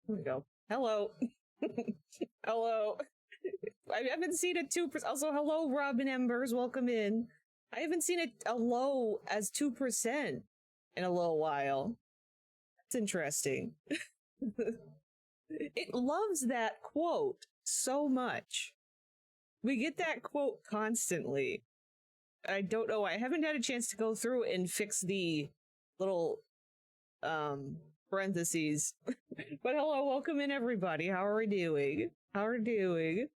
Here we go. Hello. Hello. I haven't seen it 2%. Also, hello, Robin Embers. Welcome in. I haven't seen it a low as 2% in a little while. That's interesting. It loves that quote so much. We get that quote constantly. I don't know. I haven't had a chance to go through and fix the little parentheses. But hello, welcome in everybody. How are we doing? How are we doing?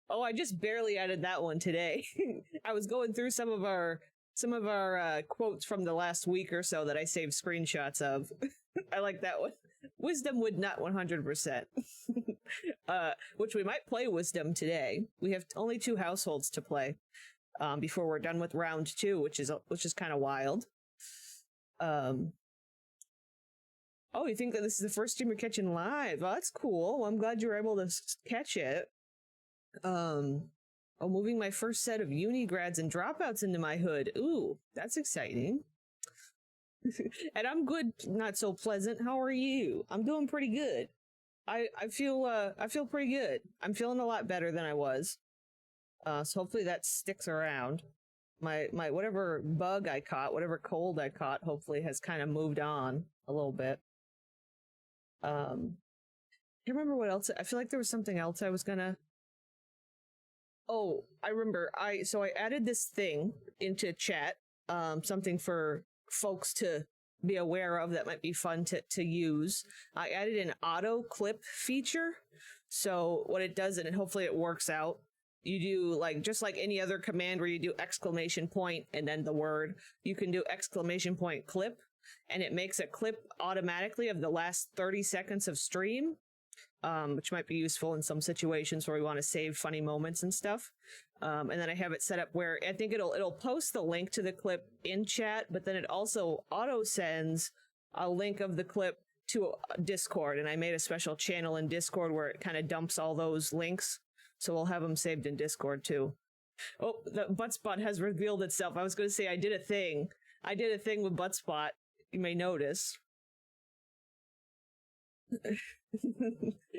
Oh, I just barely added that one today. I was going through some of our quotes from the last week or so that I saved screenshots of. I like that one. Wisdom would not 100%. Which we might play Wisdom today. We have only 2 households to play before we're done with round 2, which is kind of wild. Oh, you think that this is the first stream you're catching live? Oh, that's cool. Well, I'm glad you were able to catch it. Moving my first set of uni grads and dropouts into my hood. Ooh, that's exciting. And I'm good, not so pleasant. How are you? I'm doing pretty good. I feel pretty good. I'm feeling a lot better than I was. So hopefully that sticks around. My whatever bug I caught, whatever cold I caught, hopefully has kind of moved on a little bit. I can't remember what else. I feel like there was something else I was gonna. Oh, I remember. I added this thing into chat, something for folks to be aware of that might be fun to use. I added an auto clip feature. So what it does, and hopefully it works out, you do just like any other command where you do exclamation point and then the word, you can do exclamation point clip, and it makes a clip automatically of the last 30 seconds of stream. Which might be useful in some situations where we want to save funny moments and stuff. And then I have it set up where I think it'll post the link to the clip in chat, but then it also auto sends a link of the clip to Discord. And I made a special channel in Discord where it kind of dumps all those links. So we'll have them saved in Discord too. Oh, the Buttspot has revealed itself. I was going to say I did a thing. I did a thing with Buttspot. You may notice.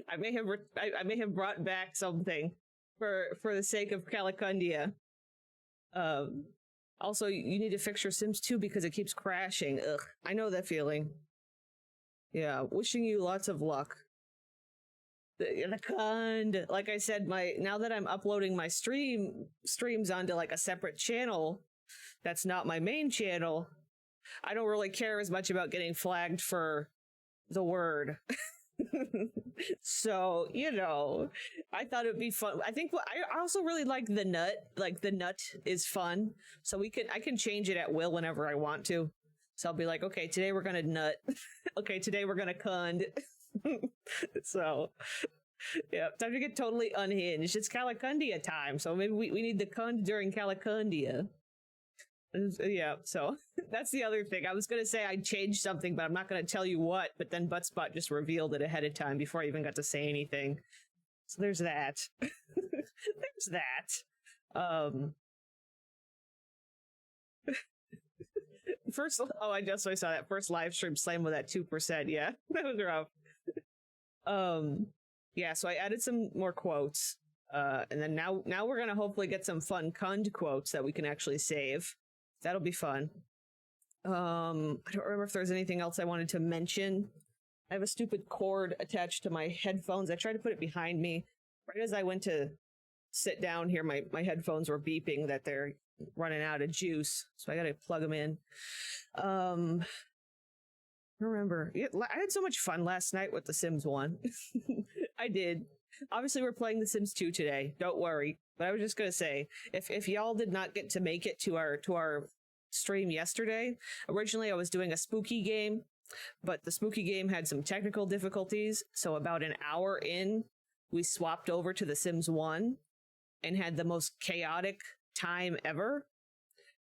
I may have brought back something for the sake of Calicundia. Also, you need to fix your Sims 2 because it keeps crashing. Ugh, I know that feeling. Yeah, wishing you lots of luck. The cund. Like I said, now that I'm uploading my streams onto like a separate channel that's not my main channel, I don't really care as much about getting flagged for the word. So, I thought it'd be fun. I think I also really like the nut. Like the nut is fun. So I can change it at will whenever I want to. So I'll be like, okay, today we're gonna nut. Okay, today we're gonna cund. So yeah, time to get totally unhinged. It's Calicundia time. So maybe we need the cund during Calicundia. Yeah, so that's the other thing. I was going to say I changed something, but I'm not going to tell you what. But then Buttspot just revealed it ahead of time before I even got to say anything. So there's that. There's that. First, I just saw that first live stream slam with that 2%. Yeah, that was rough. Yeah, so I added some more quotes. And then now we're going to hopefully get some fun cund quotes that we can actually save. That'll be fun. I don't remember if there's anything else I wanted to mention. I have a stupid cord attached to my headphones. I tried to put it behind me. Right as I went to sit down here, my headphones were beeping that they're running out of juice. So I got to plug them in. I don't remember. I had so much fun last night with The Sims 1. I did. Obviously, we're playing The Sims 2 today. Don't worry. But I was just going to say, if y'all did not get to make it to our stream yesterday, originally I was doing a spooky game, but the spooky game had some technical difficulties. So about an hour in, we swapped over to The Sims 1 and had the most chaotic time ever.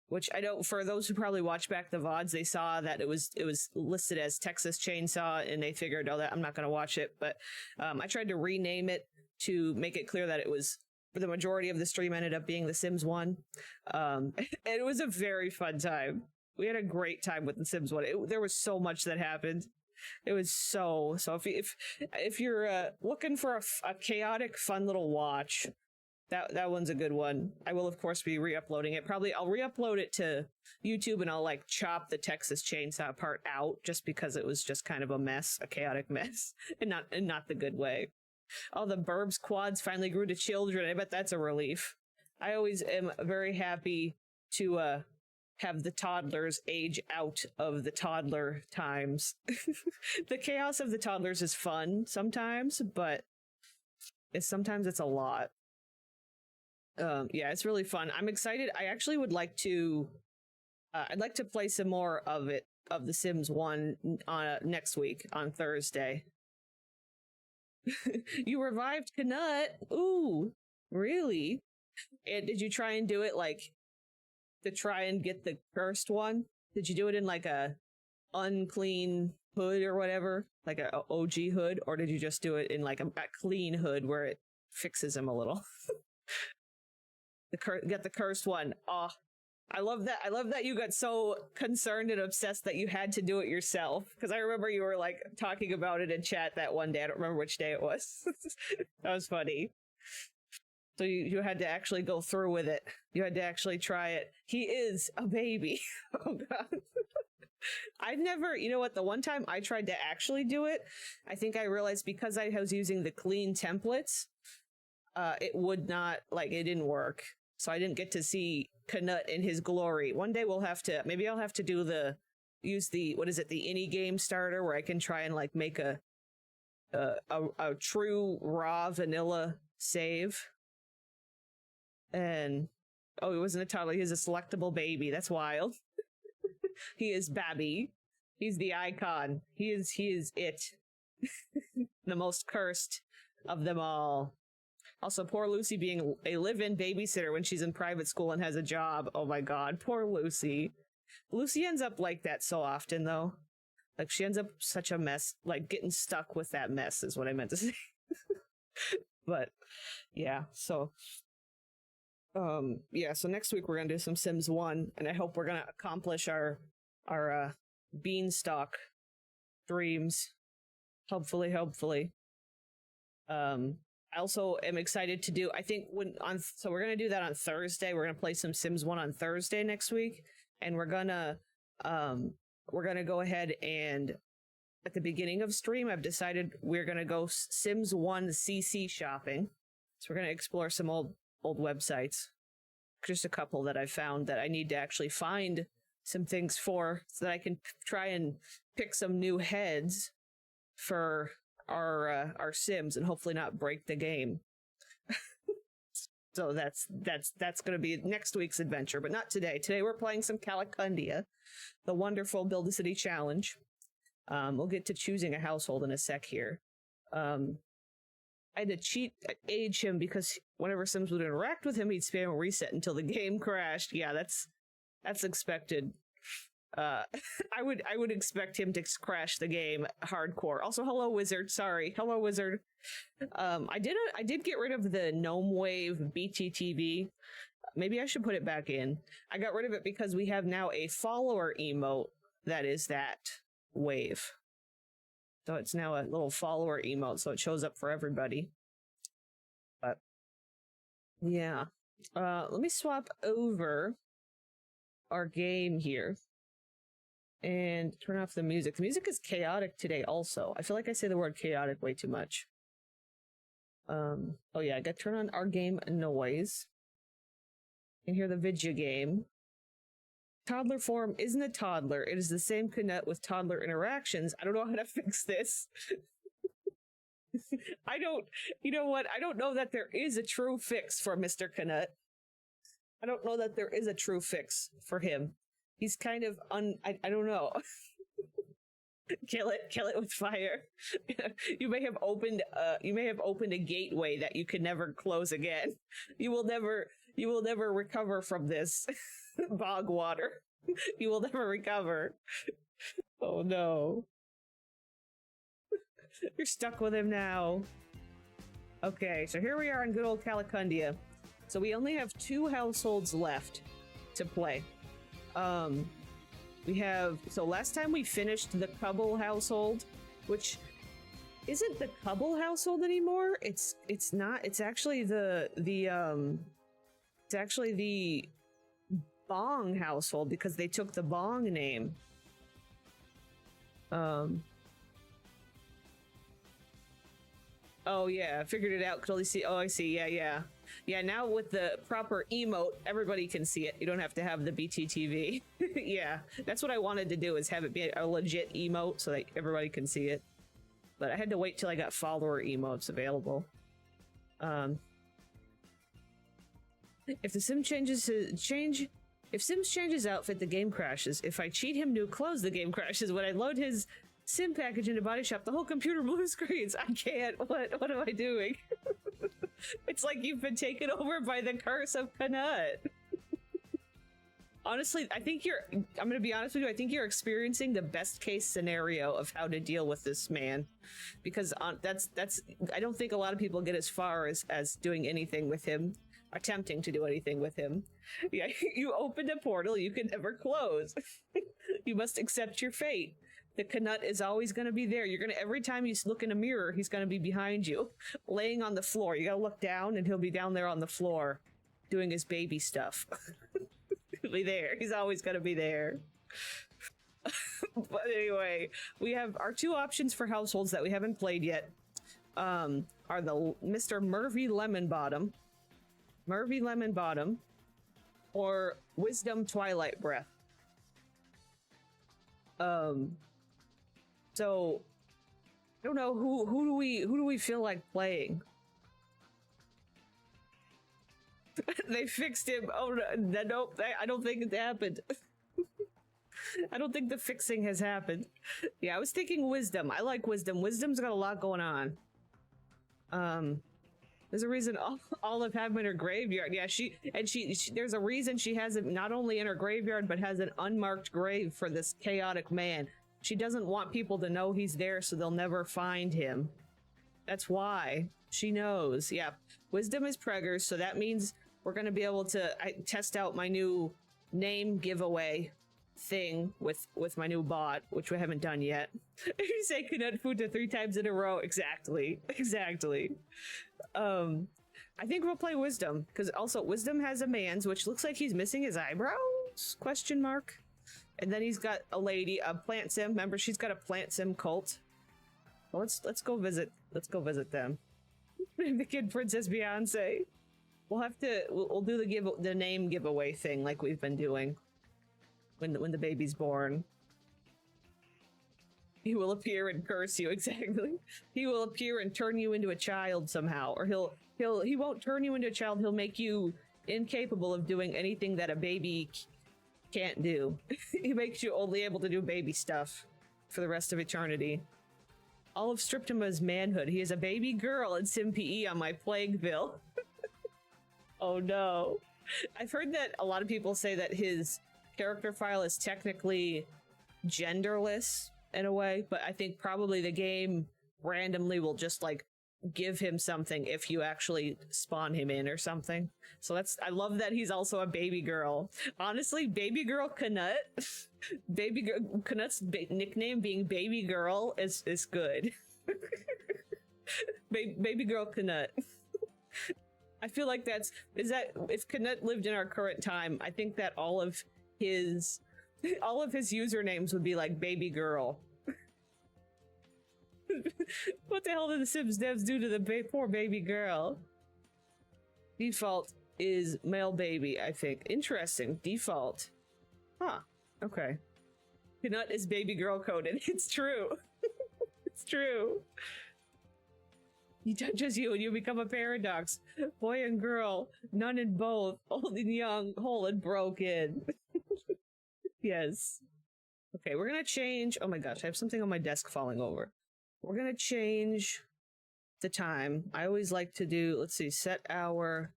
Which I know for those who probably watch back the VODs, they saw that it was listed as Texas Chainsaw, and they figured, oh, that I'm not going to watch it. But I tried to rename it to make it clear that it was, for the majority of the stream, ended up being The Sims 1. And it was a very fun time. We had a great time with The Sims 1. There was so much that happened. It was so if you're looking for a chaotic, fun little watch, that one's a good one. I will, of course, be re-uploading it. Probably I'll re-upload it to YouTube and I'll like chop the Texas Chainsaw part out just because it was just kind of a mess, a chaotic mess, and not the good way. All the Burbs quads finally grew to children. I bet that's a relief. I always am very happy to have the toddlers age out of the toddler times. The chaos of the toddlers is fun sometimes, but sometimes it's a lot. Yeah, it's really fun. I'm excited. I actually would like to I'd like to play some more of The Sims 1 next week on Thursday. You revived Knut. Ooh, really? And did you try and do it like to try and get the cursed one? Did you do it in like a unclean hood or whatever, like a OG hood, or did you just do it in like a clean hood where it fixes him a little? Get the cursed one. Oh, I love that. I love that you got so concerned and obsessed that you had to do it yourself. Because I remember you were like talking about it in chat that one day. I don't remember which day it was. That was funny. So you had to actually go through with it. You had to actually try it. He is a baby. Oh God. I've never, you know what, the one time I tried to actually do it, I think I realized because I was using the clean templates, it would not, like, it didn't work. So I didn't get to see Knut in his glory. One day maybe I'll have to use the any game starter where I can try and like make a true raw vanilla save. And, oh, he wasn't a toddler, he is a selectable baby. That's wild. He is Babby. He's the icon. He is it. The most cursed of them all. Also, poor Lucy being a live-in babysitter when she's in private school and has a job. Oh my God, poor Lucy. Lucy ends up like that so often, though. Like, she ends up such a mess, like, getting stuck with that mess is what I meant to say. But, yeah, so... yeah, so next week we're gonna do some Sims 1, and I hope we're gonna accomplish our beanstalk dreams. Hopefully. I also am excited to do, I think so we're gonna do that on Thursday. We're gonna play some Sims 1 on Thursday next week, and we're gonna go ahead and at the beginning of stream, I've decided we're gonna go Sims 1 CC shopping. So we're gonna explore some old websites, just a couple that I found that I need to actually find some things for so that I can try and pick some new heads for our Sims and hopefully not break the game. So that's going to be next week's adventure, but not today. Today we're playing some Calicandia, the wonderful Build a City challenge. We'll get to choosing a household in a sec here. I had to age him because whenever Sims would interact with him, he'd spam reset until the game crashed. Yeah, that's expected. I would expect him to crash the game hardcore. Also, hello Wizard. Sorry, hello Wizard. I did get rid of the Gnome Wave BTTV. Maybe I should put it back in. I got rid of it because we have now a follower emote that is that wave. So it's now a little follower emote, so it shows up for everybody. But yeah, let me swap over our game here and turn off the music. The music is chaotic today also. I feel like I say the word chaotic way too much. Oh yeah, I got to turn on our game noise. You can hear the video game. Toddler form isn't a toddler. It is the same Knut with toddler interactions. I don't know how to fix this. You know what? I don't know that there is a true fix for Mr. Knut. I don't know that there is a true fix for him. He's kind of I don't know. Kill it with fire. You may have opened a gateway that you can never close again. You will never recover from this bog water. You will never recover. Oh no. You're stuck with him now. Okay, so here we are in good old Calicandia. So we only have 2 households left to play. We have, so last time we finished the Cubble household, which isn't the Cubble household anymore. It's not, it's actually it's actually the Bong household because they took the Bong name. Oh yeah, I figured it out. Could only see, oh I see, yeah. Yeah, now with the proper emote, everybody can see it. You don't have to have the BTTV. Yeah, that's what I wanted to do, is have it be a legit emote so that everybody can see it. But I had to wait till I got follower emotes available. If the Sim if Sims changes outfit, the game crashes. If I cheat him new clothes, the game crashes. When I load his Sim package into Body Shop, the whole computer blue screens. I can't. What am I doing? It's like you've been taken over by the curse of Knut. Honestly, I think I'm gonna be honest with you, I think you're experiencing the best case scenario of how to deal with this man. Because I don't think a lot of people get as far as doing anything with him, attempting to do anything with him. Yeah, you opened a portal you can never close. You must accept your fate. The Knut is always going to be there. You're going to, every time you look in a mirror, he's going to be behind you, laying on the floor. You got to look down and he'll be down there on the floor doing his baby stuff. He'll be there. He's always going to be there. But anyway, we have our two options for households that we haven't played yet. Are the Mr. Murphy Lemonbottom, or Wisdom Twilight Breath. So I don't know who do we feel like playing? They fixed him. Oh no, nope, I don't think it happened. I don't think the fixing has happened. Yeah, I was thinking Wisdom. I like Wisdom. Wisdom's got a lot going on. There's a reason Olive have him in her graveyard. Yeah, she there's a reason she has it not only in her graveyard, but has an unmarked grave for this chaotic man. She doesn't want people to know he's there, so they'll never find him. That's why. She knows. Yeah. Wisdom is preggers, so that means we're going to be able to test out my new name giveaway thing with my new bot, which we haven't done yet. You say Knut Futa 3 times in a row. Exactly. I think we'll play Wisdom, because also Wisdom has a man's, which looks like he's missing his eyebrows? Question mark. And then he's got a lady, a plant sim. Remember, she's got a plant sim cult. Well, let's go visit them. The kid Princess Beyonce. We'll do the name giveaway thing like we've been doing when the baby's born. He will appear and curse you. Exactly. He will appear and turn you into a child somehow, or he won't turn you into a child. He'll make you incapable of doing anything that a baby can't do. He makes you only able to do baby stuff for the rest of eternity. Olive stripped him of his manhood. He is a baby girl in SimPE on my Plagueville. Oh no. I've heard that a lot of people say that his character file is technically genderless in a way, but I think probably the game randomly will just like give him something if you actually spawn him in or something. So I love that he's also a baby girl. Honestly, baby girl Knut, baby girl Knut's nickname being baby girl is good. Baby girl Knut. I feel like if Knut lived in our current time, I think that all of his usernames would be like baby girl. What the hell did the Sims devs do to the poor baby girl? Default is male baby, I think. Interesting. Default. Huh. Okay. Knut is baby girl coded. It's true. It's true. He touches you and you become a paradox. Boy and girl. None in both. Old and young. Whole and broken. Yes. Okay, we're gonna change. Oh my gosh, I have something on my desk falling over. We're gonna change the time. I always like to do, let's see, set hour.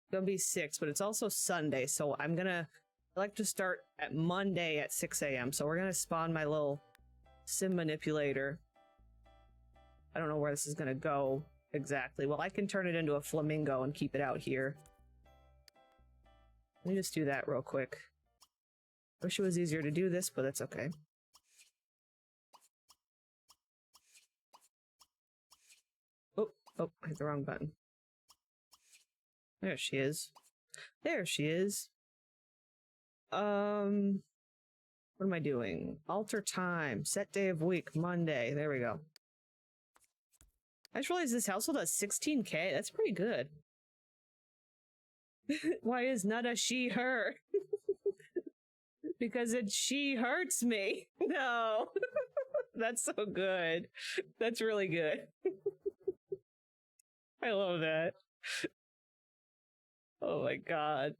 It's gonna be 6, but it's also Sunday, so I like to start at Monday at 6 a.m. So we're gonna spawn my little sim manipulator. I don't know where this is gonna go exactly. Well, I can turn it into a flamingo and keep it out here. Let me just do that real quick. Wish it was easier to do this, but that's okay. Oh, I hit the wrong button. There she is. There she is. What am I doing? Alter time. Set day of week. Monday. There we go. I just realized this household has 16K. That's pretty good. Why is not a she her? Because she hurts me. No. That's so good. That's really good. I love that. Oh my god.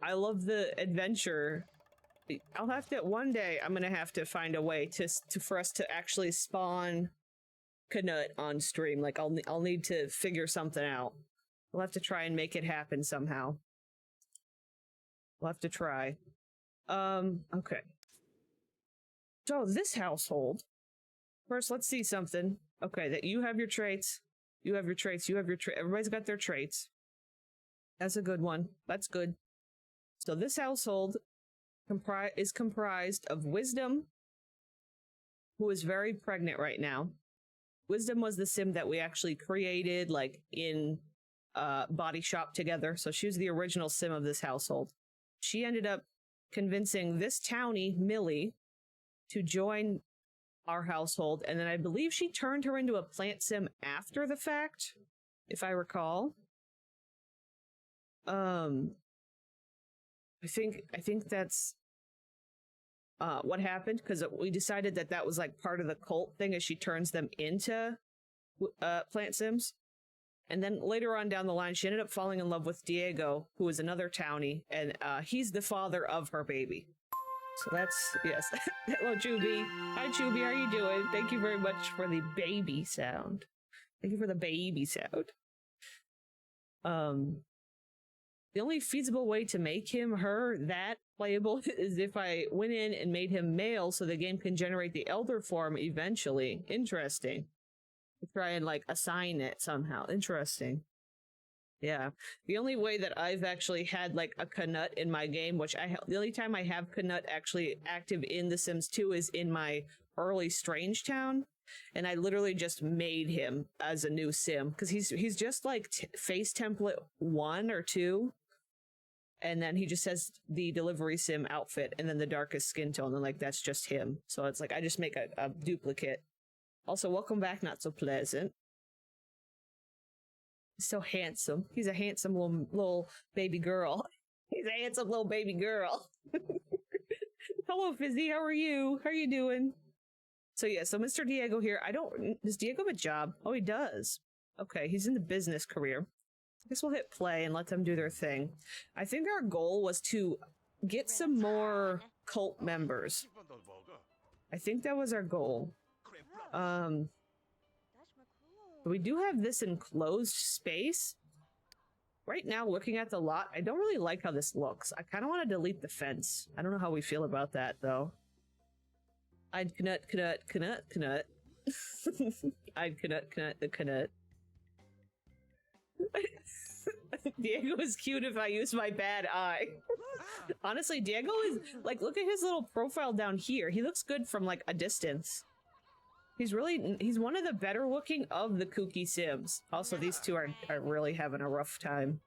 I love the adventure. I'll have to one day. I'm gonna have to find a way for us to actually spawn Knut on stream. Like I'll need to figure something out. We'll have to try and make it happen somehow. We'll have to try. Okay. So this household. First, let's see something. Okay, that you have your traits. You have your traits. You have your traits. Everybody's got their traits. That's a good one. That's good. So this household is comprised of Wisdom, who is very pregnant right now. Wisdom was the sim that we actually created, like, in Body Shop together. So she was the original sim of this household. She ended up convincing this townie, Millie, to join our household. And then I believe she turned her into a plant sim after the fact, if I recall. I think that's what happened, because we decided that was like part of the cult thing, as she turns them into plant sims. And then later on down the line, she ended up falling in love with Diego, who is another townie, and he's the father of her baby. So that's, yes. Hello, Chuby. Hi, Chuby. How are you doing? Thank you very much for the baby sound. Thank you for the baby sound. The only feasible way to make that playable is if I went in and made him male so the game can generate the elder form eventually. Interesting. Try and, like, assign it somehow. Interesting. Yeah. The only way that I've actually had, like, a Knut in my game, which the only time I have Knut actually active in The Sims 2 is in my early Strange Town. And I literally just made him as a new sim, because he's just like face template 1 or 2. And then he just has the delivery sim outfit and then the darkest skin tone, and like that's just him. So it's like I just make a duplicate. Also, welcome back, Not So Pleasant. He's so handsome. He's a handsome little baby girl. He's a handsome little baby girl. Hello, Fizzy. How are you? How are you doing? So yeah, so Mr. Diego here. Does Diego have a job? Oh, he does. Okay, he's in the business career. I guess we'll hit play and let them do their thing. I think our goal was to get some more cult members. I think that was our goal. We do have this enclosed space. Right now, looking at the lot, I don't really like how this looks. I kind of want to delete the fence. I don't know how we feel about that, though. I'd Knut. I'd Knut. Diego is cute if I use my bad eye. Honestly, Diego is, like, look at his little profile down here. He looks good from, like, a distance. He's one of the better looking of the kooky Sims. Also, these two are really having a rough time.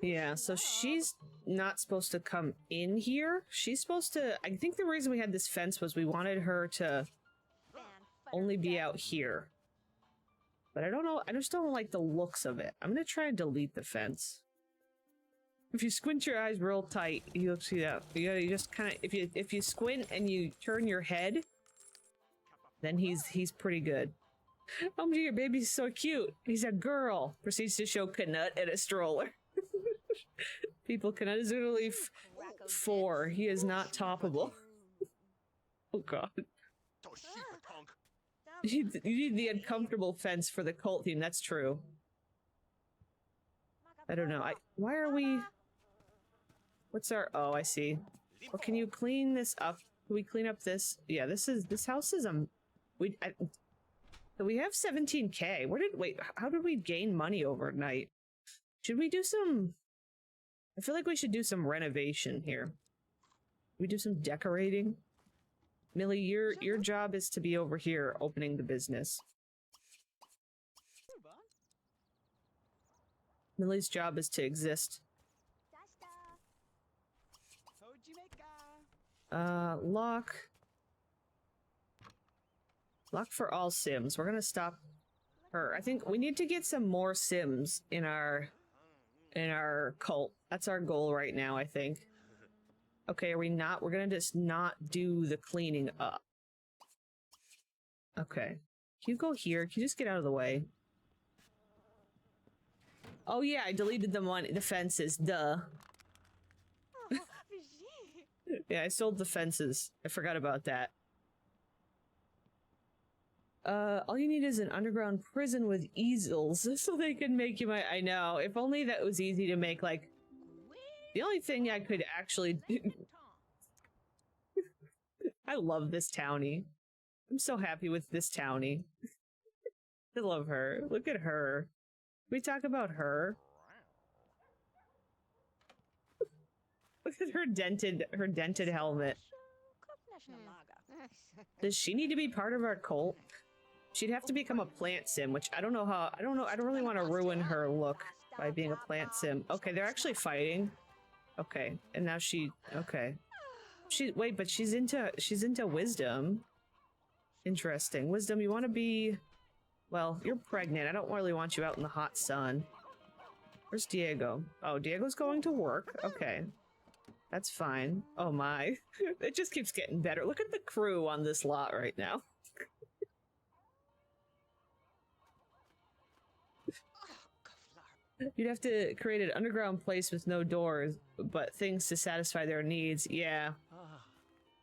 Yeah, so she's not supposed to come in here. She's supposed to, I think the reason we had this fence was we wanted her to only be out here. But I don't know, I just don't like the looks of it. I'm gonna try and delete the fence. If you squint your eyes real tight, you'll see that. You just kind of, if you squint and you turn your head, then he's pretty good. Oh, your baby's so cute. He's a girl. Proceeds to show Knut in a stroller. People, Knut is literally 4. He is not toppable. Oh god. You need the uncomfortable fence for the cult theme. That's true. I don't know. Why are we? What's our? Oh, I see. Well, can you clean this up? Can we clean up this? Yeah, this house is So we have 17K. Wait, how did we gain money overnight? Should we do some... I feel like we should do some renovation here. We do some decorating. Millie, your job is to be over here opening the business. Millie's job is to exist. Lock. Lock for all Sims. We're gonna stop her. I think we need to get some more Sims in our cult. That's our goal right now, I think. Okay, are we not? We're gonna just not do the cleaning up. Okay. Can you go here? Can you just get out of the way? Oh yeah, I deleted the fences. Duh. Yeah, I sold the fences. I forgot about that. All you need is an underground prison with easels so they can make you my— I know. If only that was easy to make, like... The only thing I could actually... I love this townie. I'm so happy with this townie. I love her. Look at her. Can we talk about her? Look at her dented helmet. Does she need to be part of our cult? She'd have to become a plant sim, which I don't know how— I don't really want to ruin her look by being a plant sim. Okay, they're actually fighting. Okay, and now okay. Wait, but she's into wisdom. Interesting. Wisdom, you want to be... Well, you're pregnant. I don't really want you out in the hot sun. Where's Diego? Oh, Diego's going to work. Okay. That's fine. Oh my. It just keeps getting better. Look at the crew on this lot right now. You'd have to create an underground place with no doors, but things to satisfy their needs. Yeah.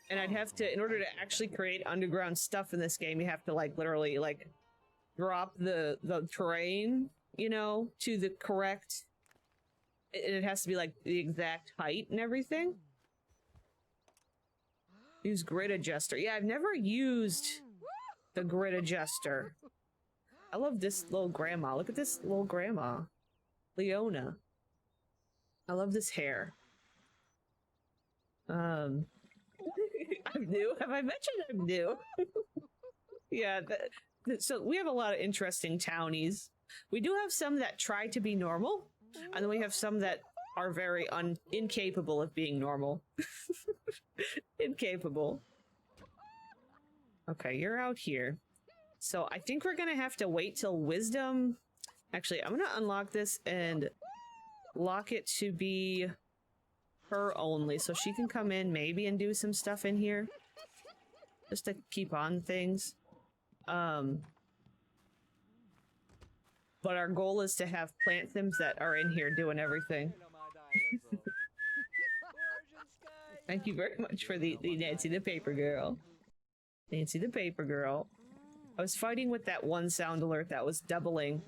And I'd have to, in order to actually create underground stuff in this game, you have to, like, literally, like, drop the terrain, you know, to the correct... And it has to be, like, the exact height and everything. Use grid adjuster. Yeah, I've never used the grid adjuster. I love this little grandma. Look at this little grandma. Leona. I love this hair. I'm new. Have I mentioned I'm new? Yeah, so we have a lot of interesting townies. We do have some that try to be normal, and then we have some that are very incapable of being normal. Incapable. Okay, you're out here. So I think we're gonna have to wait till wisdom... Actually, I'm gonna unlock this and lock it to be her only, so she can come in maybe and do some stuff in here. Just to keep on things. But our goal is to have plant sims that are in here doing everything. Thank you very much for the Nancy the Paper Girl. Nancy the Paper Girl. I was fighting with that one sound alert that was doubling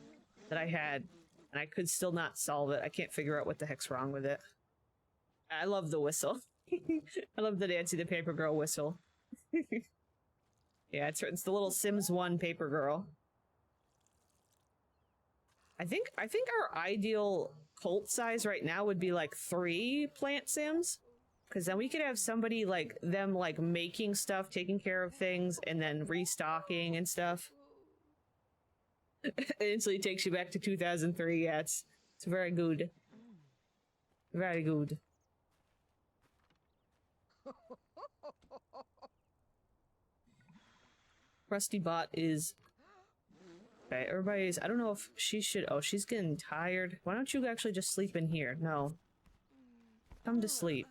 that I had, and I could still not solve it. I can't figure out what the heck's wrong with it. I love the whistle. I love the Nancy the Paper Girl whistle. Yeah, it's the little Sims 1 Paper Girl. I think our ideal cult size right now would be like 3 plant sims, because then we could have somebody like them like making stuff, taking care of things, and then restocking and stuff. It instantly takes you back to 2003. Yeah, it's very good. Very good. Rusty Bot is... Okay, everybody's... I don't know if she should... Oh, she's getting tired. Why don't you actually just sleep in here? No. Come to sleep.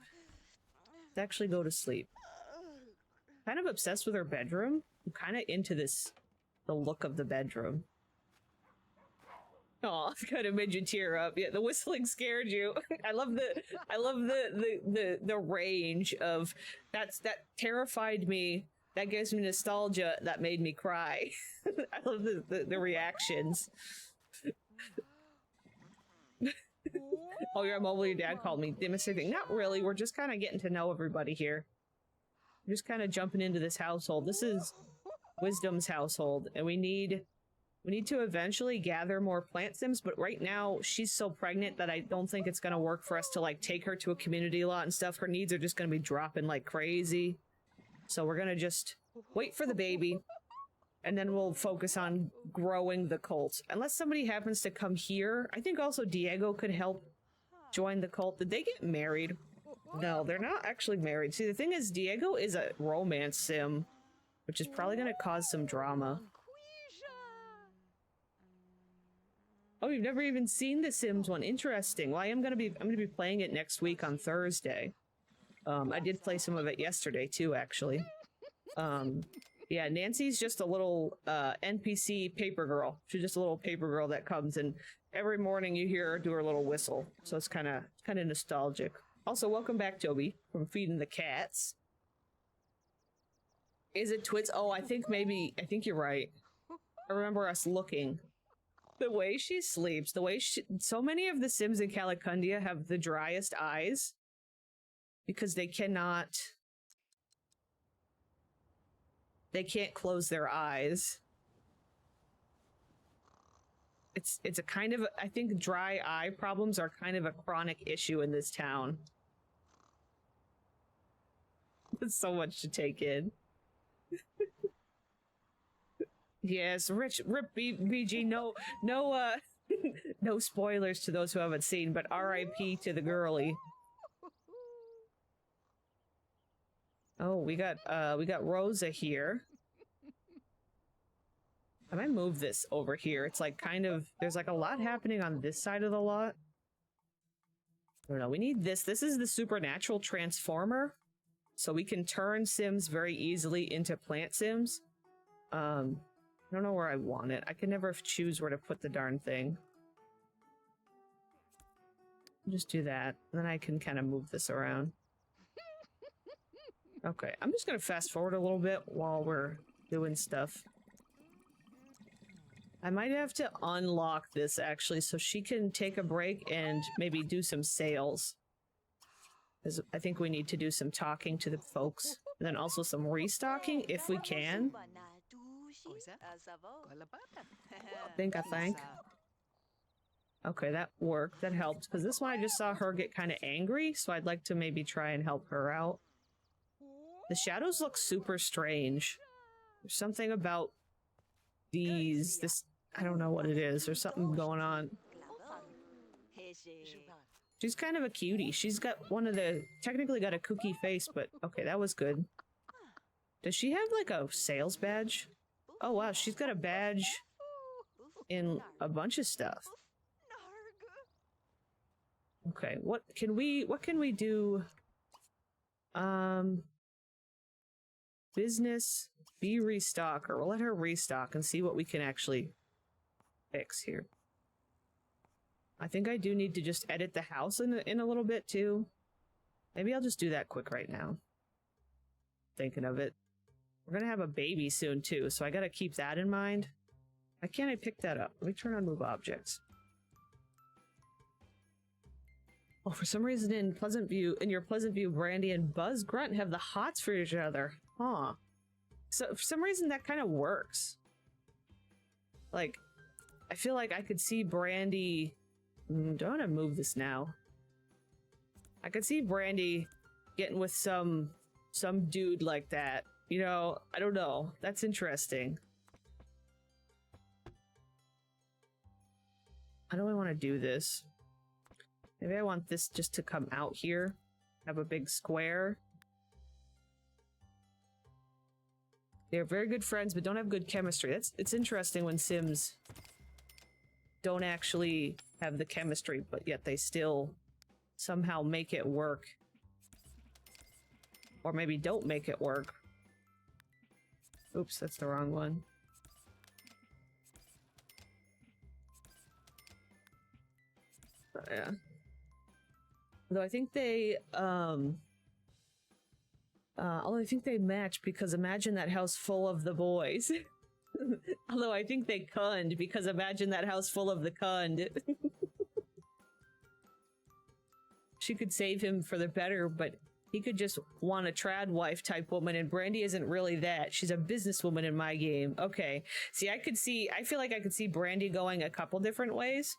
Let's actually go to sleep. Kind of obsessed with her bedroom. I'm kind of into this... The look of the bedroom. Oh, it kind of made you tear up. Yeah, the whistling scared you. I love the range of that terrified me. That gives me nostalgia. That made me cry. I love the reactions. Oh, you're mobile. Your dad called me. Did I miss anything? Not really. We're just kind of getting to know everybody here. We're just kind of jumping into this household. This is Wisdom's household, and we need to eventually gather more plant sims, but right now she's so pregnant that I don't think it's gonna work for us to like take her to a community lot and stuff. Her needs are just gonna be dropping like crazy. So we're gonna just wait for the baby, and then we'll focus on growing the cult. Unless somebody happens to come here. I think also Diego could help join the cult. Did they get married? No, they're not actually married. See, the thing is, Diego is a romance sim, which is probably going to cause some drama. Oh, you've never even seen the Sims one. Interesting. Well, I'm gonna be playing it next week on Thursday. I did play some of it yesterday too, actually. Yeah, Nancy's just a little NPC paper girl. She's just a little paper girl that comes, and every morning you hear her do her little whistle. So it's kind of nostalgic. Also, welcome back, Toby, from feeding the cats. Is it twits? Oh, I think you're right. I remember us looking. The way she sleeps, so many of the Sims in Calicandia have the driest eyes because they can't close their eyes. It's a kind of, I think dry eye problems are kind of a chronic issue in this town. There's so much to take in. Yes, rip BG, no no spoilers to those who haven't seen, but RIP to the girly. Oh, we got Rosa here. I might move this over here. It's like there's like a lot happening on this side of the lot. I don't know, we need this. This is the supernatural transformer. So we can turn Sims very easily into plant Sims. I don't know where I want it. I can never choose where to put the darn thing. Just do that, and then I can kind of move this around. Okay, I'm just gonna fast forward a little bit while we're doing stuff. I might have to unlock this, actually, so she can take a break and maybe do some sales. Because I think we need to do some talking to the folks. And then also some restocking, if we can. I think. Okay, that worked. That helped. Because this one I just saw her get kind of angry, so I'd like to maybe try and help her out. The shadows look super strange. There's something about this, I don't know what it is. There's something going on. She's kind of a cutie. She's got technically got a cookie face, but okay, that was good. Does she have like a sales badge? Oh wow, she's got a badge in a bunch of stuff. Okay, what can we do? Business, be restocker. We'll let her restock and see what we can actually fix here. I think I do need to just edit the house in a little bit too. Maybe I'll just do that quick right now. Thinking of it. We're gonna have a baby soon too, so I gotta keep that in mind. Why can't I pick that up? Let me turn on move objects. Oh, for some reason in your Pleasant View, Brandy and Buzz Grunt have the hots for each other. Huh. So for some reason that kind of works. Like, I feel like I could see Brandy... don't want to move this now. I could see Brandy getting with some dude like that. You know, I don't know. That's interesting. How do I want to do this? Maybe I want this just to come out here. Have a big square. They're very good friends, but don't have good chemistry. It's interesting when Sims don't actually have the chemistry, but yet they still somehow make it work. Or maybe don't make it work. Oops, that's the wrong one. Yeah. Although I think they, although I think they match because imagine that house full of the boys. Although I think they cunned because imagine that house full of the cunned. She could save him for the better, but He could just want a trad wife type woman, and Brandy isn't really that. She's a businesswoman in my game. Okay. See, I feel like I could see Brandy going a couple different ways.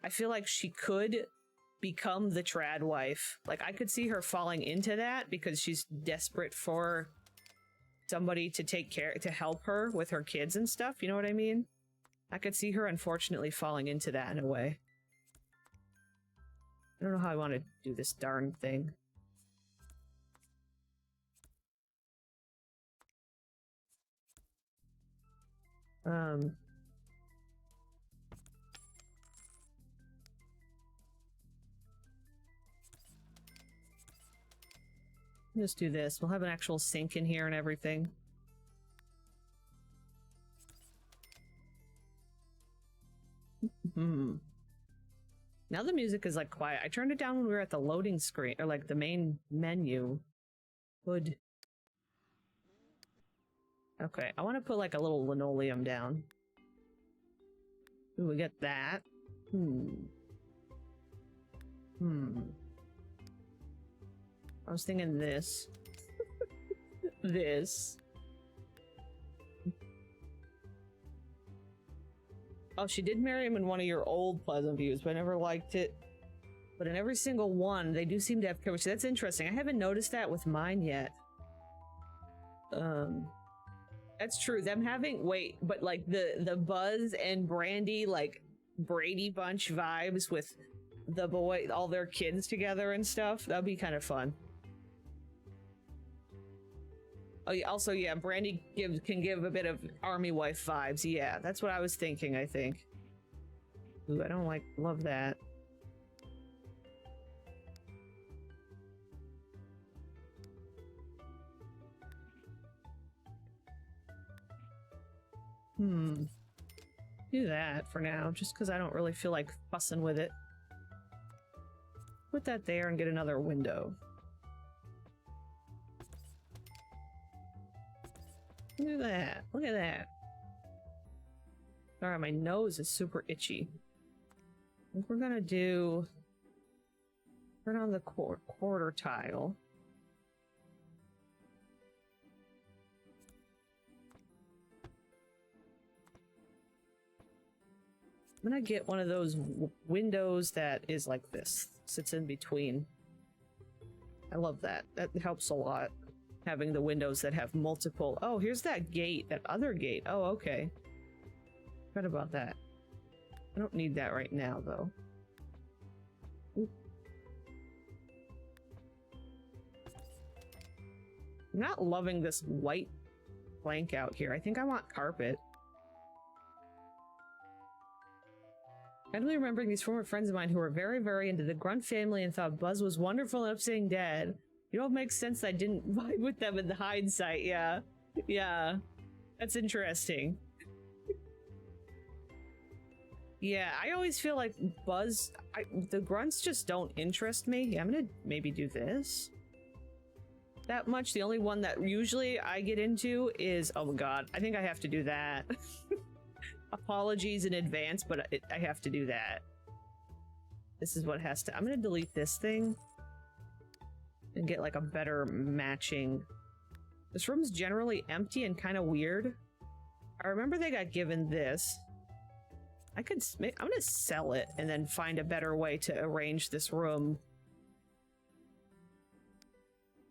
I feel like she could become the trad wife. Like, I could see her falling into that because she's desperate for somebody to take care, to help her with her kids and stuff. You know what I mean? I could see her unfortunately falling into that in a way. I don't know how I want to do this darn thing. Just do this. We'll have an actual sink in here and everything. Now the music is like quiet. I turned it down when we were at the loading screen, or like the main menu. Good. Okay, I want to put like a little linoleum down. Ooh, we get that. I was thinking this. This. Oh, she did marry him in one of your old Pleasant Views, but I never liked it. But in every single one, they do seem to have chemistry. That's interesting. I haven't noticed that with mine yet. That's true. Them having, wait, but like the Buzz and Brandy, like Brady Bunch vibes with the boy, all their kids together and stuff. That'd be kind of fun. Oh, yeah, also, yeah, Brandy can give a bit of army wife vibes. Yeah, that's what I was thinking, I think. Ooh, I don't love that. Do that for now, just because I don't really feel like fussing with it. Put that there and get another window. Look at that. Look at that. Alright, my nose is super itchy. I think we're gonna do... turn on the quarter tile. I'm gonna get one of those windows that is like this. Sits in between. I love that. That helps a lot. Having the windows that have multiple... Oh, here's that gate. That other gate. Oh, okay. Forgot about that. I don't need that right now, though. Ooh. I'm not loving this white plank out here. I think I want carpet. Randomly remembering these former friends of mine who were very, very into the Grunt family and thought Buzz was wonderful and upsetting dad. You know, it makes sense that I didn't vibe with them in the hindsight, yeah. Yeah. That's interesting. Yeah, I always feel like Buzz... the grunts just don't interest me. Yeah, I'm gonna maybe do this. That much. The only one that usually I get into is... oh my god, I think I have to do that. Apologies in advance, but I have to do that. This is what has to... I'm gonna delete this thing. And get like a better matching... This room's generally empty and kind of weird. I remember they got given this. I'm gonna sell it and then find a better way to arrange this room.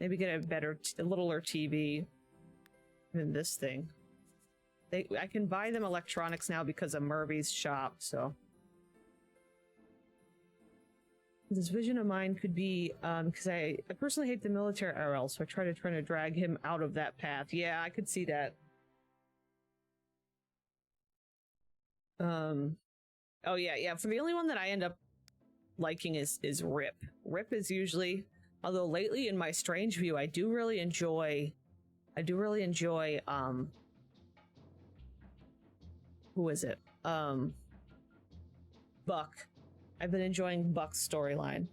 Maybe get a littler TV than this thing. I can buy them electronics now because of Murphy's shop, so. This vision of mine could be, because I personally hate the military IRL, so I try to drag him out of that path. Yeah, I could see that. Oh yeah, for the only one that I end up liking is Rip. Rip is usually, although lately in my Strange View, I do really enjoy, who is it? Buck. I've been enjoying Buck's storyline.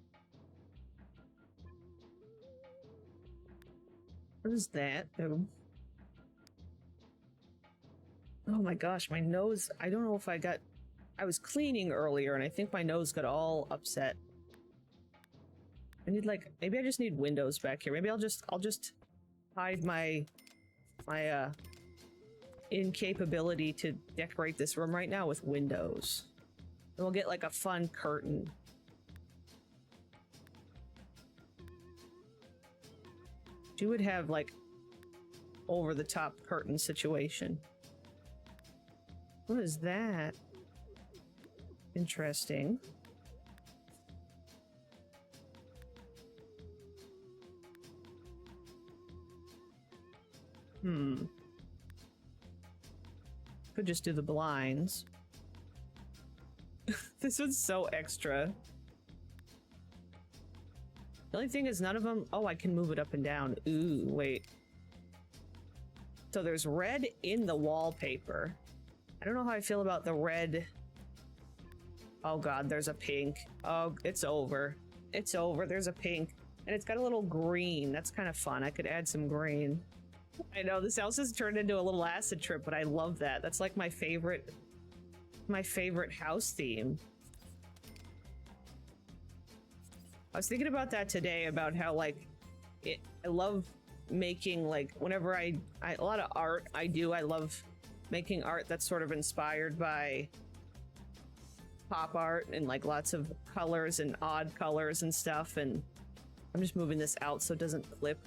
What is that? Oh my gosh, my nose, I don't know if I was cleaning earlier and I think my nose got all upset. I need like, maybe I just need windows back here. Maybe I'll just hide my incapability to decorate this room right now with windows. And we'll get like a fun curtain. You would have like over the top curtain situation. What is that? Interesting. Could just do the blinds. This one's so extra. The only thing is none of them... Oh, I can move it up and down. Ooh, wait. So there's red in the wallpaper. I don't know how I feel about the red. Oh god, there's a pink. Oh, it's over. It's over. There's a pink. And it's got a little green. That's kind of fun. I could add some green. I know, this house has turned into a little acid trip, but I love that. That's like my favorite house theme. I was thinking about that today, about how like I love making, like, whenever I a lot of art I love making art that's sort of inspired by pop art and like lots of colors and odd colors and stuff. And I'm just moving this out so it doesn't clip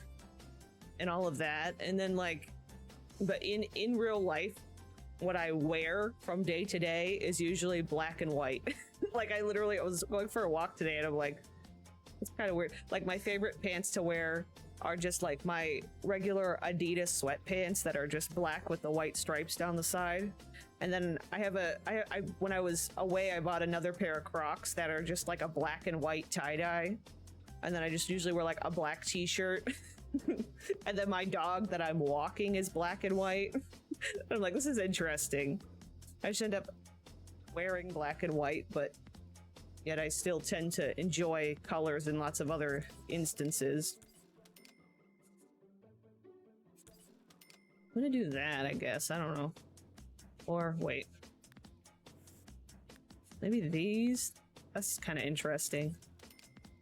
and all of that. And then like, but in real life, what I wear from day to day is usually black and white. Like I was going for a walk today and I'm like, it's kind of weird. Like my favorite pants to wear are just like my regular Adidas sweatpants that are just black with the white stripes down the side. And then I when I was away, I bought another pair of Crocs that are just like a black and white tie-dye. And then I just usually wear like a black t-shirt. And then my dog that I'm walking is black and white. I'm like, this is interesting. I just end up wearing black and white, but yet I still tend to enjoy colors in lots of other instances. I'm gonna do that, I guess. I don't know. Or wait. Maybe these? That's kind of interesting.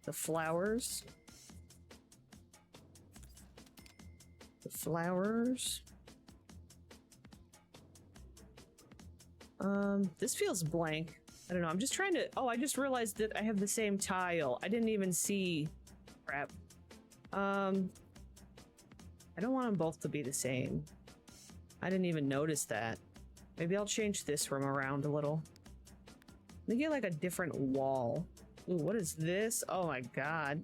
The flowers. The flowers. This feels blank. I don't know. I'm just trying to... Oh, I just realized that I have the same tile. I didn't even see... Crap. I don't want them both to be the same. I didn't even notice that. Maybe I'll change this room around a little. Let me get like a different wall. Ooh, what is this? Oh my god.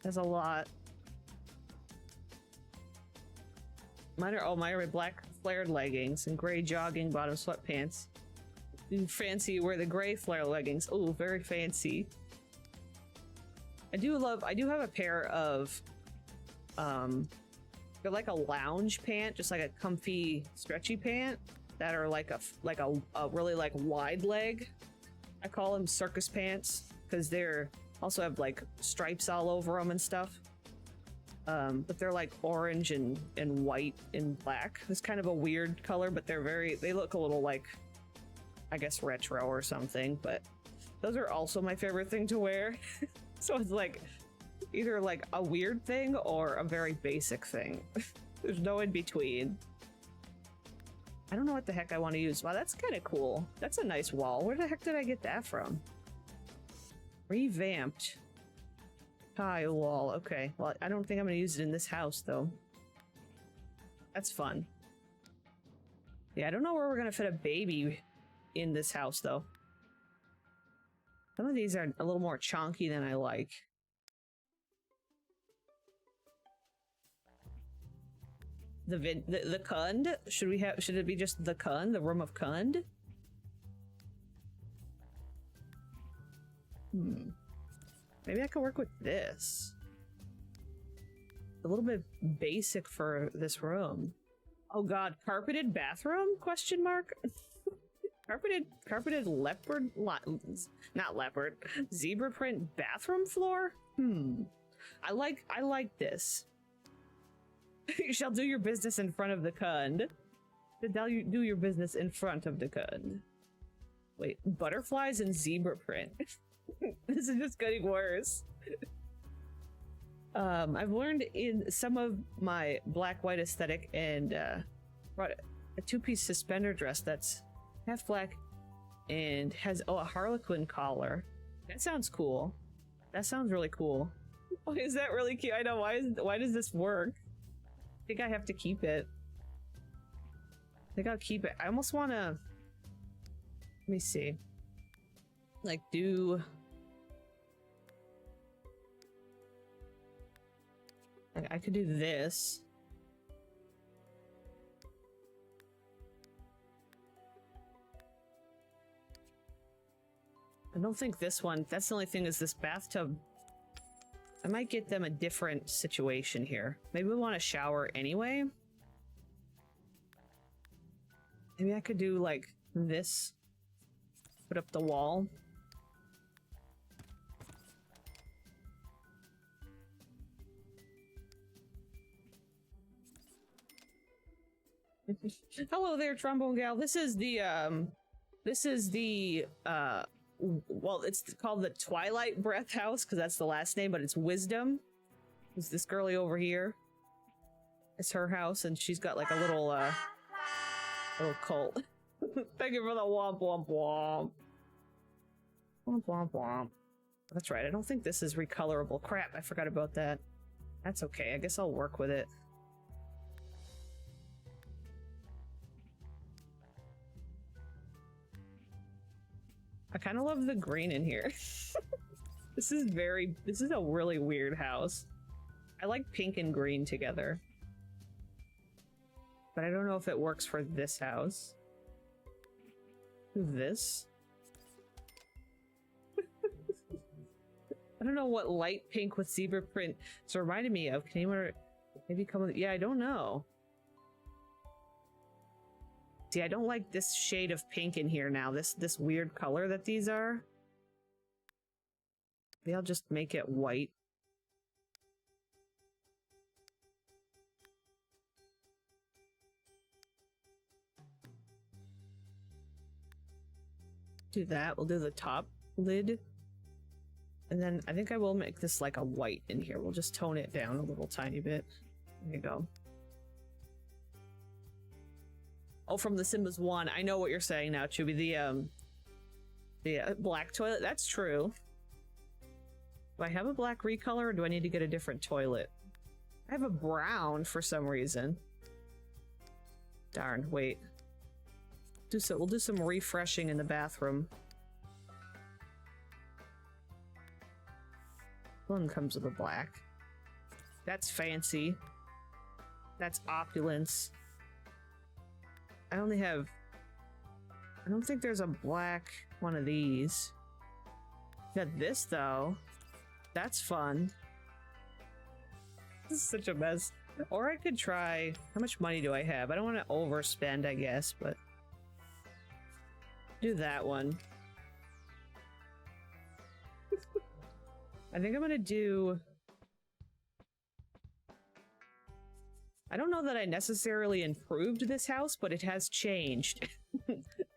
That's a lot. Mine are black flared leggings and gray jogging bottom sweatpants. Ooh, fancy wear the gray flare leggings. Ooh, very fancy. I do have a pair of they're like a lounge pant, just like a comfy stretchy pant that are like a really like wide leg. I call them circus pants because they're also have like stripes all over them and stuff. But they're like orange and white and black. It's kind of a weird color, but they look a little like, I guess, retro or something. But those are also my favorite thing to wear. So it's like either like a weird thing or a very basic thing. There's no in between. I don't know what the heck I want to use. Wow, that's kind of cool. That's a nice wall. Where the heck did I get that from? Revamped tile wall. Okay, well, I don't think I'm gonna use it in this house though. That's fun. Yeah, I don't know where we're gonna fit a baby in this house though. Some of these are a little more chonky than I like. The Kund? Should it be just the Kund? The room of Kund? Maybe I could work with this. A little bit basic for this room. Oh god, carpeted bathroom? Question mark? Carpeted leopard, not leopard, zebra print bathroom floor? I like this. You shall do your business in front of the Kund. Do your business in front of the Kund. Wait, butterflies and zebra print. This is just getting worse. I've learned in some of my black-white aesthetic and brought a two-piece suspender dress that's half black and has a harlequin collar. That sounds cool. That sounds really cool. Why is that really cute? I know, why does this work? I think I have to keep it. I think I'll keep it. I almost want to... Let me see. Like, do... I could do this. I don't think this one... That's the only thing is this bathtub... I might get them a different situation here. Maybe we want to shower anyway. Maybe I could do like this. Put up the wall. Hello there, Trombone Gal. This is the well, it's called the Twilight Breath House because that's the last name, but it's Wisdom. It's this girlie over here. It's her house, and she's got like a little cult. Thank you for the womp womp womp. Womp womp womp. That's right, I don't think this is recolorable. Crap, I forgot about that. That's okay, I guess I'll work with it. I kind of love the green in here. This is a really weird house. I like pink and green together. But I don't know if it works for this house. This? I don't know what light pink with zebra print it's reminded me of. Can you maybe come with... Yeah, I don't know. See, I don't like this shade of pink in here now. This weird color that these are. Maybe I'll just make it white. Do that. We'll do the top lid. And then I think I will make this like a white in here. We'll just tone it down a little tiny bit. There you go. Oh, from The Sims 1. I know what you're saying now, Chubby. The black toilet. That's true. Do I have a black recolor or do I need to get a different toilet? I have a brown for some reason. Darn, wait. We'll do some refreshing in the bathroom. One comes with a black. That's fancy. That's opulence. I don't think there's a black one of these. Got this though. That's fun. This is such a mess. Or I could try... How much money do I have? I don't want to overspend, I guess, but... Do that one. I think I'm gonna do... I don't know that I necessarily improved this house, but it has changed.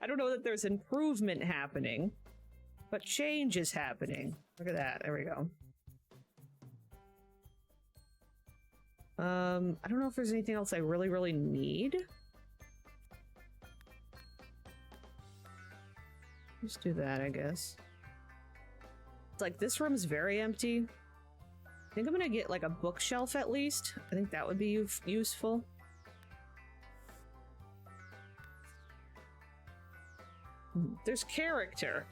I don't know that there's improvement happening, but change is happening. Look at that. There we go. I don't know if there's anything else I really, really need. Just do that, I guess. It's like this room's very empty. I think I'm gonna get like a bookshelf at least. I think that would be useful. There's character.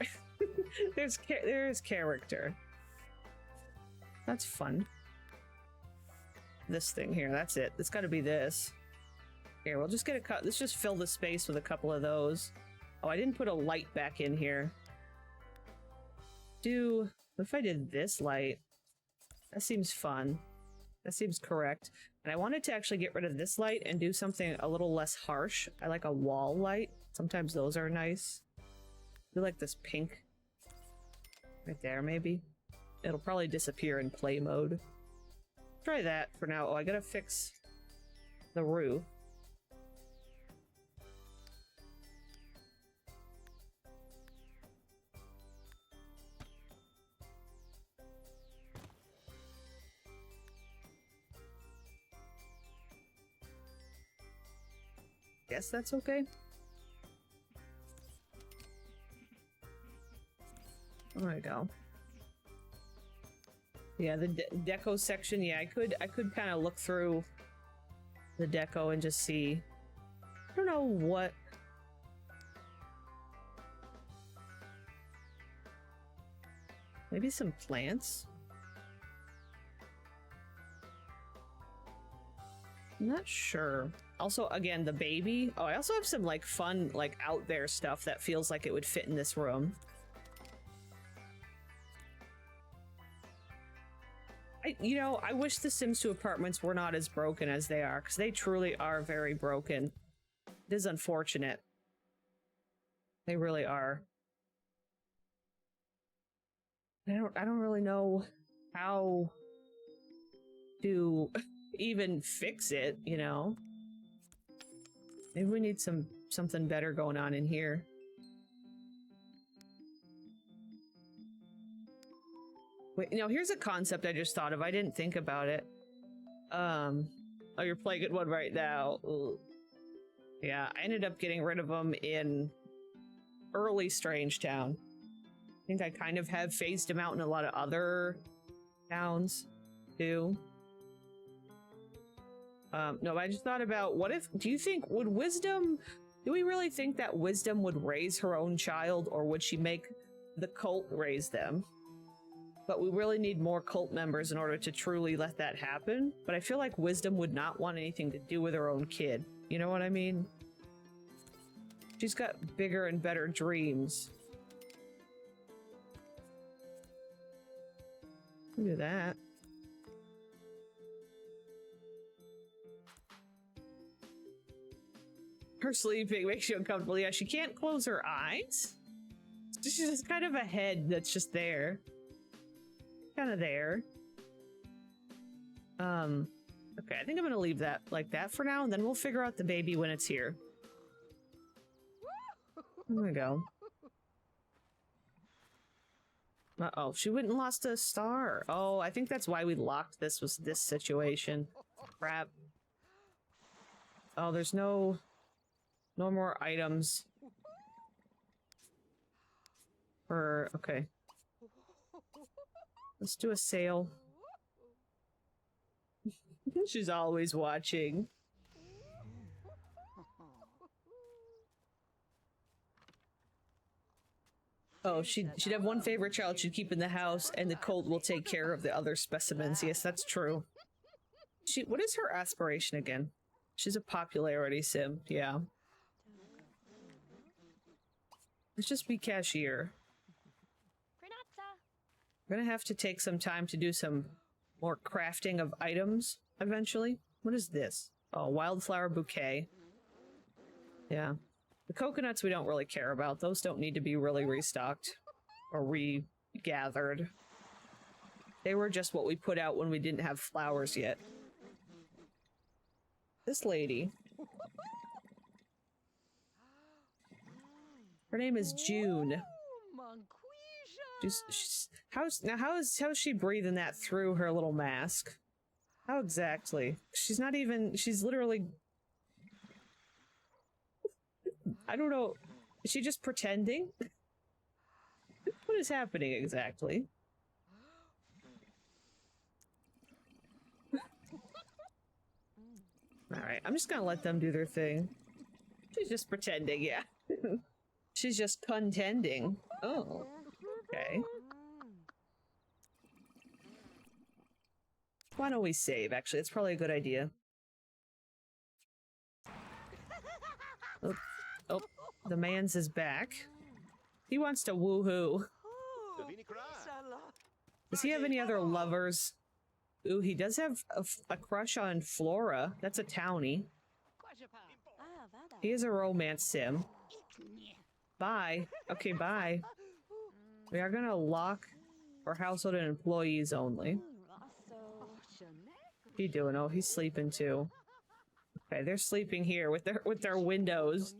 There's character. That's fun. This thing here, that's it. It's gotta be this. Here, we'll just get a cut. Let's just fill the space with a couple of those. Oh, I didn't put a light back in here. What if I did this light? That seems fun. That seems correct. And I wanted to actually get rid of this light and do something a little less harsh. I like a wall light. Sometimes those are nice. I feel like this pink. Right there, maybe. It'll probably disappear in play mode. Try that for now. Oh, I gotta fix the roof. guess that's okay. There we go. Yeah, the deco section. Yeah, I could kind of look through the deco and just see. I don't know what. Maybe some plants. I'm not sure. Also, again, the baby. Oh, I also have some like fun, like out there stuff that feels like it would fit in this room. I wish the Sims 2 apartments were not as broken as they are, because they truly are very broken. It is unfortunate. They really are. I don't really know how to even fix it, you know? Maybe we need something better going on in here. Wait, here's a concept I just thought of. I didn't think about it. Oh, you're playing at one right now. Ugh. Yeah, I ended up getting rid of them in early Strange Town. I think I kind of have phased him out in a lot of other towns, too. No, I just thought about, do you think, do we really think that Wisdom would raise her own child, or would she make the cult raise them? But we really need more cult members in order to truly let that happen. But I feel like Wisdom would not want anything to do with her own kid. You know what I mean? She's got bigger and better dreams. Look at that. Her sleeping makes you uncomfortable. Yeah, she can't close her eyes. She's just kind of a head that's just there. Kind of there. Okay, I think I'm gonna leave that like that for now, and then we'll figure out the baby when it's here. There we go. Uh-oh, she went and lost a star. Oh, I think that's why we locked this, was this situation. Crap. Oh, there's no more items. Okay. Let's do a sale. She's always watching. Oh, she'd have one favorite child she'd keep in the house, and the cult will take care of the other specimens. Yes, that's true. What is her aspiration again? She's a popularity sim, yeah. Let's just be cashier. We're gonna have to take some time to do some more crafting of items eventually. What is this? Oh, wildflower bouquet. Yeah. The coconuts we don't really care about. Those don't need to be really restocked or regathered. They were just what we put out when we didn't have flowers yet. This lady. Her name is June. How is she breathing that through her little mask? How exactly? She's not even, she's literally, I don't know. Is she just pretending? What is happening exactly? Alright, I'm just gonna let them do their thing. She's just pretending, yeah. She's just contending. Oh, okay. Why don't we save, actually? It's probably a good idea. Oh, the man's is back. He wants to woohoo. Does he have any other lovers? Ooh, he does have a crush on Flora. That's a townie. He is a romance sim. Bye. Okay, bye. We are gonna lock for household and employees only. What's he doing? Oh, he's sleeping too. Okay, they're sleeping here with their windows.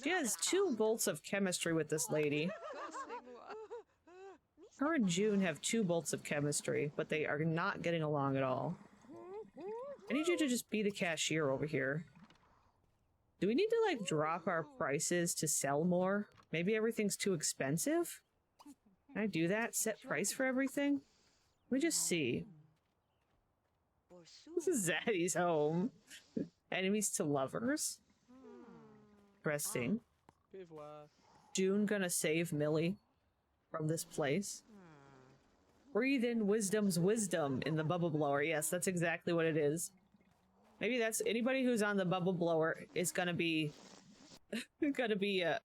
She has 2 bolts of chemistry with this lady. Her and June have 2 bolts of chemistry, but they are not getting along at all. I need you to just be the cashier over here. Do we need to, like, drop our prices to sell more? Maybe everything's too expensive? Can I do that? Set price for everything? Let me just see. This is Zaddy's home. Enemies to lovers? Interesting. June gonna save Millie from this place. Breathe in wisdom's wisdom in the bubble blower. Yes, that's exactly what it is. Maybe that's anybody who's on the bubble blower is gonna be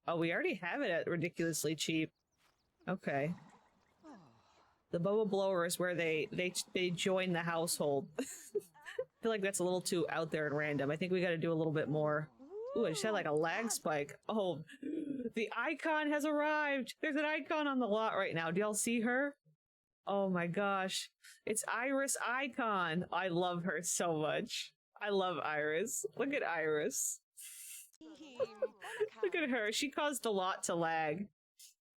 oh, we already have it at ridiculously cheap. Okay. The bubble blower is where they join the household. I feel like that's a little too out there and random. I think we gotta do a little bit more. Ooh, I just had like a lag spike. Oh, the icon has arrived. There's an icon on the lot right now. Do y'all see her? Oh my gosh. It's Iris Icon. I love her so much. I love Iris. Look at Iris. Look at her. She caused a lot to lag.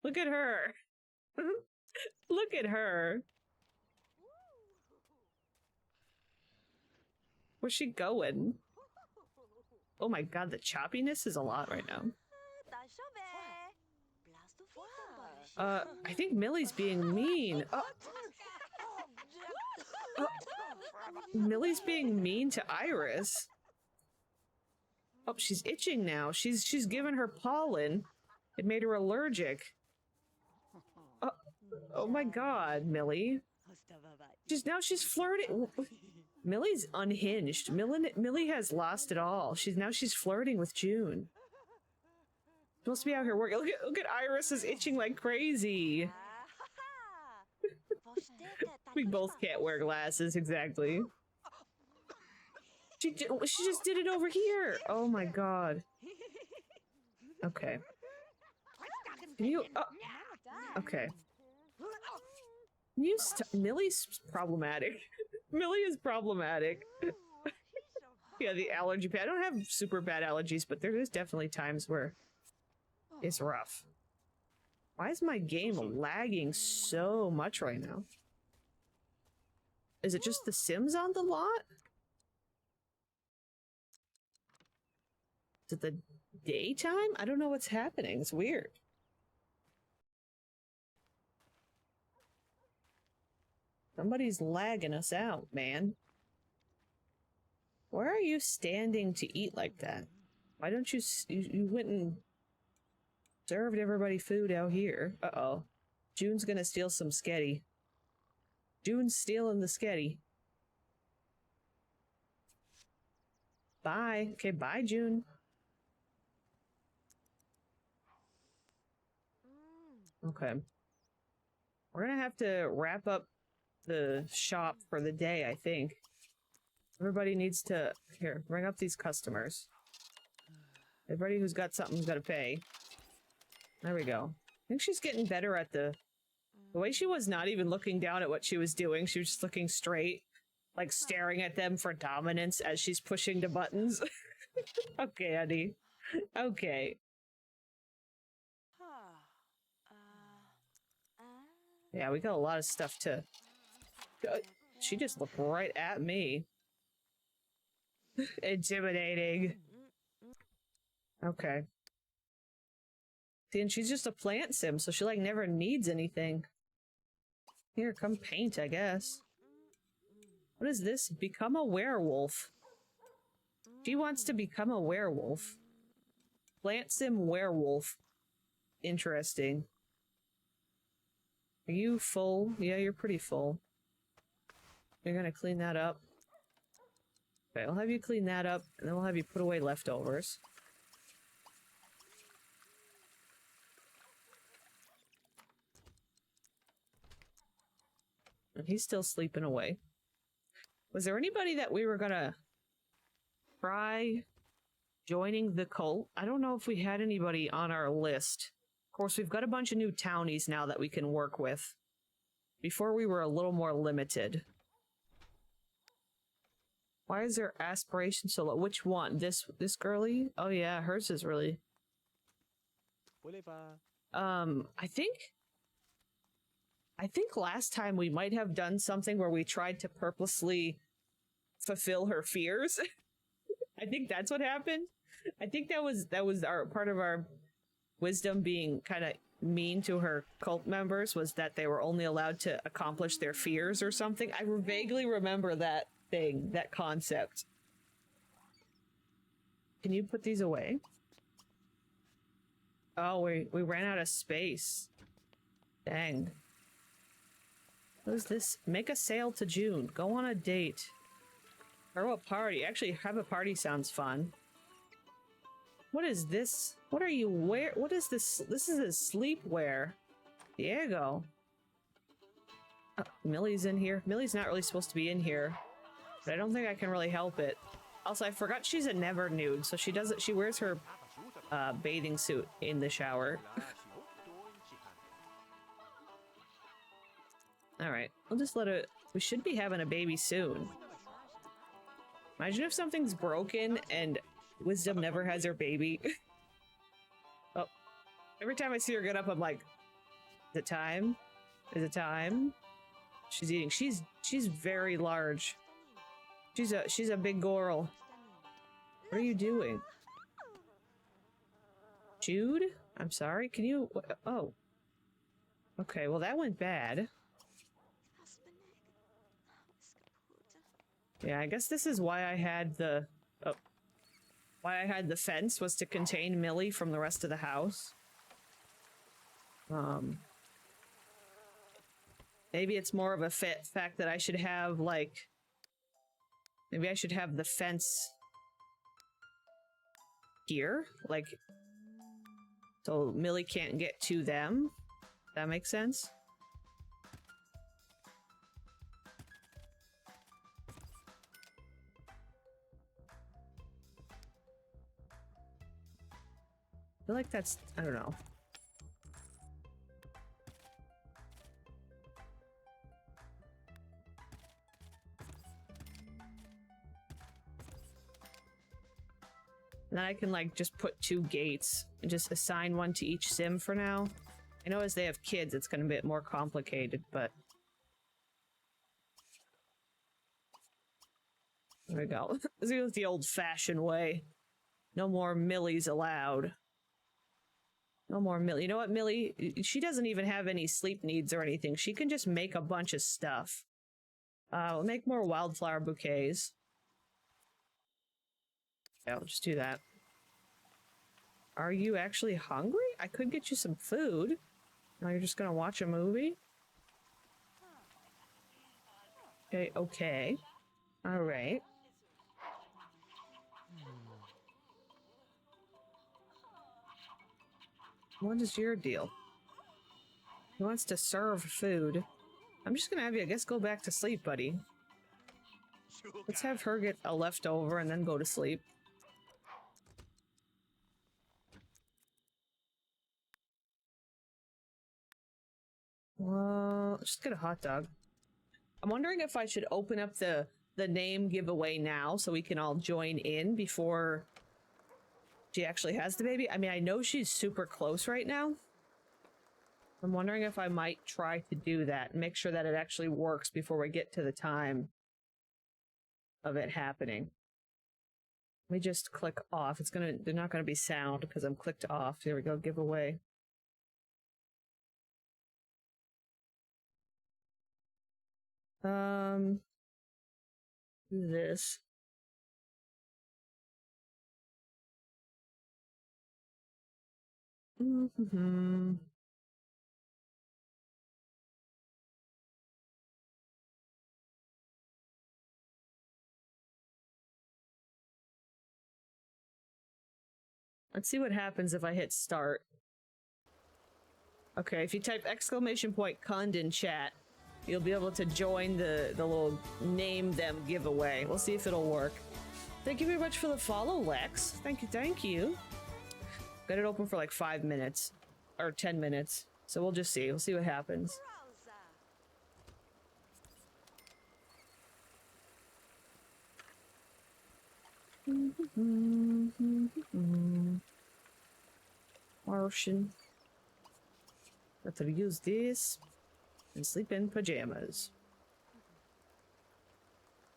Look at her. Look at her. Where's she going? Oh my god, the choppiness is a lot right now. I think Millie's being mean. Millie's being mean to Iris. Oh, she's itching now. She's given her pollen. It made her allergic. Oh my god, Millie. She's flirting. Millie's unhinged. Millie has lost it all. She's flirting with June. Supposed to be out here working. Look at Iris is itching like crazy. We both can't wear glasses, exactly. She just did it over here. Oh my god. Okay. Can you? Okay. Millie's problematic. Millie is problematic. Yeah, the allergy pad. I don't have super bad allergies, but there is definitely times where it's rough. Why is my game lagging so much right now? Is it just the Sims on the lot? Is it the daytime? I don't know what's happening. It's weird. Somebody's lagging us out, man. Why are you standing to eat like that? Why don't you went and served everybody food out here? Uh-oh. June's gonna steal some sketty. June's stealing the sketty. Bye. Okay, bye, June. Okay. We're gonna have to wrap up the shop for the day, I think. Everybody needs to... Here, bring up these customers. Everybody who's got something's gotta pay. There we go. I think she's getting better at the way she was not even looking down at what she was doing. She was just looking straight, like staring at them for dominance as she's pushing the buttons. Okay, honey. Okay. Yeah, we got a lot of stuff to... She just looked right at me. Intimidating. Okay. See, and she's just a plant sim, so she, like, never needs anything. Here, come paint, I guess. What is this? Become a werewolf. She wants to become a werewolf. Plant sim werewolf. Interesting. Are you full? Yeah, you're pretty full. You're gonna clean that up. Okay, I'll have you clean that up, and then we'll have you put away leftovers. And he's still sleeping away. Was there anybody that we were gonna try joining the cult? I don't know if we had anybody on our list. Of course, we've got a bunch of new townies now that we can work with. Before we were a little more limited. Why is there aspiration so low? Which one? This girly? Oh yeah, hers is really... I think... I think last time we might have done something where we tried to purposely fulfill her fears. I think that's what happened. I think that was our part of our wisdom being kind of mean to her cult members, was that they were only allowed to accomplish their fears or something. I vaguely remember that thing, that concept. Can you put these away? Oh, we ran out of space. Dang. What is this? Make a sail to June. Go on a date. Throw a party. Actually, have a party sounds fun. What is this? What are you wear? What is this? This is a sleepwear. Diego. Oh, Millie's in here. Millie's not really supposed to be in here, but I don't think I can really help it. Also, I forgot she's a never nude, so she wears her bathing suit in the shower. All right, we'll just let it. We should be having a baby soon. Imagine if something's broken and Wisdom never has her baby. Oh, every time I see her get up, I'm like, is it time? Is it time? She's eating. She's very large. She's a big girl. What are you doing? Jude? I'm sorry. Can you? Oh. Okay. Well, that went bad. Yeah, I guess this is why I had the fence, was to contain Millie from the rest of the house. Maybe it's more of a fact that I should have, like, maybe I should have the fence here, like, so Millie can't get to them. That makes sense. I feel like that's, I don't know. And then I can, like, just put 2 gates and just assign one to each sim for now. I know as they have kids, it's going to be more complicated, but... There we go. This is the old-fashioned way. No more Millies allowed. No more Millie. You know what, Millie? She doesn't even have any sleep needs or anything. She can just make a bunch of stuff. We'll make more wildflower bouquets. Yeah, I'll just do that. Are you actually hungry? I could get you some food. Now you're just gonna watch a movie? Okay, okay. Alright. What is your deal? He wants to serve food. I'm just gonna have you, I guess, go back to sleep, buddy. Let's have her get a leftover and then go to sleep. Well, let's just get a hot dog. I'm wondering if I should open up the name giveaway now so we can all join in before she actually has the baby. I mean, I know she's super close right now. I'm wondering if I might try to do that and make sure that it actually works before we get to the time of it happening. Let me just click off. They're not gonna be sound because I'm clicked off. Here we go, giveaway. This. Mm-hmm. Let's see what happens if I hit start. Okay, if you type !Cund in chat, you'll be able to join the little name them giveaway. We'll see if it'll work. Thank you very much for the follow, Lex. Thank you, thank you. Got it open for like 5 minutes. Or 10 minutes. So we'll just see. We'll see what happens. Martian. Better use this. and sleep in pajamas.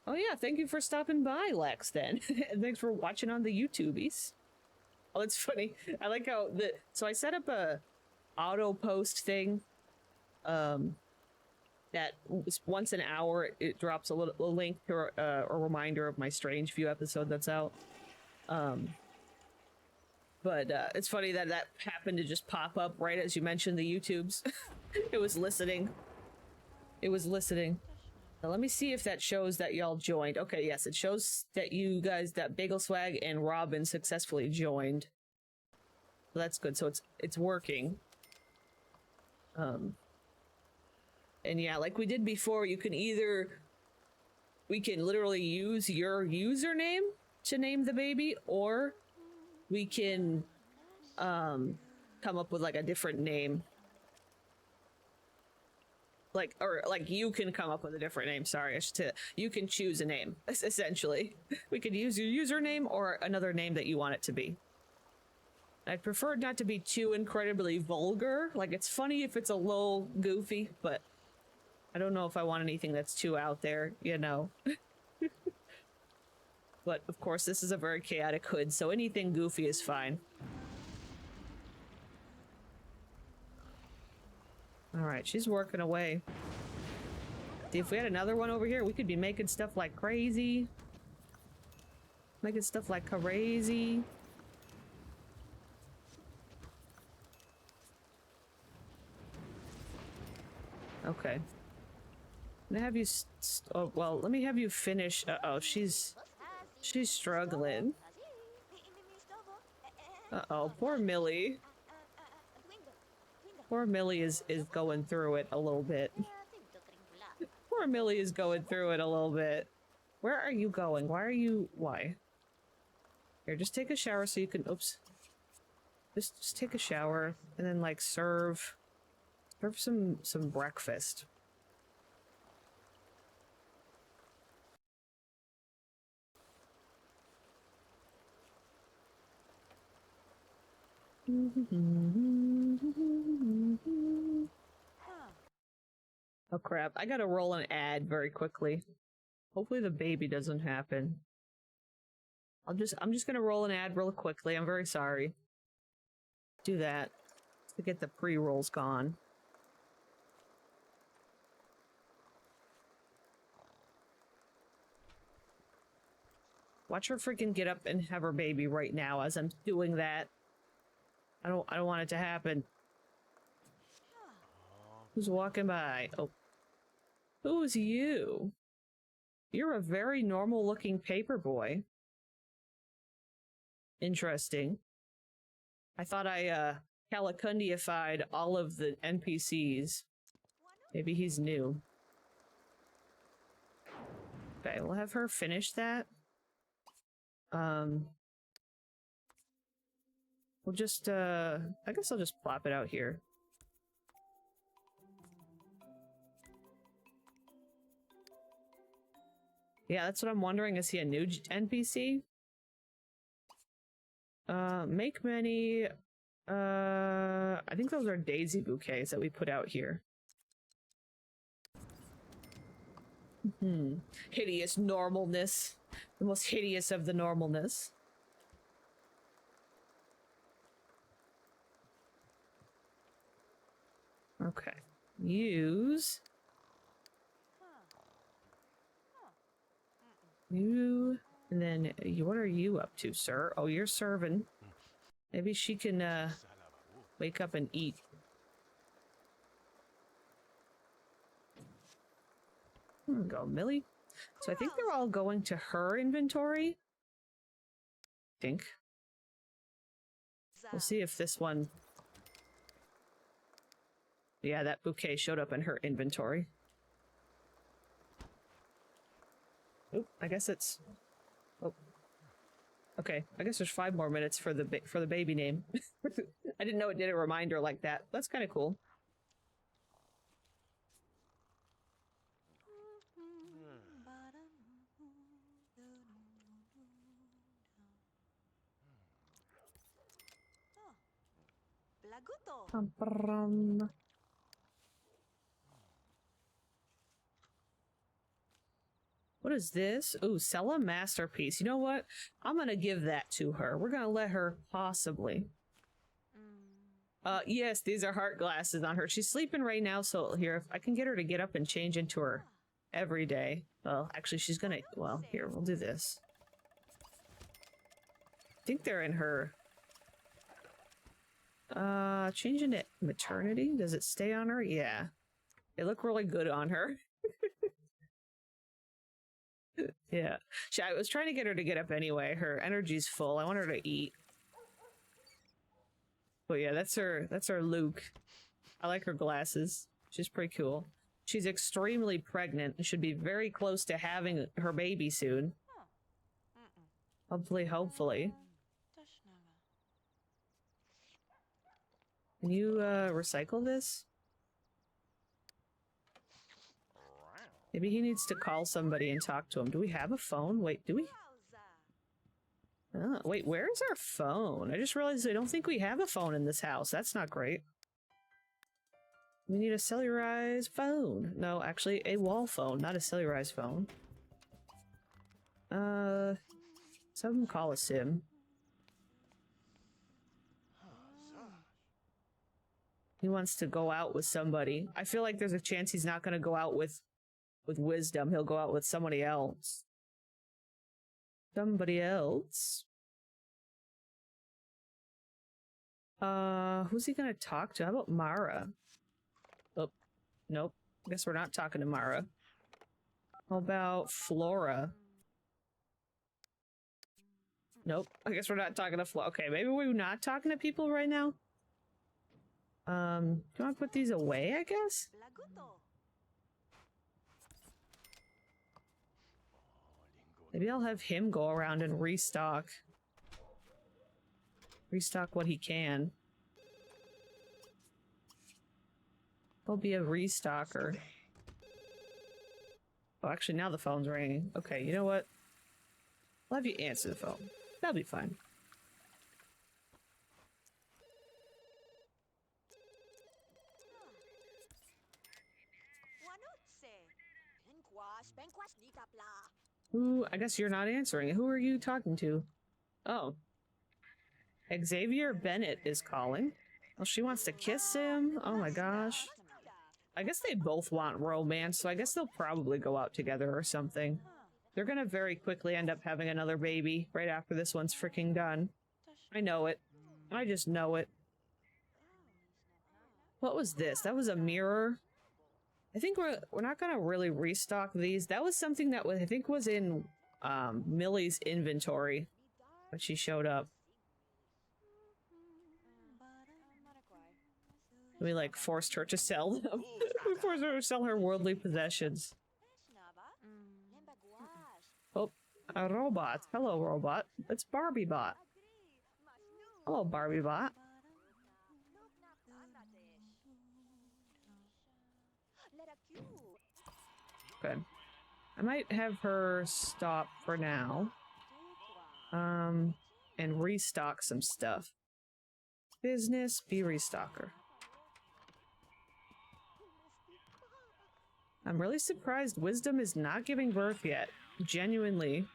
Oh yeah, thank you for stopping by, Lex, then. And thanks for watching on the YouTubies. Oh, it's funny. I like how so I set up a auto post thing. That once an hour it drops a link to a reminder of my Strange View episode that's out. But it's funny that happened to just pop up right as you mentioned the YouTubes. It was listening. It was listening. Now let me see if that shows that y'all joined. Okay, yes, it shows that you guys, that Bagel Swag and Robin successfully joined. So that's good. So it's working. And yeah, like we did before, we can literally use your username to name the baby, or we can come up with like a different name. Or you can come up with a different name, sorry, you can choose a name, essentially. We could use your username or another name that you want it to be. I'd prefer it not to be too incredibly vulgar. Like, it's funny if it's a little goofy, but I don't know if I want anything that's too out there, you know. But, of course, this is a very chaotic hood, so anything goofy is fine. Alright, she's working away. See, if we had another one over here, we could be making stuff like crazy. Making stuff like crazy. Okay. I'm gonna have you oh, well, let me have you finish. Uh-oh, she's struggling. Uh-oh, poor Millie. Poor Millie is going through it a little bit. Poor Millie is going through it a little bit. Where are you going? Why? Here, just take a shower so you can, oops. Just take a shower and then like serve some breakfast. Oh crap, I gotta roll an ad very quickly. Hopefully the baby doesn't happen. I'm just gonna roll an ad real quickly. I'm very sorry. Do that to get the pre-rolls gone. Watch her freaking get up and have her baby right now as I'm doing that. I don't want it to happen. Who's walking by? Oh. Who's you? You're a very normal looking paper boy. Interesting. I thought I Calicut-ified all of the NPCs. Maybe he's new. Okay, we'll have her finish that. We'll just, I guess I'll just plop it out here. Yeah, that's what I'm wondering. Is he a new NPC? Make many, I think those are daisy bouquets that we put out here. Hideous normalness. The most hideous of the normalness. Okay. Use. You. And then, what are you up to, sir? Oh, you're serving. Maybe she can, wake up and eat. There we go, Millie. So I think they're all going to her inventory. I think. We'll see if this one... Yeah, that bouquet showed up in her inventory. Oop, I guess it's... Oh. Okay, I guess there's 5 more minutes for the baby name. I didn't know it did a reminder like that. That's kind of cool. What is this? Ooh, sell a masterpiece. You know what? I'm gonna give that to her. We're gonna let her possibly. Yes, these are heart glasses on her. She's sleeping right now, so here, if I can get her to get up and change into her every day. Well, actually, she's gonna, well, here, we'll do this. I think they're in her. Change into maternity? Does it stay on her? Yeah. They look really good on her. Yeah. I was trying to get her to get up anyway. Her energy's full. I want her to eat. But yeah, that's her Luke. I like her glasses. She's pretty cool. She's extremely pregnant and should be very close to having her baby soon. Hopefully. Can you recycle this? Maybe he needs to call somebody and talk to him. Do we have a phone? Wait, do we? Oh, wait, where is our phone? I just realized I don't think we have a phone in this house. That's not great. We need a cellularized phone. No, actually, a wall phone, not a cellularized phone. Someone call a sim. He wants to go out with somebody. I feel like there's a chance he's not going to go out with Wisdom. He'll go out with somebody else. Somebody else. Who's he gonna talk to? How about Mara? Oh, nope. Guess we're not talking to Mara. How about Flora? Nope. I guess we're not talking to Flora. Okay, maybe we're not talking to people right now. Do you want to put these away, I guess? Maybe I'll have him go around and restock. Restock what he can. He'll be a restocker. Oh, actually, now the phone's ringing. Okay, you know what? I'll have you answer the phone. That'll be fine. Ooh, I guess you're not answering. Who are you talking to? Oh. Xavier Bennett is calling. Oh, she wants to kiss him? Oh my gosh. I guess they both want romance, so I guess they'll probably go out together or something. They're gonna very quickly end up having another baby right after this one's freaking done. I know it. I just know it. What was this? That was a mirror? I think we're not gonna really restock these. That was something that I think was in Millie's inventory when she showed up. We like forced her to sell them. We forced her to sell her worldly possessions. Oh, a robot. Hello, robot. It's Barbie Bot. Hello, Barbie Bot. Good. I might have her stop for now. And restock some stuff. Business, be restocker. I'm really surprised Wisdom is not giving birth yet. Genuinely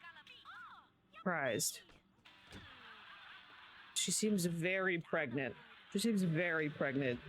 surprised. She seems very pregnant. She seems very pregnant.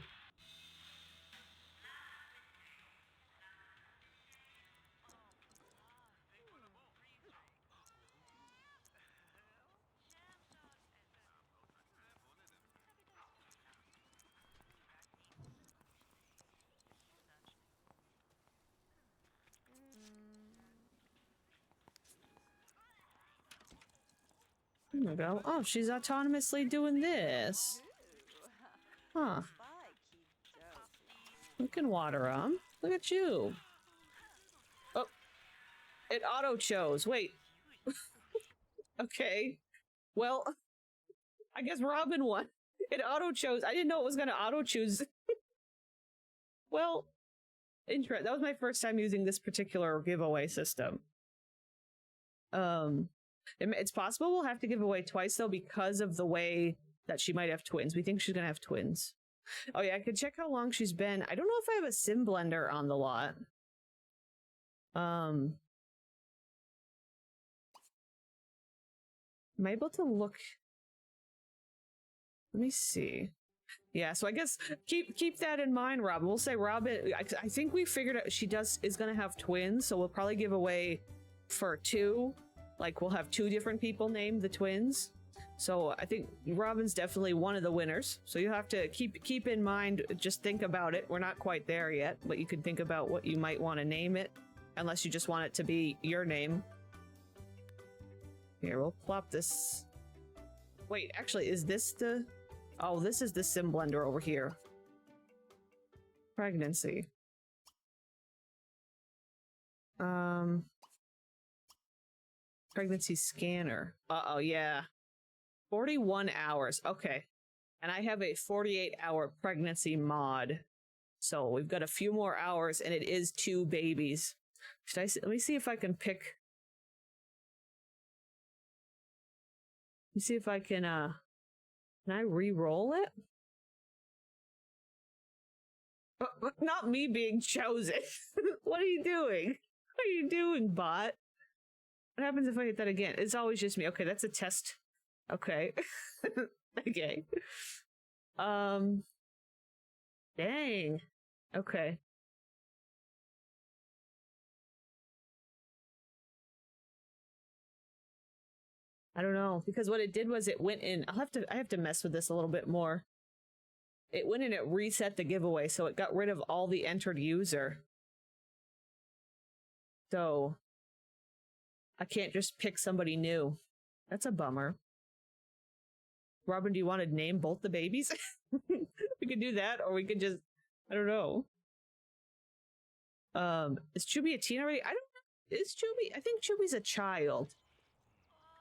There we go. Oh, she's autonomously doing this. Huh. We can water them. Look at you. Oh. It auto-chose. Wait. Okay. Well, I guess Robin won. It auto-chose. I didn't know it was going to auto-choose. Well, interesting. That was my first time using this particular giveaway system. It's possible we'll have to give away twice, though, because of the way that she might have twins. We think she's gonna have twins. Oh yeah, I could check how long she's been. I don't know if I have a sim blender on the lot. Am I able to look? Let me see. Yeah, so I guess keep that in mind, Robin. We'll say Robin. I think we figured out she is gonna have twins, so we'll probably give away for 2. Like we'll have 2 different people name the twins. So I think Robin's definitely one of the winners. So you have to keep in mind. Just think about it. We're not quite there yet, but you can think about what you might want to name it, unless you just want it to be your name. Here, we'll plop this. Wait, actually, is this the? Oh, this is the sim blender over here. Pregnancy. Pregnancy scanner. Uh-oh, yeah. 41 hours. Okay. And I have a 48-hour pregnancy mod. So we've got a few more hours, and it is 2 babies. Let me see if I can pick. Let me see if I can I re-roll it? Not me being chosen. What are you doing? What are you doing, bot? What happens if I hit that again? It's always just me. Okay, that's a test. Okay. Okay. Dang. Okay. I don't know, because what it did was it went in. I have to mess with this a little bit more. It went in, it reset the giveaway, so it got rid of all the entered user. So I can't just pick somebody new. That's a bummer. Robin, do you want to name both the babies? We could do that, or we could just, I don't know. Is Chubby a teen already? I don't know. Is Chubby? I think Chubby's a child.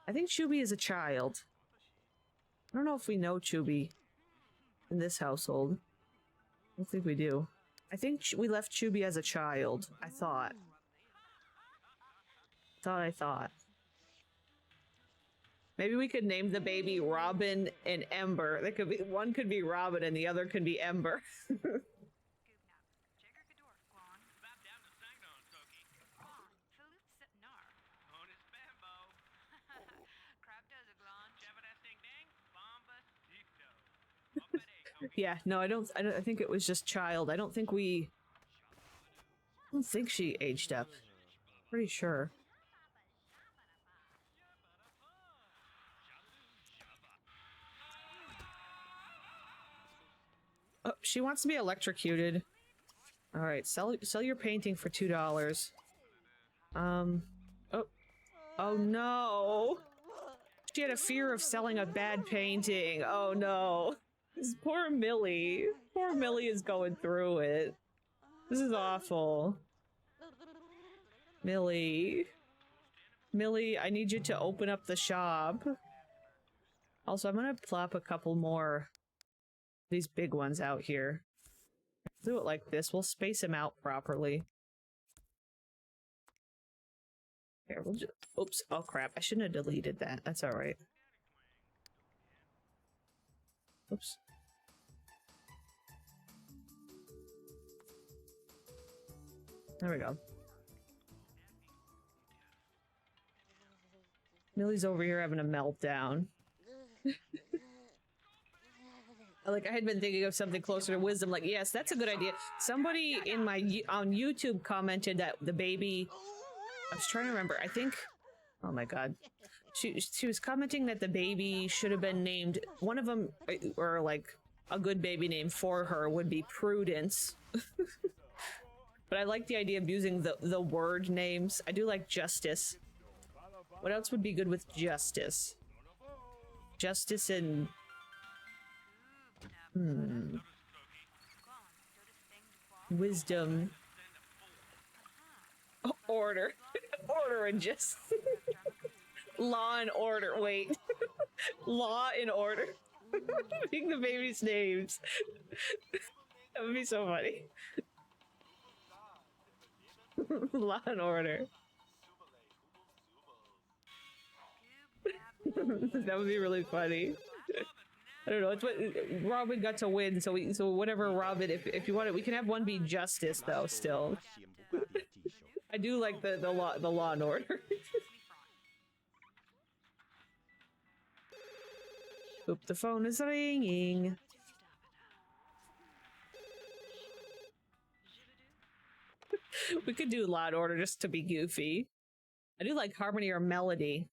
I think Chubby is a child. I don't know if we know Chubby in this household. I don't think we do. I think we left Chubby as a child. I thought. I thought. Maybe we could name the baby Robin and Ember. That could be, one could be Robin and the other could be Ember. Yeah, no, I think it was just child. I don't think she aged up. Pretty sure. Oh, she wants to be electrocuted. All right, sell your painting for $2. Oh no. She had a fear of selling a bad painting. Oh no. This poor Millie. Poor Millie is going through it. This is awful. Millie. Millie, I need you to open up the shop. Also, I'm gonna plop a couple more of these big ones out here. Do it like this. We'll space them out properly. Here, we'll just... Oops. Oh, crap. I shouldn't have deleted that. That's alright. Oops. There we go. Millie's over here having a meltdown. Like, I had been thinking of something closer to wisdom. Like, yes, that's a good idea. Somebody on YouTube commented that the baby... I was trying to remember. I think... Oh my god. She was commenting that the baby should have been named... One of them, or like, a good baby name for her would be Prudence. But I like the idea of using the word names. I do like Justice. What else would be good with Justice? Justice and... Wisdom. Oh, order. Order and just... Law and order. Wait. Law and order. Pick the baby's names. That would be so funny. Law and order. That would be really funny. I don't know. It's what Robin got to win, so whatever Robin. If you want it, we can have one be Justice though. Still, I do like the law and order. Oop, the phone is ringing. We could do Law and Order just to be goofy. I do like Harmony or Melody.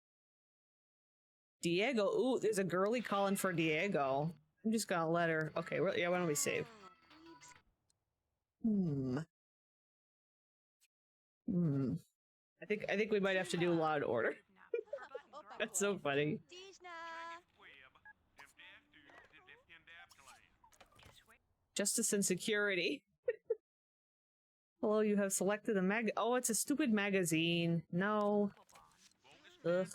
Diego. Ooh, there's a girly calling for Diego. I'm just gonna let her. Okay, well, yeah, why don't we save? I think we might have to do Law and Order. That's so funny. Justice and Security. Hello, you have selected a mag. Oh, it's a stupid magazine. No. Ugh.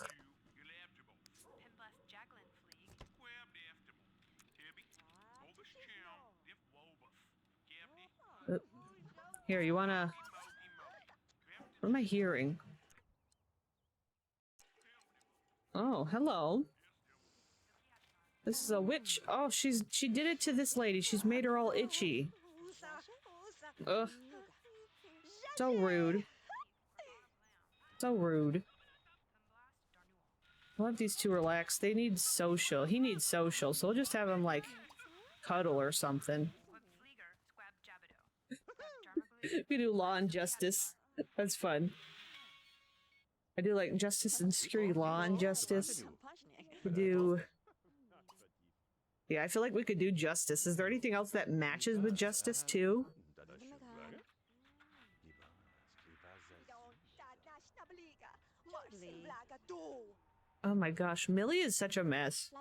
Here, you wanna... What am I hearing? Oh, hello. This is a witch. Oh, she did it to this lady. She's made her all itchy. Ugh. So rude. So rude. I'll have these two relax. They need social. He needs social, so we'll just have him, like, cuddle or something. We do Law and Justice. That's fun. I do, like, Justice and Security, Law and Justice. We do... Yeah, I feel like we could do Justice. Is there anything else that matches with Justice, too? Oh my gosh, Millie is such a mess.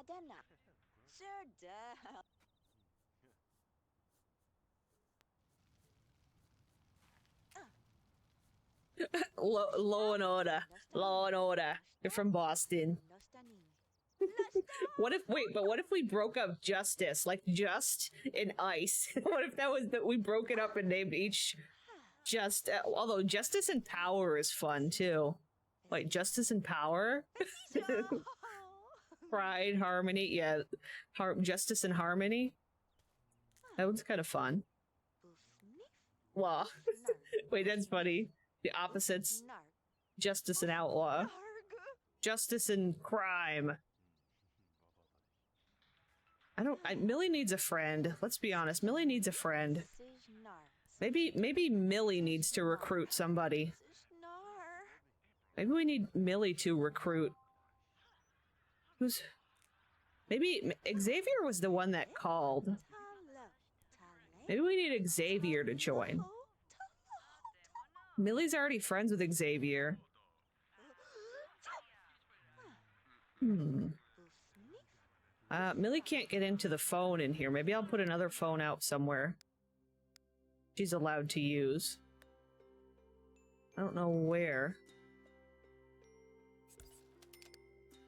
Law and Order. Law and Order. You're from Boston. What if, wait, but what if we broke up Justice? Like, Just and Ice. What if that was that we broke it up and named each Just, although Justice and Power is fun, too. Like, Justice and Power? Pride, Harmony, yeah. Justice and Harmony? That one's kind of fun. Law. Wait, that's funny. The opposites. Justice and Outlaw. Justice and Crime. Millie needs a friend. Let's be honest. Millie needs a friend. Maybe Millie needs to recruit somebody. Maybe we need Millie to recruit. Maybe Xavier was the one that called. Maybe we need Xavier to join. Millie's already friends with Xavier. Millie can't get into the phone in here. Maybe I'll put another phone out somewhere she's allowed to use. I don't know where.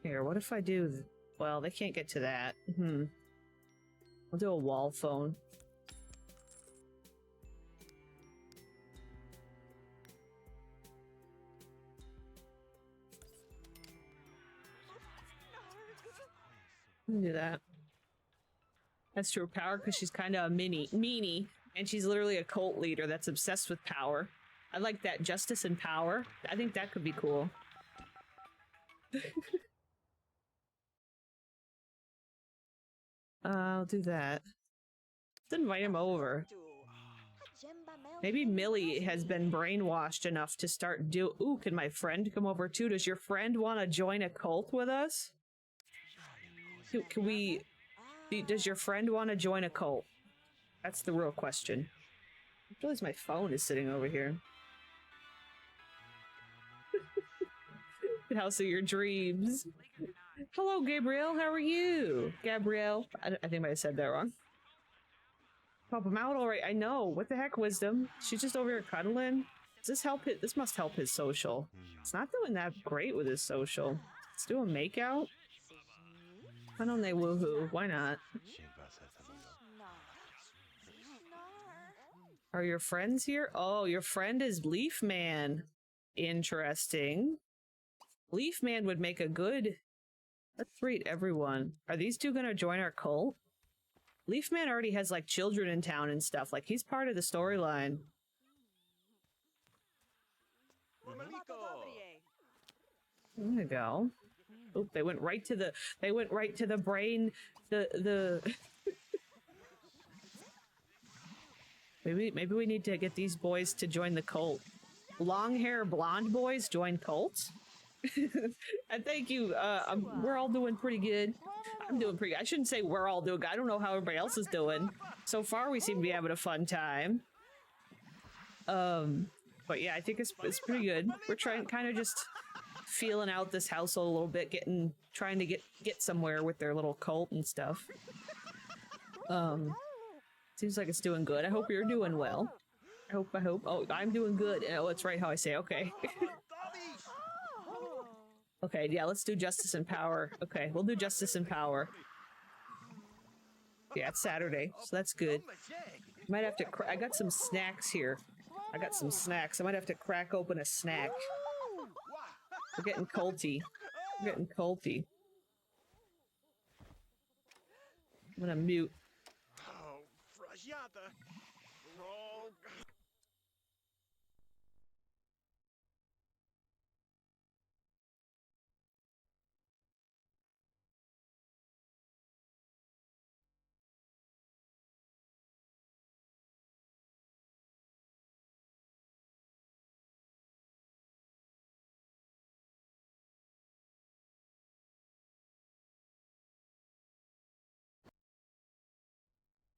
Here, what if I do... Well, they can't get to that. I'll do a wall phone. I'll do that. That's true. Power, because she's kind of a meanie, and she's literally a cult leader that's obsessed with power. I like that. Justice and Power. I think that could be cool. I'll do that. Let's invite him over. Maybe Millie has been brainwashed enough to start Ooh, can my friend come over too? Does your friend want to join a cult with us? Can we... Does your friend want to join a cult? That's the real question. I realize my phone is sitting over here. House of your dreams. Hello, Gabrielle. How are you? Gabrielle. I think I might have said that wrong. Pop him out alright. I know. What the heck, Wisdom? She's just over here cuddling. Does this help it? This must help his social. It's not doing that great with his social. Let's do a makeout. Why don't they woohoo? Why not? Are your friends here? Oh, your friend is Leaf Man. Interesting. Leaf Man would make a good... Let's rate everyone. Are these two gonna join our cult? Leaf Man already has, like, children in town and stuff. Like, he's part of the storyline. There you go. Oh, they went right to the brain. Maybe we need to get these boys to join the cult. Long hair blonde boys join cults. And thank you. We're all doing pretty good. I'm doing pretty good. I shouldn't say we're all doing good. I don't know how everybody else is doing. So far, we seem to be having a fun time. But yeah, I think it's pretty good. We're trying, kind of just feeling out this household a little bit, trying to get somewhere with their little cult and stuff. Seems like it's doing good. I hope you're doing well. I hope. Oh, I'm doing good. Oh, it's right how I say. Okay. Okay, yeah, let's do justice and power. Okay, we'll do justice and power. Yeah, it's Saturday, so that's good. Might have to. I got some snacks here. I got some snacks. I might have to crack open a snack. We're getting culty. We're getting culty. I'm gonna mute.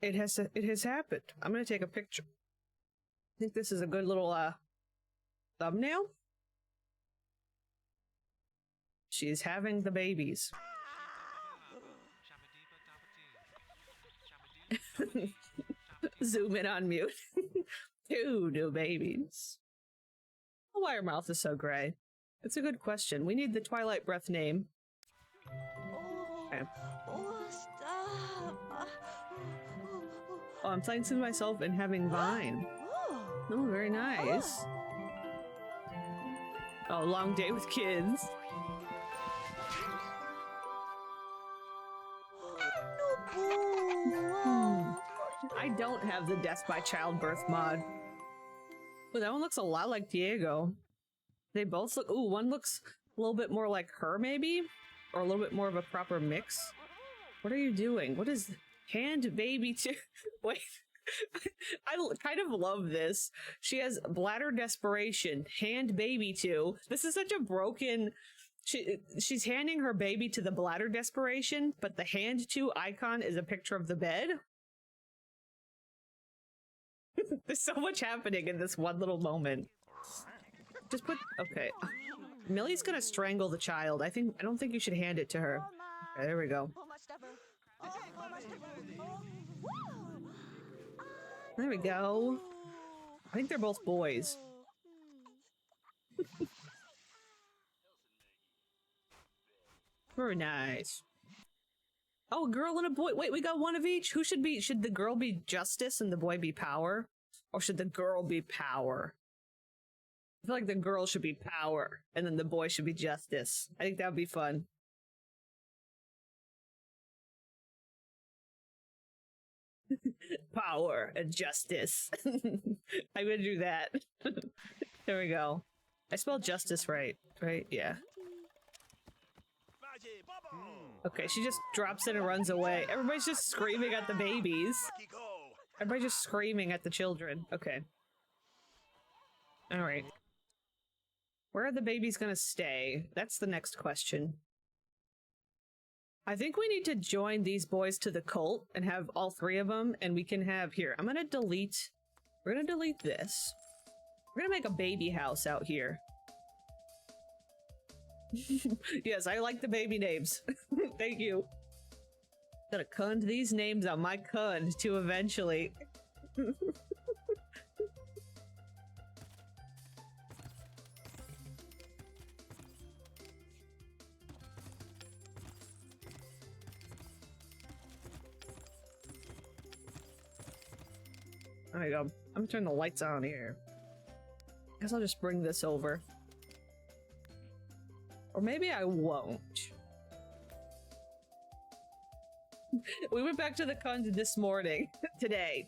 It has happened. I'm gonna take a picture. I think this is a good little thumbnail. She's having the babies. Zoom in on mute. 2 new babies. Oh, why her mouth is so gray? It's a good question. We need the Twilight Breath name. Okay. Oh, I'm playing to myself and having Vine. Oh, very nice. Oh, long day with kids. I don't have the death by childbirth mod. But that one looks a lot like Diego. They both look— ooh, one looks a little bit more like her, maybe? Or a little bit more of a proper mix. What are you doing? What is— hand baby to— wait. I kind of love this. She has bladder desperation, hand baby to. This is such a broken— she's handing her baby to the bladder desperation, but the hand to icon is a picture of the bed. There's so much happening in this one little moment. Just put— okay. Millie's gonna strangle the child. I don't think you should hand it to her. Okay, there we go. There we go. I think they're both boys. Very nice. Oh, a girl and a boy. Wait, we got one of each? Who should be— should the girl be Justice and the boy be Power? Or should the girl be Power? I feel like the girl should be Power, and then the boy should be Justice. I think that would be fun. Power and Justice. I'm gonna do that. There we go. I spelled justice right, right? Yeah. Okay, she just drops in and runs away. Everybody's just screaming at the babies. Everybody's just screaming at the children. Okay. Alright. Where are the babies gonna stay? That's the next question. I think we need to join these boys to the cult and have all 3 of them, and we can have— here, I'm gonna delete— we're gonna delete this. We're gonna make a baby house out here. Yes, I like the baby names. Thank you. Gonna cund these names on my cund to eventually. There you go. I'm gonna turn the lights on here. Guess I'll just bring this over. Or maybe I won't. We went back to the cons this morning. Today.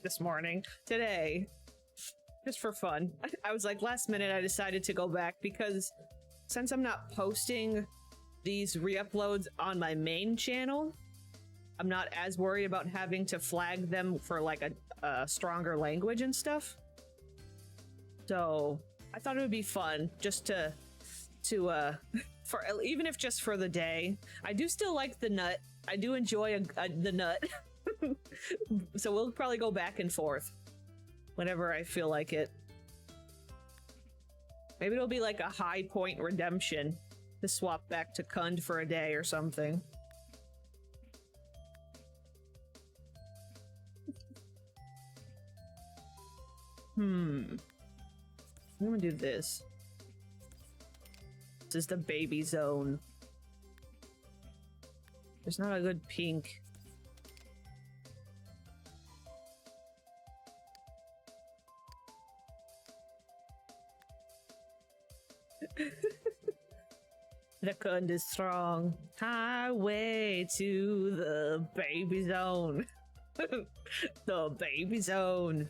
Just for fun. I was like, last minute I decided to go back because since I'm not posting these re-uploads on my main channel, I'm not as worried about having to flag them for like a stronger language and stuff. So I thought it would be fun just to for even if just for the day. I do still like the nut. I do enjoy the nut. So we'll probably go back and forth whenever I feel like it. Maybe it'll be like a high point redemption to swap back to Kund for a day or something. I'm gonna do this. This is the baby zone. There's not a good pink. The Kund is strong. Highway to the baby zone. The baby zone.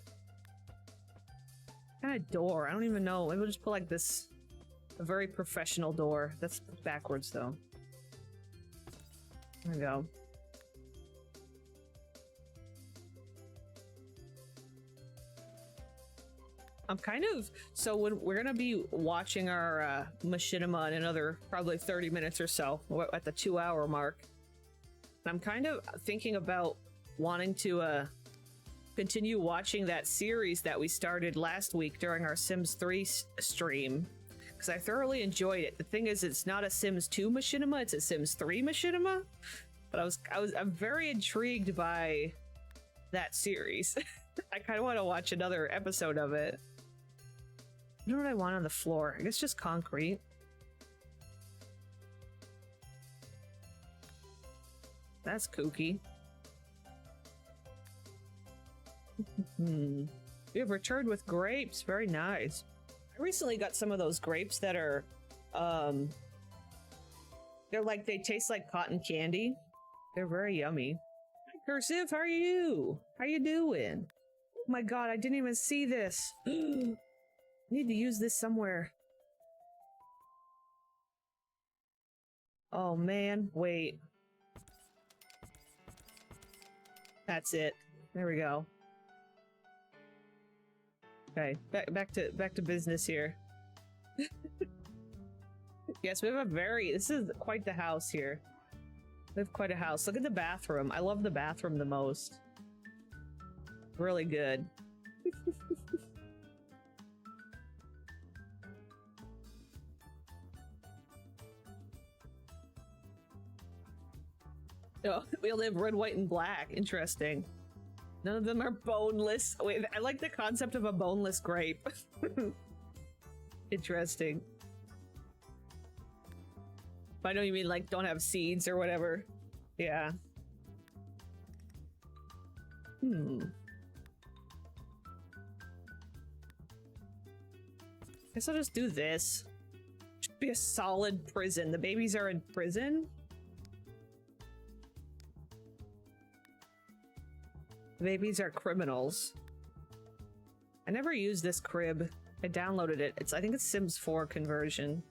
What kind of door? I don't even know. Maybe we'll just put like this. A very professional door. That's backwards though. There we go. I'm kind of, so when we're gonna be watching our machinima in another probably 30 minutes or so. We're at the 2-hour mark. I'm kind of thinking about wanting to continue watching that series that we started last week during our Sims 3 stream, because I thoroughly enjoyed it. The thing is, it's not a Sims 2 machinima, it's a Sims 3 machinima. But I'm very intrigued by that series. I kind of want to watch another episode of it. I don't know what I want on the floor. I guess just concrete. That's kooky. We have returned with grapes. Very nice. I recently got some of those grapes that are, they're like, they taste like cotton candy. They're very yummy. Hi, Cursive, how are you? How you doing? Oh my god, I didn't even see this. Need to use this somewhere. Oh man, wait. That's it. There we go. Okay, back to business here. Yes, we have this is quite the house here. We have quite a house. Look at the bathroom. I love the bathroom the most. Really good. Oh, we only have red, white, and black. Interesting. None of them are boneless. Wait, I like the concept of a boneless grape. Interesting. I know you mean like don't have seeds or whatever. Yeah. Guess I'll just do this. Should be a solid prison. The babies are in prison. The babies are criminals. I never used this crib. I downloaded it. I think it's Sims 4 conversion.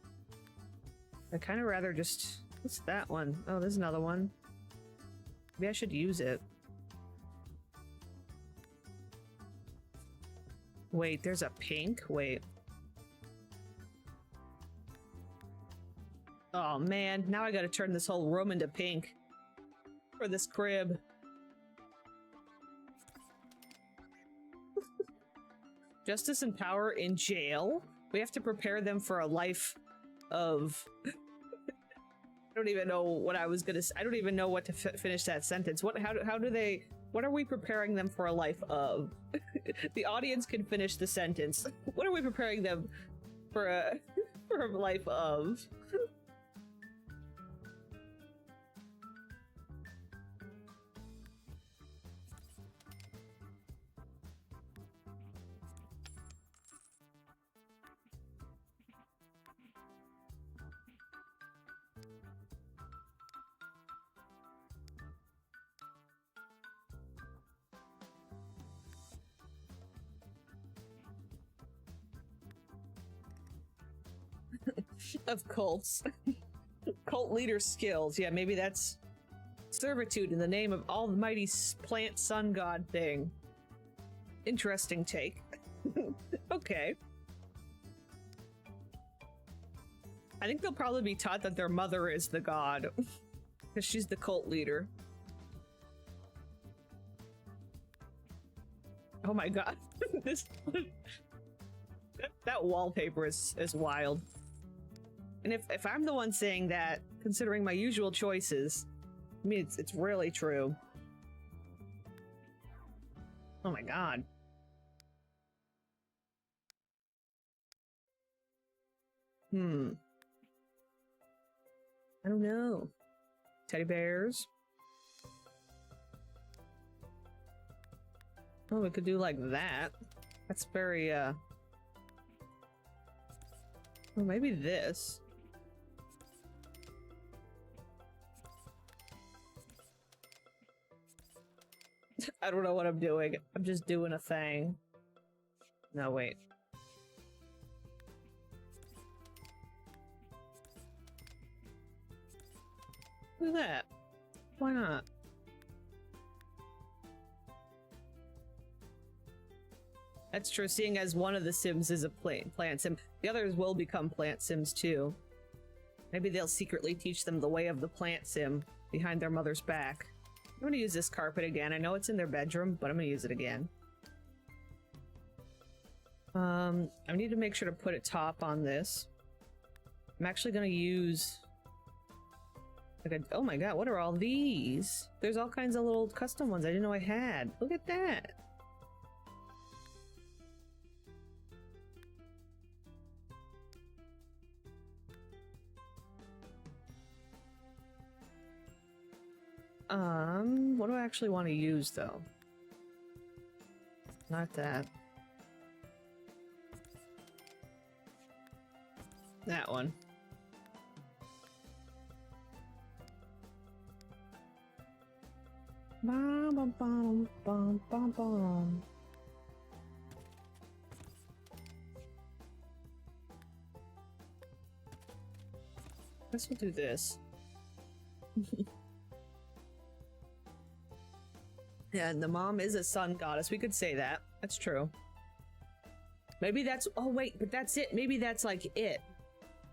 I'd kind of rather just... What's that one? Oh, there's another one. Maybe I should use it. Wait, there's a pink? Wait. Oh man, now I gotta turn this whole room into pink. For this crib. Justice and power in jail? We have to prepare them for a life of... I don't even know what I was gonna say. I don't even know what to finish that sentence. How do they... What are we preparing them for a life of? The audience can finish the sentence. What are we preparing them for a life of? Of cults. Cult leader skills. Yeah, maybe that's servitude in the name of almighty plant sun god thing. Interesting take. Okay. I think they'll probably be taught that their mother is the god. Because she's the cult leader. Oh my god. This that wallpaper is wild. And if I'm the one saying that, considering my usual choices, I mean it's really true. Oh my god. I don't know. Teddy bears. Oh, we could do like that. That's very, oh, maybe this. I don't know what I'm doing. I'm just doing a thing. No, wait. Do that. Why not? That's true, seeing as one of the Sims is a plant sim. The others will become plant sims too. Maybe they'll secretly teach them the way of the plant sim behind their mother's back. I'm gonna use this carpet again. I know it's in their bedroom, but I'm gonna use it again. I need to make sure to put a top on this. I'm actually gonna use... like a, oh my god, what are all these? There's all kinds of little custom ones I didn't know I had. Look at that! What do I actually want to use, though? Not that. That one. Bum, bum, bum, bum, bum, bum. Guess we'll do this. Yeah, and the mom is a sun goddess. We could say that. That's true. Maybe that's... oh, wait, but that's it. Maybe that's, like, it.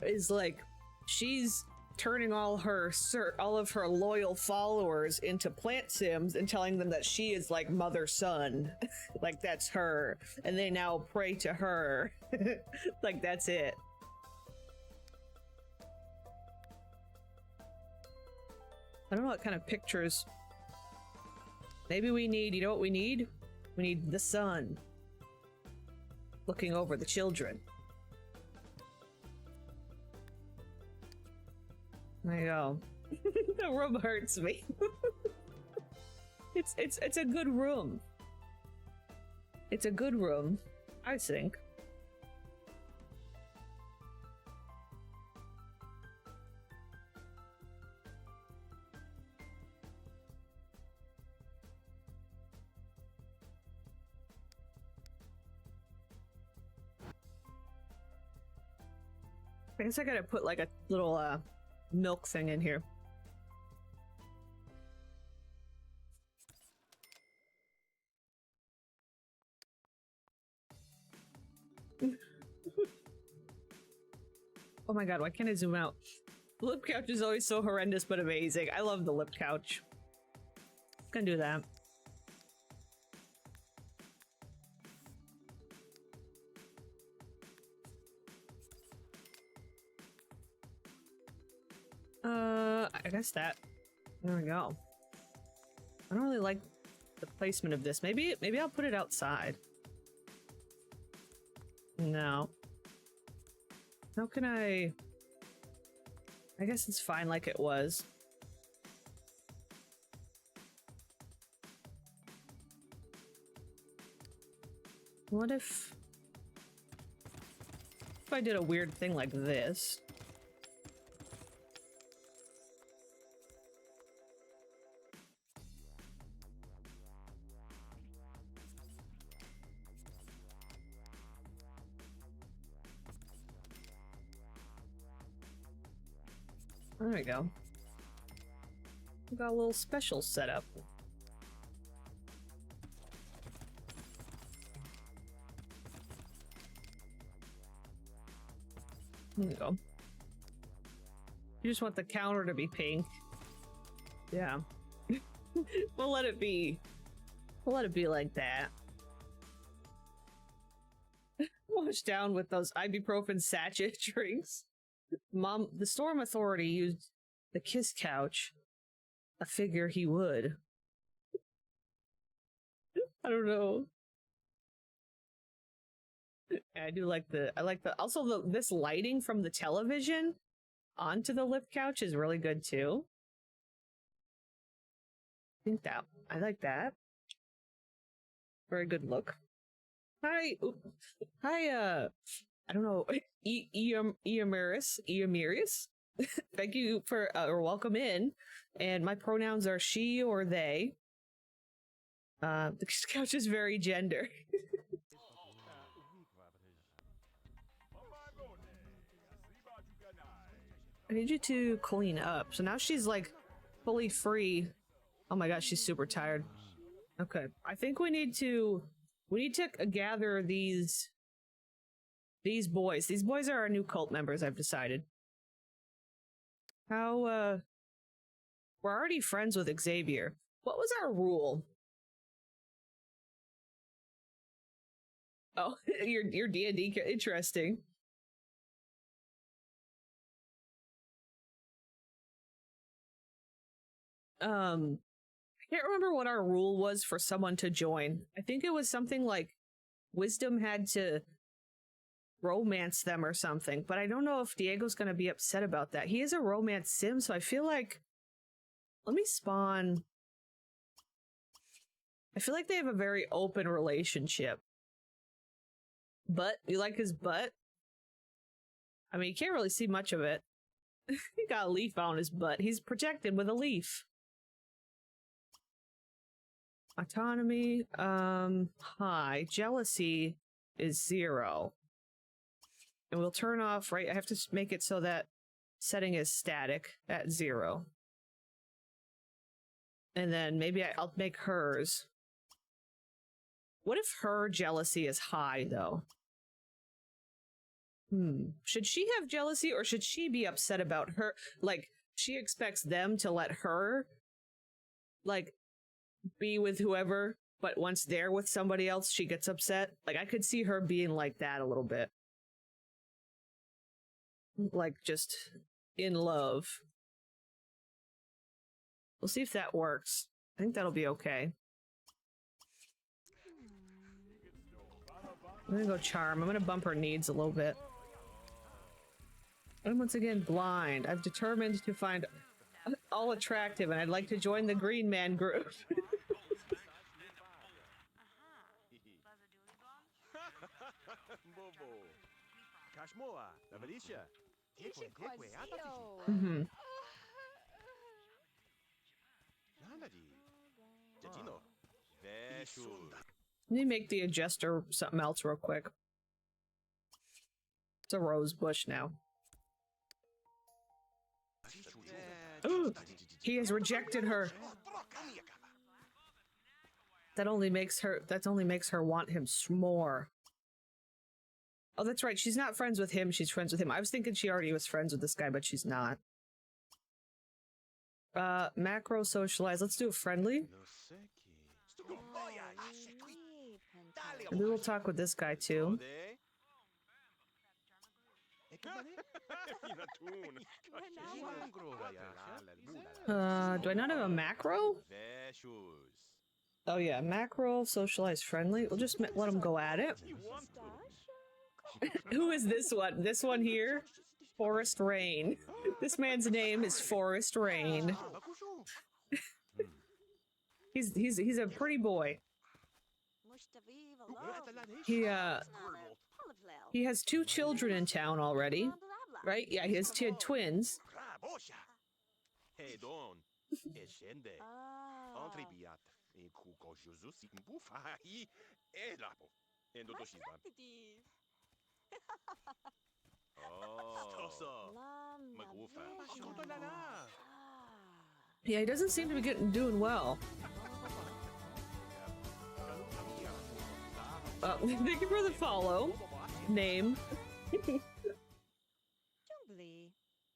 Is, like, she's turning all of her loyal followers into plant sims and telling them that she is, like, mother sun. Like, that's her. And they now pray to her. Like, that's it. I don't know what kind of pictures... maybe we need, you know what we need? We need the sun looking over the children. There you go. The room hurts me. It's a good room. It's a good room, I think. I guess I gotta put like a little milk thing in here. Oh my god, why can't I zoom out? The lip couch is always so horrendous but amazing. I love the lip couch. Gonna do that. I guess that. There we go. I don't really like the placement of this. Maybe I'll put it outside. No. How can I guess it's fine like it was. What if I did a weird thing like this? There we go. We got a little special setup. There we go. You just want the counter to be pink. Yeah. We'll let it be. We'll let it be like that. Wash down with those ibuprofen sachet drinks. Mom, the Storm Authority used the Kiss Couch. I figure he would. I don't know. I do like the, also this lighting from the television onto the lip couch is really good too. I like that. Very good look. Hi, I don't know, Eomiris. Thank you for, or welcome in. And my pronouns are she or they. The couch is very gender. I need you to clean up. So now she's like fully free. Oh my gosh, she's super tired. Okay, I think we need to gather these boys. These boys are our new cult members, I've decided. How we're already friends with Xavier. What was our rule? Oh, your D&D, interesting. I can't remember what our rule was for someone to join. I think it was something like Wisdom had to romance them or something, but I don't know if Diego's gonna be upset about that. He is a romance sim, so I feel like, let me spawn. I feel like they have a very open relationship. Butt? You like his butt? I mean, you can't really see much of it. He got a leaf on his butt. He's protected with a leaf. Autonomy, high. Jealousy is 0. And we'll turn off, right? I have to make it so that setting is static at 0. And then maybe I'll make hers. What if her jealousy is high, though? Should she have jealousy, or should she be upset about her? Like, she expects them to let her, like, be with whoever, but once they're with somebody else, she gets upset. Like, I could see her being like that a little bit. Like, just in love. We'll see if that works. I think that'll be okay. I'm gonna go charm. I'm gonna bump her needs a little bit. I'm once again blind. I've determined to find all attractive, and I'd like to join the Green Man group. Let me make the adjuster something else real quick. It's a rose bush now. Ooh, he has rejected her. That only makes her want him more. Oh, that's right. She's not friends with him. She's friends with him. I was thinking she already was friends with this guy, but she's not. Macro socialize. Let's do a friendly. Maybe we'll talk with this guy too. Do I not have a macro? Oh yeah, macro, socialize, friendly. We'll just let him go at it. Who is this one? This one here? Forest Rain. This man's name is Forest Rain. He's a pretty boy. He has 2 children in town already. Right? Yeah, he has 2 twins. Yeah, he doesn't seem to be doing well. Thank you for the follow. Name.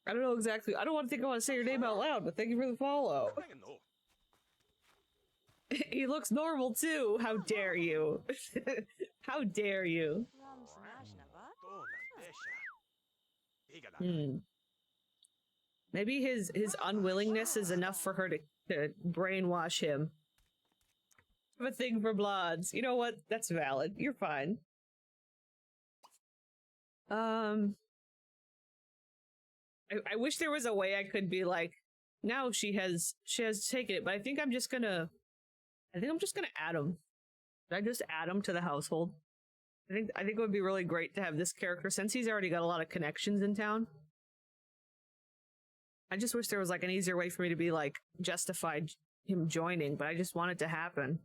I don't know exactly. I don't want to think I want to say your name out loud, but thank you for the follow. He looks normal too. How dare you? How dare you? Maybe his unwillingness is enough for her to brainwash him. I have a thing for blondes. You know what? That's valid. You're fine. I wish there was a way I could be like, now she has taken it, but I think I'm just gonna add him. Did I just add him to the household? I think it would be really great to have this character since he's already got a lot of connections in town. I just wish there was like an easier way for me to be like justified him joining, but I just want it to happen.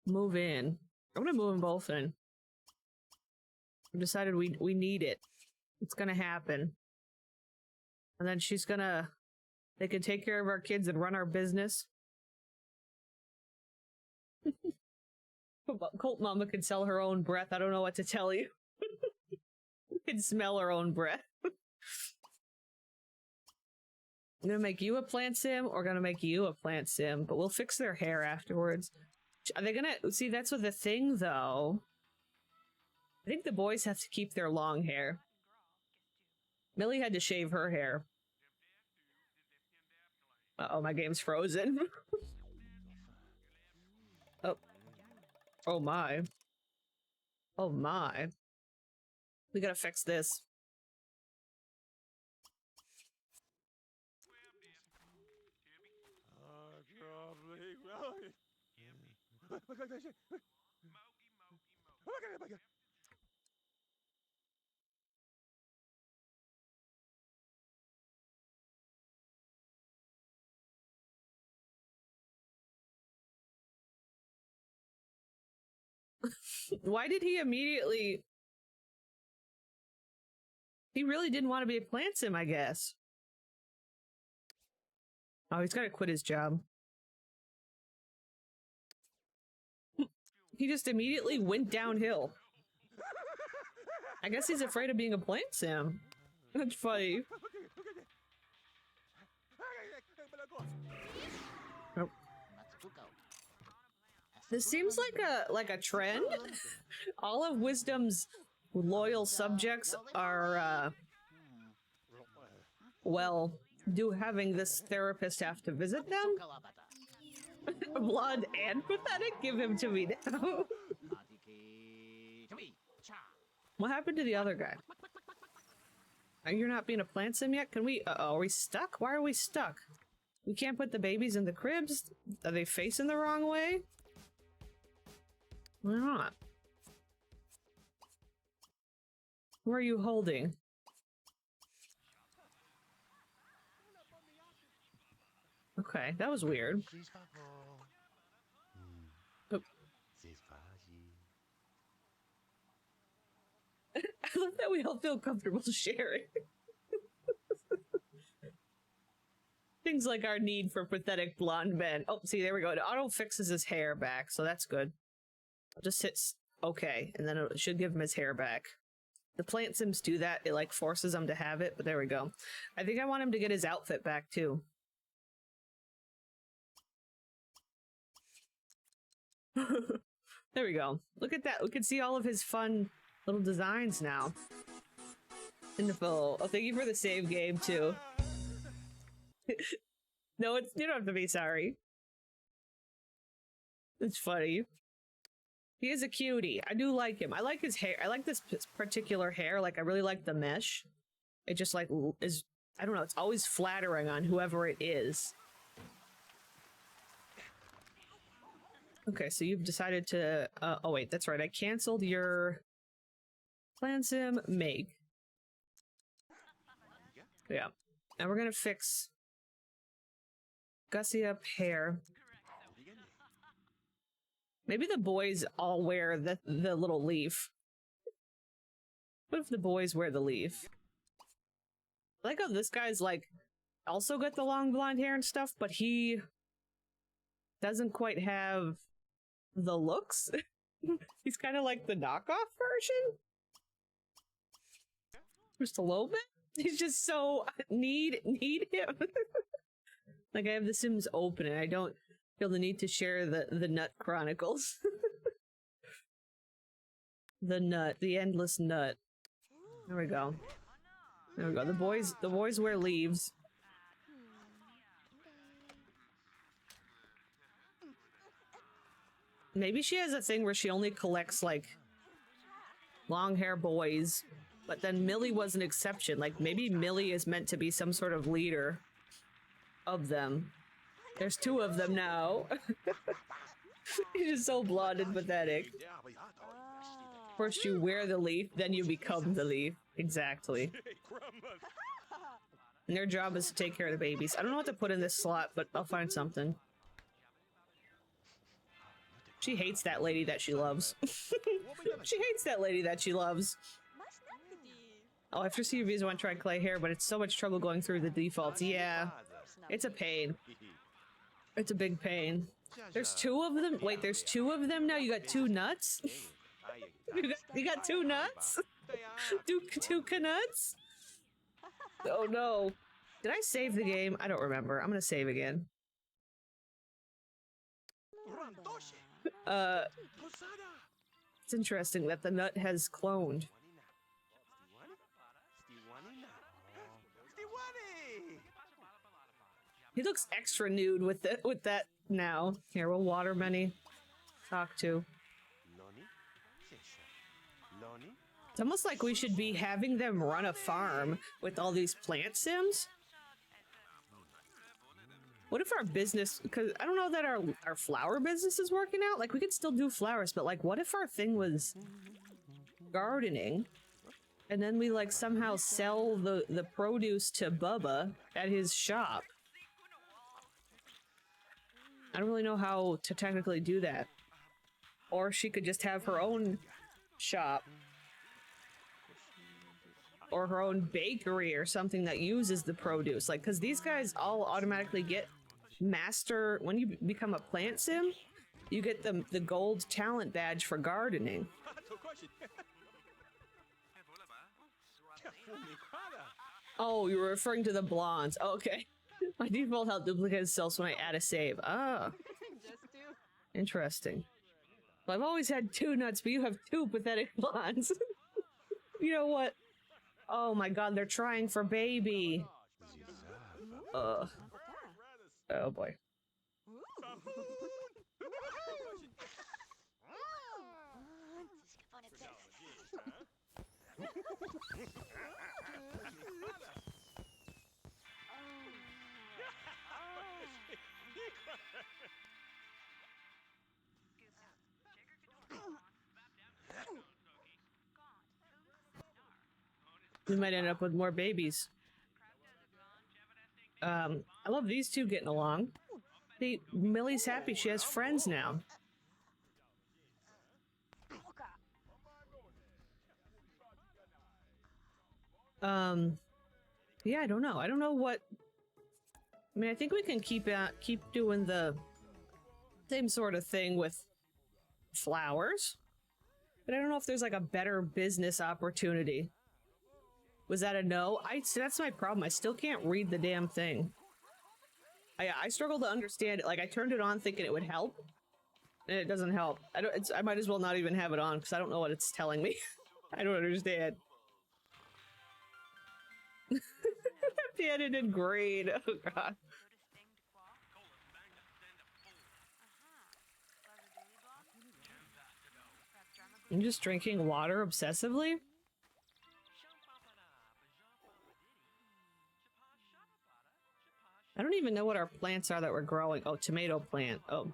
Move in. I'm gonna move them both in. We decided we need it. It's gonna happen. And then they can take care of our kids and run our business. Colt Mama can sell her own breath. I don't know what to tell you. Can smell her own breath. I'm gonna make you a plant sim, or gonna make you a plant sim, but we'll fix their hair afterwards. Are they gonna see? That's what the thing, though. I think the boys have to keep their long hair. Millie had to shave her hair. Uh-oh, my game's frozen. Oh. Oh my. Oh my. We gotta fix this. Why did he immediately... He really didn't want to be a plant sim, I guess. Oh, he's gotta quit his job. He just immediately went downhill. I guess he's afraid of being a plant sim. That's funny. Oh. This seems like a trend. All of Wisdom's loyal subjects are well, having this therapist have to visit them? Blonde and pathetic? Give him to me now. What happened to the other guy? You're not being a plant sim yet? Can we... are we stuck? Why are we stuck? We can't put the babies in the cribs? Are they facing the wrong way? Why not? Who are you holding? Okay, that was weird. Oh. I love that we all feel comfortable sharing. Things like our need for pathetic blonde men. Oh, see, there we go. It auto fixes his hair back, so that's good. I'll just hit okay, and then it should give him his hair back. The plant sims do that. It like forces him to have it, but there we go. I think I want him to get his outfit back too. There we go. Look at that. We can see all of his fun little designs now. Wonderful. Oh, thank you for the save game too. No, you don't have to be sorry. It's funny. He is a cutie. I do like him. I like his hair. I like this particular hair. Like, I really like the mesh. It just, like, is... I don't know. It's always flattering on whoever it is. Okay, so you've decided to... oh, wait. That's right. I canceled your... Plan sim make. Yeah. Now we're gonna fix... Gussy up hair. Maybe the boys all wear the little leaf. What if the boys wear the leaf? I like how this guy's like also got the long blonde hair and stuff, but he doesn't quite have the looks. He's kind of like the knockoff version. Just a little bit. He's just so need him. Like I have The Sims open and I don't feel the need to share the Nut Chronicles. The endless nut. There we go. There we go. The boys wear leaves. Maybe she has a thing where she only collects like long hair boys, but then Millie was an exception. Like maybe Millie is meant to be some sort of leader of them. There's two of them now. He's just so blonde and pathetic. First you wear the leaf, then you become the leaf. Exactly. And their job is to take care of the babies. I don't know what to put in this slot, but I'll find something. She hates that lady that she loves. She hates that lady that she loves. Oh, after CVs I want to try clay hair, but it's so much trouble going through the defaults. Yeah, it's a pain. It's a big pain. There's two of them? Wait, there's two of them now? You got two nuts? you got two nuts? two canuts? Oh no. Did I save the game? I don't remember. I'm gonna save again. It's interesting that the nut has cloned. He looks extra nude with that now. Here, we'll water many. Talk to. It's almost like we should be having them run a farm with all these plant sims. What if our business, because I don't know that our flower business is working out. Like we could still do flowers, but like what if our thing was gardening and then we like somehow sell the produce to Bubba at his shop? I don't really know how to technically do that. Or she could just have her own shop. Or her own bakery or something that uses the produce. Like, because these guys all automatically get master... When you become a plant sim, you get the gold talent badge for gardening. Oh, you were referring to the blondes. Okay. My default health duplicate sells when I add a save. Ah. Interesting. Well, I've always had two nuts, but you have two pathetic blondes. You know what? Oh my god, they're trying for baby. Oh boy. We might end up with more babies. I love these two getting along. See, Millie's happy she has friends now. Yeah, I don't know. I don't know what... I mean, I think we can keep doing the same sort of thing with flowers. But I don't know if there's like a better business opportunity. Was that a no? That's my problem. I still can't read the damn thing. I struggle to understand it. Like, I turned it on thinking it would help. And it doesn't help. I might as well not even have it on because I don't know what it's telling me. I don't understand. The edited grade. Oh god. I'm just drinking water obsessively. I don't even know what our plants are that we're growing. Oh, tomato plant. Oh.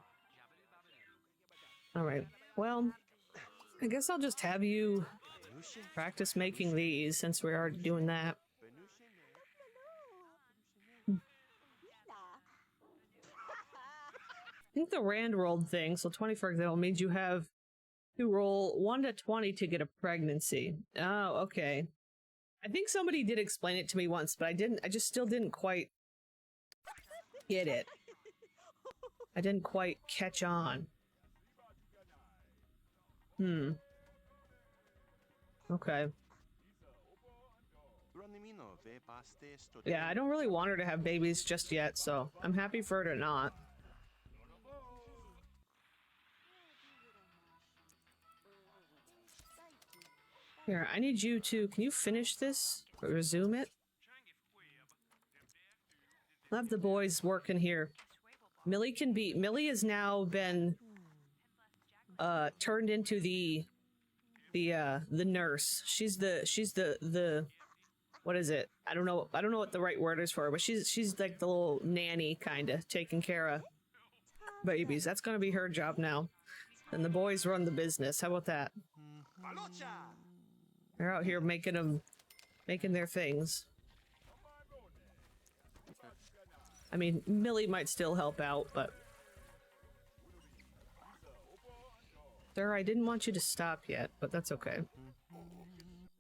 Alright. Well, I guess I'll just have you practice making these since we're already doing that. I think the Rand rolled thing, so 20 for example, means you have to roll 1 to 20 to get a pregnancy. Oh, okay. I think somebody did explain it to me once, but I just still didn't quite get it. I didn't quite catch on. Okay. Yeah, I don't really want her to have babies just yet, so I'm happy for her to not. Here, I need you to... Can you finish this? Or resume it? I'll have the boys working here. Millie can be... Millie has now been... turned into the nurse. She's the... What is it? I don't know what the right word is for her, but she's like the little nanny, kinda, taking care of babies. That's gonna be her job now. And the boys run the business. How about that? They're out here making their things. I mean, Millie might still help out, but... Sir, I didn't want you to stop yet, but that's okay.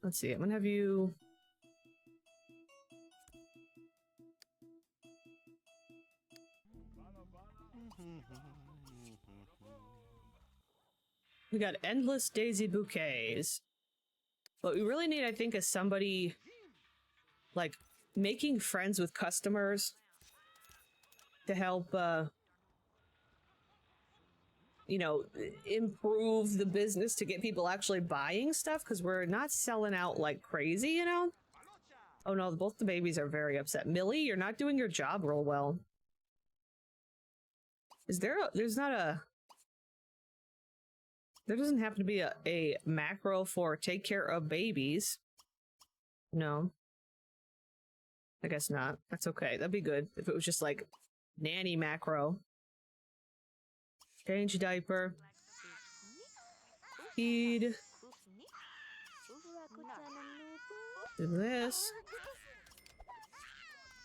Let's see, I'm gonna have you... We got endless daisy bouquets. What we really need, I think, is somebody, like, making friends with customers to help, you know, improve the business to get people actually buying stuff, because we're not selling out like crazy, you know? Oh no, both the babies are very upset. Millie, you're not doing your job real well. Is there a... There's not a... There doesn't happen to be a macro for take care of babies. No. I guess not. That's okay. That'd be good if it was just like nanny macro. Change diaper. Feed. Do this.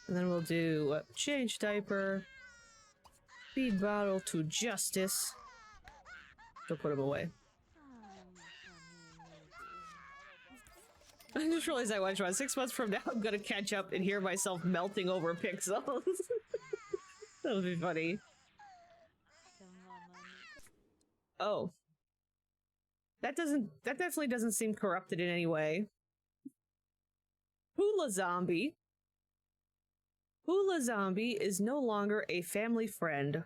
And then we'll do change diaper. Feed bottle to Justice. Don't put him away. I just realized I watched one. 6 months from now, I'm gonna catch up and hear myself melting over pixels. That would be funny. Oh. That definitely doesn't seem corrupted in any way. Hula Zombie. Hula Zombie is no longer a family friend.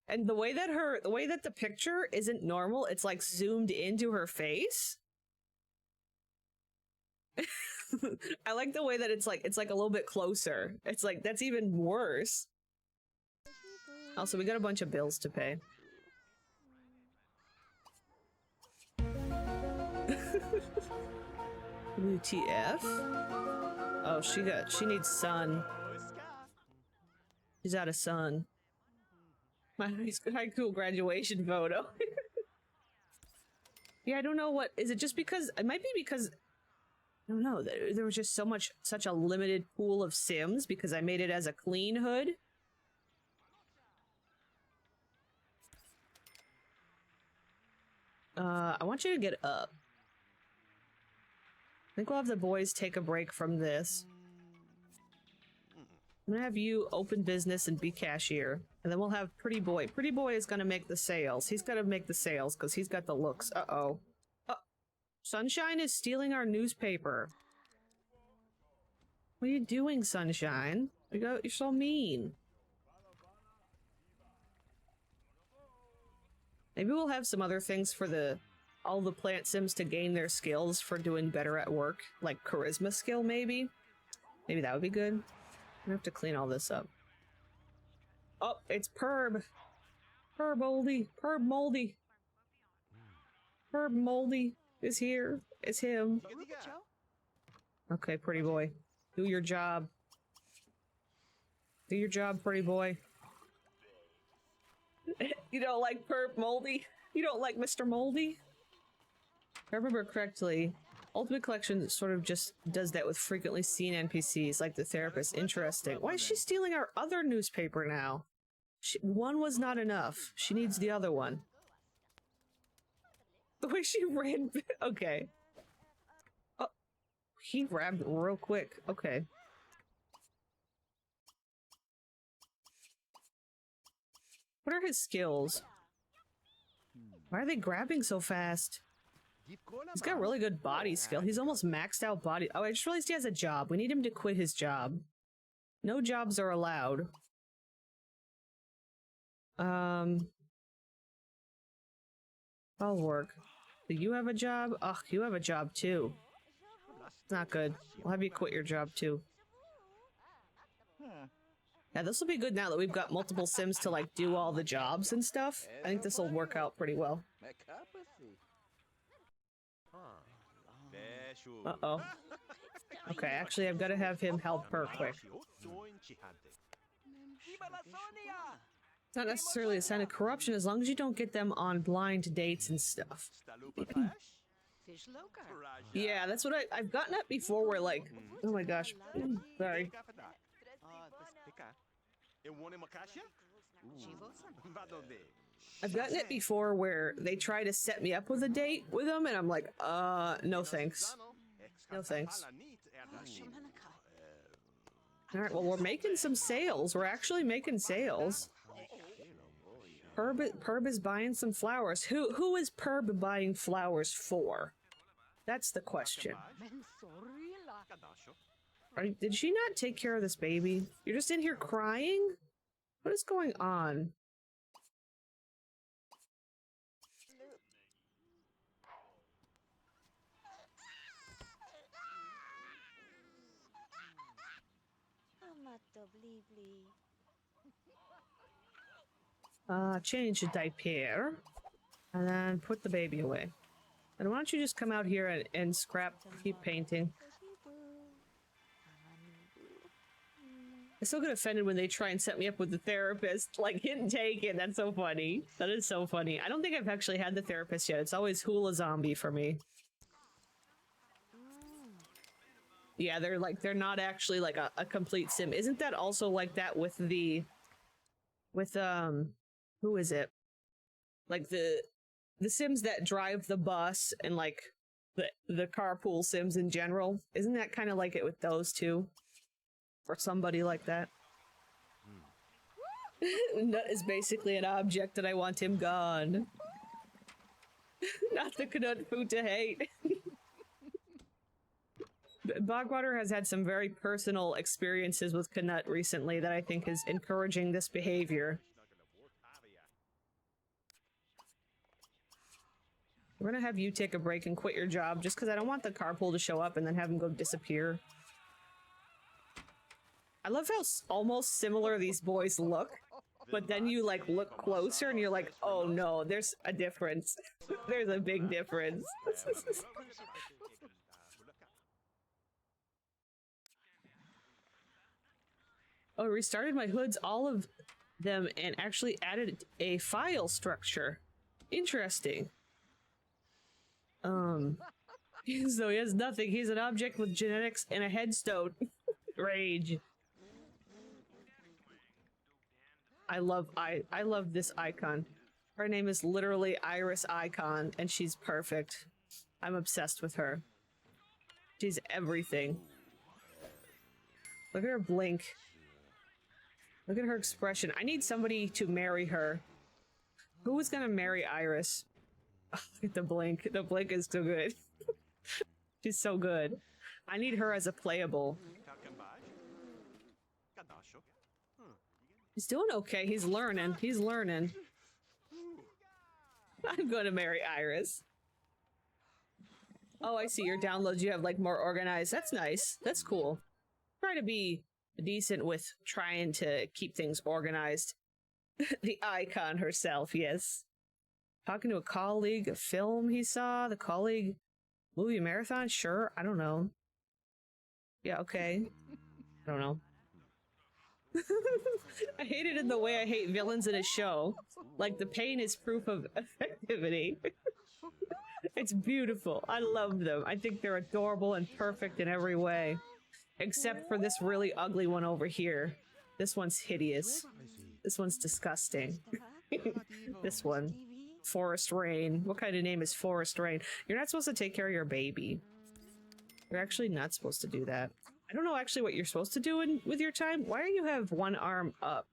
And the way that the picture isn't normal, it's like zoomed into her face. I like the way that it's like a little bit closer. It's like, that's even worse. Also, we got a bunch of bills to pay. WTF? Oh, she needs sun. She's out of sun. My high school graduation photo. Yeah, I don't know what... Is it just because... It might be because... I don't know. There was just such a limited pool of Sims because I made it as a clean hood. I want you to get up. I think we'll have the boys take a break from this. I'm gonna have you open business and be cashier. And then we'll have Pretty Boy. Pretty Boy is gonna make the sales. He's gotta make the sales because he's got the looks. Uh-oh. Sunshine is stealing our newspaper. What are you doing, Sunshine? You're so mean. Maybe we'll have some other things for all the plant sims to gain their skills for doing better at work. Like charisma skill, maybe? Maybe that would be good. I have to clean all this up. Oh, it's Perb. Perb Moldy. Perb Moldy. Perb Moldy is here. It's him. Okay, Pretty Boy. Do your job. Do your job, Pretty Boy. You don't like Perb Moldy? You don't like Mr. Moldy? If I remember correctly, Ultimate Collection sort of just does that with frequently seen NPCs, like the therapist. Interesting. Why is she stealing our other newspaper now? One was not enough. She needs the other one. The way she ran... Okay. Oh, he grabbed it real quick. Okay. What are his skills? Why are they grabbing so fast? He's got really good body skill. He's almost maxed out body. Oh, I just realized he has a job. We need him to quit his job. No jobs are allowed. I'll work. Do you have a job? Ugh, you have a job too. It's not good. I'll have you quit your job too. Yeah, this will be good now that we've got multiple Sims to like do all the jobs and stuff. I think this will work out pretty well. Uh-oh. Okay, actually I've got to have him help her quick. It's not necessarily a sign of corruption as long as you don't get them on blind dates and stuff. Yeah, that's what I've gotten that before where like, oh my gosh, sorry. I've gotten it before where they try to set me up with a date with them and I'm like, no thanks. No thanks. Alright, well we're making some sales. We're actually making sales. Perb is buying some flowers. Who is Perb buying flowers for? That's the question. Did she not take care of this baby? You're just in here crying? What is going on? Change the diaper. And then put the baby away. And why don't you just come out here and scrap, keep painting. I still get offended when they try and set me up with the therapist. Like, hidden take it. That's so funny. That is so funny. I don't think I've actually had the therapist yet. It's always Hula Zombie for me. Yeah, they're not actually like a complete sim. Isn't that also like that with the... With, who is it? Like the Sims that drive the bus and like the carpool Sims in general. Isn't that kind of like it with those two? For somebody like that. Nut is basically an object and I want him gone. Not the Knut food to hate. Bogwater has had some very personal experiences with Knut recently that I think is encouraging this behavior. We're gonna have you take a break and quit your job just because I don't want the carpool to show up and then have him go disappear. I love how almost similar these boys look, but then you like look closer and you're like, oh no, there's a difference. There's a big difference. Oh, I restarted my hoods, all of them, and actually added a file structure. Interesting. So he has nothing. He's an object with genetics and a headstone. Rage. I love this icon. Her name is literally Iris Icon, and she's perfect. I'm obsessed with her. She's everything. Look at her blink. Look at her expression. I need somebody to marry her. Who is gonna marry Iris? Oh, look at the blink. The blink is so good. She's so good. I need her as a playable. He's doing okay. He's learning. He's learning. I'm gonna marry Iris. Oh, I see your downloads. You have like more organized. That's nice. That's cool. Try to be decent with trying to keep things organized. The icon herself, yes. Talking to a colleague, a film he saw, the colleague movie marathon? Sure, I don't know. Yeah, okay. I don't know. I hate it in the way I hate villains in a show. Like, the pain is proof of effectivity. It's beautiful. I love them. I think they're adorable and perfect in every way. Except for this really ugly one over here. This one's hideous. This one's disgusting. This one. Forest Rain. What kind of name is Forest Rain? You're not supposed to take care of your baby. You're actually not supposed to do that. I don't know actually what you're supposed to do with your time. Why do you have one arm up?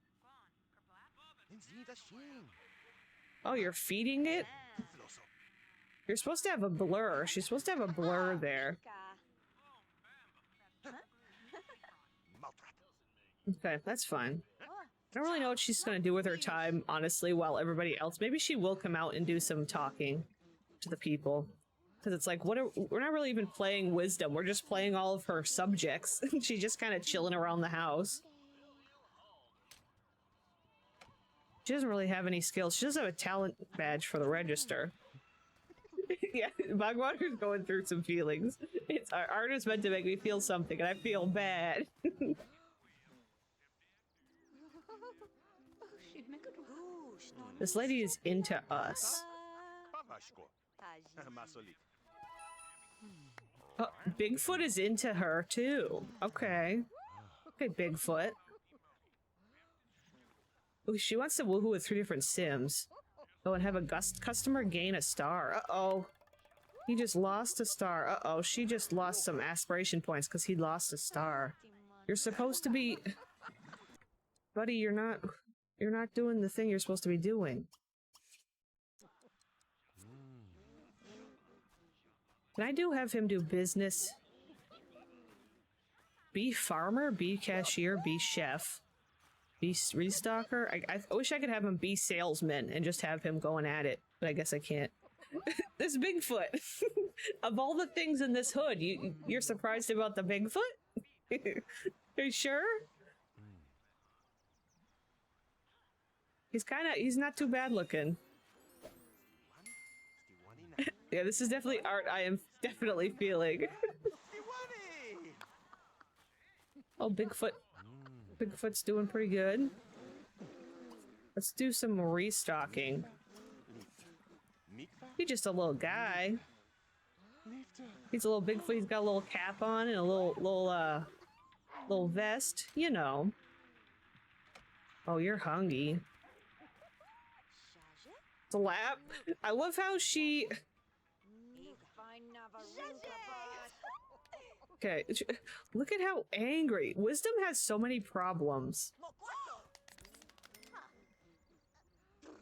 Oh, you're feeding it? You're supposed to have a blur. She's supposed to have a blur there. Okay, that's fine. I don't really know what she's gonna do with her time, honestly, while everybody else... Maybe she will come out and do some talking to the people. Because it's like, we're not really even playing Wisdom. We're just playing all of her subjects. She's just kind of chilling around the house. She doesn't really have any skills. She doesn't have a talent badge for the register. Yeah, Bogwater's going through some feelings. Our art is meant to make me feel something, and I feel bad. This lady is into us. Oh, Bigfoot is into her, too. Okay. Okay, Bigfoot. Oh, she wants to woohoo with 3 different Sims. Oh, and have a customer gain a star. Uh-oh. He just lost a star. Uh-oh, she just lost some aspiration points because he lost a star. You're supposed to be... Buddy, you're not doing the thing you're supposed to be doing. Can I have him do business? Be farmer, be cashier, be chef, be restocker. I wish I could have him be salesman and just have him going at it, but I guess I can't. This Bigfoot. Of all the things in this hood, you're surprised about the Bigfoot? Are you sure? He's not too bad looking. Yeah, this is definitely art I am definitely feeling. Oh, Bigfoot. Bigfoot's doing pretty good. Let's do some restocking. He's just a little guy. He's a little Bigfoot. He's got a little cap on and a little vest, you know. Oh, you're hungry. Slap. I love how she... Okay, look at how angry. Wisdom has so many problems.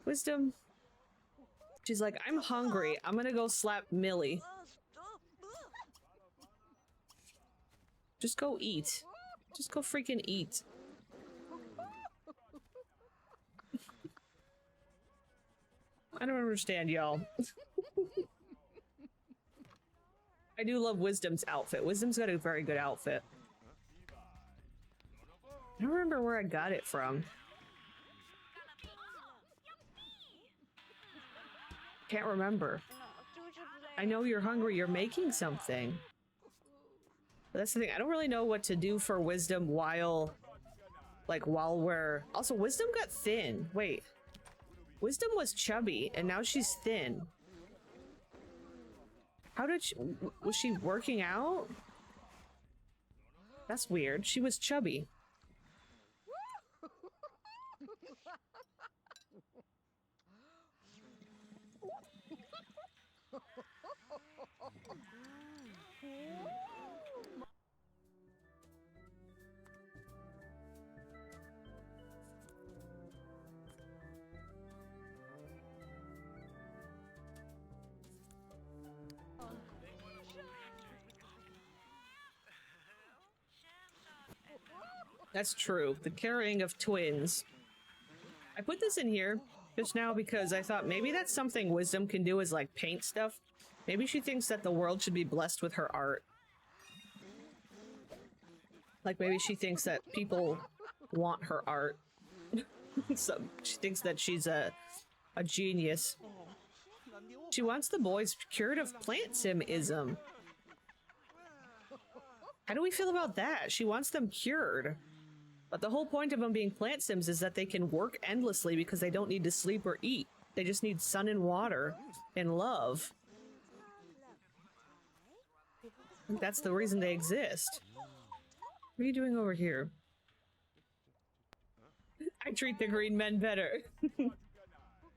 Wisdom... She's like, I'm hungry. I'm gonna go slap Millie. Just go eat. Just go freaking eat. I don't understand, y'all. I do love Wisdom's outfit. Wisdom's got a very good outfit. I don't remember where I got it from. Can't remember. I know you're hungry. You're making something. But that's the thing. I don't really know what to do for Wisdom while we're... Also, Wisdom got thin. Wait. Wisdom was chubby, and now she's thin. How did she... Was she working out? That's weird. She was chubby. That's true. The carrying of twins. I put this in here just now because I thought maybe that's something Wisdom can do, is like paint stuff. Maybe she thinks that the world should be blessed with her art. Like maybe she thinks that people want her art. So she thinks that she's a genius. She wants the boys cured of plant simism. How do we feel about that? She wants them cured. But the whole point of them being plant sims is that they can work endlessly because they don't need to sleep or eat. They just need sun and water and love. think that's the reason they exist. What are you doing over here? I treat the green men better.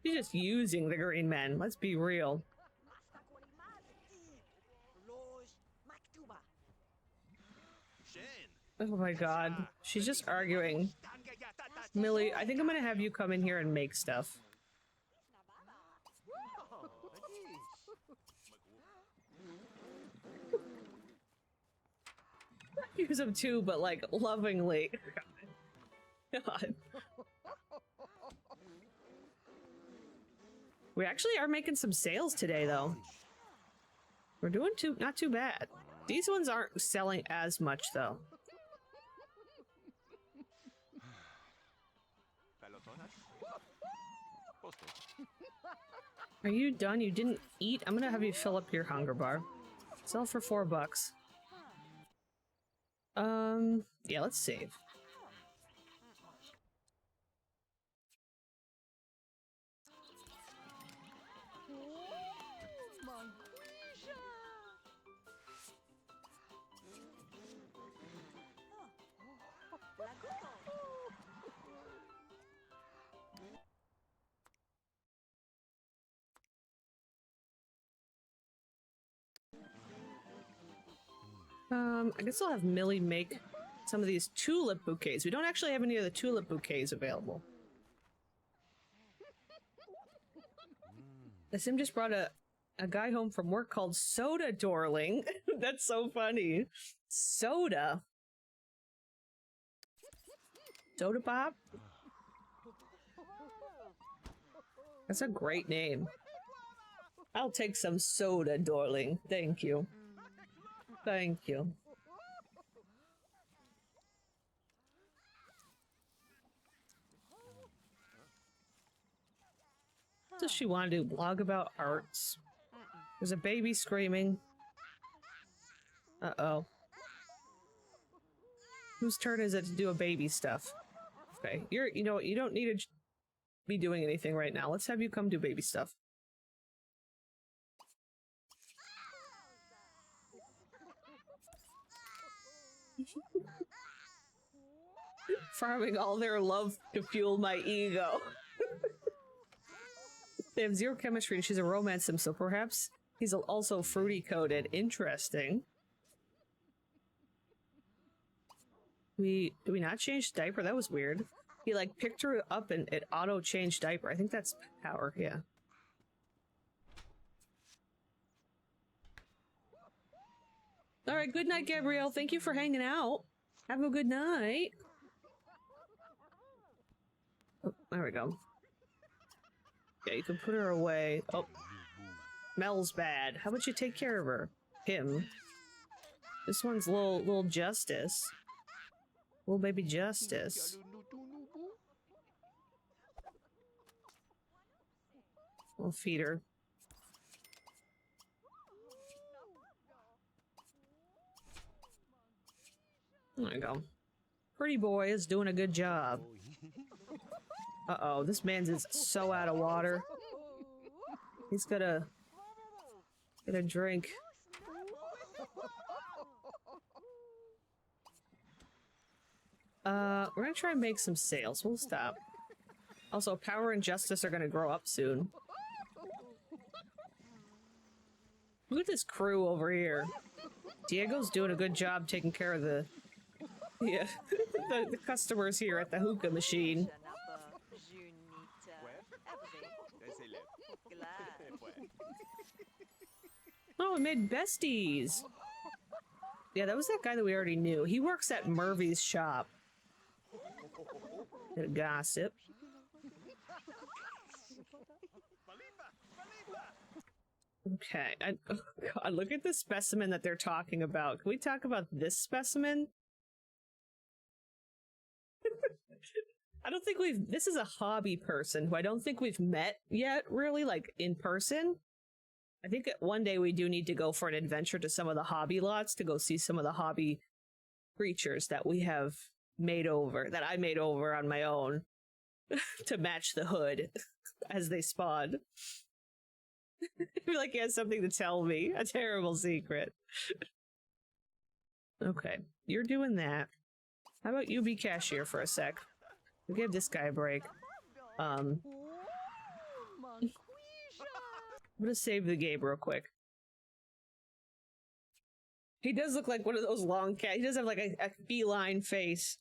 You're just using the green men. Let's be real. Oh my god. She's just arguing. Millie, I think I'm gonna have you come in here and make stuff. Use them too, but like lovingly. God. We actually are making some sales today, though. We're doing not too bad. These ones aren't selling as much, though. Are you done? You didn't eat? I'm gonna have you fill up your hunger bar. Sell for $4. Yeah, let's save. I guess I'll have Millie make some of these tulip bouquets. We don't actually have any of the tulip bouquets available. The Sim just brought a guy home from work called Soda Dorling. That's so funny. Soda. Soda Pop? That's a great name. I'll take some soda, Dorling. Thank you. Thank you. What does she want to do? Blog about arts? There's a baby screaming. Uh-oh. Whose turn is it to do a baby stuff? Okay, you know what, you don't need to be doing anything right now. Let's have you come do baby stuff. Farming all their love to fuel my ego. They have zero chemistry and she's a romance sim, so perhaps he's also fruity coated. Interesting. Did we not change diaper? That was weird. He like picked her up and it auto changed diaper. I think that's power, yeah. Alright, good night, Gabrielle. Thank you for hanging out. Have a good night. Oh, there we go. Yeah, you can put her away. Oh. Mel's bad. How about you take care of her? Him. This one's little Justice. Little baby Justice. We'll feed her. There you go. Pretty boy is doing a good job. Uh-oh, this man's is so out of water. He's gonna get a drink. We're gonna try and make some sales. We'll stop. Also, Power and Justice are gonna grow up soon. Look at this crew over here. Diego's doing a good job taking care of the the customers here at the hookah machine. Oh, we made besties. Yeah, that was that guy that we already knew. He works at Murphy's shop. Bit of gossip. Okay. Oh God, look at the specimen that they're talking about. Can we talk about this specimen? I don't think this is a hobby person who I don't think we've met yet, really, like, in person. I think one day we do need to go for an adventure to some of the hobby lots to go see some of the hobby creatures that we have made over, that I made over on my own to match the hood as they spawn. I feel like he has something to tell me. A terrible secret. Okay, you're doing that. How about you be cashier for a sec? We'll give this guy a break. I'm gonna save the game real quick. He does look like one of those long cats. He does have like a feline face.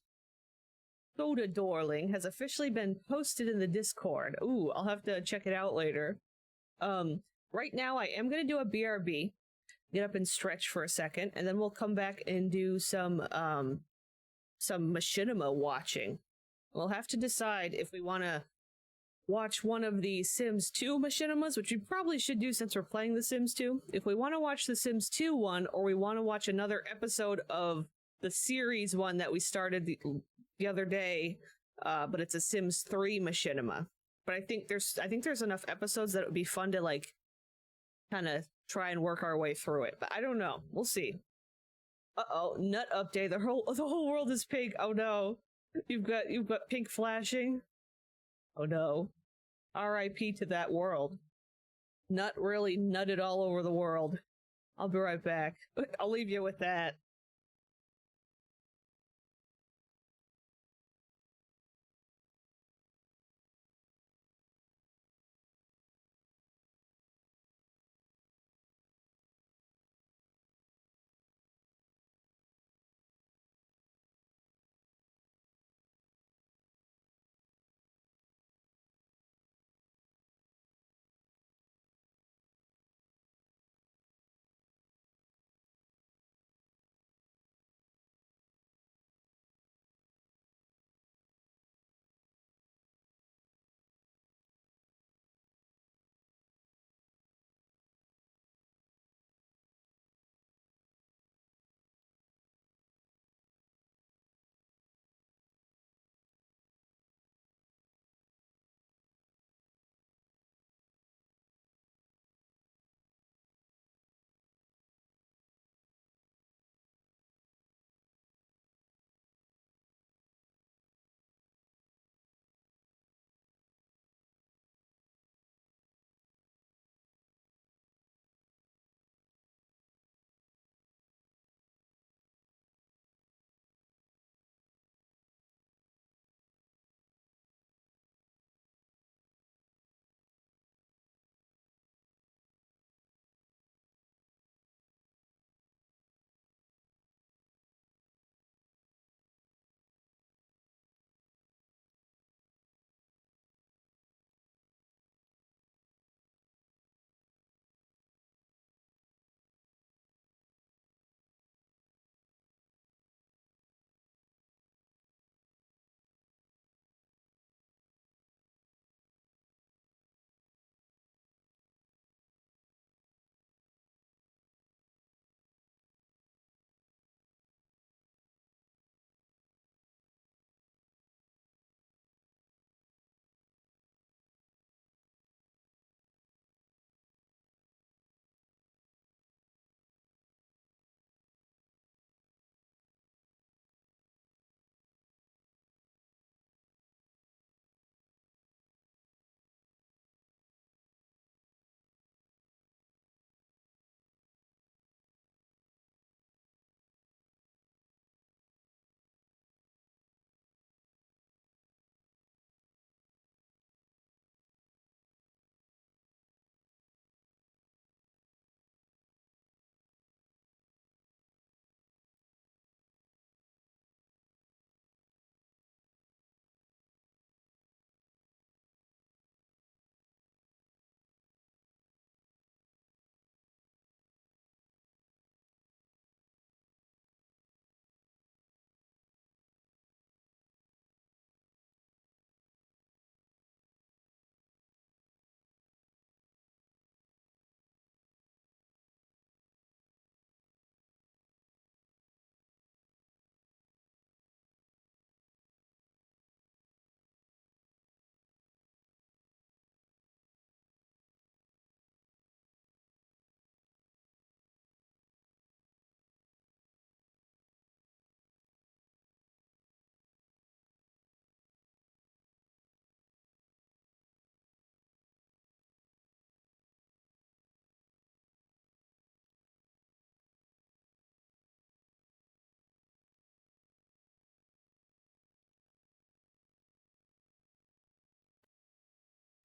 Soda Darling has officially been posted in the Discord. Ooh, I'll have to check it out later. Right now I am gonna do a BRB. Get up and stretch for a second, and then we'll come back and do some machinima watching. We'll have to decide if we want to watch one of the Sims 2 machinimas, which we probably should do since we're playing The Sims 2. If we want to watch the Sims 2 one, or we want to watch another episode of the series one that we started the other day, but it's a Sims 3 machinima. But I think there's enough episodes that it would be fun to like kind of try and work our way through it. But I don't know. We'll see. Uh-oh, nut update. The whole world is pink. Oh no. You've got pink flashing. Oh no. R.I.P. to that world. Nut really nutted all over the world. I'll be right back. I'll leave you with that.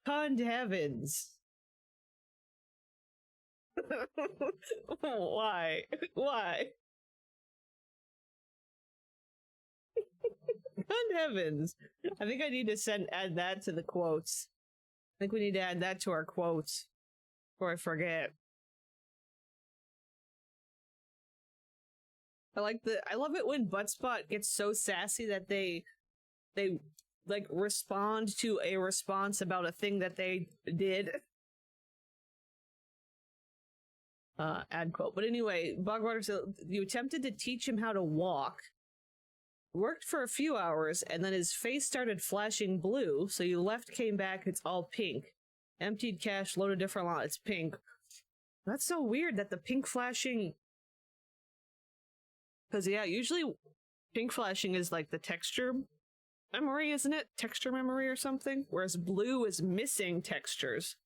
Kind heavens. Why? Why? Good heavens. I think I need to add that to the quotes. I think we need to add that to our quotes before I forget. I love it when Buttspot gets so sassy that they like respond to a response about a thing that they did. Ad quote. But anyway, Bogwater said you attempted to teach him how to walk. Worked for a few hours, and then his face started flashing blue, so you left, came back, it's all pink. Emptied cache, loaded different lot, it's pink. That's so weird that the pink flashing... Because, yeah, usually pink flashing is like the texture memory, isn't it? Texture memory or something? Whereas blue is missing textures.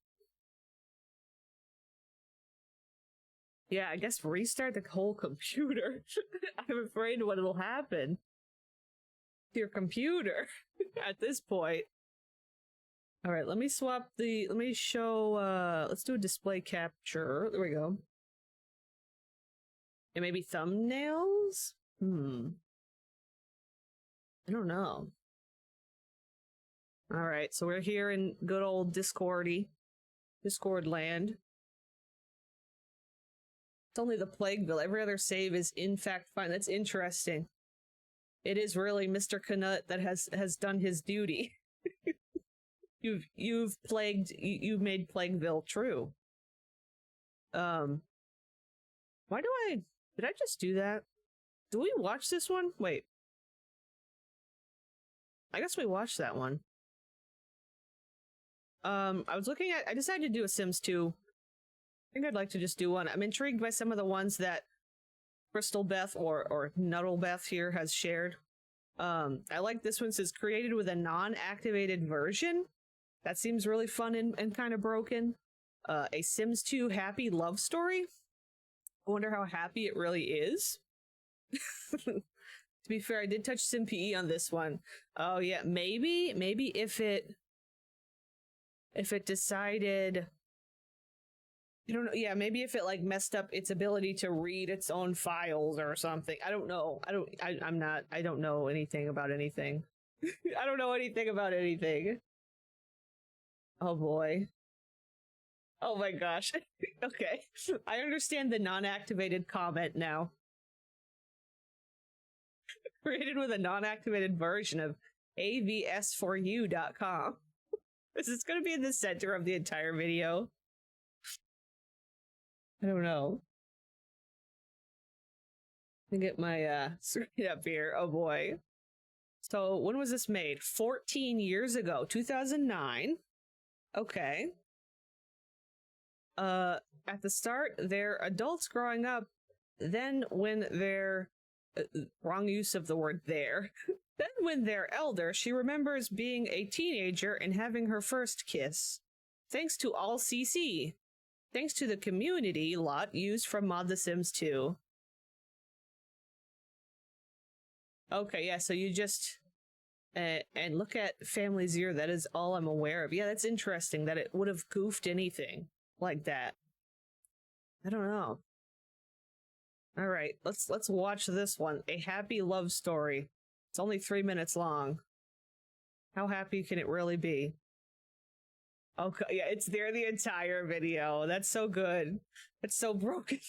Yeah, I guess restart the whole computer. I'm afraid what will happen to your computer at this point. All right, let me show, let's do a display capture. There we go. And maybe thumbnails? I don't know. All right, so we're here in good old Discord land. It's only the Plagueville. Every other save is in fact fine. That's interesting. It is really Mr. Canut that has done his duty. You've made Plagueville true. Did I just do that? Do we watch this one? Wait. I guess we watched that one. I decided to do a Sims 2. I think I'd like to just do one. I'm intrigued by some of the ones that Crystal Beth or Nuddle Beth here has shared. I like this one. Says created with a non-activated version. That seems really fun and kind of broken. A Sims 2 happy love story. I wonder how happy it really is. To be fair, I did touch SimPE on this one. Oh yeah, maybe if it decided, I don't know. Yeah, maybe if it like messed up its ability to read its own files or something. I don't know. I don't know anything about anything. I don't know anything about anything. Oh boy. Oh my gosh. Okay. I understand the non-activated comment now. Created with a non-activated version of avs4u.com. Is this going to be in the center of the entire video? I don't know. Let me get my screen up here. Oh boy. So when was this made? 14 years ago, 2009. Okay. At the start, they're adults growing up. Then when they're wrong use of the word there. Then when they're elder, she remembers being a teenager and having her first kiss. Thanks to all CC. Thanks to the community lot used from Mod The Sims 2. Okay, yeah, so you just... and look at Family Zero, that is all I'm aware of. Yeah, that's interesting that it would have goofed anything like that. I don't know. Alright, let's watch this one. A happy love story. It's only 3 minutes long. How happy can it really be? Okay, yeah, it's there the entire video. That's so good. It's so broken.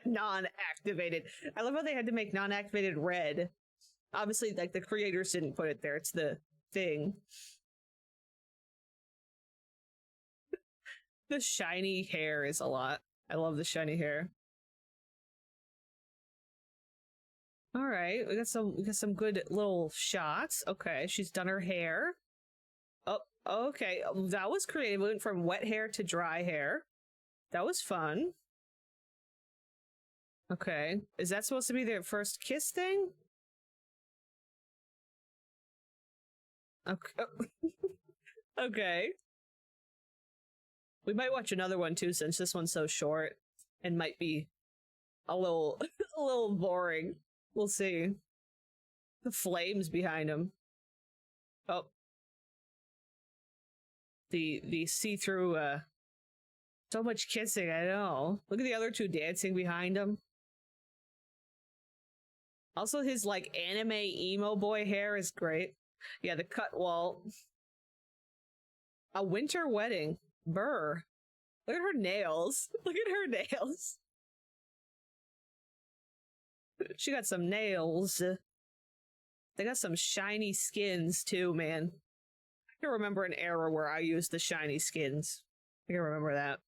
Non-activated. I love how they had to make non-activated red. Obviously, like, the creators didn't put it there. It's the thing. The shiny hair is a lot. I love the shiny hair. All right, we got some good little shots. Okay, she's done her hair. Oh, okay. That was creative. We went from wet hair to dry hair. That was fun. Okay, is that supposed to be their first kiss thing? Okay. Okay. We might watch another one too, since this one's so short and might be a little a little boring. We'll see. The flames behind him. Oh. the see-through, so much kissing, I know. Look at the other two dancing behind him. Also, his, like, anime emo boy hair is great. Yeah, the cut wall. A winter wedding. Burr. Look at her nails. Look at her nails. She got some nails. They got some shiny skins, too, man. I can remember an era where I used the shiny skins. I can remember that.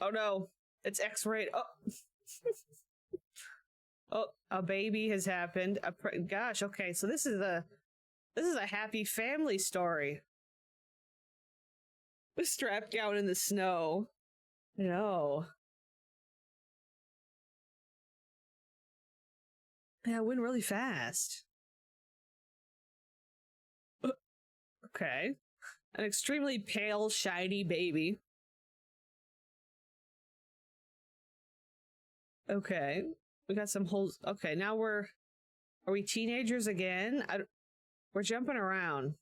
Oh no. It's X-rated. Oh. Oh, a baby has happened. Gosh, okay, so this is a happy family story. Strapped down in the snow. No. Yeah, it went really fast. Okay. An extremely pale, shiny baby. Okay. We got some holes. Okay, now are we teenagers again? We're jumping around.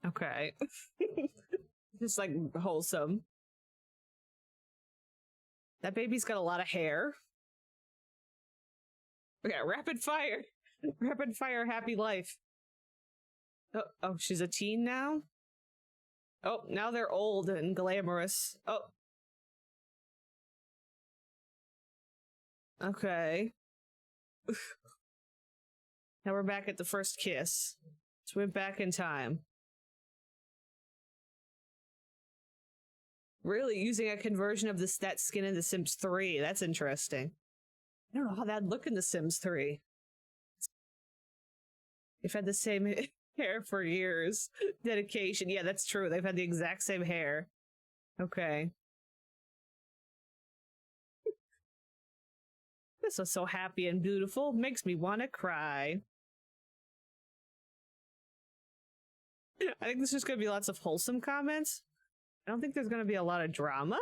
Okay. Just like wholesome. That baby's got a lot of hair. We got rapid fire. Rapid fire happy life. Oh, she's a teen now? Oh, now they're old and glamorous. Oh. Okay. Now we're back at the first kiss. So we're back in time. Really using a conversion of that skin in The Sims 3. That's interesting. I don't know how that'd look in The Sims 3. They've had the same hair for years. Dedication. Yeah, that's true. They've had the exact same hair. Okay. This was so happy and beautiful. Makes me want to cry. I think there's just going to be lots of wholesome comments. I don't think there's going to be a lot of drama.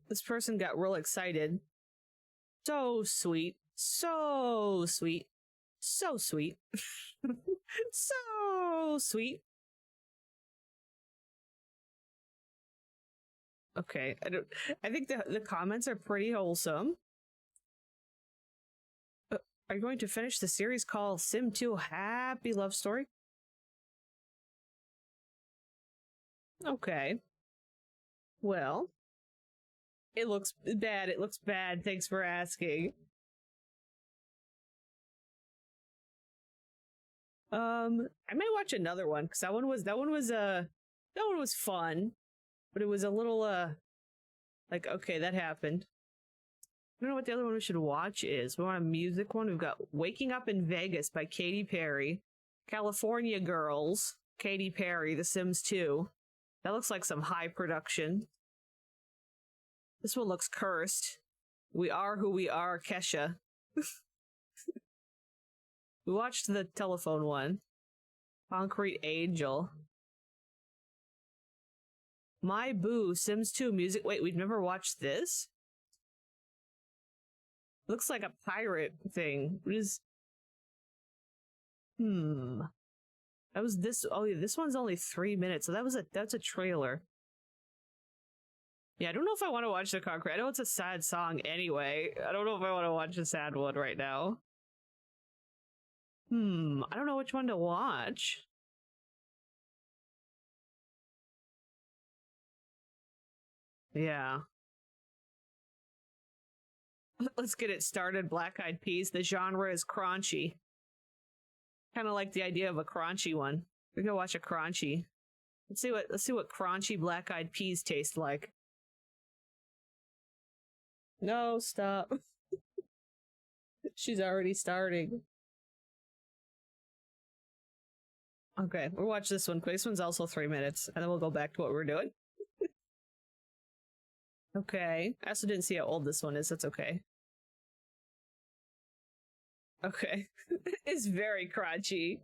This person got real excited. So sweet. So sweet. So sweet. So sweet. Okay, I think the comments are pretty wholesome. Are you going to finish the series called Sim 2 Happy Love Story? Okay. Well, it looks bad. It looks bad. Thanks for asking. I might watch another one because that one was fun, but it was a little like, okay, that happened. I don't know what the other one we should watch is. We want a music one. We've got Waking Up in Vegas by Katy Perry, California Girls, Katy Perry, The Sims 2. That looks like some high production. This one looks cursed. We Are Who We Are, Kesha. We watched the telephone one. Concrete Angel. My Boo, Sims 2 music. Wait, we've never watched this? Looks like a pirate thing. What is... That was this... Oh, yeah, this one's only 3 minutes, so that's a trailer. Yeah, I don't know if I want to watch the Concrete. I know it's a sad song anyway. I don't know if I want to watch a sad one right now. I don't know which one to watch. Yeah. Let's get it started, Black Eyed Peas. The genre is crunchy. Kind of like the idea of a crunchy one. We go watch a crunchy. Let's see what crunchy Black Eyed Peas taste like. No, stop. She's already starting. Okay, we'll watch this one quick. This one's also 3 minutes, and then we'll go back to what we're doing. Okay. I also didn't see how old this one is. That's okay. Okay. It's very crunchy.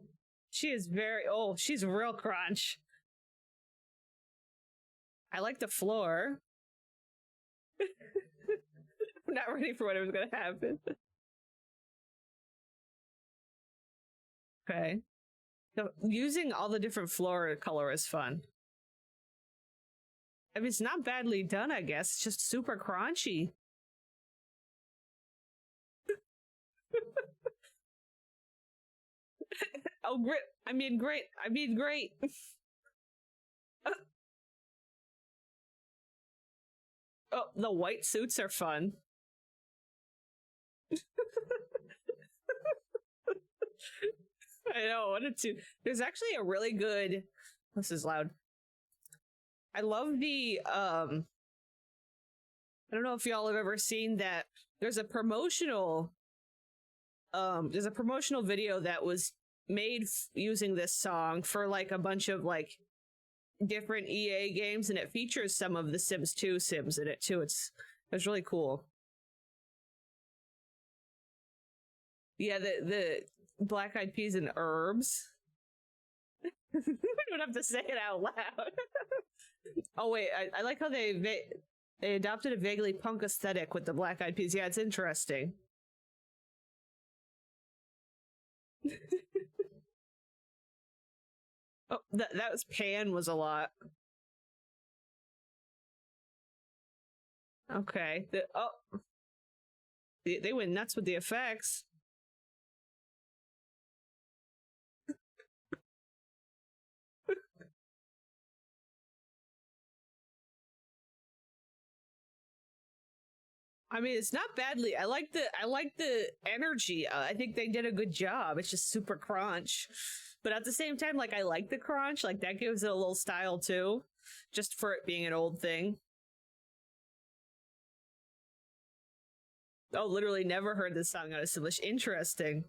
She is very... Oh, she's real crunch. I like the floor. I'm not ready for whatever's gonna happen. Okay. So using all the different flora color is fun. I mean, it's not badly done, I guess. It's just super crunchy. Oh, great. I mean, great. I mean, great. Oh, the white suits are fun. I know, I wanted to. There's actually a really good. This is loud. I love the. I don't know if y'all have ever seen that. There's a promotional. There's a promotional video that was made using this song for like a bunch of like different EA games, and it features some of the Sims 2 Sims in it too. It's really cool. Yeah, the Black Eyed Peas and Herbs. We don't have to say it out loud. Oh wait, I like how they adopted a vaguely punk aesthetic with the Black Eyed Peas. Yeah, it's interesting. Oh, that was Pan was a lot. Okay. They went nuts with the effects. I mean, it's not badly. I like the energy. I think they did a good job. It's just super crunch, but at the same time, like I like the crunch. Like that gives it a little style too, just for it being an old thing. Oh, literally never heard this song on a Simlish. Interesting.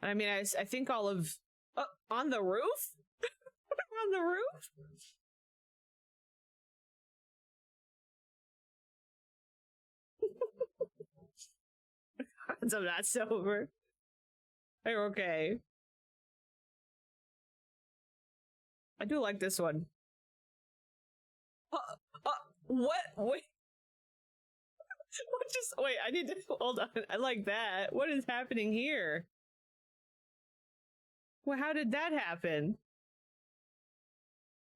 I mean, I think all of on the roof. On the roof? I'm not sober. You're okay. I do like this one. What? Wait. What just wait, I need to hold on. I like that. What is happening here? Well, how did that happen?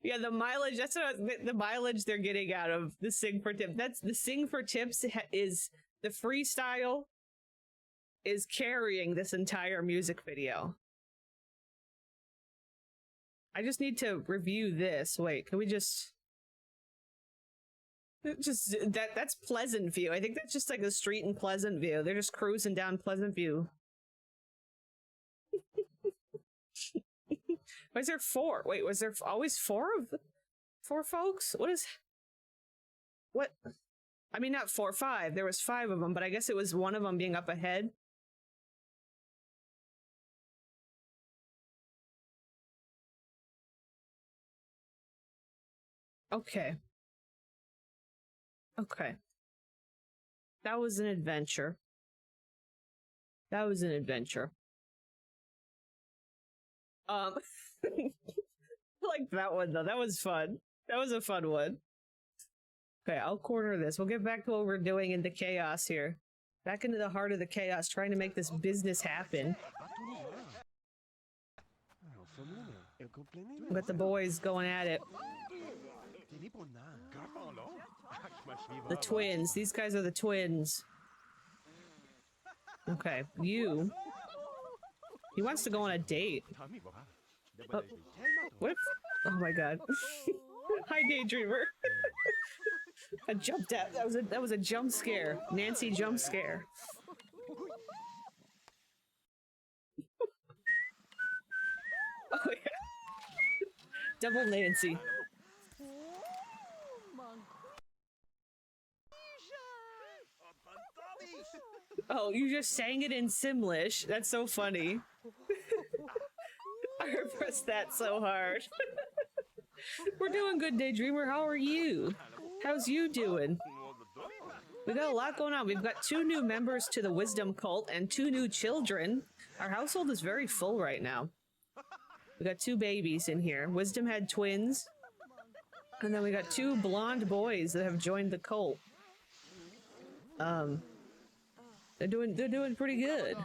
Yeah, the mileage, that's what the mileage they're getting out of the Sing for Tips. That's the Sing for Tips is the freestyle is carrying this entire music video. I just need to review this. Wait, can we just that's Pleasant View. I think that's just like a street in Pleasant View. They're just cruising down Pleasant View. Why is there 4? Wait, was there always 4 folks? What? I mean, not 4, 5. There was 5 of them, but I guess it was one of them being up ahead. Okay. Okay. That was an adventure. That was an adventure. I like that one though. That was fun. That was a fun one. Okay, I'll corner this. We'll get back to what we're doing in the chaos here. Back into the heart of the chaos, trying to make this business happen. We got the boys going at it. The twins. These guys are the twins. Okay, you. He wants to go on a date. Oh, what? Oh my god. Hi, Daydreamer. I jumped out. That was a jump scare. Nancy jump scare. Oh yeah. Double Nancy. Oh, you just sang it in Simlish. That's so funny. I repressed that so hard. We're doing good, Daydreamer. How are you? How's you doing? We got a lot going on. We've got 2 new members to the Wisdom Cult and 2 new children. Our household is very full right now. We got two babies in here. Wisdom had twins. And then we got two blonde boys that have joined the cult. They're doing pretty good.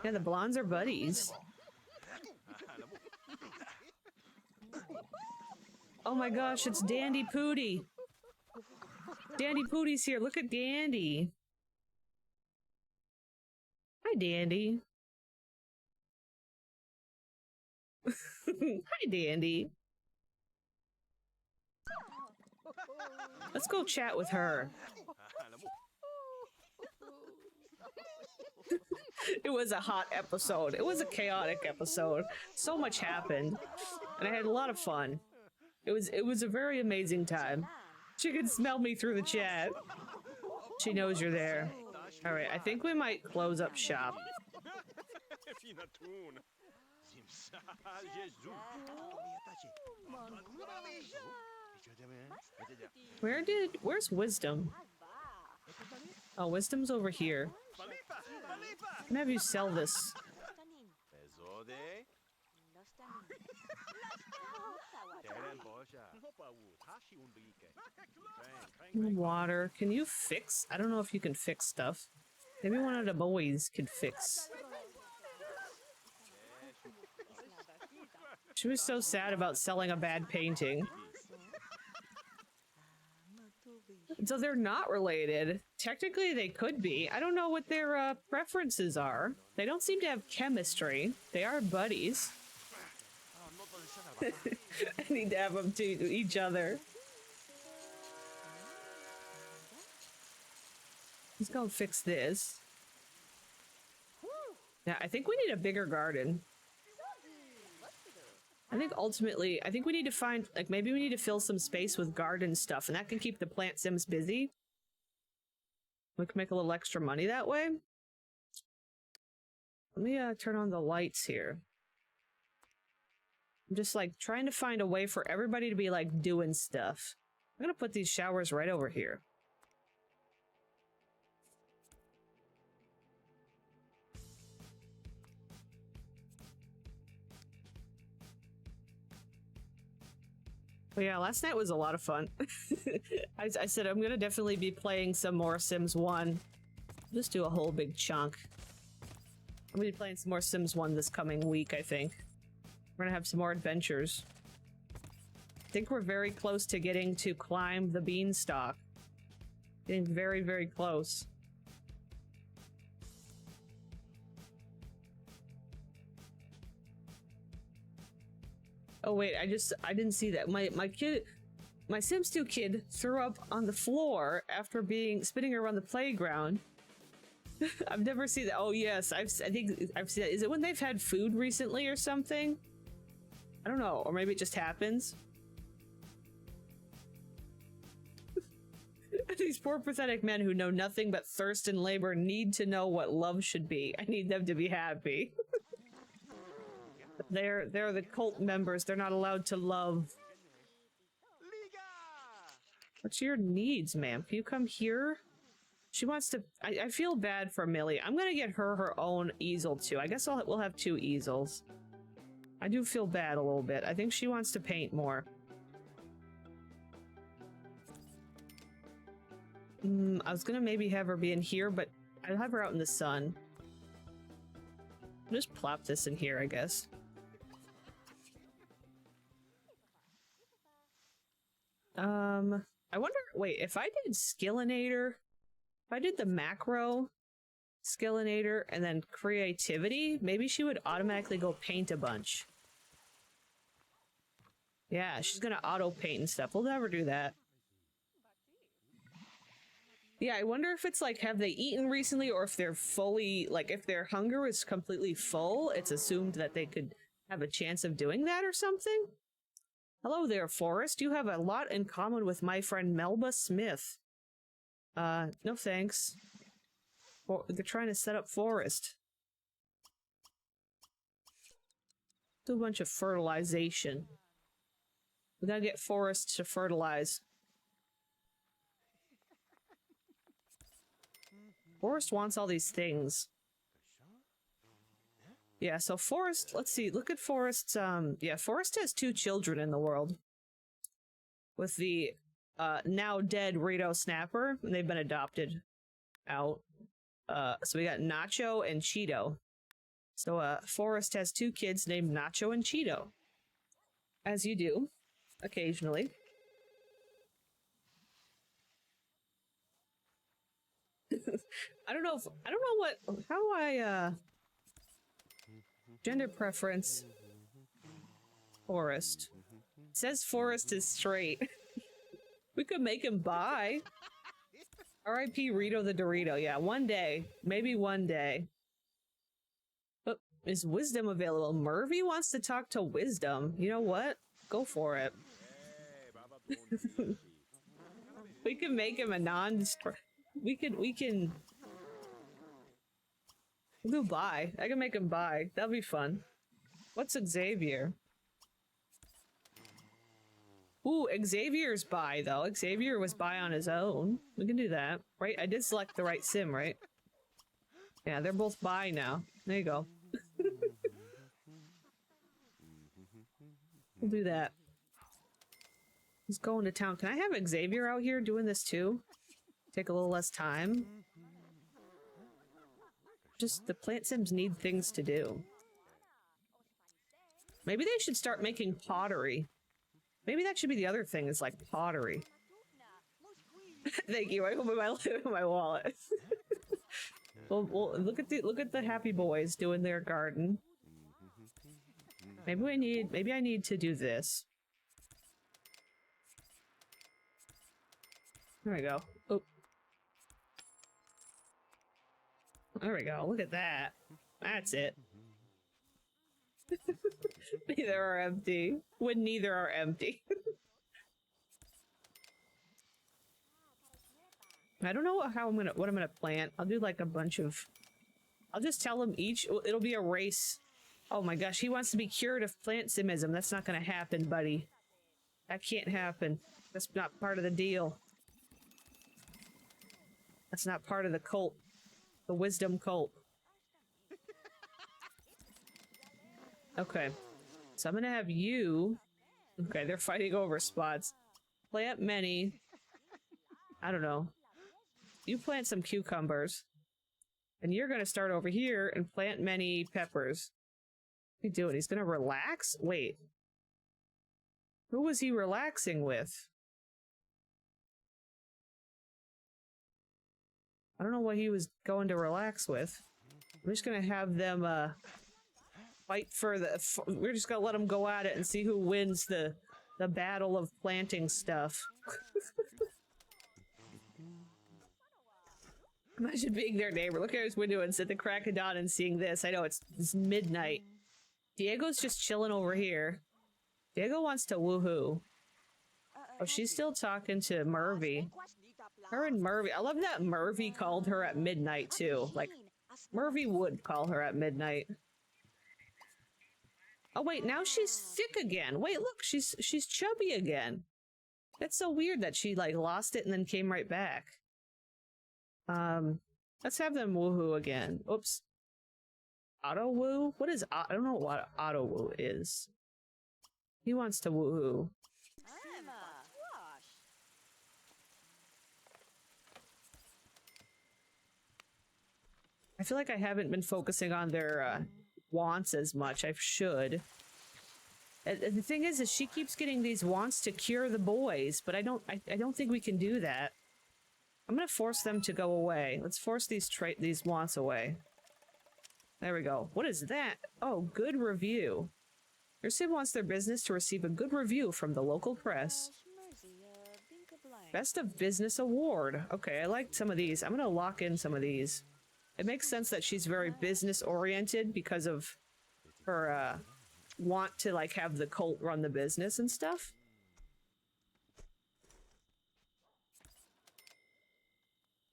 Yeah, the blondes are buddies. Oh my gosh, it's Dandy Pooty. Dandy Pooty's here. Look at Dandy. Hi, Dandy. Hi, Dandy. Let's go chat with her. It was a hot episode. It was a chaotic episode. So much happened. And I had a lot of fun. It was a very amazing time. She can smell me through the chat. She knows you're there. Alright, I think we might close up shop. Where's Wisdom? Oh, Wisdom's over here. I'm gonna have you sell this. Water. Can you fix? I don't know if you can fix stuff. Maybe one of the boys could fix. She was so sad about selling a bad painting. So they're not related. Technically, they could be. I don't know what their preferences are. They don't seem to have chemistry. They are buddies. I need to have them to each other. Let's go fix this. Yeah, I think we need a bigger garden. I think ultimately, I think we need to find, like, maybe we need to fill some space with garden stuff, and that can keep the plant sims busy. We can make a little extra money that way. Let me turn on the lights here. I'm just, like, trying to find a way for everybody to be, like, doing stuff. I'm gonna put these showers right over here. But yeah, last night was a lot of fun. I said I'm gonna definitely be playing some more Sims 1. Just do a whole big chunk. I'm gonna be playing some more Sims 1 this coming week, I think. We're gonna have some more adventures. I think we're very close to getting to climb the beanstalk. Getting very, very close. Oh wait, I didn't see that. My Sims 2 kid threw up on the floor after spinning around the playground. I've never seen that. Oh yes, I think I've seen that. Is it when they've had food recently or something? I don't know, or maybe it just happens. These poor pathetic men who know nothing but thirst and labor need to know what love should be. I need them to be happy. They're the cult members. They're not allowed to love. What's your needs, ma'am? Can you come here? She wants to... I feel bad for Millie. I'm gonna get her own easel, too. I guess we'll have 2 easels. I do feel bad a little bit. I think she wants to paint more. I was gonna maybe have her be in here, but I'll have her out in the sun. I'll just plop this in here, I guess. I wonder, wait, if I did Skillinator, if I did the macro Skillinator and then creativity, maybe she would automatically go paint a bunch. Yeah, she's gonna auto paint and stuff. We'll never do that. Yeah, I wonder if it's like, have they eaten recently, or if they're fully, like, if their hunger is completely full, it's assumed that they could have a chance of doing that or something? Hello there, Forrest. You have a lot in common with my friend Melba Smith. No thanks. They're trying to set up Forrest. Do a bunch of fertilization. We gotta get Forrest to fertilize. Forrest wants all these things. Yeah, so Forrest, let's see, look at Forrest's, yeah, Forrest has 2 children in the world. With the, now dead Rito Snapper, and they've been adopted out. So we got Nacho and Cheeto. So, Forrest has 2 kids named Nacho and Cheeto. As you do, occasionally. I don't know how I, gender preference. Forrest. It says Forrest is straight. We could make him bi. R.I.P. Rito the Dorito. Yeah, one day. Maybe one day. But is Wisdom available? Murphy wants to talk to Wisdom. You know what? Go for it. We can make him a we can we'll do bi. I can make him bi. That'll be fun. What's Xavier? Ooh, Xavier's bi, though. Xavier was bi on his own. We can do that. Right? I did select the right sim, right? Yeah, they're both bi now. There you go. We'll do that. He's going to town. Can I have Xavier out here doing this too? Take a little less time. Just the plant sims need things to do. Maybe they should start making pottery. Maybe that should be the other thing, is like pottery. Thank you. I hope my wallet. well, look at the happy boys doing their garden. Maybe I need to do this. There we go. Oh. There we go. Look at that. That's it. Neither are empty. When neither are empty. I don't know what I'm gonna plant. I'll do like a bunch of. I'll just tell them each. It'll be a race. Oh my gosh, he wants to be cured of plant simism. That's not gonna happen, buddy. That can't happen. That's not part of the deal. That's not part of the cult. The wisdom cult. Okay. So I'm gonna have you... Okay, they're fighting over spots. Plant many. I don't know. You plant some cucumbers. And you're gonna start over here and plant many peppers. What are you doing? He's gonna relax? Wait. Who was he relaxing with? I don't know what he was going to relax with. I'm just gonna have them, fight for the... We're just gonna let them go at it and see who wins the battle of planting stuff. Imagine being their neighbor. Look at his window and sit the crack of dawn and seeing this. I know, it's midnight. Diego's just chilling over here. Diego wants to woohoo. Oh, she's still talking to Murphy. Her and Murphy. I love that Murphy called her at midnight, too. Like, Murphy would call her at midnight. Oh, wait, now she's thick again. Wait, look, she's chubby again. That's so weird that she, like, lost it and then came right back. Let's have them woohoo again. Oops. Auto woo? What is I don't know what auto woo is. He wants to woohoo. I feel like I haven't been focusing on their wants as much. I should. The thing is she keeps getting these wants to cure the boys, but I don't think we can do that. I'm gonna force them to go away. Let's force these wants away. There we go. What is that? Oh, good review. Your sim wants their business to receive a good review from the local press. Best of Business Award. Okay, I liked some of these. I'm gonna lock in some of these. It makes sense that she's very business-oriented because of her, want to, like, have the cult run the business and stuff.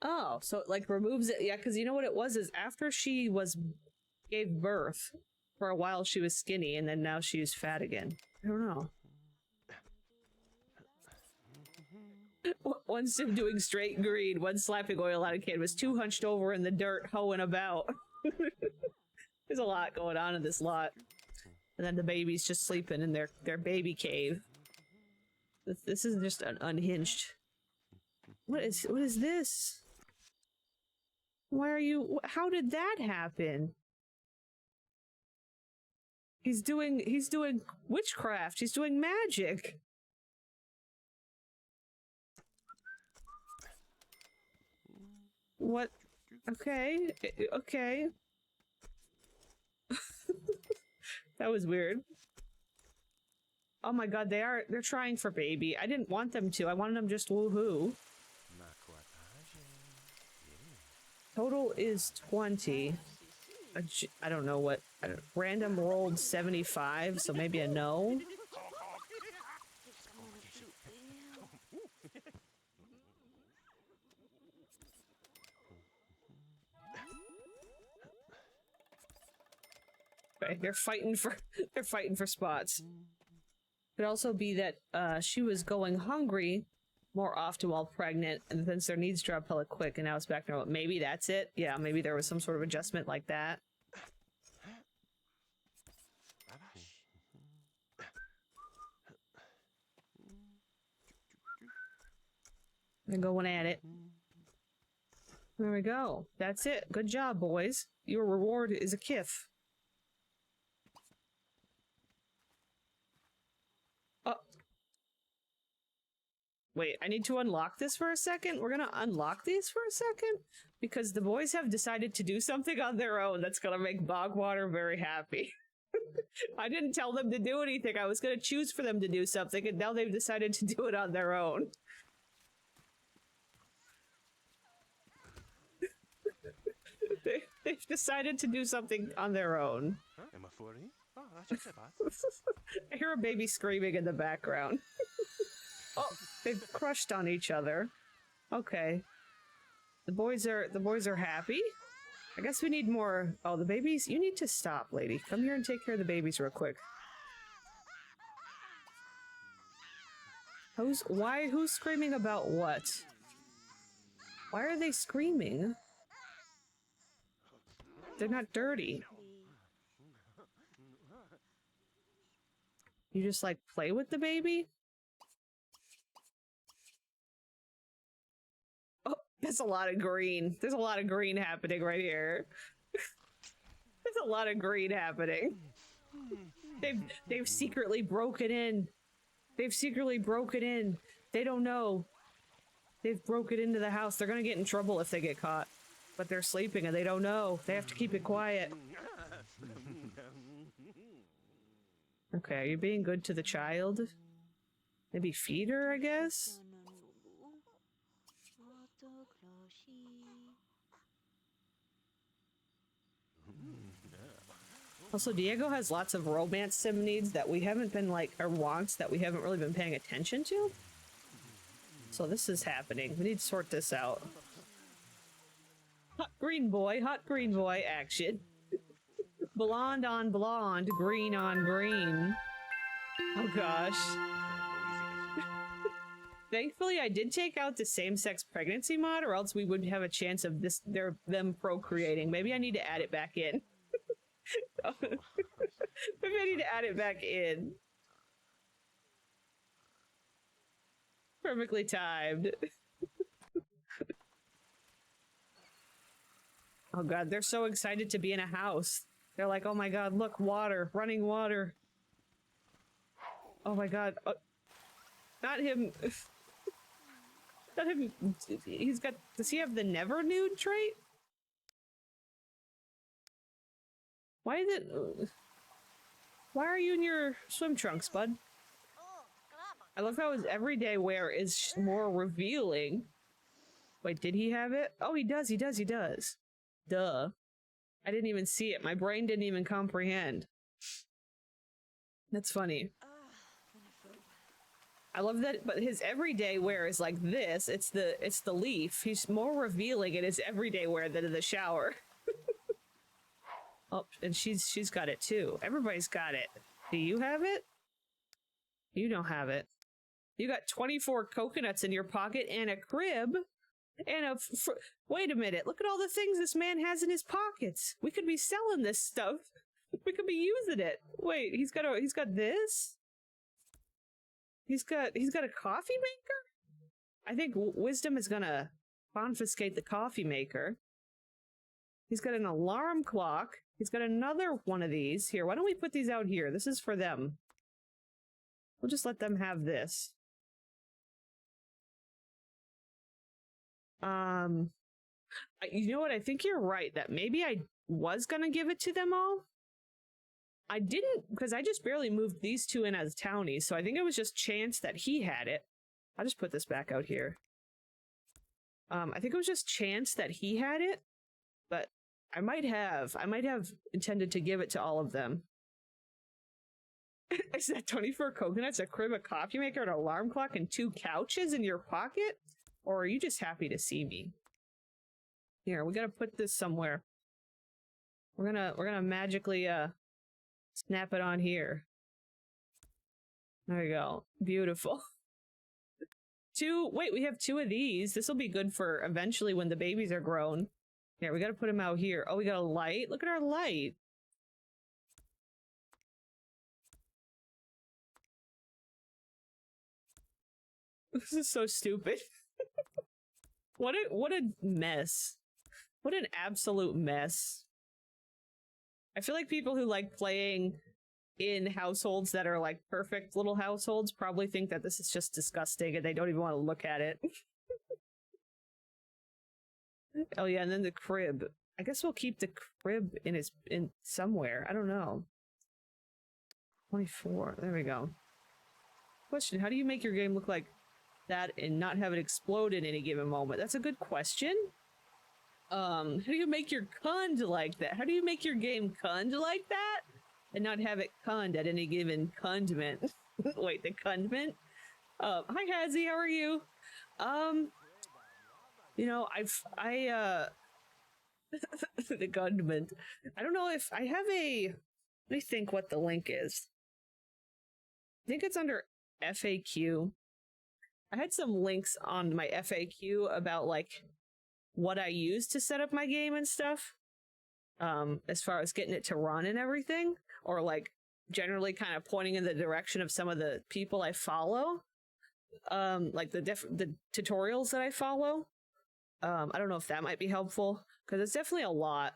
Oh, so it, like, removes it. Yeah, because you know what it was is after she gave birth, for a while she was skinny, and then now she's fat again. I don't know. One sim doing straight green, one slapping oil out of canvas, 2 hunched over in the dirt, hoeing about. There's a lot going on in this lot. And then the baby's just sleeping in their baby cave. This is just an unhinged. What is this? Why are you? How did that happen? He's doing witchcraft. He's doing magic. What? Okay. Okay. That was weird. Oh my god, they're trying for baby. I didn't want them to. I wanted them just woohoo. Total is 20. I don't know what. Random rolled 75, so maybe a no. Okay, they're fighting for spots. Could also be that she was going hungry more often while pregnant, and since their needs dropped hella quick, and now it's back to normal. Maybe that's it. Yeah, maybe there was some sort of adjustment like that. They're going at it. There we go. That's it. Good job, boys. Your reward is a kith. Oh. Wait, I need to unlock this for a second? We're gonna unlock these for a second? Because the boys have decided to do something on their own that's gonna make Bogwater very happy. I didn't tell them to do anything. I was gonna choose for them to do something, and now they've decided to do it on their own. They've decided to do something on their own. I hear a baby screaming in the background. Oh, they've crushed on each other. Okay. The boys are happy. I guess we need more. Oh, the babies. You need to stop, lady. Come here and take care of the babies real quick. Who's screaming about what? Why are they screaming? They're not dirty. You just like play with the baby? Oh, that's a lot of green. There's a lot of green happening right here. There's a lot of green happening. They've secretly broken in. They've secretly broken in. They don't know. They've broken into the house. They're gonna get in trouble if they get caught. But they're sleeping and they don't know. They have to keep it quiet. Okay, are you being good to the child? Maybe feed her, I guess? Also, Diego has lots of romance sim needs that we haven't been like, or wants that we haven't really been paying attention to. So this is happening. We need to sort this out. Hot green boy action. Blonde on blonde, green on green. Oh gosh. Thankfully, I did take out the same-sex pregnancy mod, or else we would have a chance of them procreating. Maybe I need to add it back in. Maybe I need to add it back in. Perfectly timed. Oh god, they're so excited to be in a house. They're like, oh my god, look, water, running water. Oh my god. Not him. Not him. He's got, does he have the never nude trait? Why is it... Why are you in your swim trunks, bud? I love how his everyday wear is more revealing. Wait, did he have it? Oh, he does. Duh. I didn't even see it. My brain didn't even comprehend. That's funny. I love that, but his everyday wear is like this. It's the leaf. He's more revealing in his everyday wear than in the shower. Oh, and she's got it too. Everybody's got it. Do you have it? You don't have it. You got 24 coconuts in your pocket and a crib. And wait a minute, look at all the things this man has in his pockets. We could be selling this stuff. We could be using it. Wait, he's got this? He's got a coffee maker? I think Wisdom is gonna confiscate the coffee maker. He's got an alarm clock. He's got another one of these. Here, why don't we put these out here? This is for them. We'll just let them have this. You know what? I think you're right that maybe I was gonna give it to them all. I didn't, because I just barely moved these two in as townies, so I think it was just chance that he had it. I'll just put this back out here. I think it was just chance that he had it, but I might have intended to give it to all of them. Is that 24 coconuts, a crib, a coffee maker, an alarm clock, and 2 couches in your pocket? Or are you just happy to see me? Here, we gotta put this somewhere. We're gonna magically snap it on here. There you go. Beautiful. Wait, we have 2 of these. This will be good for eventually when the babies are grown. Here, we gotta put them out here. Oh, we got a light? Look at our light. This is so stupid. What a mess. What an absolute mess. I feel like people who like playing in households that are like perfect little households probably think that this is just disgusting and they don't even want to look at it. Oh yeah, and then the crib. I guess we'll keep the crib in somewhere. I don't know. 24. There we go. Question, how do you make your game look like that and not have it explode in any given moment? That's a good question. How do you make your cund like that? How do you make your game cund like that and not have it cund at any given cundment? Wait, the cundment? Hi Hazzy, how are you? You know, the cundment. I don't know if I have let me think what the link is. I think it's under FAQ. I had some links on my FAQ about like what I use to set up my game and stuff. As far as getting it to run and everything, or like generally kind of pointing in the direction of some of the people I follow. Like the tutorials that I follow. I don't know if that might be helpful because it's definitely a lot.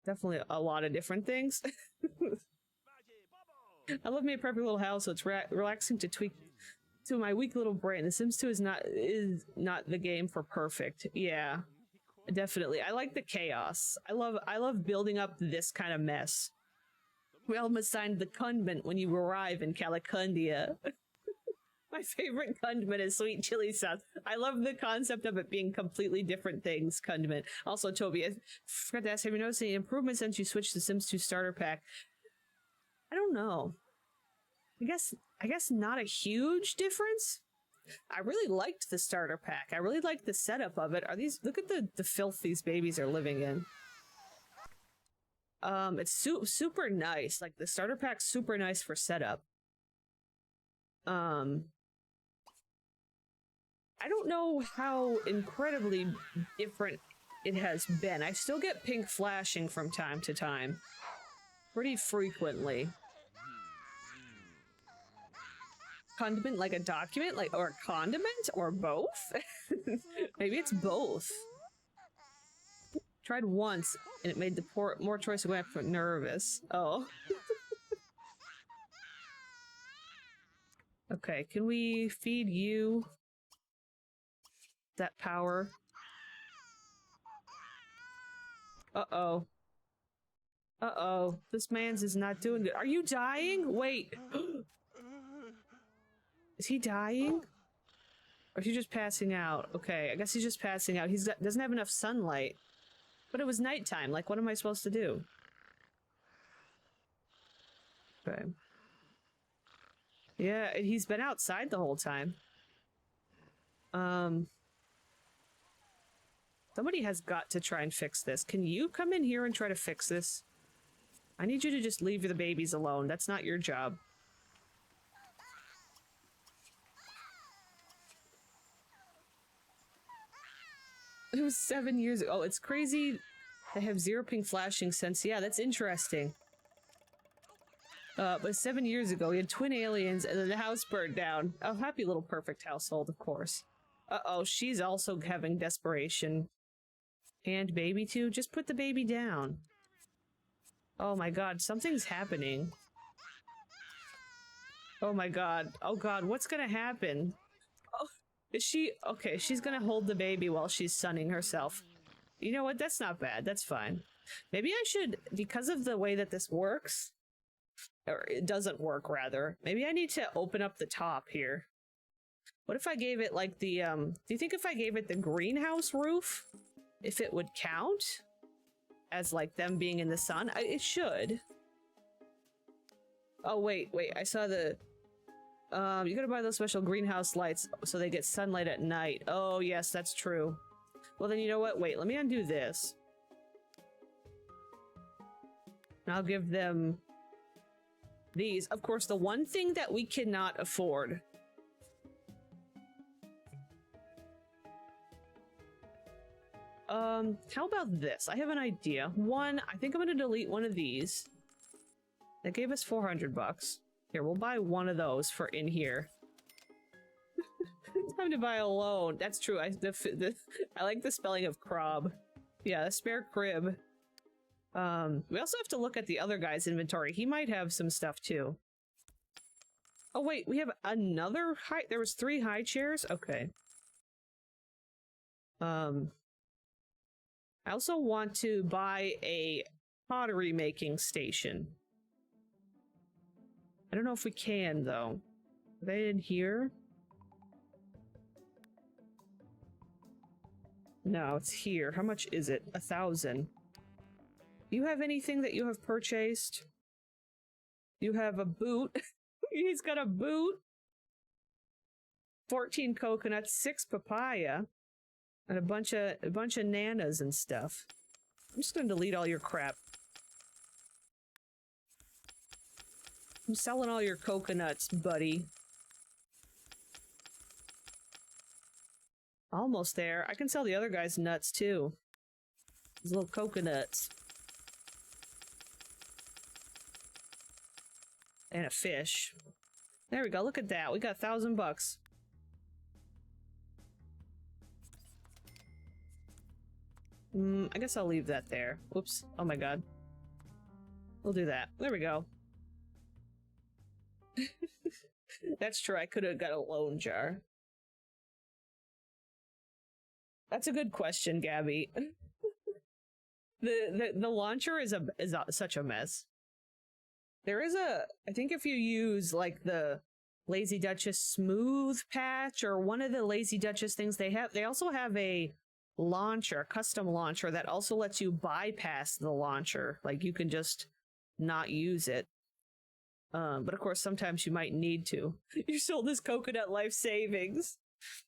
Definitely a lot of different things. I love my perfect little house, so it's relaxing to tweak to my weak little brain. The Sims 2 is not the game for perfect. Yeah, definitely. I like the chaos. I love building up this kind of mess. We almost signed the cundment when you arrive in Calicundia. My favorite cundment is sweet chili sauce. I love the concept of it being completely different things, cundment. Also, Toby, I forgot to ask, have you noticed any improvements since you switched to Sims 2 starter pack? I don't know. I guess not a huge difference. I really liked the starter pack. I really liked the setup of it. Look at the filth these babies are living in. It's super nice. Like the starter pack's super nice for setup. I don't know how incredibly different it has been. I still get pink flashing from time to time. Pretty frequently. Condiment like a document, or a condiment, or both? Maybe it's both. Tried once, and it made the more choice when I got nervous. Oh. Okay, can we feed you that power? Uh-oh. Uh-oh. This man's is not doing good. Are you dying? Wait. Is he dying? Or is he just passing out? Okay, I guess he's just passing out. Doesn't have enough sunlight. But it was nighttime. Like, what am I supposed to do? Okay. Yeah, he's been outside the whole time. Somebody has got to try and fix this. Can you come in here and try to fix this? I need you to just leave the babies alone. That's not your job. It was 7 years ago. Oh, it's crazy. They have zero ping flashing sense. Yeah, that's interesting. But 7 years ago, we had twin aliens and then the house burned down. A happy little perfect household, of course. Uh-oh, she's also having desperation. And baby too? Just put the baby down. Oh my god, something's happening. Oh my god. Oh god, what's gonna happen? Oh, is she... Okay, she's gonna hold the baby while she's sunning herself. You know what? That's not bad. That's fine. Maybe I should, because of the way that this works, or it doesn't work, rather, maybe I need to open up the top here. What if I gave it, like, the, do you think if I gave it the greenhouse roof, if it would count as, like, them being in the sun? It should. Oh, wait, I saw the... you gotta buy those special greenhouse lights so they get sunlight at night. Oh, yes, that's true. Well, then you know what? Wait, let me undo this. And I'll give them these. Of course, the one thing that we cannot afford. How about this? I have an idea. I think I'm gonna delete one of these. That gave us 400 bucks. Here, we'll buy one of those for in here. Time to buy a loan. That's true. I like the spelling of crab. Yeah, a spare crib. We also have to look at the other guy's inventory. He might have some stuff too. Oh wait, we have another high. There was 3 high chairs. Okay. I also want to buy a pottery making station. I don't know if we can though. Are they in here? No, it's here. How much is it? 1,000. Do you have anything that you have purchased? You have a boot. He's got a boot. 14 coconuts, 6 papaya, and a bunch of nanas and stuff. I'm just gonna delete all your crap. I'm selling all your coconuts, buddy. Almost there. I can sell the other guy's nuts, too. These little coconuts. And a fish. There we go. Look at that. We got 1,000 bucks. I guess I'll leave that there. Whoops. Oh my god. We'll do that. There we go. That's true. I could have got a loan jar. That's a good question, Gabby. The launcher is such a mess. There is I think if you use like the Lazy Duchess smooth patch or one of the Lazy Duchess things they also have a launcher, custom launcher that also lets you bypass the launcher. Like you can just not use it. But of course sometimes you might need to. You sold this coconut life savings.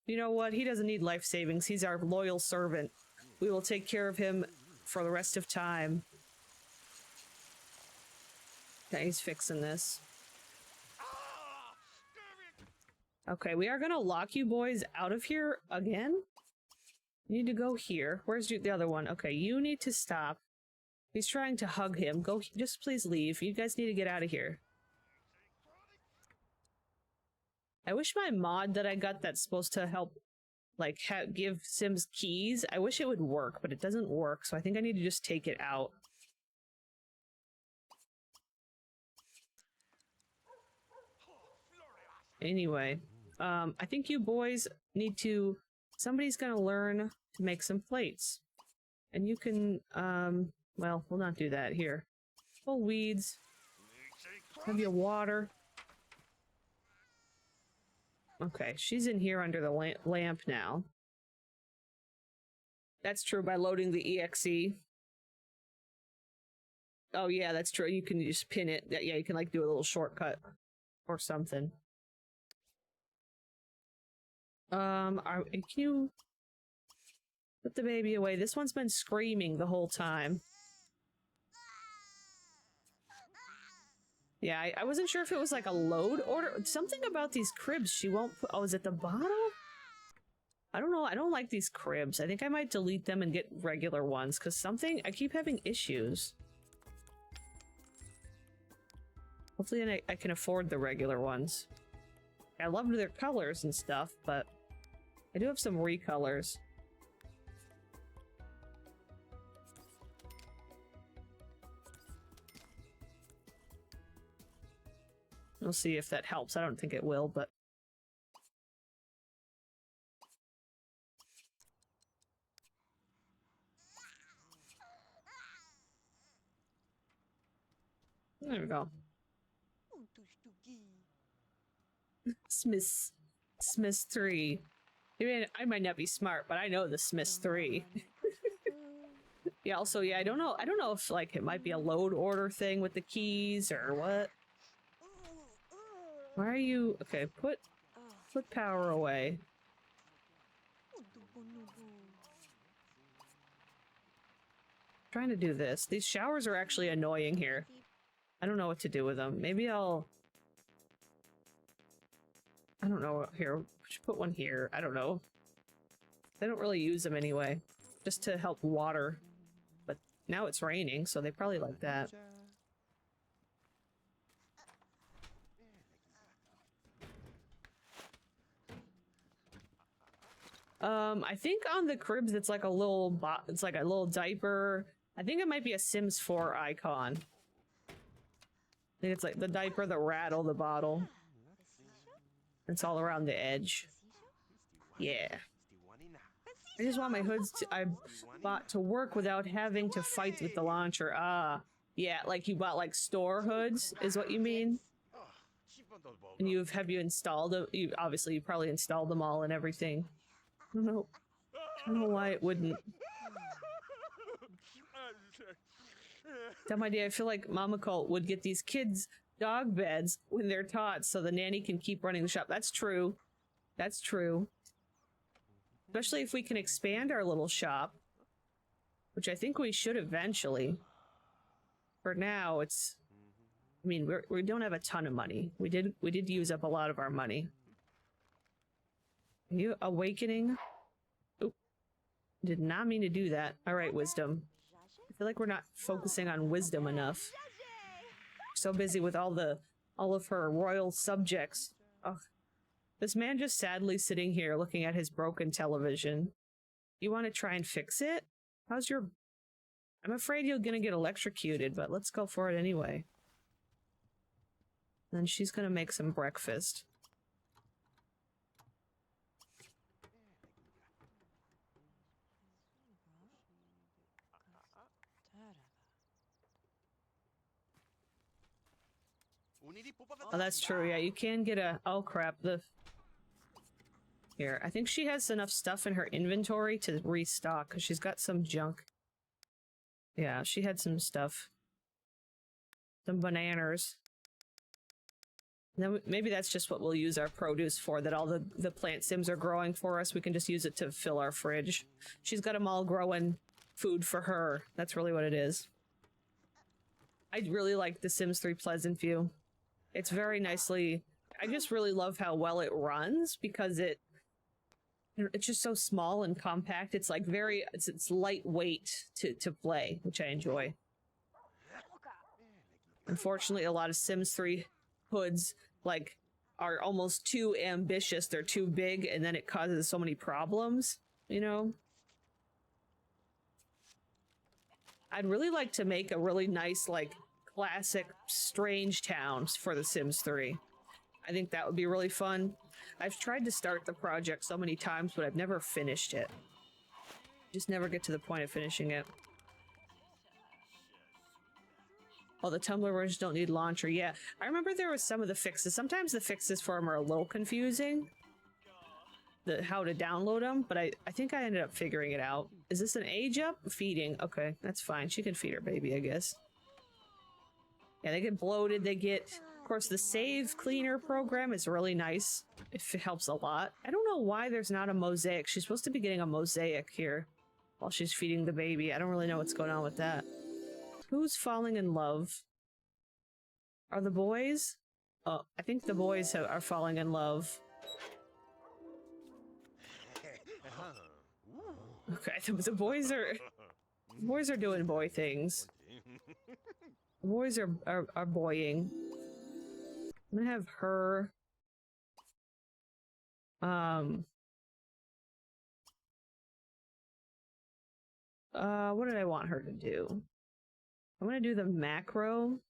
You know what? He doesn't need life savings. He's our loyal servant. We will take care of him for the rest of time. Okay, he's fixing this. Okay, we are gonna lock you boys out of here again. You need to go here. Where's the other one? Okay, you need to stop. He's trying to hug him. Go, just please leave. You guys need to get out of here. I wish my mod that I got that's supposed to help, like, give Sims keys, I wish it would work, but it doesn't work, so I think I need to just take it out. Anyway, I think you boys need to... Somebody's gonna learn to make some plates. And you can, well, we'll not do that. Here. Pull weeds. Have your water. Okay, she's in here under the lamp now. That's true, by loading the EXE. Oh yeah, that's true. You can just pin it. Yeah, you can like do a little shortcut or something. Can you put the baby away? This one's been screaming the whole time. Yeah, I wasn't sure if it was like a load order. Something about these cribs she won't put... Oh, is it the bottle? I don't know. I don't like these cribs. I think I might delete them and get regular ones because I keep having issues. Hopefully I can afford the regular ones. I love their colors and stuff, but I do have some recolors. We'll see if that helps. I don't think it will, but... There we go. Smith 3. I mean, I might not be smart, but I know the Smith 3. Yeah, also, yeah, I don't know if, like, it might be a load order thing with the keys or what. Why are you... Okay, put power away. Trying to do this. These showers are actually annoying here. I don't know what to do with them. Maybe I'll... I don't know. Here, should put one here. I don't know. They don't really use them anyway. Just to help water. But now it's raining, so they probably like that. I think on the cribs it's like a little it's like a little diaper. I think it might be a Sims 4 icon. I think it's like the diaper that rattle the bottle. It's all around the edge. Yeah. I just want my hoods I bought to work without having to fight with the launcher. Ah, yeah, like you bought like store hoods is what you mean? And have you installed them? You probably installed them all and everything. I don't know why it wouldn't. Dumb idea. I feel like Mama Cult would get these kids dog beds when they're taught so the nanny can keep running the shop. That's true. That's true. Especially if we can expand our little shop, which I think we should eventually. For now, it's... I mean, we don't have a ton of money. We did use up a lot of our money. Are you awakening? Oop. Did not mean to do that. Alright, wisdom. I feel like we're not focusing on wisdom enough. We're so busy with all of her royal subjects. Ugh. This man just sadly sitting here looking at his broken television. You want to try and fix it? How's your... I'm afraid you're gonna get electrocuted, but let's go for it anyway. Then she's gonna make some breakfast. Oh, that's true. Yeah, you can get a... Oh, crap. Here, I think she has enough stuff in her inventory to restock, because she's got some junk. Yeah, she had some stuff. Some bananas. Then maybe that's just what we'll use our produce for, that all the plant sims are growing for us. We can just use it to fill our fridge. She's got them all growing food for her. That's really what it is. I really like the Sims 3 Pleasant View. It's very nicely... I just really love how well it runs, because it's just so small and compact. It's like very... It's lightweight to play, which I enjoy. Unfortunately, a lot of Sims 3 hoods, like, are almost too ambitious. They're too big, and then it causes so many problems, you know? I'd really like to make a really nice, like, classic strange towns for The Sims 3. I think that would be really fun. I've tried to start the project so many times, but I've never finished it. Just never get to the point of finishing it. Oh, the Tumblr versions don't need launcher. Yeah, I remember there was some of the fixes. Sometimes the fixes for them are a little confusing. How to download them, but I think I ended up figuring it out. Is this an age up? Feeding. Okay, that's fine. She can feed her baby, I guess. Yeah, they get bloated. They get... Of course, the save cleaner program is really nice. It helps a lot. I don't know why there's not a mosaic. She's supposed to be getting a mosaic here while she's feeding the baby. I don't really know what's going on with that. Who's falling in love? Are the boys? Oh, I think the boys are falling in love. Okay, the boys are doing boy things. The boys are boying. I'm gonna have her. What did I want her to do? I'm gonna do the macro.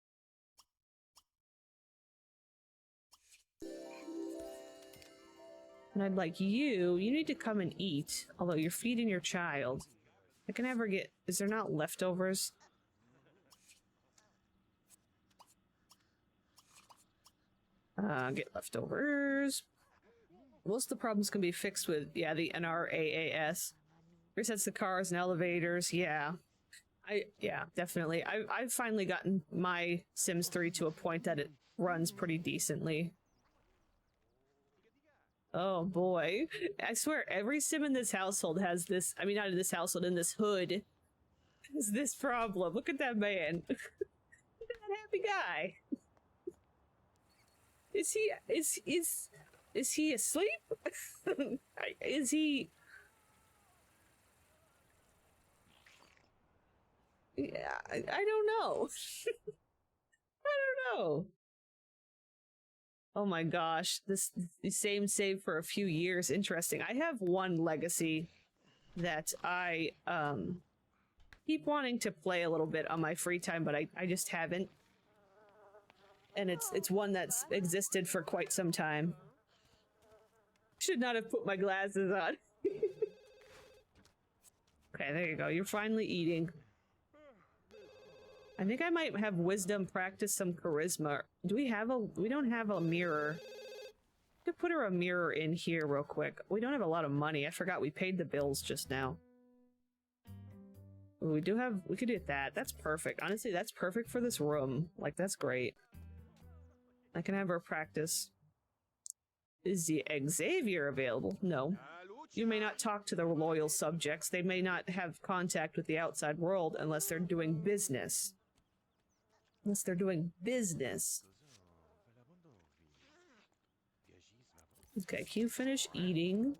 And I'd like you need to come and eat, although you're feeding your child. I can never get, is there not leftovers? Get leftovers. Most of the problems can be fixed with, yeah, the NRAAS. Resets the cars and elevators, yeah. Yeah, definitely. I've finally gotten my Sims 3 to a point that it runs pretty decently. Oh boy. I swear, every sim in this household has this, I mean, not in this household, in this hood, has this problem. Look at that man. Look at that happy guy. Is he asleep? Is he... Yeah, I don't know. I don't know. Oh my gosh, the same save for a few years. Interesting. I have one legacy that I keep wanting to play a little bit on my free time, but I just haven't. And it's one that's existed for quite some time. Should not have put my glasses on. Okay, there you go. You're finally eating. I think I might have wisdom practice some charisma. Do we have a... We don't have a mirror. I could put her a mirror in here real quick. We don't have a lot of money. I forgot we paid the bills just now. Ooh, we do have... We could do that. That's perfect. Honestly, that's perfect for this room. Like, that's great. I can have her practice. Is the Xavier available? No. You may not talk to the loyal subjects. They may not have contact with the outside world unless they're doing business. Unless they're doing business. Okay, can you finish eating?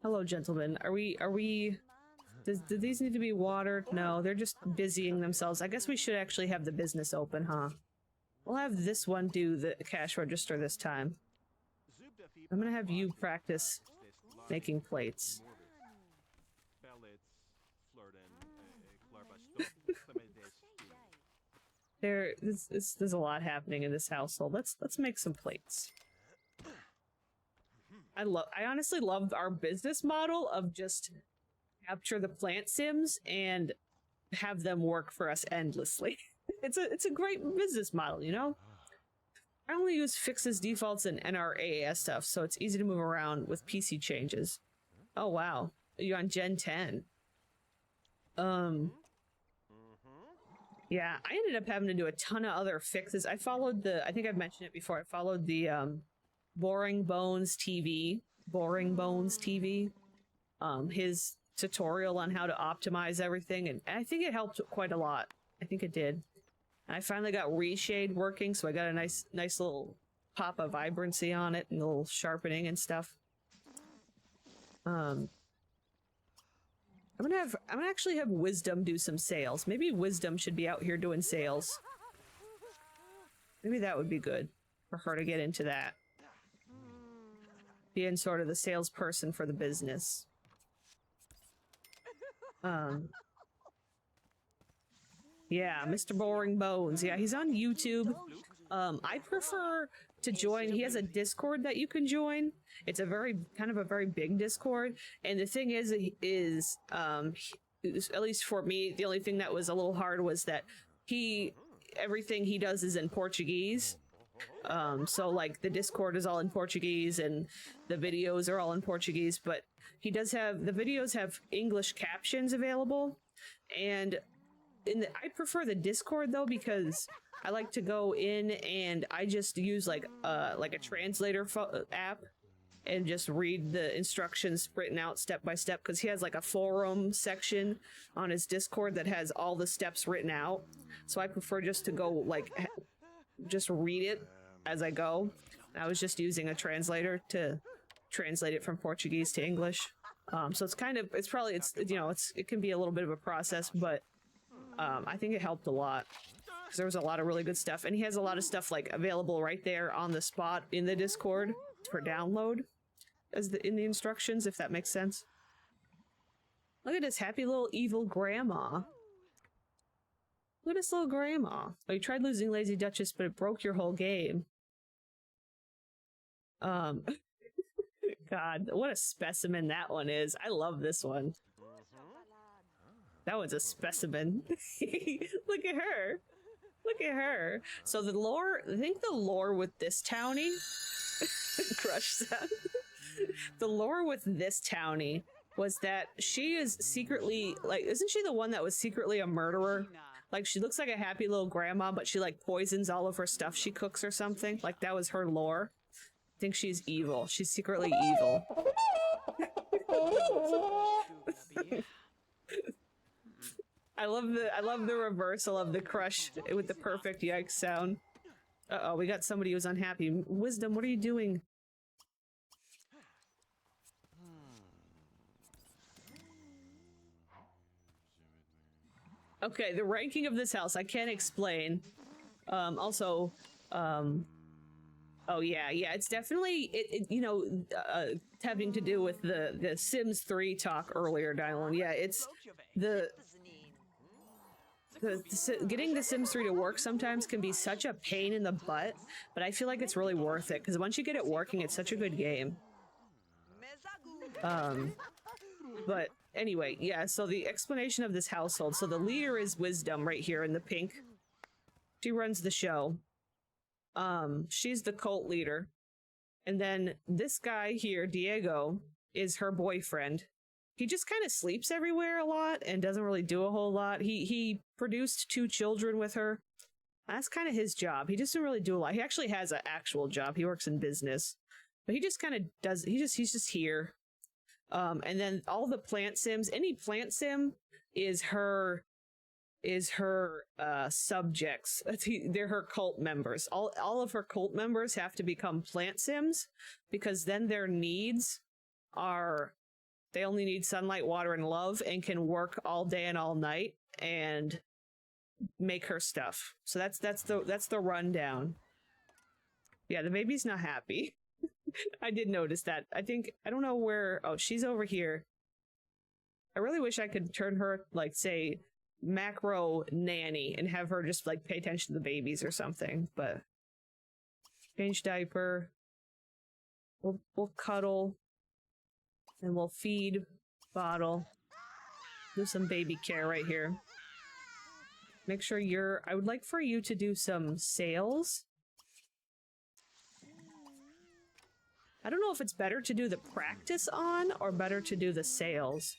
Hello, gentlemen. Are we... Do these need to be watered? No, they're just busying themselves. I guess we should actually have the business open, huh? We'll have this one do the cash register this time. I'm gonna have you practice making plates. There's a lot happening in this household. Let's make some plates. I honestly love our business model of just capture the plant sims and have them work for us endlessly. It's a great business model, you know? I only use fixes, defaults, and NRAAS stuff, so it's easy to move around with PC changes. Oh wow, you're on Gen 10. Yeah, I ended up having to do a ton of other fixes. I followed I think I've mentioned it before, I followed the Boring Bones TV, his tutorial on how to optimize everything, and I think it helped quite a lot. I think it did. I finally got reshade working, so I got a nice little pop of vibrancy on it and a little sharpening and stuff. I'm gonna actually have Wisdom do some sales. Maybe Wisdom should be out here doing sales. Maybe that would be good for her to get into that. Being sort of the salesperson for the business. Yeah, Mr. Boring Bones. Yeah, he's on YouTube. I prefer to join. He has a Discord that you can join. It's a very big Discord. And the thing is, at least for me, the only thing that was a little hard was that everything he does is in Portuguese. So like the Discord is all in Portuguese and the videos are all in Portuguese, but he does have, the videos have English captions available. And I prefer the Discord though, because I like to go in and I just use like a translator app and just read the instructions written out step by step, because he has like a forum section on his Discord that has all the steps written out. So I prefer just to go like just read it as I go. I was just using a translator to translate it from Portuguese to English. So it's kind of, it can be a little bit of a process, but I think it helped a lot because there was a lot of really good stuff. And he has a lot of stuff like available right there on the spot in the Discord for download in the instructions, if that makes sense. Look at this happy little evil grandma. Look at this little grandma. Oh, you tried losing Lazy Duchess, but it broke your whole game. God, what a specimen that one is. I love this one. That one's a specimen. Look at her. Look at her. So the lore, I think the lore with this townie, crush sound. The lore with this townie was that she is secretly, like, isn't she the one that was secretly a murderer? Like, she looks like a happy little grandma, but she, like, poisons all of her stuff she cooks or something. Like, that was her lore. I think she's evil. She's secretly evil. I love the reversal of the crush with the perfect yikes sound. Uh-oh, we got somebody who's unhappy. Wisdom, what are you doing? Okay, the ranking of this house, I can't explain. Oh yeah, it's definitely, having to do with the Sims 3 talk earlier, Dylan. Yeah, it's getting the Sims 3 to work sometimes can be such a pain in the butt, but I feel like it's really worth it, because once you get it working, it's such a good game. But anyway, yeah, so the explanation of this household. So the leader is Wisdom right here in the pink. She runs the show. She's the cult leader. And then this guy here, Diego, is her boyfriend. He just kind of sleeps everywhere a lot and doesn't really do a whole lot. He produced 2 children with her. That's kind of his job. He doesn't really do a lot. He actually has an actual job. He works in business. But he just kind of does, he's just here. And then all the plant sims, any plant sim is her subjects. They're her cult members. All of her cult members have to become plant sims, because then their needs are, they only need sunlight, water, and love, and can work all day and all night and make her stuff. So that's the rundown. Yeah, the baby's not happy. I did notice that. I don't know where, oh, she's over here. I really wish I could turn her, like, say, macro nanny and have her just, like, pay attention to the babies or something, but change diaper. We'll cuddle. And we'll feed, bottle. Do some baby care right here. Make sure I would like for you to do some sales. I don't know if it's better to do the practice on or better to do the sales.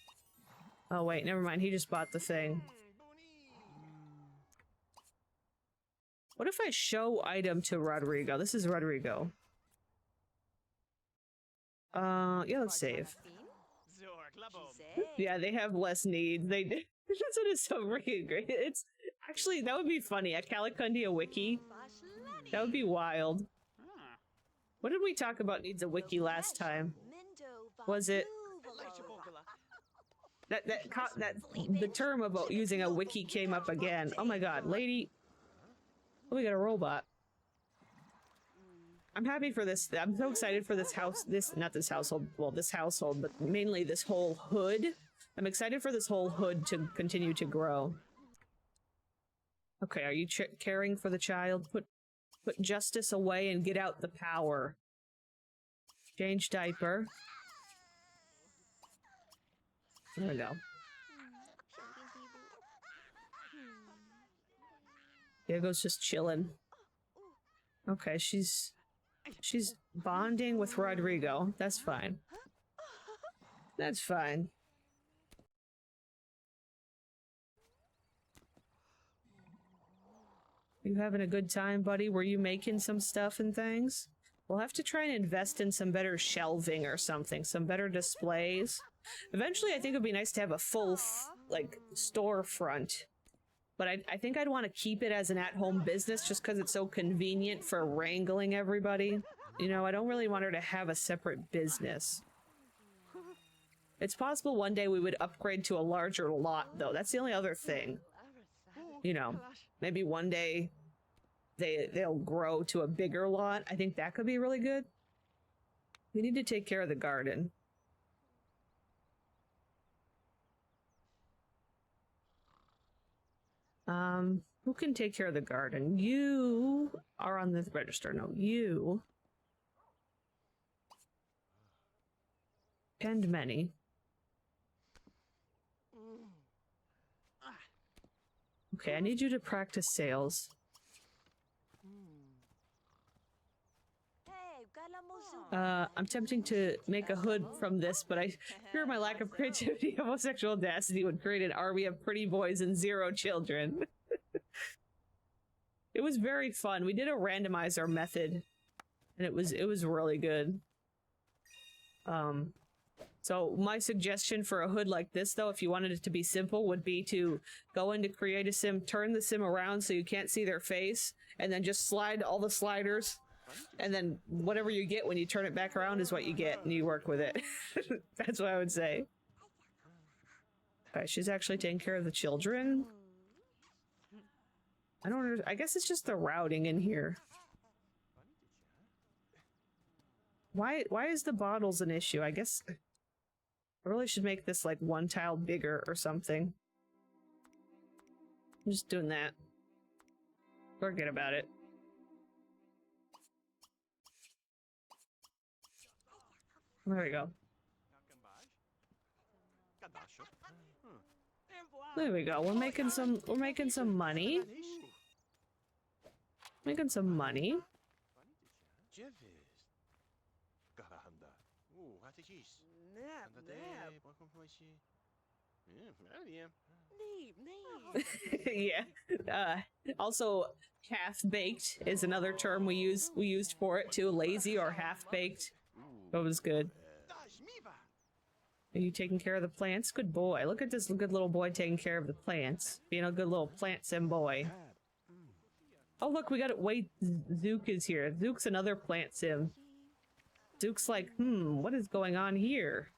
Oh wait, never mind. He just bought the thing. What if I show item to Rodrigo? This is Rodrigo. Yeah, let's save. Yeah, they have less needs. That's what is so freaking great. It's actually, that would be funny. A Calicandia wiki. That would be wild. What did we talk about needs a wiki last time? Was it the term about using a wiki came up again? Oh my god, lady. Oh, we got a robot. I'm happy for this. I'm so excited for this house. Not this household. Well, this household, but mainly this whole hood. I'm excited for this whole hood to continue to grow. Okay, are you caring for the child? Put justice away and get out the power. Change diaper. There we go. Diego's just chilling. Okay, she's bonding with Rodrigo. That's fine. That's fine. You having a good time, buddy? Were you making some stuff and things? We'll have to try and invest in some better shelving or something, some better displays. Eventually, I think it would be nice to have a full, like, storefront. But I think I'd want to keep it as an at-home business just because it's so convenient for wrangling everybody. you know, I don't really want her to have a separate business. It's possible one day we would upgrade to a larger lot, though. That's the only other thing. You know, maybe one day they'll grow to a bigger lot. I think that could be really good. We need to take care of the garden. Who can take care of the garden? You are on the register. No, you. And many. Okay, I need you to practice sales. I'm tempting to make a hood from this, but I fear my lack of creativity and homosexual audacity would create an army of pretty boys and 0 children. It was very fun. We did a randomizer method, and it was really good. So my suggestion for a hood like this, though, if you wanted it to be simple, would be to go into Create a Sim, turn the sim around so you can't see their face, and then just slide all the sliders, and then whatever you get when you turn it back around is what you get, and you work with it. That's what I would say. Okay, she's actually taking care of the children. I don't know. I guess it's just the routing in here. Why is the bottles an issue? I guess I really should make this like 1 tile bigger or something. I'm just doing that. Forget about it. There we go. There we go. We're making some money. Making some money. Yeah. Also, half-baked is another term we used for it too. Lazy or half-baked. That was good. Are you taking care of the plants? Good boy. Look at this good little boy taking care of the plants. Being a good little plant sim boy. Oh look, we got it. Wait, Zook is here. Zook's another plant sim. Zook's like, what is going on here?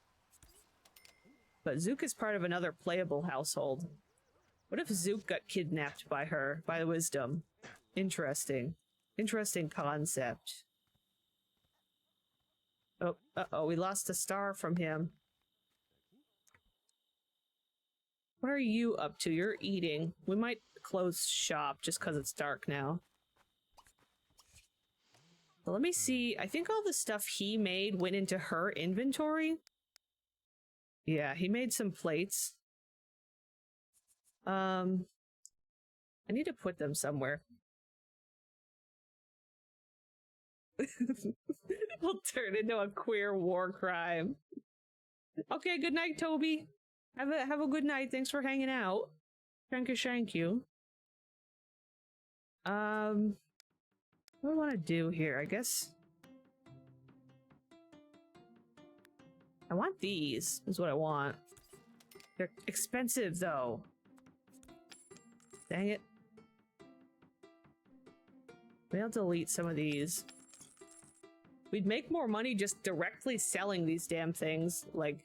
But Zook is part of another playable household. What if Zook got kidnapped by her, by the wisdom? Interesting. Interesting concept. Oh, uh-oh, we lost a star from him. What are you up to? You're eating. We might close shop just because it's dark now. But let me see. I think all the stuff he made went into her inventory. Yeah, he made some plates. I need to put them somewhere. We'll turn into a queer war crime. Okay, good night, Toby. Have a good night. Thanks for hanging out. Thank you. What do I want to do here? I guess I want these, is what I want. They're expensive, though. Dang it. Maybe I'll delete some of these. We'd make more money just directly selling these damn things, like,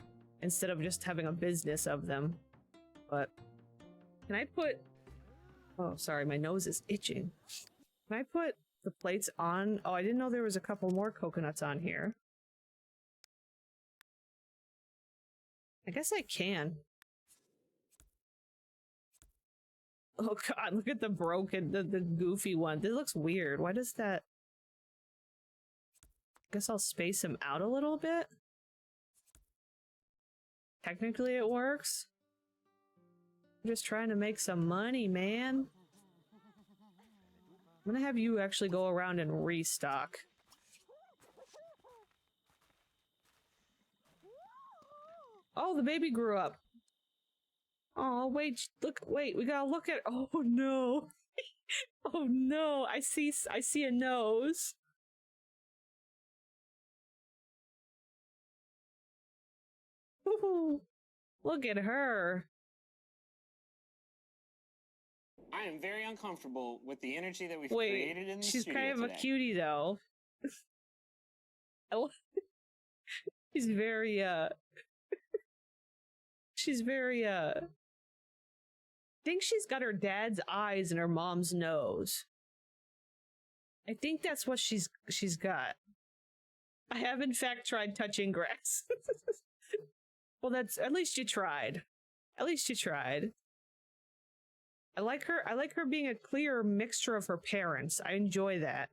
instead of just having a business of them. But, can I put... Oh, sorry, my nose is itching. Can I put the plates on? Oh, I didn't know there was a couple more coconuts on here. I guess I can. Oh god, look at the broken, the goofy one. This looks weird. Why does that... Guess I'll space him out a little bit. Technically it works. I'm just trying to make some money, man. I'm gonna have you actually go around and restock. Oh, the baby grew up. Oh, wait, look, wait, we gotta look at... Oh, no. Oh, no, I see a nose. Ooh, look at her. I am very uncomfortable with the energy that we've created in the she's studio kind of today. a cutie, though. She's very, she's very, I think she's got her dad's eyes and her mom's nose. I think that's what she's got. I have in fact tried touching grass. Well, that's, at least you tried. At least you tried. I like her being a clear mixture of her parents. I enjoy that.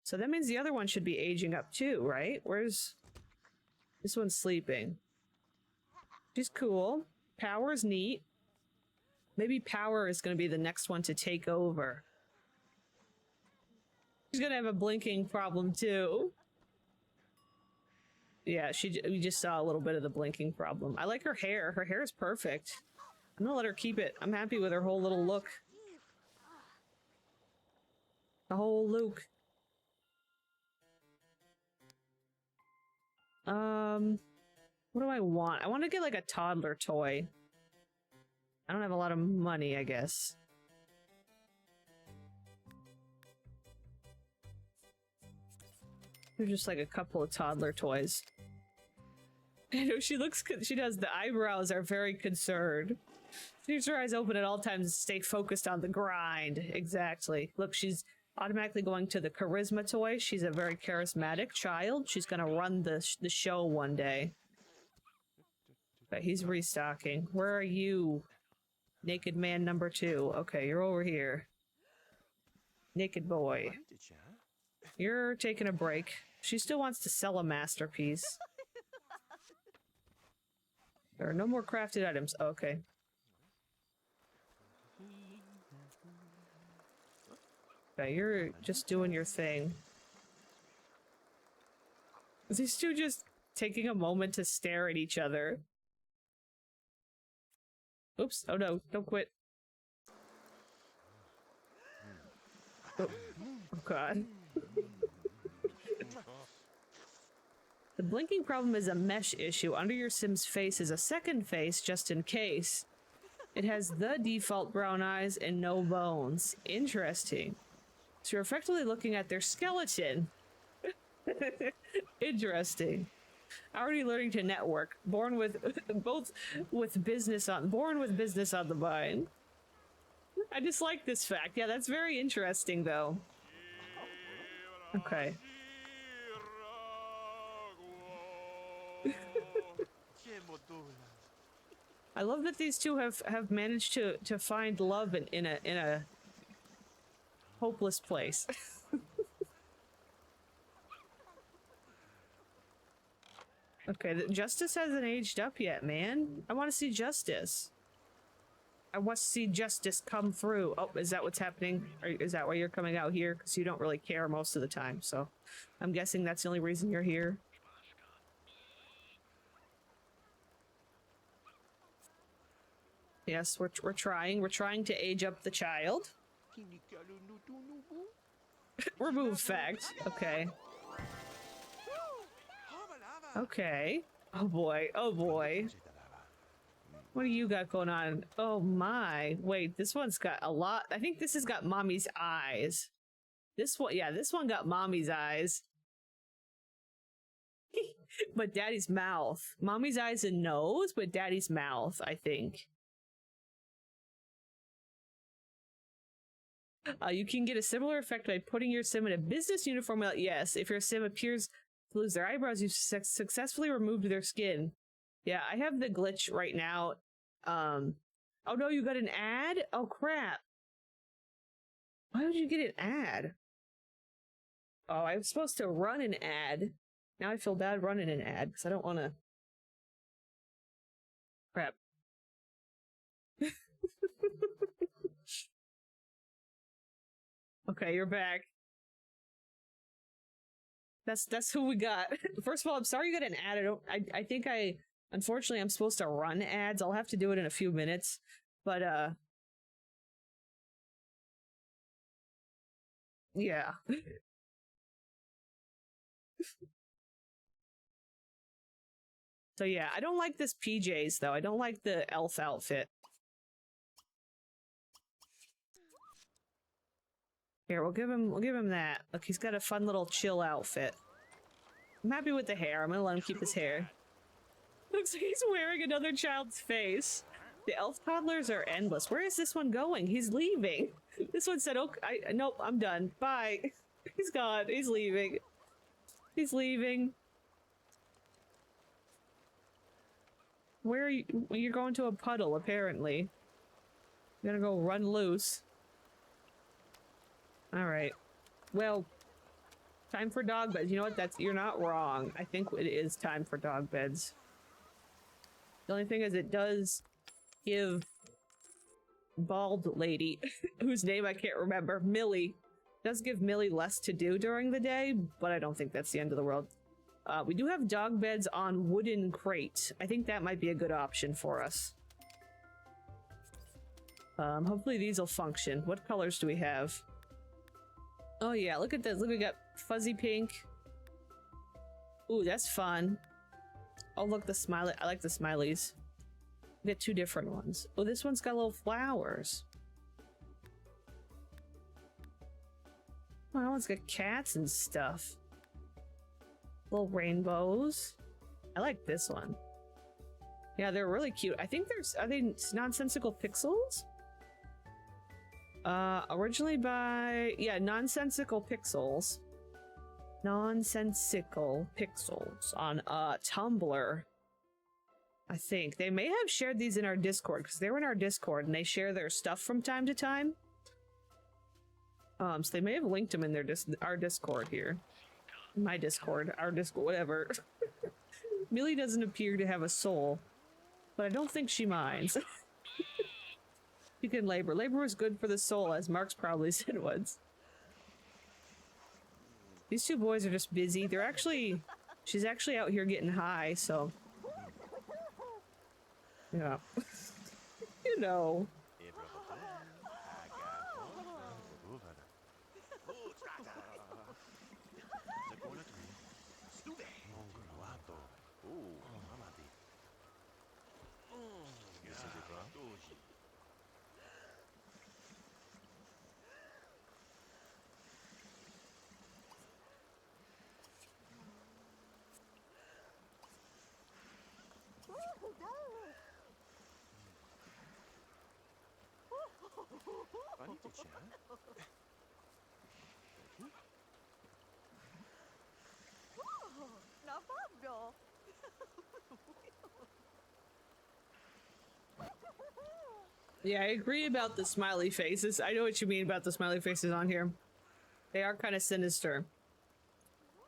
So that means the other one should be aging up too, right? Where's this one's sleeping? She's cool. Power's neat. Maybe Power is going to be the next one to take over. She's going to have a blinking problem too. Yeah, we just saw a little bit of the blinking problem. I like her hair. Her hair is perfect. I'm gonna let her keep it. I'm happy with her whole little look. The whole look. What do I want? I want to get like a toddler toy. I don't have a lot of money, I guess. There's just like a couple of toddler toys. I know she looks, she does, the eyebrows are very concerned. She keeps her eyes open at all times and stay focused on the grind. Exactly. Look, she's automatically going to the charisma toy. She's a very charismatic child. She's gonna run the show one day. But he's restocking. Where are you? Naked man number 2. Okay, you're over here. Naked boy. You're taking a break. She still wants to sell a masterpiece. There are no more crafted items. Okay. Okay, you're just doing your thing. These two just taking a moment to stare at each other. Oops. Oh no, don't quit. Oh, oh god. The blinking problem is a mesh issue. Under your Sim's face is a second face, just in case. It has the default brown eyes and no bones. Interesting. So you're effectively looking at their skeleton. Interesting. Already learning to network. Born with business on the mind. I just like this fact. Yeah, that's very interesting though. Okay. I love that these two have managed to find love in a hopeless place. Okay, Justice hasn't aged up yet, man. I want to see Justice. I want to see Justice come through. Oh, is that what's happening? Or is that why you're coming out here? Because you don't really care most of the time, so I'm guessing that's the only reason you're here. Yes, we're trying. We're trying to age up the child. Remove fact. Okay. Okay. Oh boy. Oh boy. What do you got going on? Oh my. Wait, this one's got a lot. I think this has got mommy's eyes. This one, yeah, this one got mommy's eyes. But daddy's mouth. Mommy's eyes and nose, but daddy's mouth, I think. You can get a similar effect by putting your sim in a business uniform. Yes, if your sim appears to lose their eyebrows, you've successfully removed their skin. Yeah, I have the glitch right now. Oh no, you got an ad? Oh crap. Why would you get an ad? Oh, I was supposed to run an ad. Now I feel bad running an ad because I don't want to. Crap. Okay, you're back. That's who we got. First of all, I'm sorry you got an ad. I think unfortunately I'm supposed to run ads. I'll have to do it in a few minutes. But yeah. So yeah, I don't like this PJs though. I don't like the elf outfit. Here, we'll give him that. Look, he's got a fun little chill outfit. I'm happy with the hair. I'm gonna let him keep his hair. Looks like he's wearing another child's face. The elf toddlers are endless. Where is this one going? He's leaving. This one said, "Okay, nope, I'm done. Bye." He's gone. He's leaving. He's leaving. Where are you? You're going to a puddle, apparently. You're gonna go run loose. Alright. Well, time for dog beds. You know what? You're not wrong. I think it is time for dog beds. The only thing is it does give bald lady, whose name I can't remember, Millie, does give Millie less to do during the day, but I don't think that's the end of the world. We do have dog beds on wooden crate. I think that might be a good option for us. Hopefully these will function. What colors do we have? Oh yeah, look at this. Look, we got fuzzy pink. Ooh, that's fun. Oh look, the smiley. I like the smileys. We got two different ones. Oh, this one's got little flowers. Oh, that one's got cats and stuff. Little rainbows. I like this one. Yeah, they're really cute. I think are they nonsensical pixels? Originally by, yeah, nonsensical pixels. Nonsensical pixels on, Tumblr. I think. They may have shared these in our Discord, because they're in our Discord, and they share their stuff from time to time. So they may have linked them in their our Discord here. My Discord, our Discord, whatever. Millie doesn't appear to have a soul, but I don't think she minds. You can labor. Labor is good for the soul, as Mark's probably said once. These two boys are just busy. They're actually... She's actually out here getting high, so... Yeah. You know. Yeah, I agree about the smiley faces. I know what you mean about the smiley faces on here. They are kind of sinister.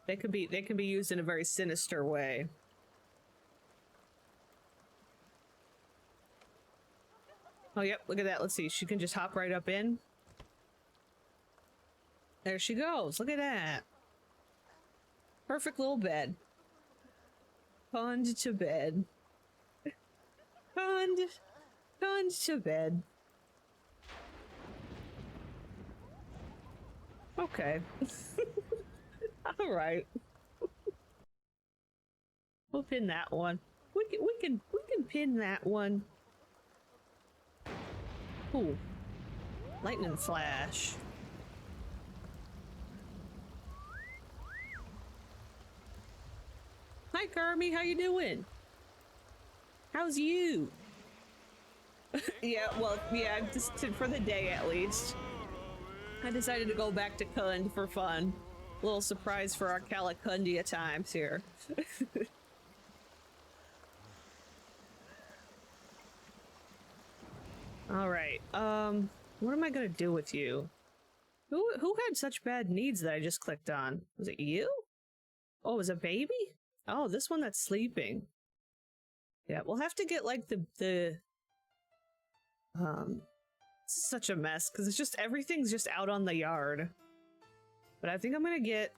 They can be used in a very sinister way. Oh, yep, look at that. Let's see. She can just hop right up in. There she goes. Look at that. Perfect little bed. Pond to bed. Pond to bed. Okay. All right. We'll pin that one. We can pin that one. Ooh. Lightning flash. Hi, Carmi. How you doing? How's you? Yeah, well, yeah, just for the day at least. I decided to go back to Kund for fun. A little surprise for our Calakundia times here. All right. What am I gonna do with you? Who had such bad needs that I just clicked on? Was it you? Oh, it was a baby? Oh, this one that's sleeping. Yeah, we'll have to get like the it's such a mess because it's just everything's just out on the yard. But I think I'm gonna get,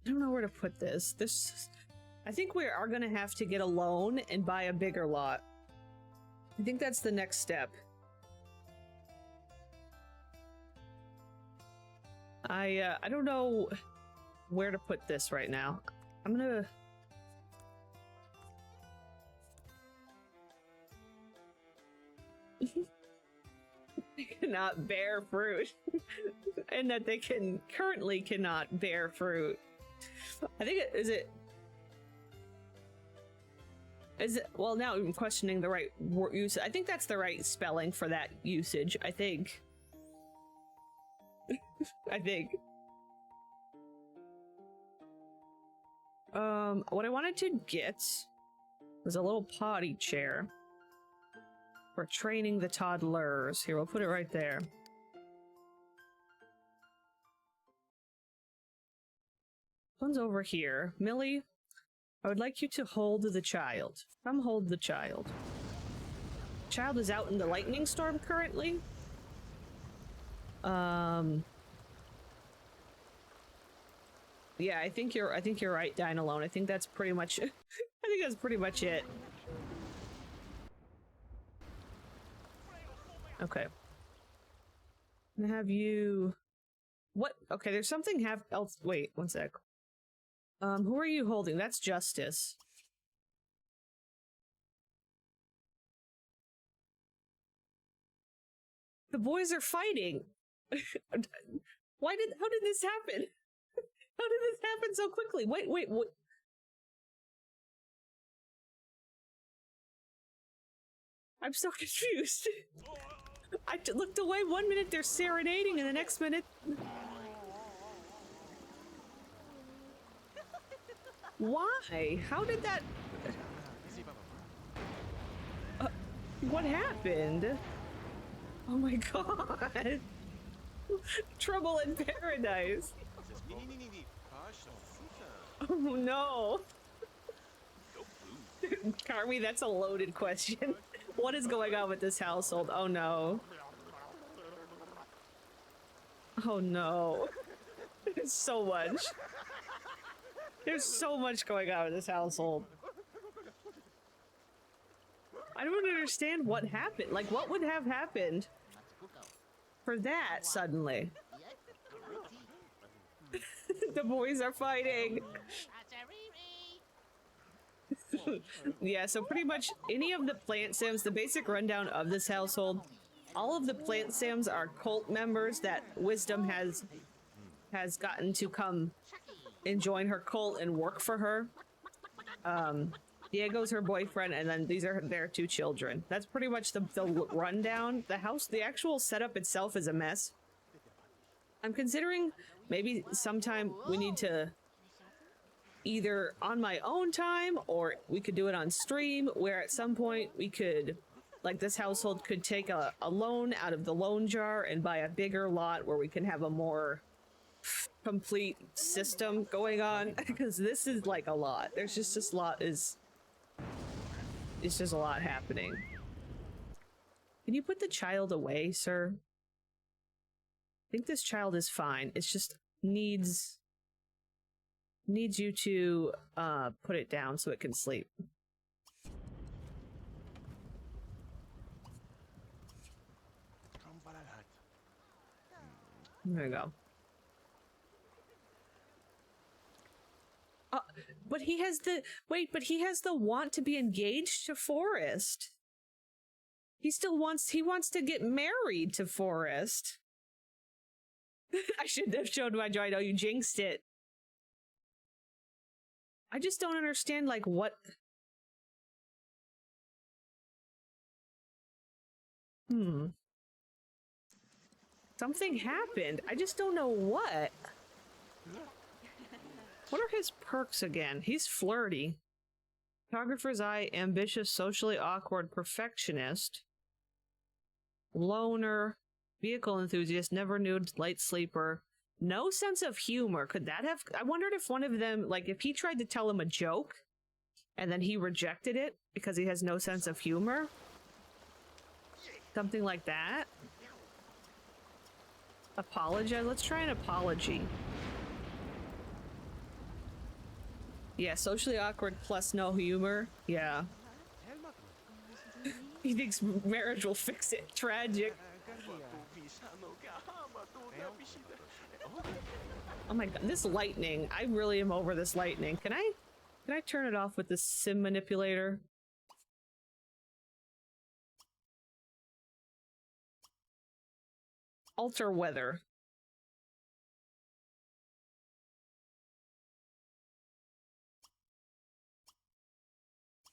I don't know where to put this. I think we are gonna have to get a loan and buy a bigger lot. I think that's the next step. I don't know where to put this right now. I'm gonna... cannot bear fruit. And that they currently cannot bear fruit. I think is it, well, now I'm questioning the right use. I think that's the right spelling for that usage, I think. I think. What I wanted to get was a little potty chair for training the toddlers. Here, we'll put it right there. One's over here. Millie, I would like you to hold the child. Come hold the child. Child is out in the lightning storm currently. Yeah, I think you're right, Dine Alone. I think that's pretty much I think that's pretty much it. Okay. I'm gonna have you what? Okay, there's something else. Wait, one sec. Who are you holding? That's Justice. The boys are fighting. How did this happen? How did this happen so quickly? Wait, what? I'm so confused. I looked away 1 minute, they're serenading, and the next minute... Why? How did that... what happened? Oh my god. Trouble in paradise. Oh no. Carmi, that's a loaded question. What is going on with this household? Oh no. Oh no. There's so much. There's so much going on in this household. I don't understand what happened. Like, what would have happened for that suddenly? The boys are fighting. Yeah, so pretty much any of the plant sims, the basic rundown of this household, all of the plant sims are cult members that Wisdom has gotten to come and join her cult and work for her. Diego's her boyfriend, and then these are their two children. That's pretty much the rundown. The house, the actual setup itself is a mess. I'm considering maybe sometime we need to either on my own time, or we could do it on stream, where at some point we could, like, this household could take a loan out of the loan jar and buy a bigger lot where we can have a more complete system going on, because this is like a lot. There's just this lot it's just a lot happening. Can you put the child away, sir? I think this child is fine. It's just needs you to put it down so it can sleep. There we go. But he has the he has the want to be engaged to Forrest. He wants to get married to Forrest. I shouldn't have showed my joy. No, you jinxed it. I just don't understand, like, what... Something happened. I just don't know what. What are his perks again? He's flirty. Photographer's eye, ambitious, socially awkward, perfectionist. Loner. Vehicle enthusiast, never nude, light sleeper. No sense of humor. Could that have... I wondered if one of them, like, if he tried to tell him a joke and then he rejected it because he has no sense of humor. Something like that. Apologize. Let's try an apology. Yeah, socially awkward plus no humor. Yeah. He thinks marriage will fix it. Tragic. Oh my god, this lightning. I really am over this lightning. Can I turn it off with the sim manipulator? alter weather.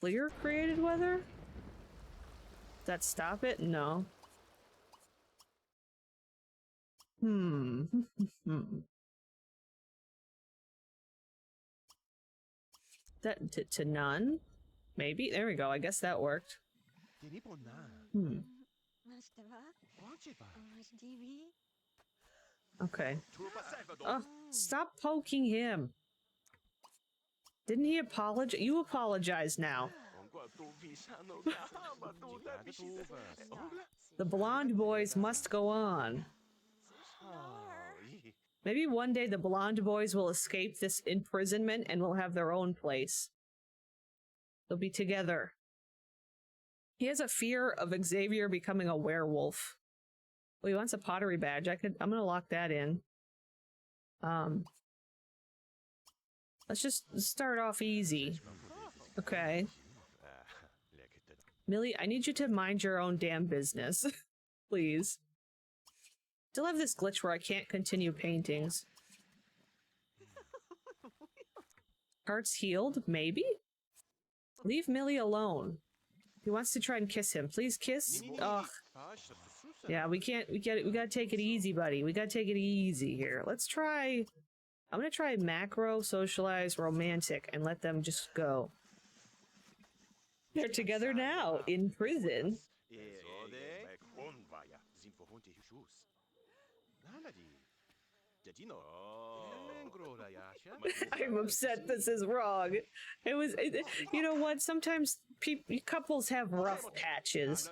Clear created weather? Does that stop it? No. That to none? Maybe? There we go. I guess that worked. Okay. Oh, stop poking him. Didn't he apologize? You apologize now. The blonde boys must go on. Maybe one day the blonde boys will escape this imprisonment and will have their own place. They'll be together. He has a fear of Xavier becoming a werewolf. Well, he wants a pottery badge. I'm gonna lock that in. Let's just start off easy. Okay. Millie, I need you to mind your own damn business. Please. Still have this glitch where I can't continue paintings. Heart's healed? Maybe? Leave Millie alone. He wants to try and kiss him. Please kiss? Ugh. Yeah, we gotta take it easy, buddy. We gotta take it easy here. Let's try... I'm gonna try macro, socialize, romantic, and let them just go. They're together now, in prison. I'm upset this is wrong. You know what? Sometimes couples have rough patches,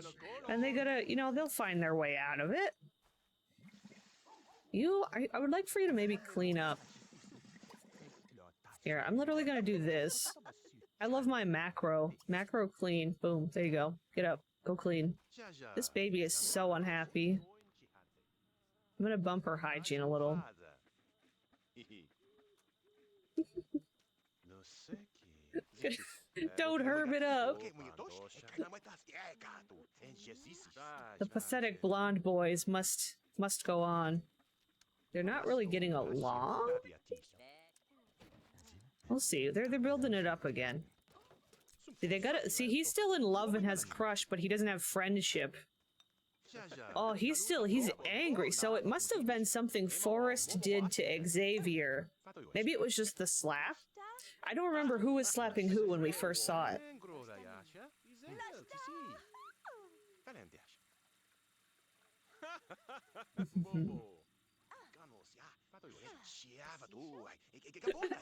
and they gotta, they'll find their way out of it. I would like for you to maybe clean up. Here, I'm literally gonna do this. I love my macro. Macro clean. Boom. There you go. Get up. Go clean. This baby is so unhappy. I'm gonna bump her hygiene a little. Don't herb it up. The pathetic blonde boys must go on. They're not really getting along. We'll see. They're building it up again. See, he's still in love and has crush, but he doesn't have friendship. Oh, he's angry, so it must have been something Forrest did to Xavier. Maybe it was just the slap? I don't remember who was slapping who when we first saw it.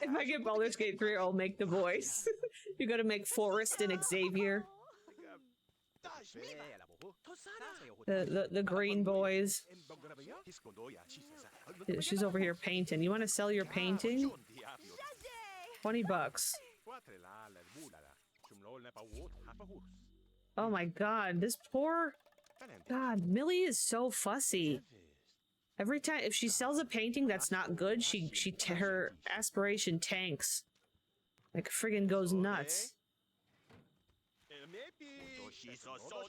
If I get Baldur's Gate 3, I'll make the voice. You gotta make Forrest and Xavier. The green boys. She's over here painting. You want to sell your painting? $20. Oh my god, this poor... God, Millie is so fussy. Every time, if she sells a painting that's not good, her aspiration tanks. Like, friggin' goes nuts.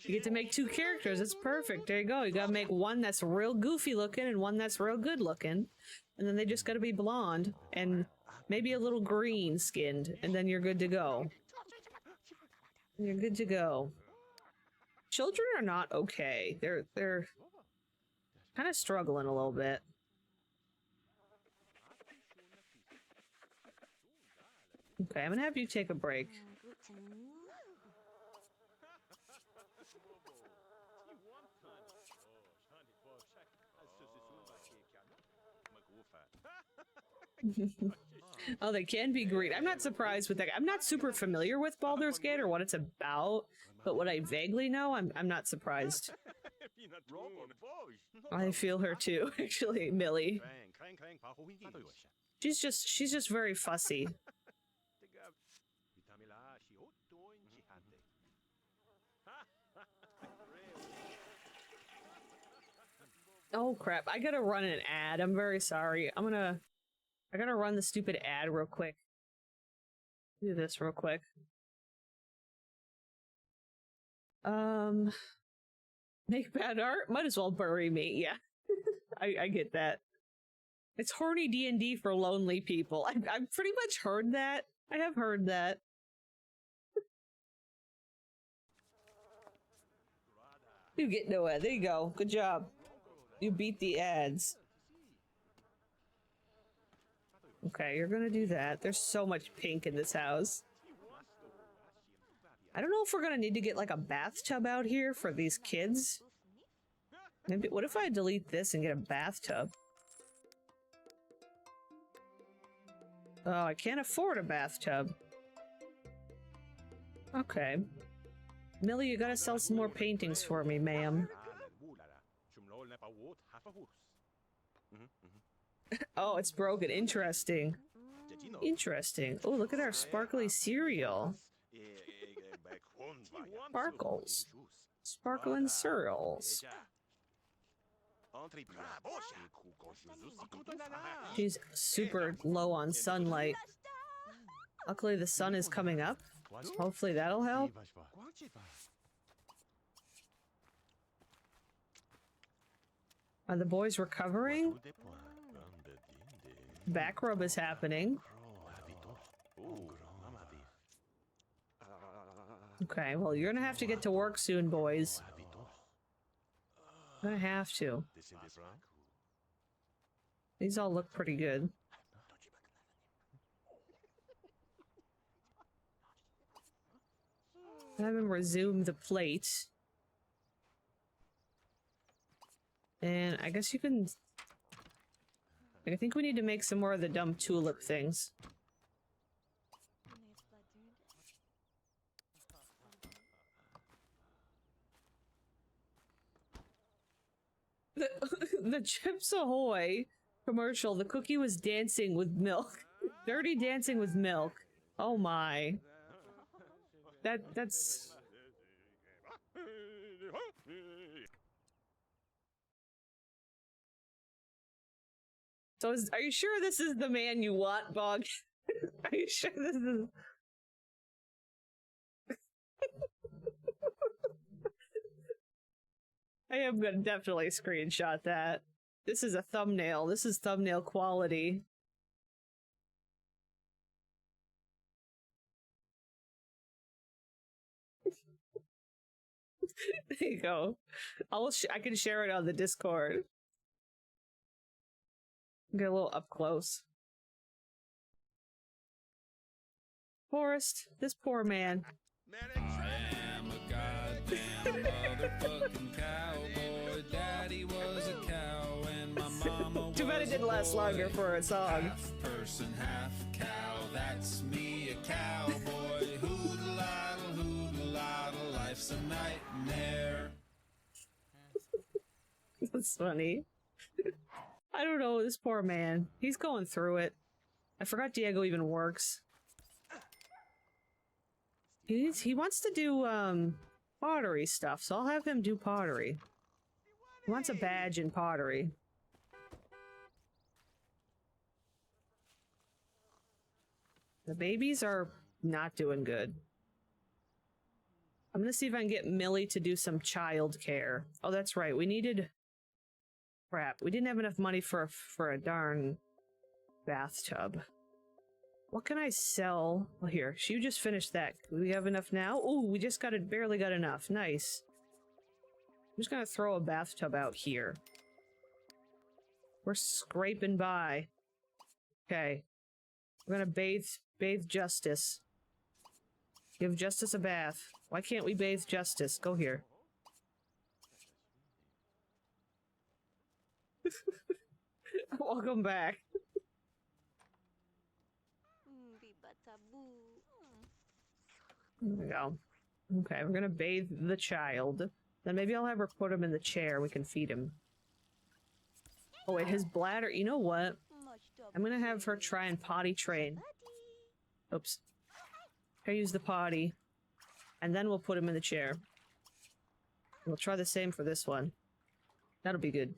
You get to make two characters. It's perfect. There you go. You gotta make one that's real goofy looking and one that's real good looking. And then they just gotta be blonde and maybe a little green skinned. And then you're good to go. You're good to go. Children are not okay. They're kind of struggling a little bit. Okay, I'm gonna have you take a break. Oh, they can be green. I'm not surprised with that. I'm not super familiar with Baldur's Gate or what it's about, but what I vaguely know, I'm not surprised. I feel her too, actually, Millie. She's just very fussy. Oh crap, I gotta run an ad. I'm very sorry. I gotta run the stupid ad real quick. Do this real quick. Make bad art? Might as well bury me, yeah. I get that. It's horny D&D for lonely people. I've pretty much heard that. I have heard that. You get nowhere. There you go. Good job. You beat the ads. Okay, you're gonna do that. There's so much pink in this house. I don't know if we're gonna need to get like a bathtub out here for these kids. Maybe, what if I delete this and get a bathtub? Oh, I can't afford a bathtub. Okay. Millie, you gotta sell some more paintings for me, ma'am. Oh, it's broken. Interesting. Interesting. Oh, look at our sparkly cereal. Sparkles. Sparkling cereals. She's super low on sunlight. Luckily, the sun is coming up. Hopefully that'll help. Are the boys recovering? Back rub is happening. Okay, well, you're gonna have to get to work soon, boys. Gonna have to. These all look pretty good. Have him resume the plate. And I guess you can... I think we need to make some more of the dumb tulip things. The Chips Ahoy commercial, the cookie was dancing with milk. Dirty Dancing with Milk. Oh my. That's... So are you sure this is the man you want, Bog? Are you sure this is... I am gonna definitely screenshot that. This is a thumbnail. This is thumbnail quality. There you go. I can share it on the Discord. Get a little up close. Forrest, this poor man. I am a goddamn motherfucking cowboy. Daddy was a cow and my mama was Too bad it didn't last longer for a song. half person, half cow. That's me, a cowboy. Hoodle-idle, life's a nightmare. That's funny. I don't know, this poor man. He's going through it. I forgot Diego even works. He wants to do, pottery stuff, so I'll have him do pottery. He wants a badge in pottery. The babies are not doing good. I'm gonna see if I can get Millie to do some child care. Oh, that's right, we needed... Crap, we didn't have enough money for a darn bathtub. What can I sell? Well, here, you just finished that. Do we have enough now? Oh, we just barely got enough. Nice. I'm just gonna throw a bathtub out here. We're scraping by. Okay. We're gonna bathe Justice. Give Justice a bath. Why can't we bathe Justice? Go here. Welcome back. There we go. Okay, we're gonna bathe the child. Then maybe I'll have her put him in the chair. We can feed him. Oh wait, his bladder. You know what? I'm gonna have her try and potty train. Oops. I use the potty. And then we'll put him in the chair. We'll try the same for this one. That'll be good.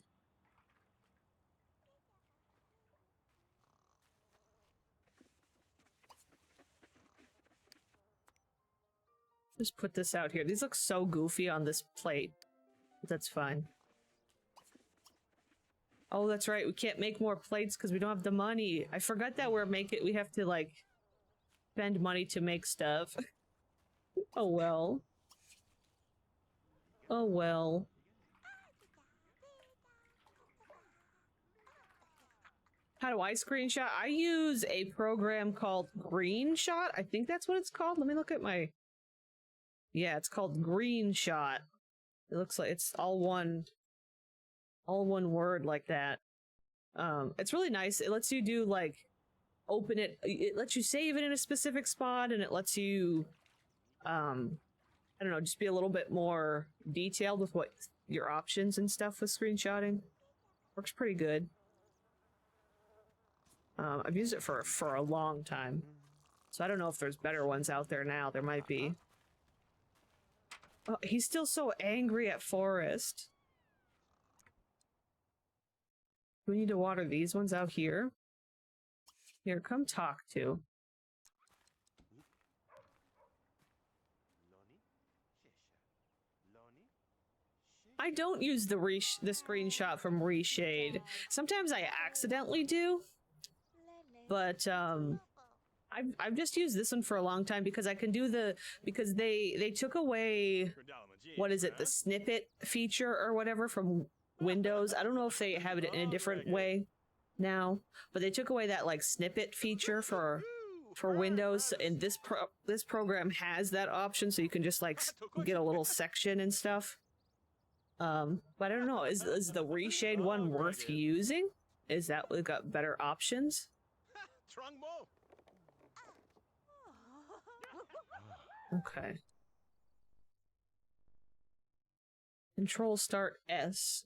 Just put this out here. These look so goofy on this plate. But that's fine. Oh, that's right. We can't make more plates because we don't have the money. I forgot that we have to like spend money to make stuff. Oh well. Oh well. How do I screenshot? I use a program called Greenshot. I think that's what it's called. Let me look at my... Yeah, it's called Greenshot. It looks like it's all one word like that. It's really nice. It lets you do like open it. It lets you save it in a specific spot, and it lets you, I don't know, just be a little bit more detailed with what your options and stuff with screenshotting. Works pretty good. I've used it for a long time, so I don't know if there's better ones out there now. There might be. Oh, he's still so angry at Forrest. We need to water these ones out here. Here, come talk to. I don't use the screenshot from Reshade. Sometimes I accidentally do, but I've just used this one for a long time because I can do because they took away, what is it, the snippet feature or whatever from Windows. I don't know if they have it in a different way now, but they took away that like snippet feature for Windows, and this program has that option, so you can just like get a little section and stuff. But I don't know, is the Reshade one worth using? Is that we've got better options? Okay. Control Start S.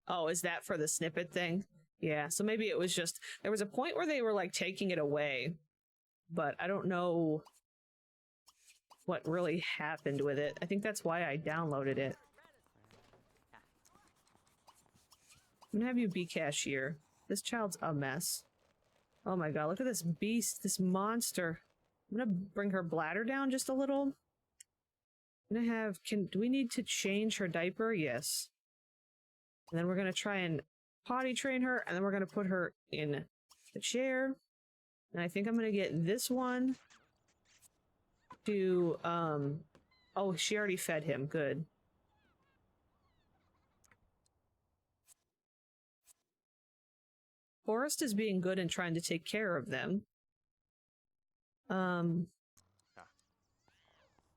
Oh, is that for the snippet thing? Yeah, so maybe it was just... There was a point where they were, like, taking it away. But I don't know what really happened with it. I think that's why I downloaded it. I'm gonna have you be cashier. This child's a mess. Oh my god, look at this beast, this monster. I'm gonna bring her bladder down just a little. I'm gonna have... Do we need to change her diaper? Yes. And then we're gonna try and potty train her, and then we're gonna put her in the chair. And I think I'm gonna get this one to, oh, she already fed him. Good. Forrest is being good and trying to take care of them.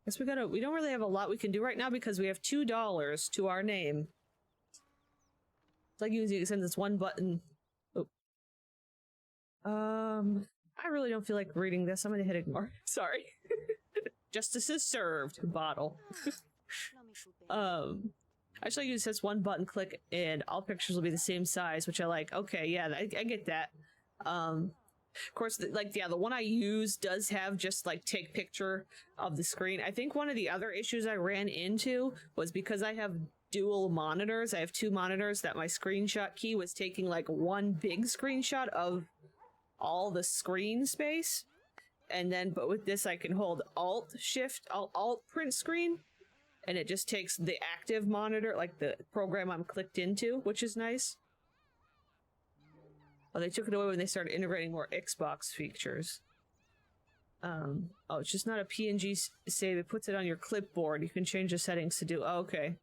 Guess we don't really have a lot we can do right now because we have $2 to our name. It's like you can send this one button. Oh. I really don't feel like reading this. I'm gonna hit ignore. Sorry. Justice is served. Bottle. Actually, use this one button click and all pictures will be the same size, which I like. Okay, yeah, I get that. Of course, the one I use does have just like take picture of the screen. I think one of the other issues I ran into was because I have dual monitors. I have two monitors that my screenshot key was taking like one big screenshot of all the screen space. And then, but with this, I can hold Alt print screen. And it just takes the active monitor, like the program I'm clicked into, which is nice. Oh, they took it away when they started integrating more Xbox features. Oh, it's just not a PNG save. It puts it on your clipboard. You can change the settings to do... Oh, okay.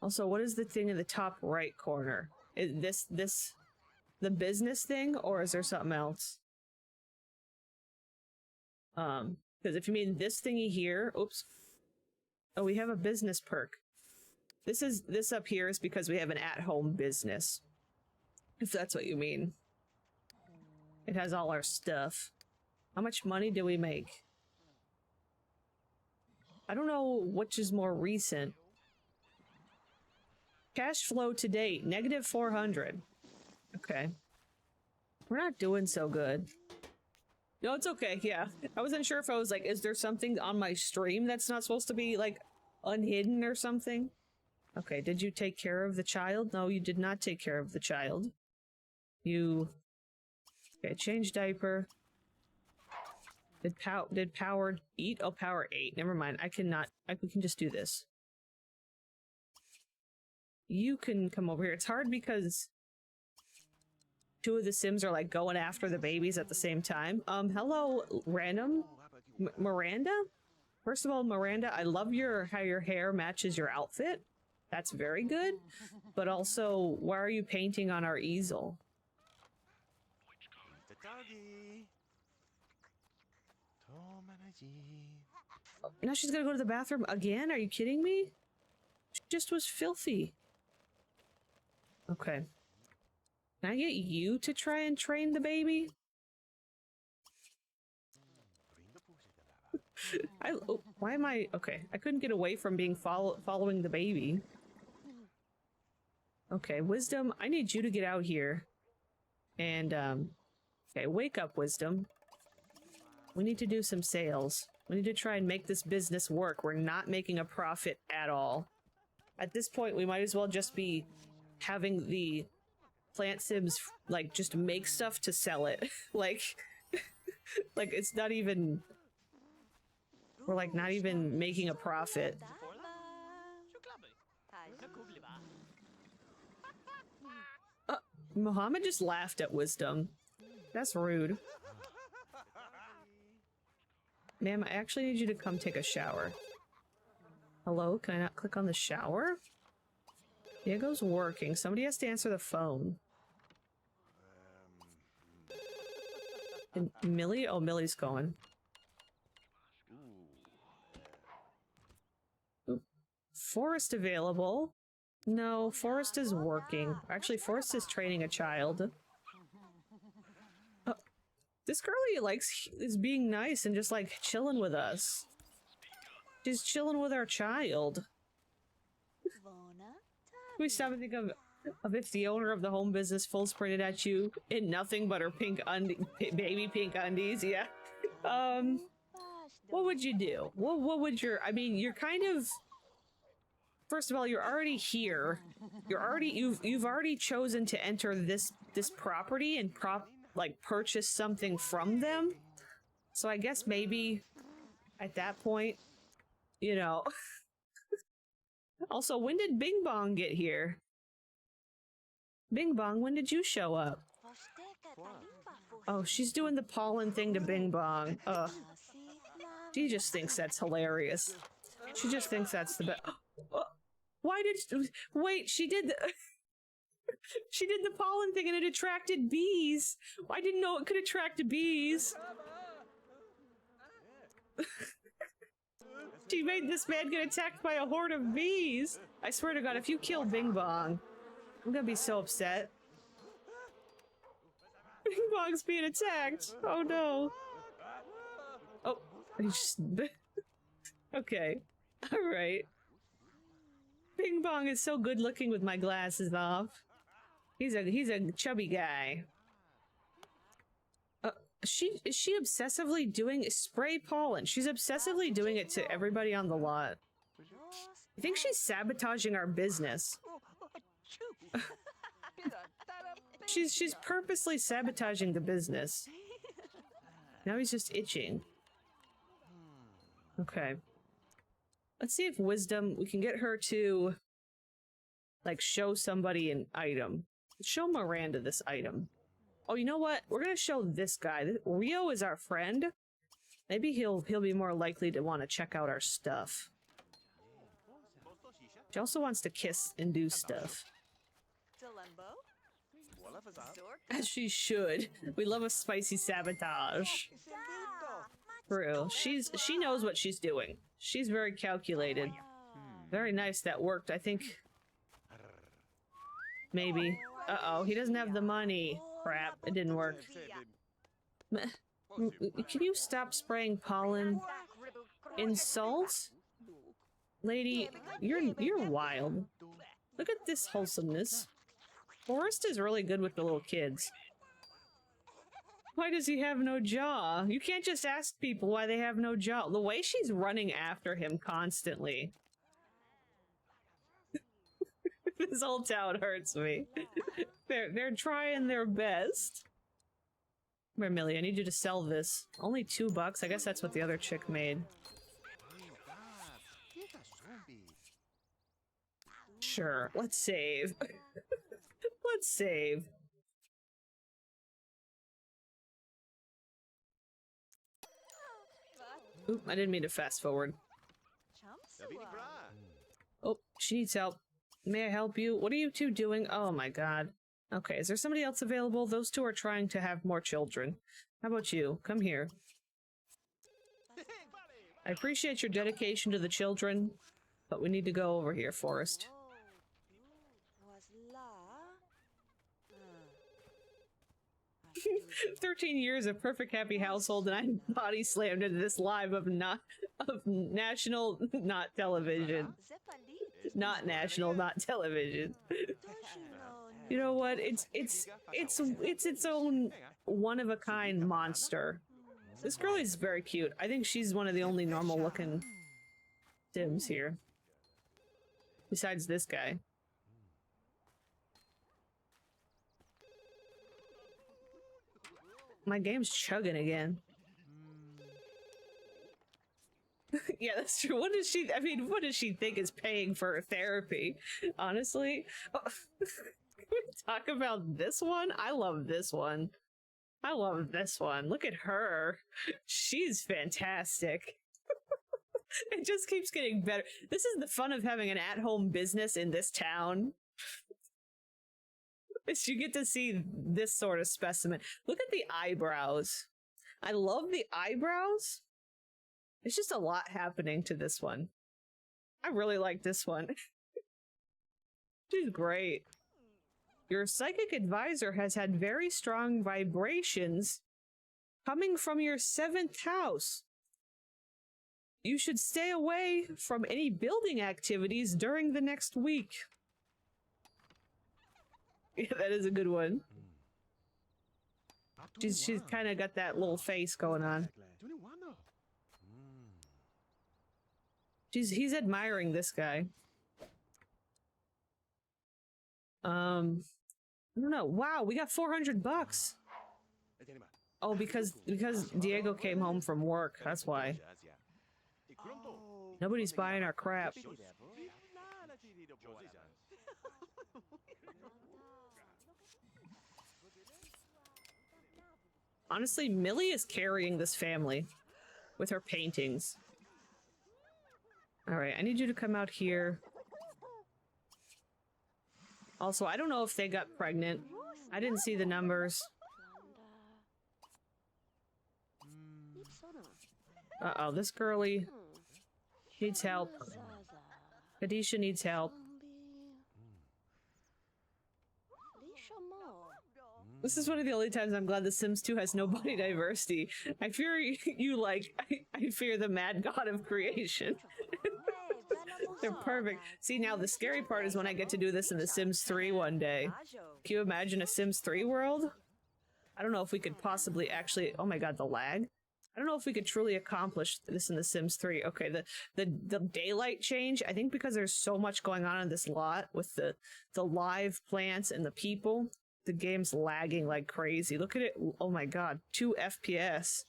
Also, what is the thing in the top right corner? Is this the business thing, or is there something else? Because if you mean this thingy here... Oops. Oh, we have a business perk. This up here is because we have an at-home business. If that's what you mean. It has all our stuff. How much money do we make? I don't know which is more recent. Cash flow to date, -400. Okay. We're not doing so good. No, it's okay, yeah. I wasn't sure if I was like, is there something on my stream that's not supposed to be, like, unhidden or something? Okay, did you take care of the child? No, you did not take care of the child. You... Okay, change diaper. Did Power eat? Oh, Power ate. Never mind, we can just do this. you can come over here. It's hard because two of the Sims are like going after the babies at the same time. Hello, random Miranda. First of all, Miranda, I love how your hair matches your outfit. That's very good. But also, why are you painting on our easel? Oh, now she's gonna go to the bathroom again? Are you kidding me? She just was filthy. Okay. Can I get you to try and train the baby? Oh, why am I... Okay, I couldn't get away from being following the baby. Okay, Wisdom, I need you to get out here. And, okay, wake up, Wisdom. We need to do some sales. We need to try and make this business work. We're not making a profit at all. At this point, we might as well just be having the plant sims, like, just make stuff to sell it. like, like, it's not even... We're, like, not even making a profit. Muhammad just laughed at Wisdom. That's rude. Ma'am, I actually need you to come take a shower. Hello? Can I not click on the shower? Diego's working. Somebody has to answer the phone. And Millie? Oh, Millie's going. Ooh. Forrest available. No, Forrest is working. Actually, Forrest is training a child. This girlie is being nice and just like chilling with us. She's chilling with our child. Can we stop and think of if the owner of the home business full sprinted at you in nothing but her baby pink undies? Yeah. What would you do? What would your... I mean, you're kind of... First of all, you're already here. You've already chosen to enter this property and purchase something from them. So I guess maybe at that point, you know. Also, when did Bing Bong get here? Bing Bong, when did you show up? Oh, she's doing the pollen thing to Bing Bong. Ugh. She just thinks that's hilarious. She just thinks that's the best. Why did... Wait, she did the... She did the pollen thing and it attracted bees. I didn't know it could attract bees. She made this man get attacked by a horde of bees. I swear to God, if you kill Bing Bong, I'm gonna be so upset. Bing Bong's being attacked. Oh no. Oh, he just... Okay. Alright. Bing Bong is so good looking with my glasses off. He's a chubby guy. Is she obsessively doing spray pollen? She's obsessively doing it to everybody on the lot. I think she's sabotaging our business. She's purposely sabotaging the business. Now he's just itching. Okay. Let's see if Wisdom, we can get her to like show somebody an item. Show Miranda this item. Oh, you know what? We're gonna show this guy. Rio is our friend. Maybe he'll be more likely to want to check out our stuff. She also wants to kiss and do stuff. As she should. We love a spicy sabotage. True. She knows what she's doing. She's very calculated. Very nice, that worked. I think... Maybe. Uh-oh, he doesn't have the money. Crap, it didn't work. Can you stop spraying pollen? Insult? Lady, you're wild. Look at this wholesomeness. Forrest is really good with the little kids. Why does he have no jaw? You can't just ask people why they have no jaw. The way she's running after him constantly. This whole town hurts me. They're trying their best. Come here, Millie, I need you to sell this. Only $2? I guess that's what the other chick made. Sure, let's save. Let's save. Oop, I didn't mean to fast forward. Oh, she needs help. May I help you? What are you two doing? Oh my god. Okay, is there somebody else available? Those two are trying to have more children. How about you? Come here. I appreciate your dedication to the children, but we need to go over here, Forrest. 13 years of perfect happy household, and I'm body slammed into this live of national not television. Not national, not television. You know what? It's its own one of a kind monster. This girl is very cute. I think she's one of the only normal looking Sims here. Besides this guy. My game's chugging again. Yeah, that's true. What does she, I mean, what does she think is paying for her therapy? Honestly? Oh, can we talk about this one? I love this one. I love this one. Look at her. She's fantastic. It just keeps getting better. This is the fun of having an at-home business in this town. Is you get to see this sort of specimen. Look at the eyebrows. I love the eyebrows. There's just a lot happening to this one. I really like this one. She's great. Your psychic advisor has had very strong vibrations coming from your 7th house. You should stay away from any building activities during the next week. Yeah, that is a good one. She's kind of got that little face going on. He's admiring this guy. I don't know. Wow, we got 400 bucks. Oh, because Diego came home from work. That's why. Nobody's buying our crap. Honestly, Millie is carrying this family with her paintings. Alright, I need you to come out here. Also, I don't know if they got pregnant. I didn't see the numbers. Uh-oh, this girly needs help. Kadisha needs help. This is one of the only times I'm glad The Sims 2 has no body diversity. I fear you like, I fear the mad god of creation. They're perfect. See, now the scary part is when I get to do this in The Sims 3 one day. Can you imagine a Sims 3 world? I don't know if we could possibly actually... Oh my god, the lag? I don't know if we could truly accomplish this in The Sims 3. Okay, the daylight change, I think because there's so much going on in this lot with the live plants and the people, the game's lagging like crazy. Look at it. Oh my god, 2 FPS.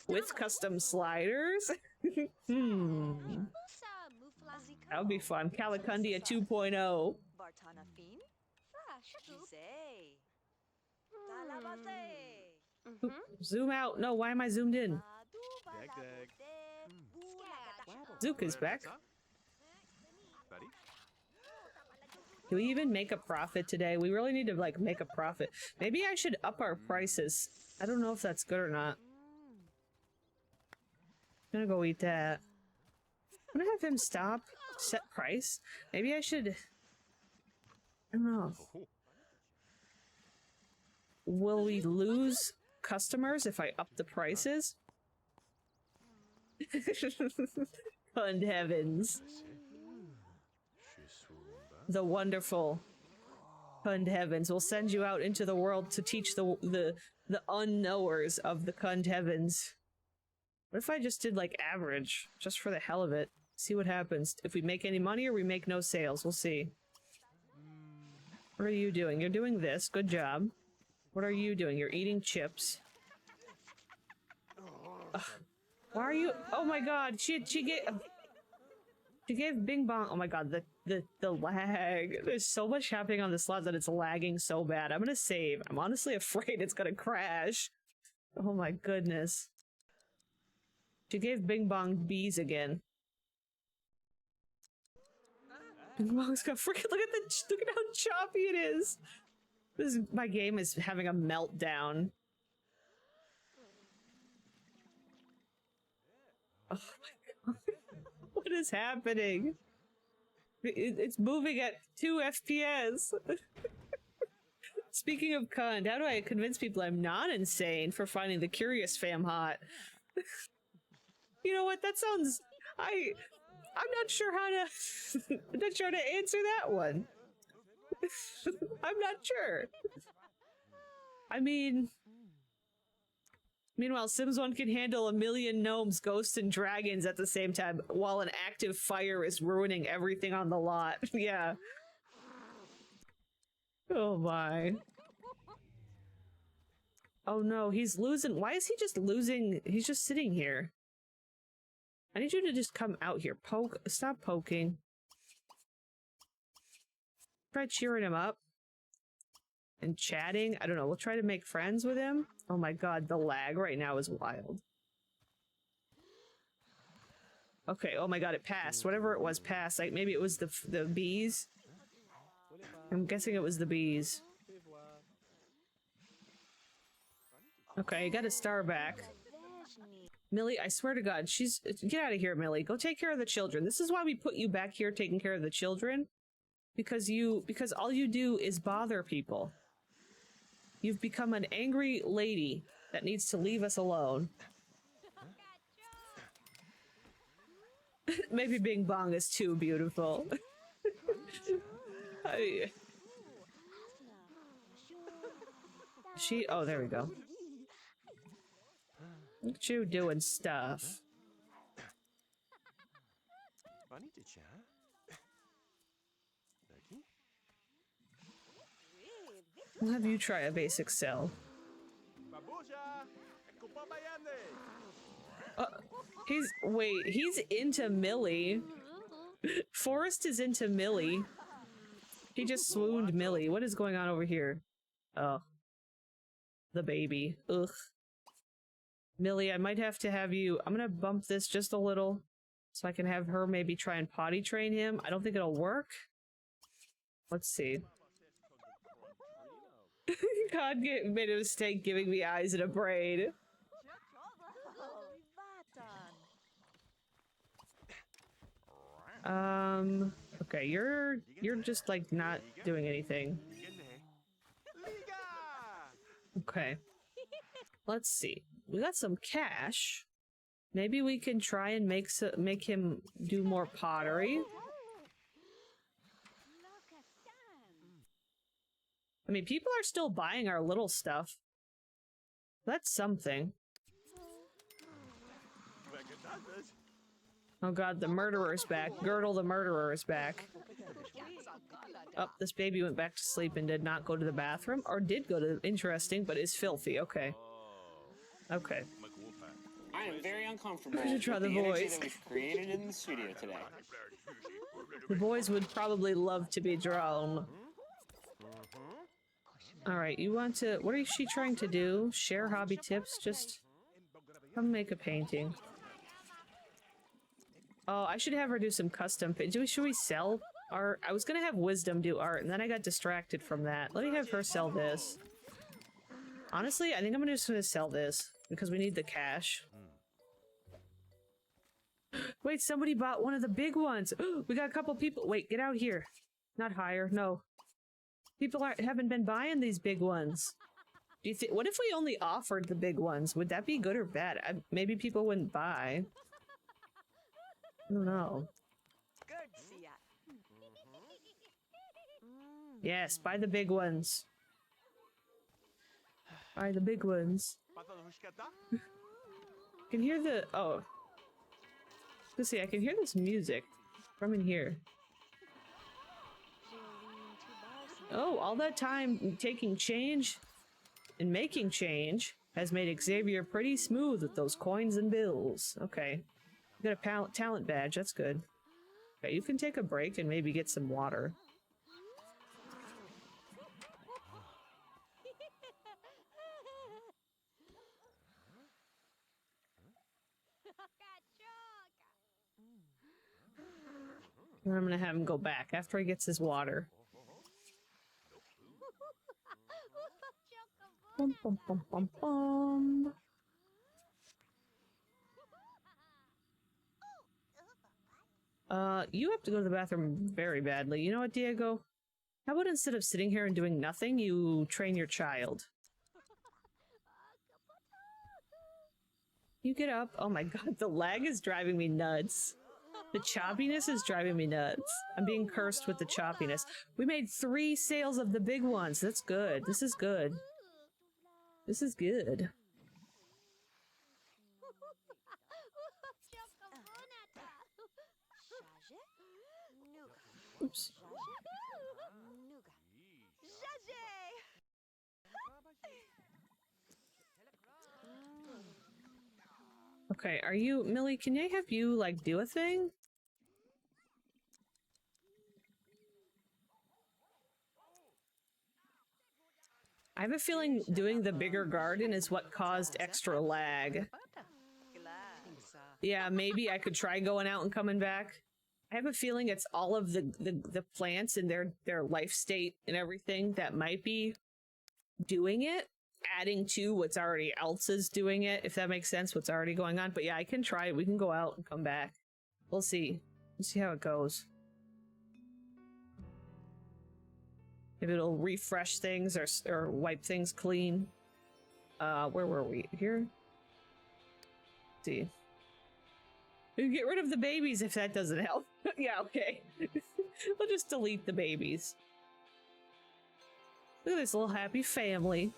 With custom sliders? That would be fun. Calicandia 2.0. Zoom out. No, why am I zoomed in? Zook is back. Do we even make a profit today? We really need to, like, make a profit. Maybe I should up our prices. I don't know if that's good or not. I'm gonna go eat that. I'm gonna have him stop. Set price. Maybe I should... I don't know. Will we lose customers if I up the prices? Fund heavens. The wonderful Kund heavens will send you out into the world to teach the unknowers of the Kund heavens. What if I just did like average, just for the hell of it? See what happens. If we make any money or we make no sales, we'll see. What are you doing? You're doing this. Good job. What are you doing? You're eating chips. Ugh. Why are you? Oh my god, she get... She gave Bing Bong. Oh my god, the lag. There's so much happening on the slot that it's lagging so bad. I'm gonna save. I'm honestly afraid it's gonna crash. Oh my goodness. She gave Bing Bong bees again. Bing Bong's got freaking look at how choppy it is. My game is having a meltdown. Oh my god. What is happening? It's moving at 2 FPS. Speaking of cunt, how do I convince people I'm not insane for finding the curious fam hot? You know what? That sounds... I'm not sure how to... I'm not sure how to answer that one. I'm not sure. I mean... Meanwhile, Sims 1 can handle a million gnomes, ghosts, and dragons at the same time, while an active fire is ruining everything on the lot. Yeah. Oh my. Oh no, he's losing. Why is he just losing? He's just sitting here. I need you to just come out here. Poke. Stop poking. Try cheering him up. And chatting. I don't know. We'll try to make friends with him. Oh my god, the lag right now is wild. Okay, oh my god, it passed. Whatever it was passed. Like, maybe it was the bees? I'm guessing it was the bees. Okay, I got a star back. Millie, I swear to god, she's... Get out of here, Millie. Go take care of the children. This is why we put you back here taking care of the children. Because all you do is bother people. You've become an angry lady that needs to leave us alone. Maybe Bing Bong is too beautiful. Oh, there we go. Look at you doing stuff. We'll have you try a basic cell. He's into Millie. Forrest is into Millie. He just swooned Millie. What is going on over here? Oh. The baby. Ugh. Millie, I might have to have you... I'm gonna bump this just a little so I can have her maybe try and potty train him. I don't think it'll work. Let's see. God made a mistake giving me eyes and a brain. Okay, you're just like not doing anything. Okay. Let's see. We got some cash. Maybe we can try and make him do more pottery. I mean, people are still buying our little stuff. That's something. Oh god, the murderer is back. Girdle the murderer is back. Oh, this baby went back to sleep and did not go to the bathroom. Or did go to... Interesting, but is filthy. Okay. Okay. I am very uncomfortable We should try with the the energy boys. that we've created in the studio today. The boys would probably love to be drawn. Alright, you want to... What is she trying to do? Share hobby tips? Just... Come make a painting. Oh, I should have her do some custom... Should we sell art? I was gonna have Wisdom do art, and then I got distracted from that. Let me have her sell this. Honestly, I think I'm just gonna sell this, because we need the cash. Wait, somebody bought one of the big ones! We got a couple people- Wait, get out here. Not higher, no. People haven't been buying these big ones. Do you think? What if we only offered the big ones? Would that be good or bad? Maybe people wouldn't buy. I don't know. Yes, buy the big ones. Buy the big ones. I can hear the... Oh. Let's see, I can hear this music from in here. Oh, all that time taking change and making change has made Xavier pretty smooth with those coins and bills. Okay. Got a talent badge, that's good. Okay, you can take a break and maybe get some water. And I'm gonna have him go back after he gets his water. Bum, bum, bum, bum, bum. You have to go to the bathroom very badly. You know what, Diego? How about instead of sitting here and doing nothing, you train your child? You get up. Oh my god, the lag is driving me nuts. The choppiness is driving me nuts. I'm being cursed with the choppiness. We made 3 sales of the big ones. That's good. This is good. This is good. Oops. Okay, are you... Millie, can I have you, like, do a thing? I have a feeling doing the bigger garden is what caused extra lag. Yeah, maybe I could try going out and coming back. I have a feeling it's all of the plants and their life state and everything that might be doing it, adding to what's already else is doing it, if that makes sense, what's already going on. But yeah, I can try it. We can go out and come back. We'll see. We'll see how it goes. If it'll refresh things or wipe things clean. Where were we? Here? Let's see. We can get rid of the babies if that doesn't help. Yeah, okay. We'll just delete the babies. Look at this little happy family.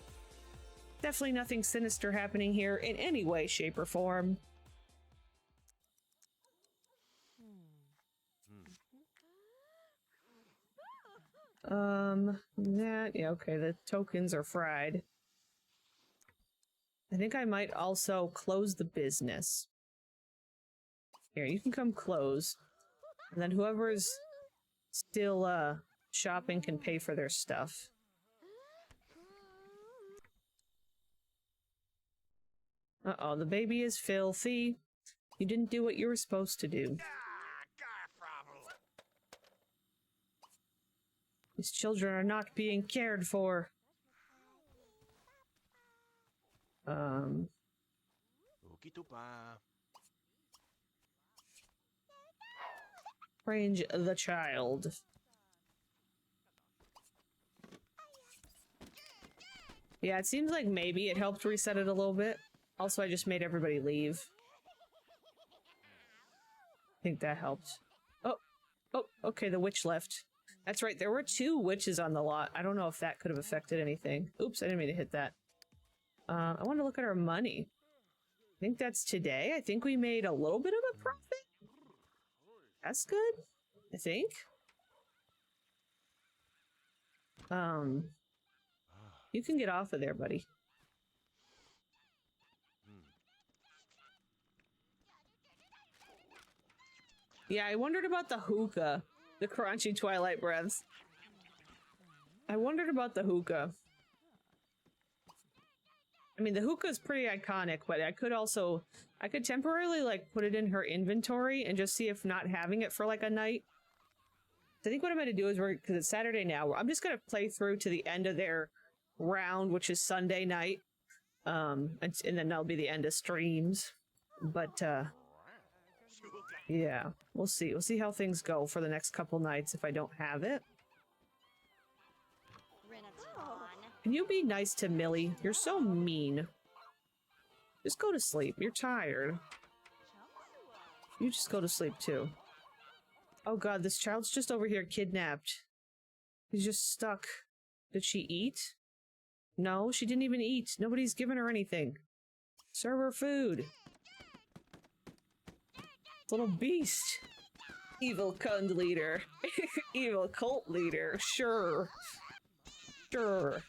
Definitely nothing sinister happening here in any way, shape, or form. Yeah, okay, the tokens are fried. I think I might also close the business. Here, you can come close. And then whoever's still, shopping can pay for their stuff. Uh-oh, the baby is filthy. You didn't do what you were supposed to do. These children are not being cared for. Range the child. Yeah, it seems like maybe it helped reset it a little bit. Also, I just made everybody leave. I think that helped. Oh, okay, the witch left. That's right, there were 2 witches on the lot. I don't know if that could have affected anything. Oops, I didn't mean to hit that. I want to look at our money. I think that's today. I think we made a little bit of a profit. That's good, I think. You can get off of there, buddy. Yeah, I wondered about the hookah. The crunchy twilight breaths. I wondered about the hookah. I mean, the hookah is pretty iconic, but I could temporarily, like, put it in her inventory and just see if not having it for, like, a night. I think what I'm going to do is, because it's Saturday now, I'm just going to play through to the end of their round, which is Sunday night. And then that'll be the end of streams. But, yeah, we'll see. We'll see how things go for the next couple nights if I don't have it. Can you be nice to Millie? You're so mean. Just go to sleep. You're tired. You just go to sleep too. Oh god, this child's just over here kidnapped. He's just stuck. Did she eat? No, she didn't even eat. Nobody's given her anything. Serve her food. Little beast. Evil cult leader. Evil cult leader. Sure. Sure.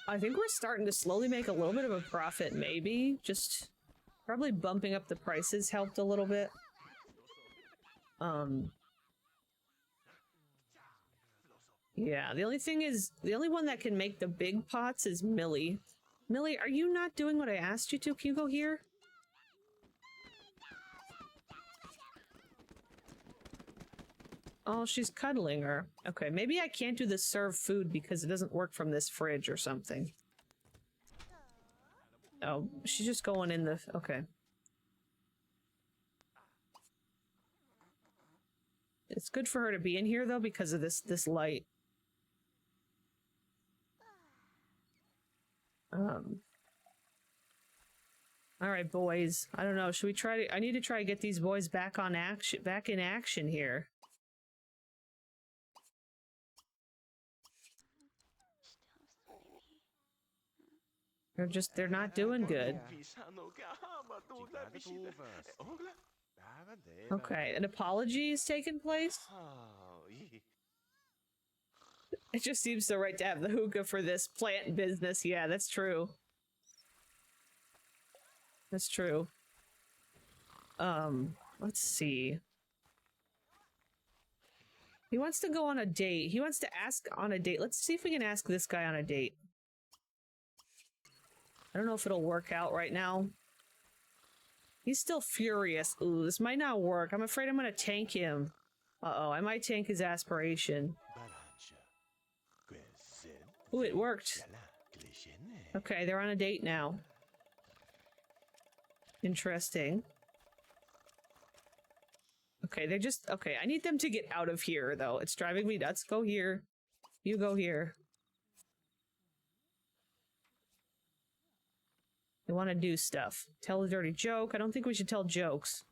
I think we're starting to slowly make a little bit of a profit, maybe. Just Probably bumping up the prices helped a little bit. Yeah, the only thing is, the only one that can make the big pots is Millie. Millie, are you not doing what I asked you to? Can you go here? Oh, she's cuddling her. Okay, maybe I can't do the serve food because it doesn't work from this fridge or something. Oh, she's just going in the... Okay. It's good for her to be in here, though, because of this light. Alright, boys. I don't know. Should we try to... I need to try to get these boys back on action... back in action here. They're not doing good. Okay, an apology is taking place? It just seems so right to have the hookah for this plant business. Yeah, that's true. That's true. Let's see. He wants to go on a date. He wants to ask on a date. Let's see if we can ask this guy on a date. I don't know if it'll work out right now. He's still furious. Ooh, this might not work. I'm afraid I'm gonna tank him. Uh-oh, I might tank his aspiration. Ooh, it worked. Okay, they're on a date now. Interesting. Okay, they're just... Okay, I need them to get out of here, though. It's driving me nuts. Go here. You go here. They want to do stuff. Tell a dirty joke. I don't think we should tell jokes.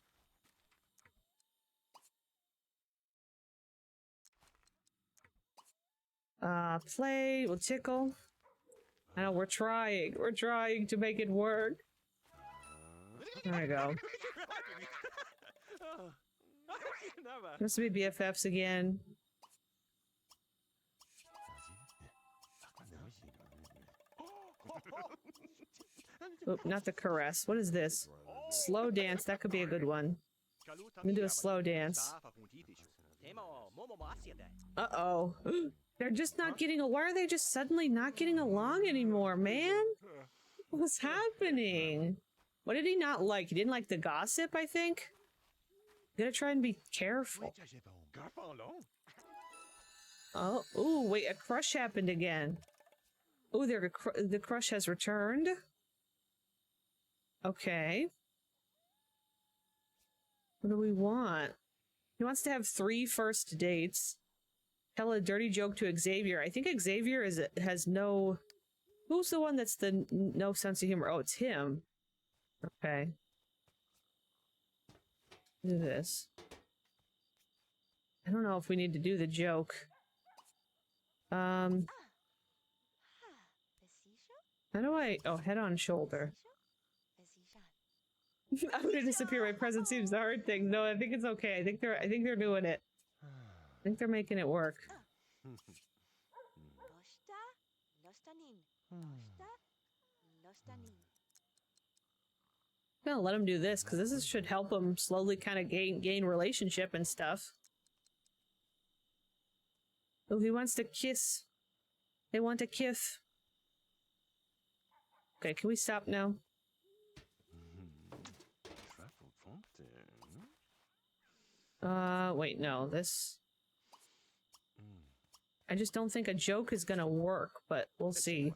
Play. We'll tickle. I know, we're trying. We're trying to make it work. There we go. Supposed to be BFFs again. Oop, not the caress. What is this? Slow dance. That could be a good one. Let me do a slow dance. Uh-oh. They're just not getting... Why are they just suddenly not getting along anymore, man? What's happening? What did he not like? He didn't like the gossip, I think? Gotta try and be careful. Oh, ooh, wait, a crush happened again. Ooh, the crush has returned. Okay. What do we want? He wants to have 3 first dates. Tell a dirty joke to Xavier. I think Xavier has no... Who's the one that's the no sense of humor? Oh, it's him. Okay. Do this. I don't know if we need to do the joke. How do I... Oh, head on shoulder. I'm gonna disappear. My presence seems the hard thing. No, I think it's okay. I think they're doing it. I think they're making it work. I'm gonna let him do this because this should help him slowly kind of gain relationship and stuff. Oh, he wants to kiss. They want to kiss. Okay, can we stop now? Wait, no, this... I just don't think a joke is gonna work, but we'll see.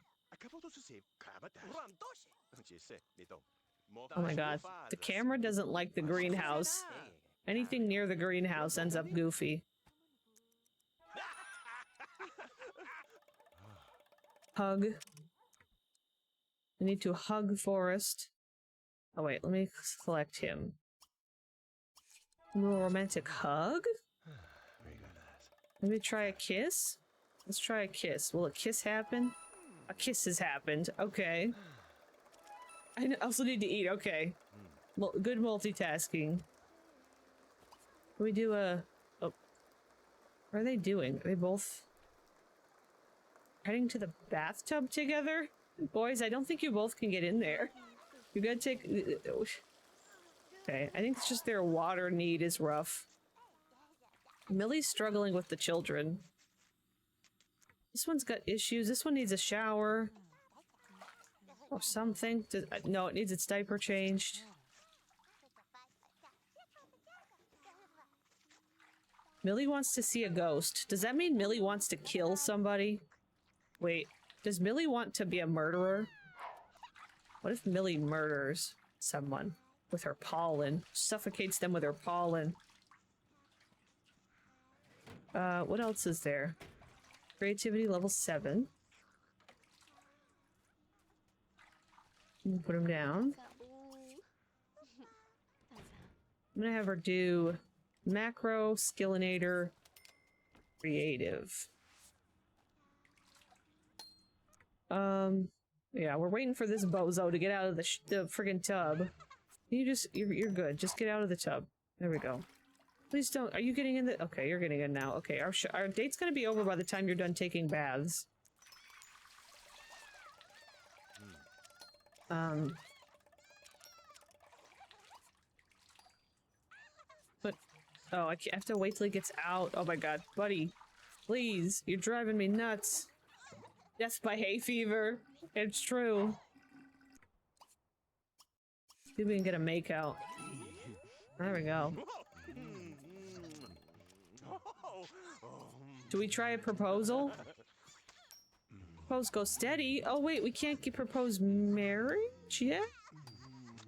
Oh my god, the camera doesn't like the greenhouse. Anything near the greenhouse ends up goofy. Hug. I need to hug Forrest. Oh wait, let me select him. A little romantic hug? Let me try a kiss? Let's try a kiss. Will a kiss happen? A kiss has happened. Okay. I also need to eat. Okay. Good multitasking. Can we do a... Oh. What are they doing? Are they both... heading to the bathtub together? Boys, I don't think you both can get in there. You gotta take... Okay, I think it's just their water need is rough. Millie's struggling with the children. This one's got issues. This one needs a shower. Or something. No, it needs its diaper changed. Millie wants to see a ghost. Does that mean Millie wants to kill somebody? Wait, does Millie want to be a murderer? What if Millie murders someone with her pollen? Suffocates them with her pollen. What else is there? Creativity level 7. Put him down. I'm gonna have her do macro, skillinator, creative. Yeah, we're waiting for this bozo to get out of the friggin' tub. You're good. Just get out of the tub. There we go. Please don't. Are you getting in the? Okay, you're getting in now. Okay, our date's gonna be over by the time you're done taking baths. But oh, I have to wait till he gets out. Oh my god, buddy, please, you're driving me nuts. Death by hay fever. It's true. See if we can get a make out. There we go. Do we try a proposal? Propose go steady. Oh wait, we can't get proposed marriage yet?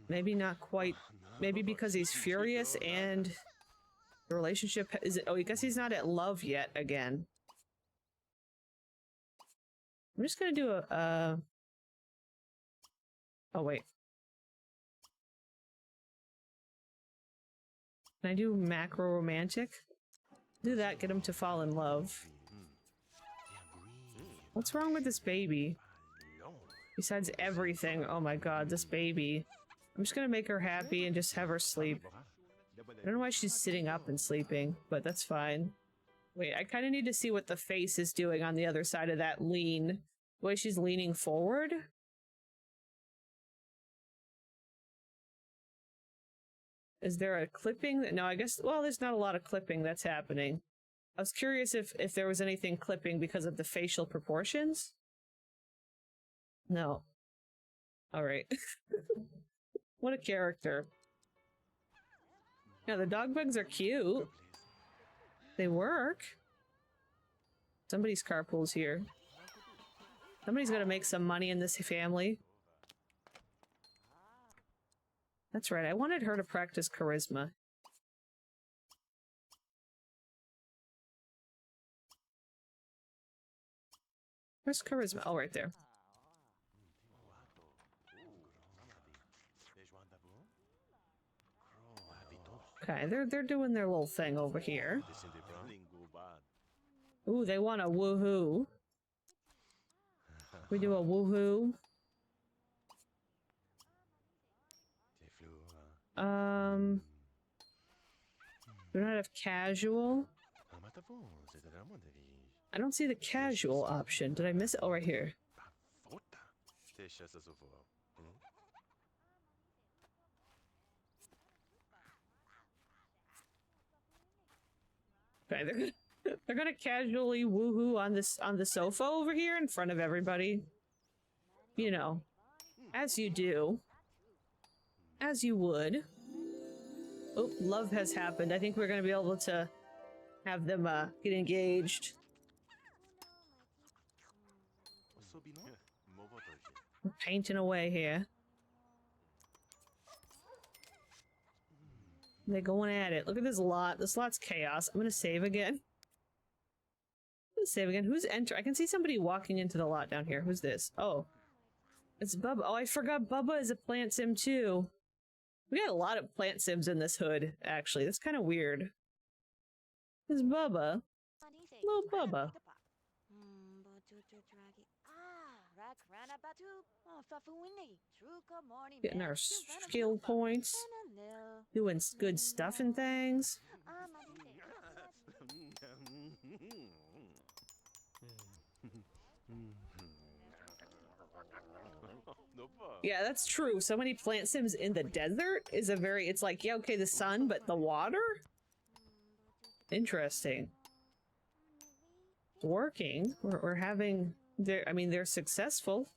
Maybe not quite. Maybe because he's furious and the relationship is it? Oh, I guess he's not at love yet again. I'm just gonna do a oh wait. Can I do macro romantic? Do that, get him to fall in love. What's wrong with this baby? Besides everything, oh my god, this baby. I'm just gonna make her happy and just have her sleep. I don't know why she's sitting up and sleeping, but that's fine. Wait, I kind of need to see what the face is doing on the other side of that lean. The way she's leaning forward? Is there a clipping? No, I guess, well, there's not a lot of clipping that's happening. I was curious if there was anything clipping because of the facial proportions. No. Alright. What a character. Yeah, the dog bugs are cute. They work. Somebody's carpool's here. Somebody's gotta make some money in this family. That's right, I wanted her to practice charisma. Where's charisma? Oh, right there. Okay, they're doing their little thing over here. Ooh, they want a woohoo. We do a woohoo. Do not have casual. I don't see the casual option. Did I miss it? Oh, right here. Okay, they're gonna casually woohoo on the sofa over here in front of everybody. You know, as you do. As you would. Oh, love has happened. I think we're gonna be able to have them get engaged. We're painting away here. They're going at it. Look at this lot. This lot's chaos. I'm gonna save again. I'm gonna save again. Who's enter? I can see somebody walking into the lot down here. Who's this? Oh. It's Bubba. Oh, I forgot Bubba is a plant sim too. We got a lot of plant sims in this hood, actually. That's kind of weird. It's Bubba. Little Bubba. Getting our skill points. Doing good stuff and things. Yeah, that's true. So many plant sims in the desert is a very, it's like, yeah, okay, the sun, but the water? Interesting. Working. We're having, I mean, they're successful.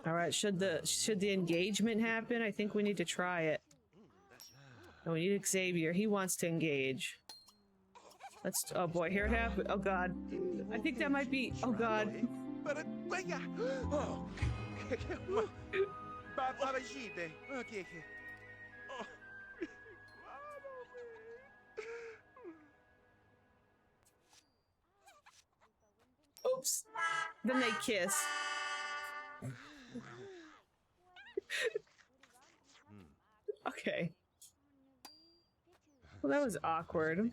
All right, should the engagement happen? I think we need to try it. No, we need Xavier. He wants to engage. Let's, oh boy, here it happened. Oh god. I think that might be, oh god. Oops. Then they kiss. Okay. Well, that was awkward.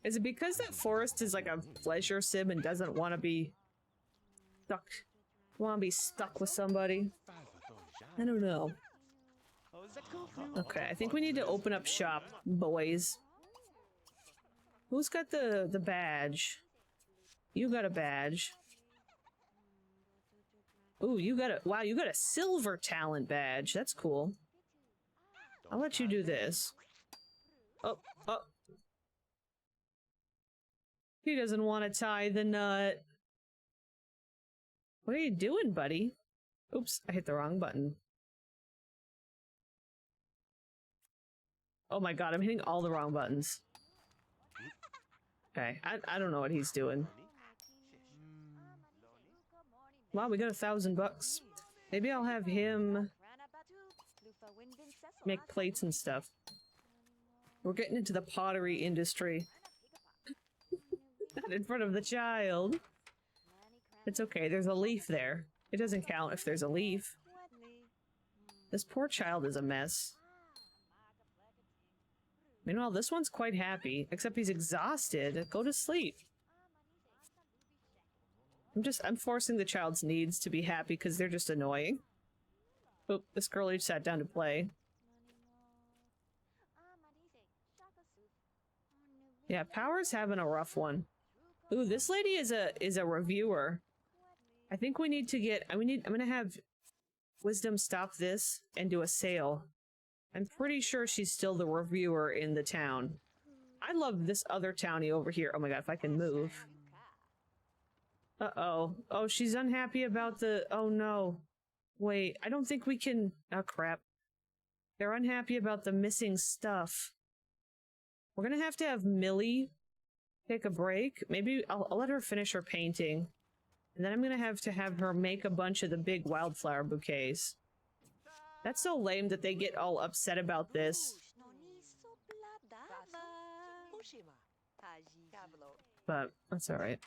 Is it because that Forest is like a pleasure sim and doesn't want to be stuck with somebody? I don't know. Okay, I think we need to open up shop, boys. Who's got the badge? You got a badge. Ooh, you got a, wow, you got a silver talent badge. That's cool. I'll let you do this. Oh, oh. He doesn't want to tie the nut. What are you doing, buddy? Oops, I hit the wrong button. Oh my god, I'm hitting all the wrong buttons. Okay, I don't know what he's doing. Wow, we got $1,000. Maybe I'll have him make plates and stuff. We're getting into the pottery industry. Not in front of the child. It's okay, there's a leaf there. It doesn't count if there's a leaf. This poor child is a mess. Meanwhile, this one's quite happy, except he's exhausted. Go to sleep. I'm forcing the child's needs to be happy because they're just annoying. Oop, this girl just sat down to play. Yeah, Power's having a rough one. Ooh, this lady is a reviewer. I think we need to get, I'm gonna have Wisdom stop this and do a sale. I'm pretty sure she's still the reviewer in the town. I love this other townie over here. Oh my god, if I can move. Uh-oh. Oh, she's unhappy about the... Oh no. Wait, I don't think we can... Oh crap. They're unhappy about the missing stuff. We're gonna have to have Millie take a break. Maybe I'll let her finish her painting. And then I'm gonna have to have her make a bunch of the big wildflower bouquets. That's so lame that they get all upset about this. But that's alright.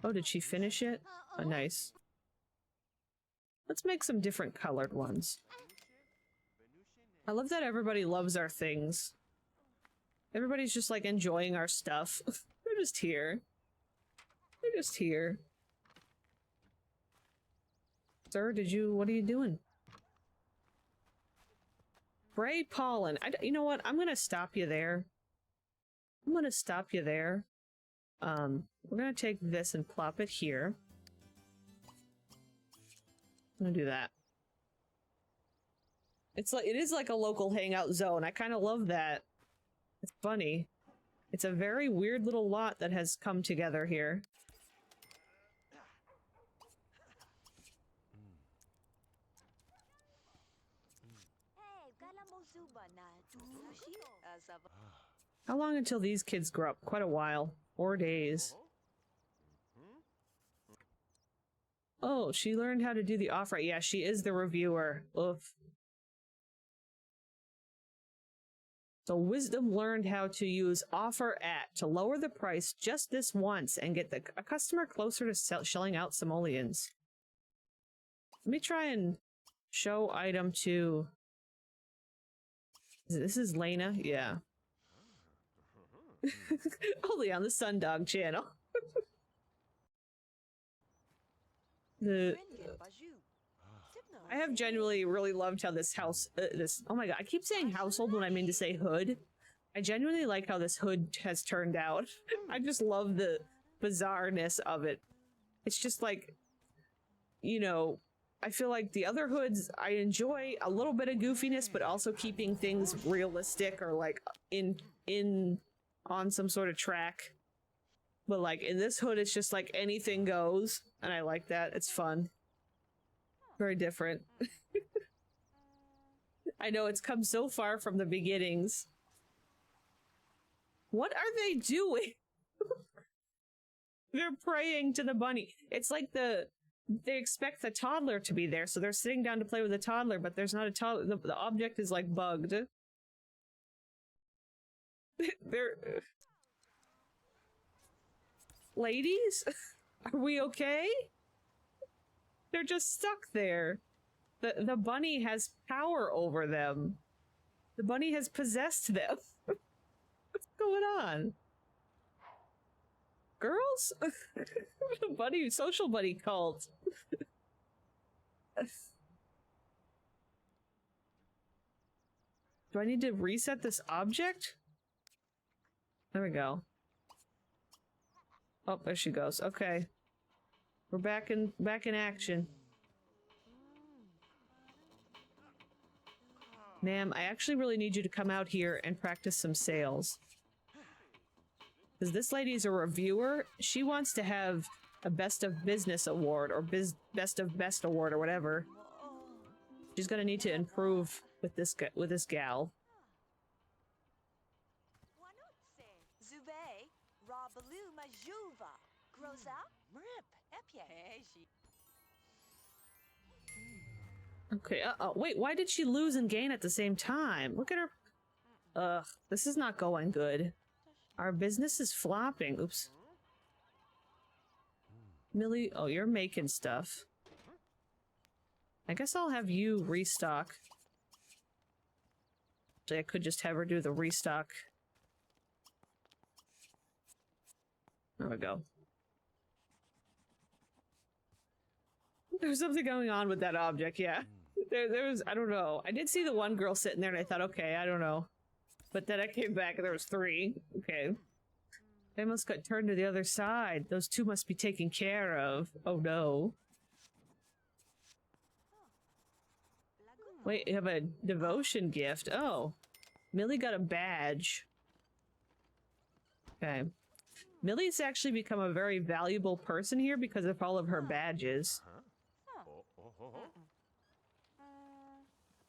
Oh, did she finish it? Oh, nice. Let's make some different colored ones. I love that everybody loves our things. Everybody's just like enjoying our stuff. They're just here. They're just here. Sir, what are you doing? Spray pollen. You know what? I'm gonna stop you there. I'm gonna stop you there. We're gonna take this and plop it here. I'm gonna do that. It is like a local hangout zone. I kind of love that. It's funny. It's a very weird little lot that has come together here. How long until these kids grow up? Quite a while. 4 days. Oh, she learned how to do the off-right. Yeah, she is the reviewer. Oof. So Wisdom learned how to use offer at to lower the price just this once and get a customer closer to shelling out simoleons. Let me try and show item to... This is Lena? Yeah. Only on the Sundog channel. I have genuinely really loved how this house, oh my god, I keep saying household when I mean to say hood. I genuinely like how this hood has turned out. I just love the bizarreness of it. It's just like, you know, I feel like the other hoods, I enjoy a little bit of goofiness, but also keeping things realistic or like on some sort of track. But like in this hood, it's just like anything goes, and I like that. It's fun. Very different. I know it's come so far from the beginnings. What are they doing? They're praying to the bunny. It's like they expect the toddler to be there, so they're sitting down to play with the toddler, but there's not a toddler. The object is like bugged. They're... Ladies? Are we okay? They're just stuck there. The bunny has power over them. The bunny has possessed them. What's going on? Girls? Buddy, social buddy cult. Do I need to reset this object? There we go. Oh, there she goes. Okay. We're back in action. Ma'am, I actually really need you to come out here and practice some sales. Because this lady's a reviewer. She wants to have a Best of Business award or Best of Best award or whatever. She's gonna need to improve with this gal. Okay, wait, why did she lose and gain at the same time? Look at her. Ugh, this is not going good. Our business is flopping. Oops. Millie, oh, you're making stuff. I guess I'll have you restock. Actually, I could just have her do the restock. There we go. There's something going on with that object, yeah. There was, I don't know. I did see the one girl sitting there and I thought, okay, I don't know. But then I came back and there was 3. Okay. They must got turned to the other side. Those 2 must be taken care of. Oh no. Wait, you have a devotion gift. Oh. Millie got a badge. Okay. Millie's actually become a very valuable person here because of all of her badges.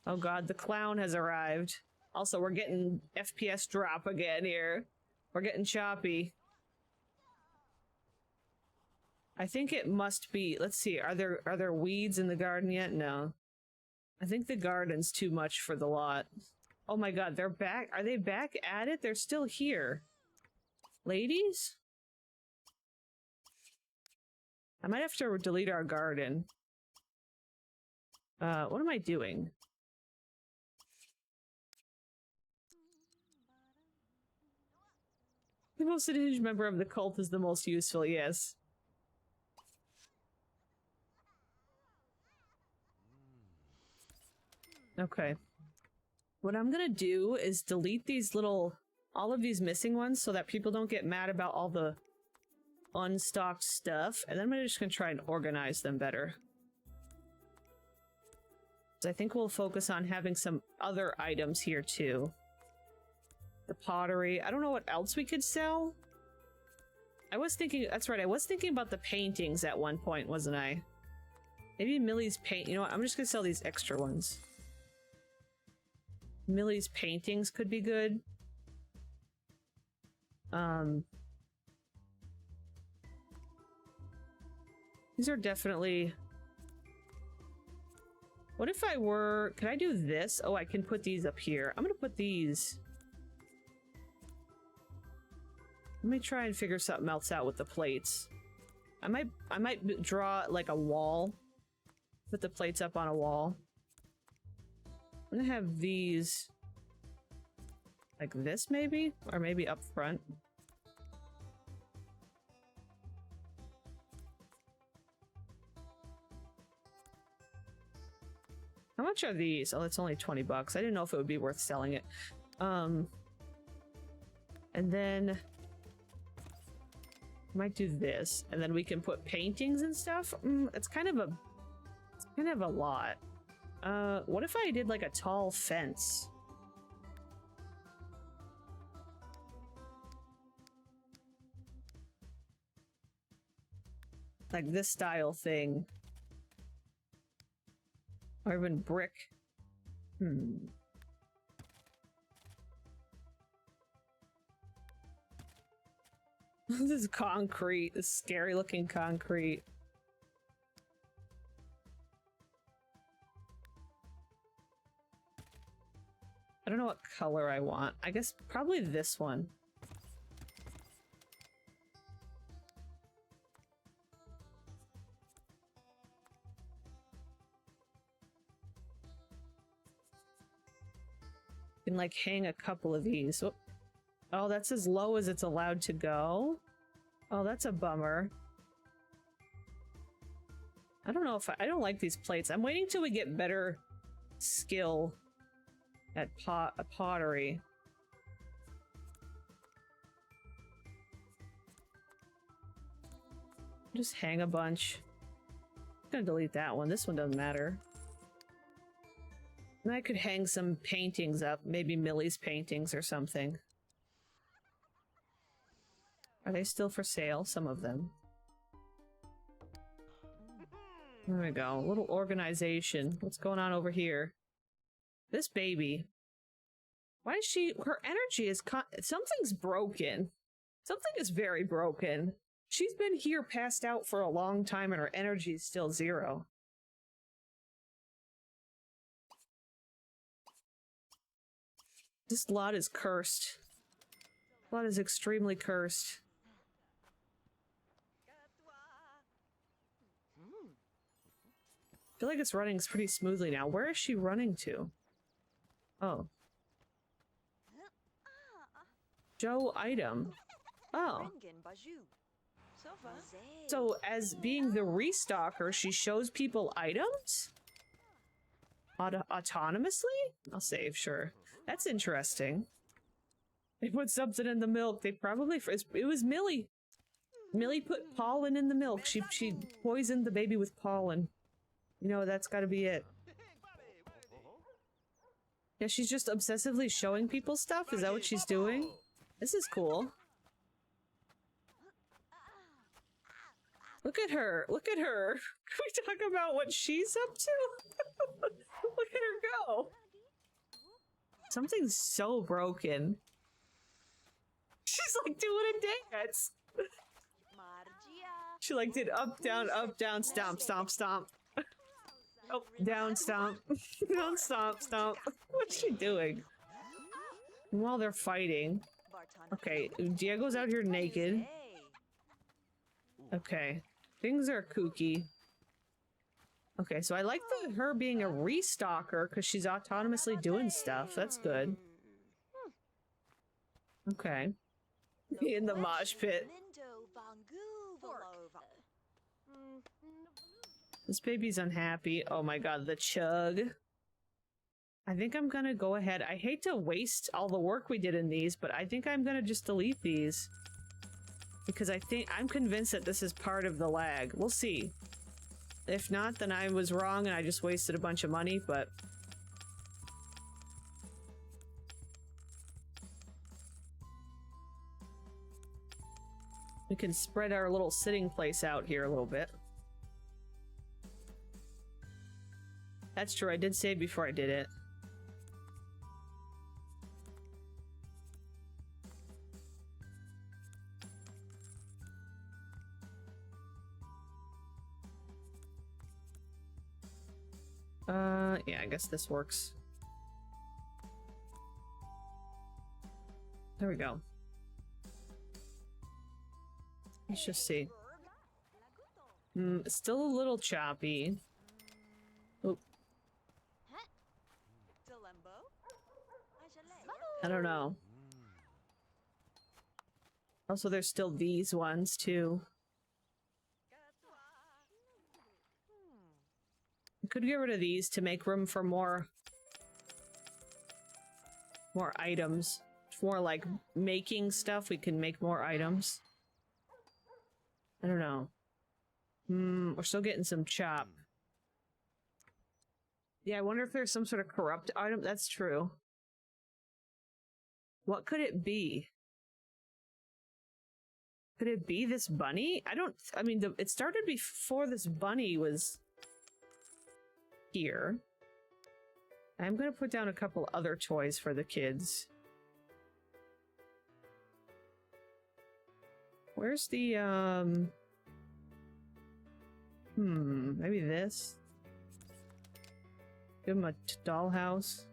Oh god, the clown has arrived. Also, we're getting FPS drop again here. We're getting choppy. I think it must be, let's see, are there weeds in the garden yet? No. I think the garden's too much for the lot. Oh my god, they're back. Are they back at it? They're still here. Ladies? I might have to delete our garden. What am I doing? The most unhinged member of the cult is the most useful, yes. Okay. What I'm gonna do is delete these all of these missing ones so that people don't get mad about all the unstocked stuff, and then I'm just gonna try and organize them better. So I think we'll focus on having some other items here too. The pottery. I don't know what else we could sell. I was thinking, that's right, I was thinking about the paintings at one point, wasn't I? Maybe Millie's paint, you know what, I'm just gonna sell these extra ones. Millie's paintings could be good. These are definitely... What if I were... Could I do this? Oh, I can put these up here. I'm gonna put these... Let me try and figure something else out with the plates. I might draw like a wall. Put the plates up on a wall. I'm gonna have these like this maybe? Or maybe up front. How much are these? Oh, it's only 20 bucks. I didn't know if it would be worth selling it. And then I might do this, and then we can put paintings and stuff. It's kind of a Kind of a lot. What if I did like a tall fence? Like this style thing. Or even brick. This is concrete. This scary looking concrete. I don't know what color I want. I guess probably this one. Can like hang a couple of these. Oh, that's as low as it's allowed to go. Oh, that's a bummer. I don't know if I don't like these plates. I'm waiting till we get better skill at pottery. Just hang a bunch. I'm gonna delete that one. This one doesn't matter. And I could hang some paintings up. Maybe Millie's paintings or something. Are they still for sale? Some of them. There we go. A little organization. What's going on over here? This baby. Why is she... Her energy is... Something's broken. Something is very broken. She's been here passed out for a long time and her energy is still 0. This lot is cursed. This lot is extremely cursed. I feel like it's running pretty smoothly now. Where is she running to? Oh. Joe item. Oh. So as being the restocker, she shows people items? Autonomously? I'll save, sure. That's interesting. They put something in the milk. They probably... It was Millie. Millie put pollen in the milk. She poisoned the baby with pollen. You know, that's gotta be it. Yeah, she's just obsessively showing people stuff? Is that what she's doing? This is cool. Look at her. Look at her. Can we talk about what she's up to? Look at her go. Something's so broken. She's like doing a dance. She like did up, down, stomp, stomp, stomp. Oh, down, stomp. Down, stomp, stomp. What's she doing? And while they're fighting. Okay, Diego's out here naked. Okay. Things are kooky. Okay, so I like her being a restocker because she's autonomously doing stuff. That's good. Okay. Be in the mosh pit. This baby's unhappy. Oh my god, the chug. I think I'm gonna go ahead. I hate to waste all the work we did in these, but I think I'm gonna just delete these. Because I'm convinced that this is part of the lag. We'll see. If not, then I was wrong and I just wasted a bunch of money, but... we can spread our little sitting place out here a little bit. That's true, I did save before I did it. Yeah, I guess this works. There we go. Let's just see. Still a little choppy. Oop. I don't know. Also, there's still these ones, too. I could get rid of these to make room for more items. More like making stuff, we can make more items. I don't know. We're still getting some chop. Yeah, I wonder if there's some sort of corrupt item. That's true. What could it be? Could it be this bunny? I mean, it started before this bunny was here. I'm gonna put down a couple other toys for the kids. Where's the, maybe this? Give him a dollhouse.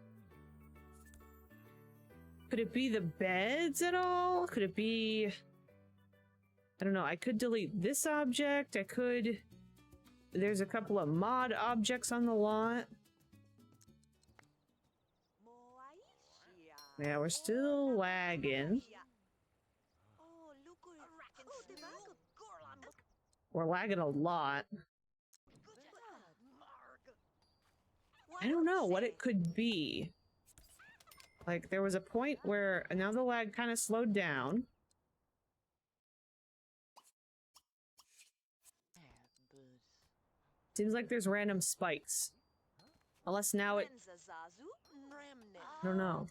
Could it be the beds at all? Could it be... I don't know, I could delete this object, I could... There's a couple of mod objects on the lot. Yeah, we're still lagging. We're lagging a lot. I don't know what it could be. Like, there was a point where now the lag kind of slowed down. Seems like there's random spikes. Unless now it... I don't know.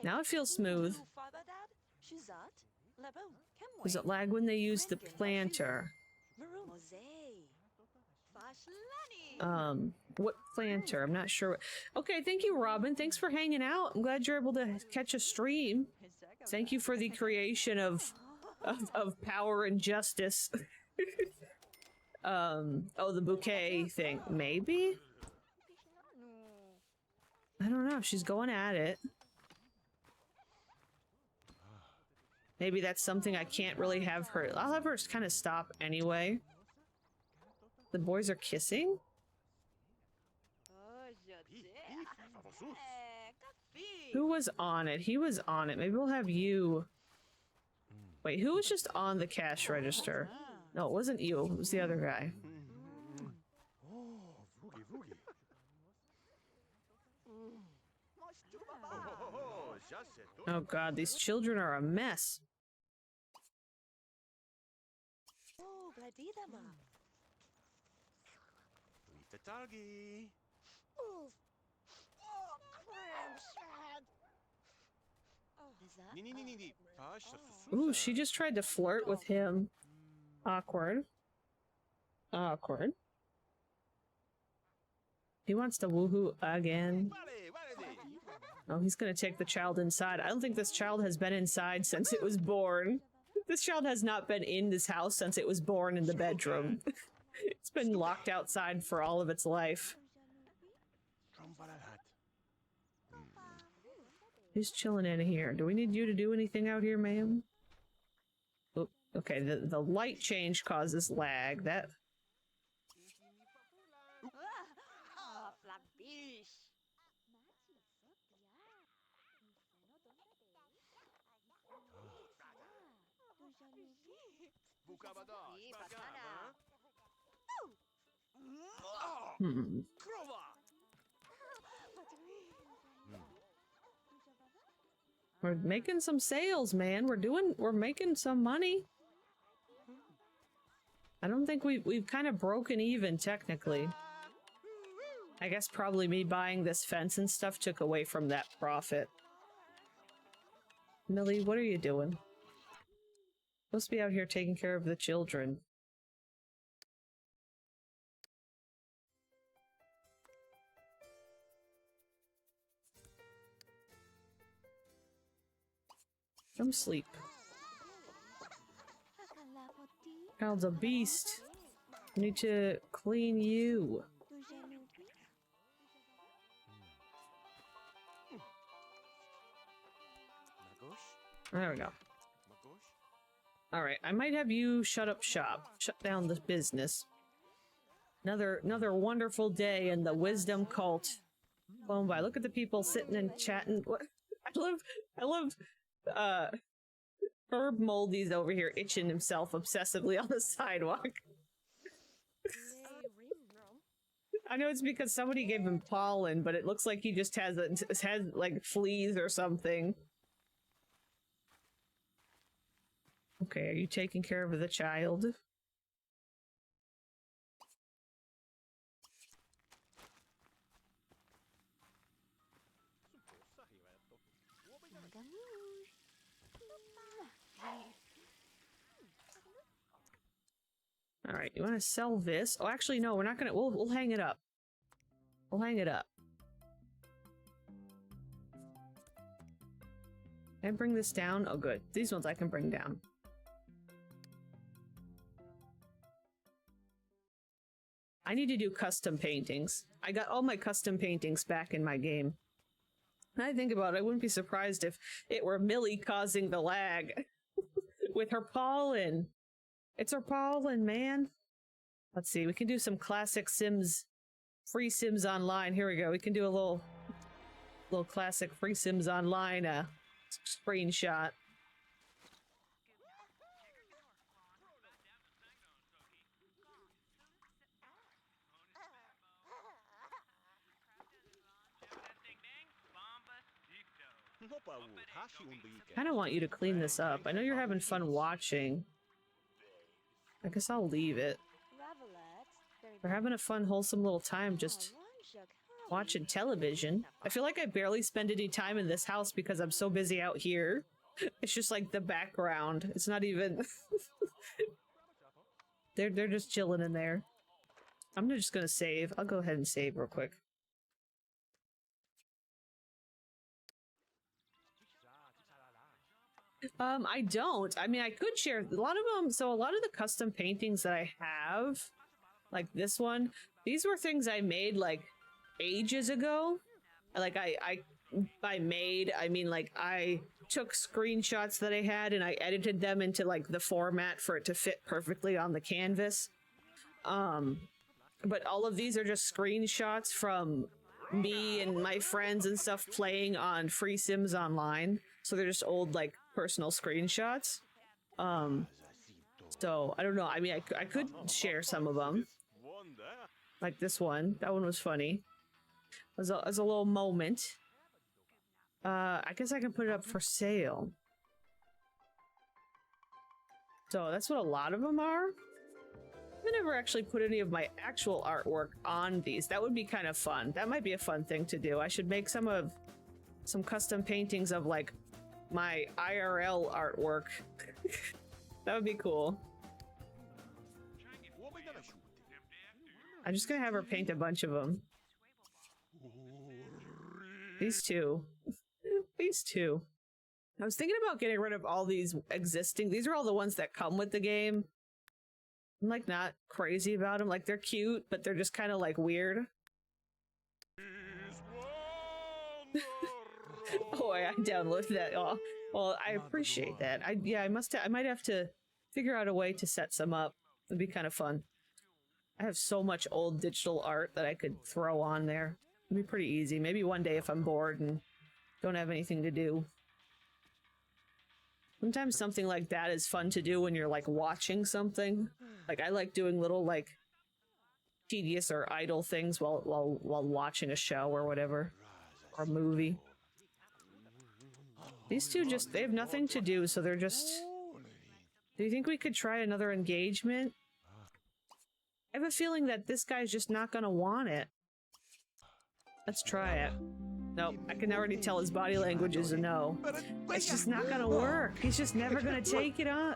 Now it feels smooth. Does it lag when they use the planter? What planter? I'm not sure. Okay, thank you, Robin. Thanks for hanging out. I'm glad you're able to catch a stream. Thank you for the creation of power and justice. Oh, the bouquet thing. Maybe? I don't know. She's going at it. Maybe that's something I can't really have her... I'll have her kind of stop anyway. The boys are kissing? Who was on it? He was on it. Maybe we'll have you... Wait, who was just on the cash register? No, it wasn't you. It was the other guy. Oh god, these children are a mess. Ooh, she just tried to flirt with him. Awkward. Awkward. He wants to woohoo again. Oh, he's gonna take the child inside. I don't think this child has been inside since it was born. This child has not been in this house since it was born in the bedroom. It's been locked outside for all of its life. Who's chilling in here? Do we need you to do anything out here, ma'am? Oh, okay, the light change causes lag. That... We're making some sales, man. We're making some money. I don't think we've kind of broken even, technically. I guess probably me buying this fence and stuff took away from that profit. Millie, what are you doing? Supposed to be out here taking care of the children. Come sleep. Child's a beast. I need to clean you. There we go. Alright, I might have you shut up shop. Shut down the business. Another wonderful day in the wisdom cult. Flown by. Look at the people sitting and chatting. What? I love Herb Moldy's over here itching himself obsessively on the sidewalk. I know it's because somebody gave him pollen, but it looks like he just has like fleas or something. Okay, are you taking care of the child? All right, you want to sell this? Oh, actually, no, we're not gonna. We'll hang it up. We'll hang it up. Can I bring this down? Oh, good. These ones I can bring down. I need to do custom paintings. I got all my custom paintings back in my game. And I think about it, I wouldn't be surprised if it were Millie causing the lag with her pollen. It's her pollen, man. Let's see, we can do some classic Sims, free Sims Online. Here we go. We can do a little classic free Sims Online screenshot. I kind of want you to clean this up. I know you're having fun watching. I guess I'll leave it. We're having a fun, wholesome little time just watching television. I feel like I barely spend any time in this house because I'm so busy out here. It's just like the background. It's not even... They're just chilling in there. I'm just gonna save. I'll go ahead and save real quick. I don't. I mean, I could share a lot of them. So a lot of the custom paintings that I have, like this one, these were things I made like ages ago. Like by made, I mean like I took screenshots that I had and I edited them into like the format for it to fit perfectly on the canvas. But all of these are just screenshots from me and my friends and stuff playing on Free Sims Online. So they're just old like personal screenshots. So I don't know. I mean, I could share some of them. Like this one. That one was funny. As a little moment. I guess I can put it up for sale. So that's what a lot of them are. I never actually put any of my actual artwork on these. That would be kind of fun. That might be a fun thing to do. I should make some custom paintings of like my IRL artwork. That would be cool. I'm just gonna have her paint a bunch of them. These two. These two. I was thinking about getting rid of all these existing. These are all the ones that come with the game. I'm like not crazy about them. Like they're cute, but they're just kind of like weird. Oh, I downloaded that. Oh, well, I appreciate that. I might have to figure out a way to set some up. It'd be kind of fun. I have so much old digital art that I could throw on there. It'd be pretty easy. Maybe one day if I'm bored and don't have anything to do. Sometimes something like that is fun to do when you're like watching something. Like I like doing little like tedious or idle things while watching a show or whatever, or a movie. These two they have nothing to do, so they're just... Do you think we could try another engagement? I have a feeling that this guy's just not gonna want it. Let's try it. Nope, I can already tell his body language is a no. It's just not gonna work. He's just never gonna take it on.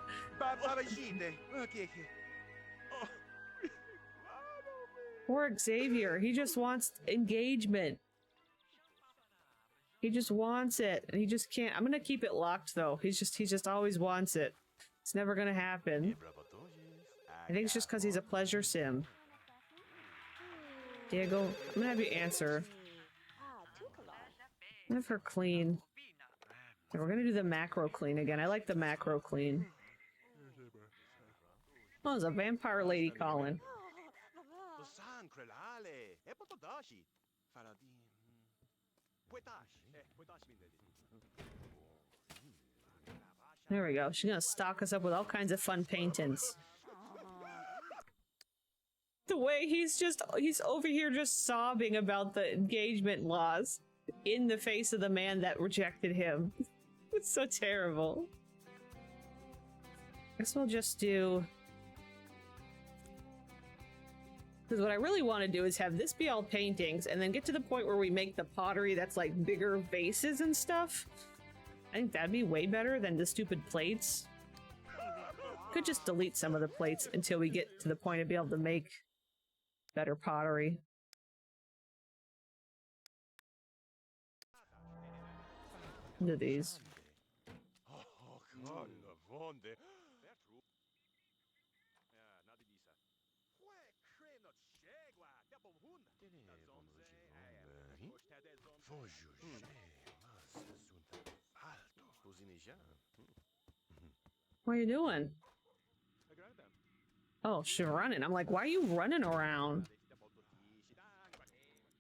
Poor Xavier, he just wants engagement. He just wants it, and he just can't. I'm gonna keep it locked though. He just always wants it. It's never gonna happen. I think it's just because he's a pleasure sim. Diego, I'm gonna have you answer. I'm gonna have her clean. And we're gonna do the macro clean again. I like the macro clean. Oh, there's a vampire lady calling. There we go. She's gonna stock us up with all kinds of fun paintings. The way he's over here just sobbing about the engagement laws in the face of the man that rejected him. It's so terrible. I guess we'll just do... Because what I really want to do is have this be all paintings and then get to the point where we make the pottery that's like bigger vases and stuff. I think that'd be way better than the stupid plates. Could just delete some of the plates until we get to the point of being able to make better pottery. Into these. What are you doing? Oh, she's running. I'm like, why are you running around?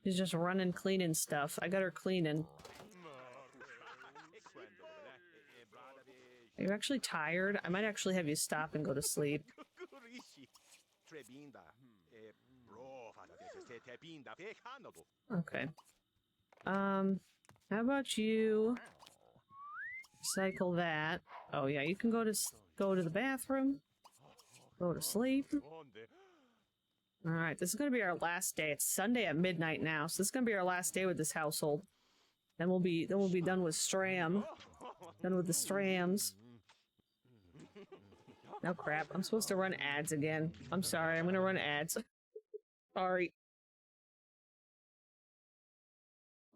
She's just running, cleaning stuff. I got her cleaning. Are you actually tired? I might actually have you stop and go to sleep. Okay. How about you cycle that? Oh yeah, you can go to the bathroom. Go to sleep. All right, this is gonna be our last day. It's Sunday at midnight now, so this is gonna be our last day with this household. Then we'll be done with Stram. Done with the Strams. No crap. I'm supposed to run ads again. I'm sorry. I'm gonna run ads. Sorry.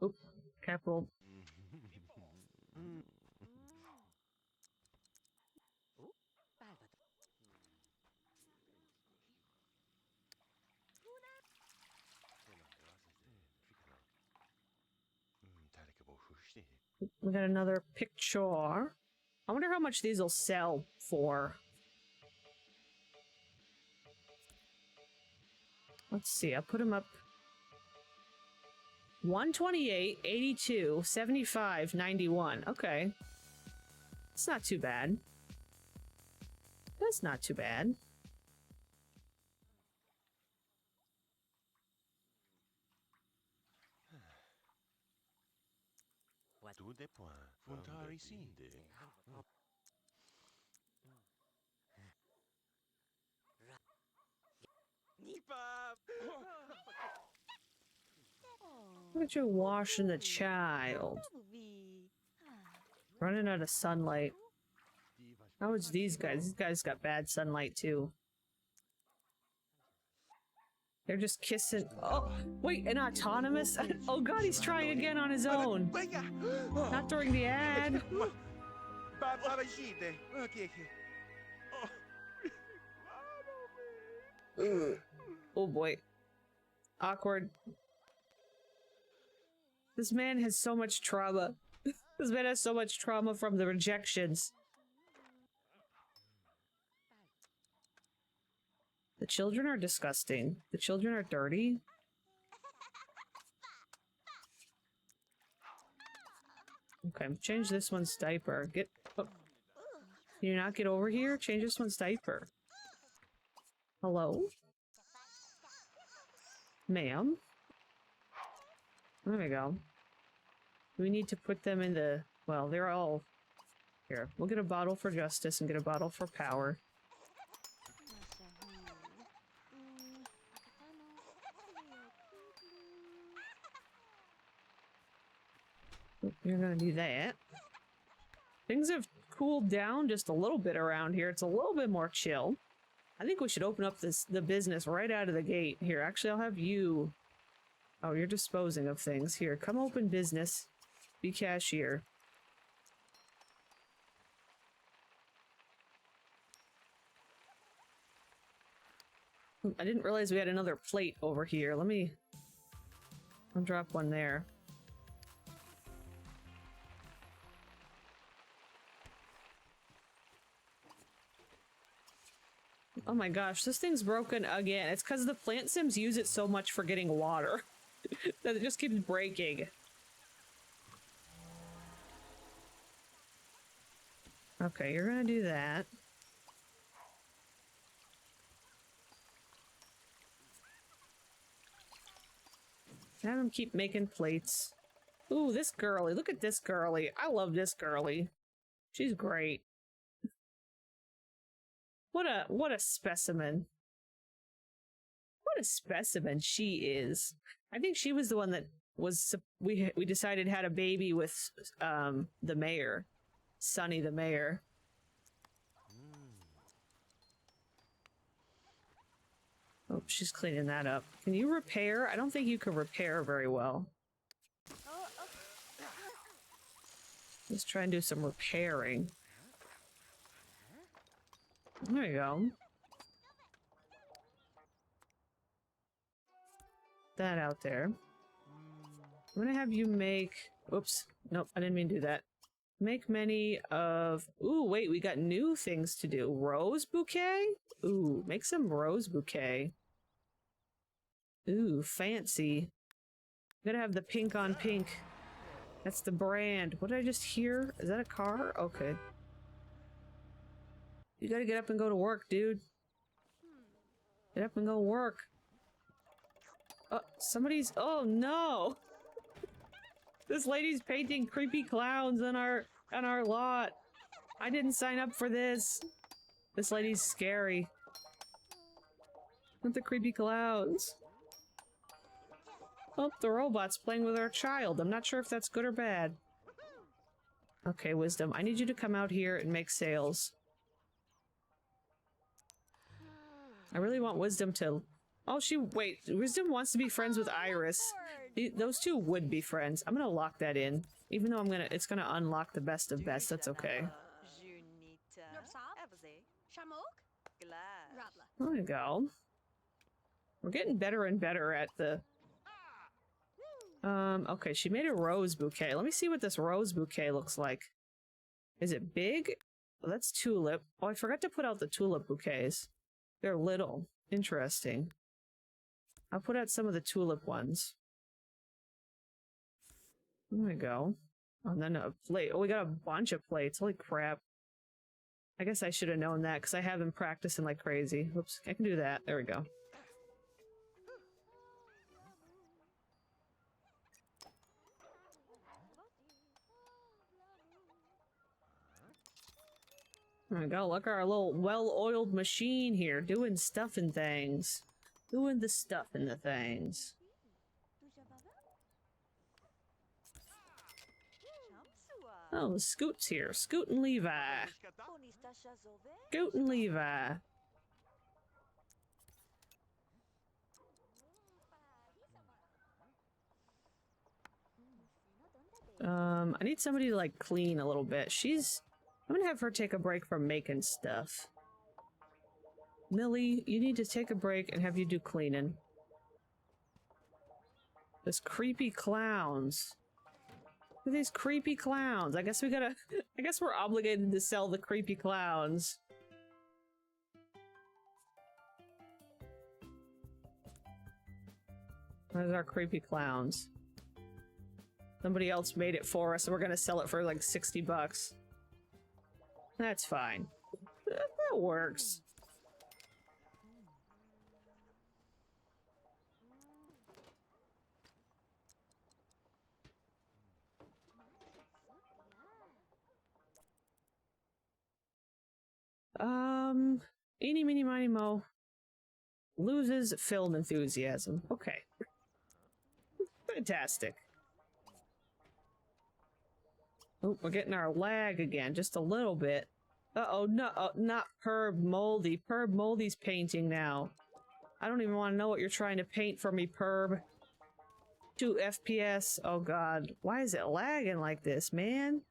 Oop. Capital. We got another picture. I wonder how much these will sell for. Let's see. I'll put them up. 128, 82, 75, 91. Okay. It's not too bad. That's not too bad. Look at you washing the child. Running out of sunlight. How is these guys? These guys got bad sunlight too. They're just kissing. Oh, wait, an autonomous? Oh god, he's trying again on his own. Not during the ad. Oh boy. Awkward. This man has so much trauma. This man has so much trauma from the rejections. The children are disgusting. The children are dirty. Okay, change this one's diaper. Get... Oh. Can you not get over here? Change this one's diaper. Hello? Ma'am? There we go. We need to put them in the... Well, they're all... Here, we'll get a bottle for justice and get a bottle for power. You're gonna do that. Things have cooled down just a little bit around here. It's a little bit more chill. I think we should open up the business right out of the gate. Here, actually, I'll have you... Oh, you're disposing of things. Here, come open business. Be cashier. I didn't realize we had another plate over here. I'll drop one there. Oh my gosh, this thing's broken again. It's because the plant sims use it so much for getting water that it just keeps breaking. Okay, you're gonna do that. Have him keep making plates. Ooh, this girly. Look at this girly. I love this girly. She's great. What a specimen. What a specimen she is. I think she was the one that was we decided had a baby with the mayor. Sonny the mayor. Oh, she's cleaning that up. Can you repair? I don't think you can repair very well. Let's try and do some repairing. There you go. That out there. I'm gonna have you make... Oops. Nope, I didn't mean to do that. Make many of... Ooh, wait, we got new things to do. Rose bouquet? Ooh, make some rose bouquet. Ooh, fancy. I'm gonna have the pink on pink. That's the brand. What did I just hear? Is that a car? Okay. You gotta get up and go to work, dude. Get up and go work. Somebody's... Oh, no! This lady's painting creepy clowns on our lot. I didn't sign up for this. This lady's scary. Not the creepy clowns. Oh, the robot's playing with our child. I'm not sure if that's good or bad. Okay, Wisdom, I need you to come out here and make sales. I really want Wisdom to... Oh, wait, Wisdom wants to be friends with Iris. Those two would be friends. I'm gonna lock that in. Even though it's gonna unlock the best of best, that's okay. There we go. We're getting better and better at the... okay, she made a rose bouquet. Let me see what this rose bouquet looks like. Is it big? Oh, that's tulip. Oh, I forgot to put out the tulip bouquets. They're little. Interesting. I'll put out some of the tulip ones. There we go. Oh, and then a plate. Oh, we got a bunch of plates. Holy crap. I guess I should have known that because I have been practicing like crazy. Whoops, I can do that. There we go. There we go. Look at our little well-oiled machine here, doing stuff and things. Doing the stuff and the things. Oh, Scoot's here. Scoot and Levi. Scoot and Levi. I need somebody to, like, clean a little bit. I'm gonna have her take a break from making stuff. Millie, you need to take a break and have you do cleaning. Those creepy clowns. Look at these creepy clowns. I guess we're obligated to sell the creepy clowns. Where's our creepy clowns? Somebody else made it for us and we're gonna sell it for like 60 bucks. That's fine. That works. Eeny, meeny, miny, mo. Loses film enthusiasm. Okay. Fantastic. Oh, we're getting our lag again, just a little bit. Uh-oh, no, not Perb Moldy. Perb Moldy's painting now. I don't even want to know what you're trying to paint for me, Perb. 2 FPS. Oh god. Why is it lagging like this, man?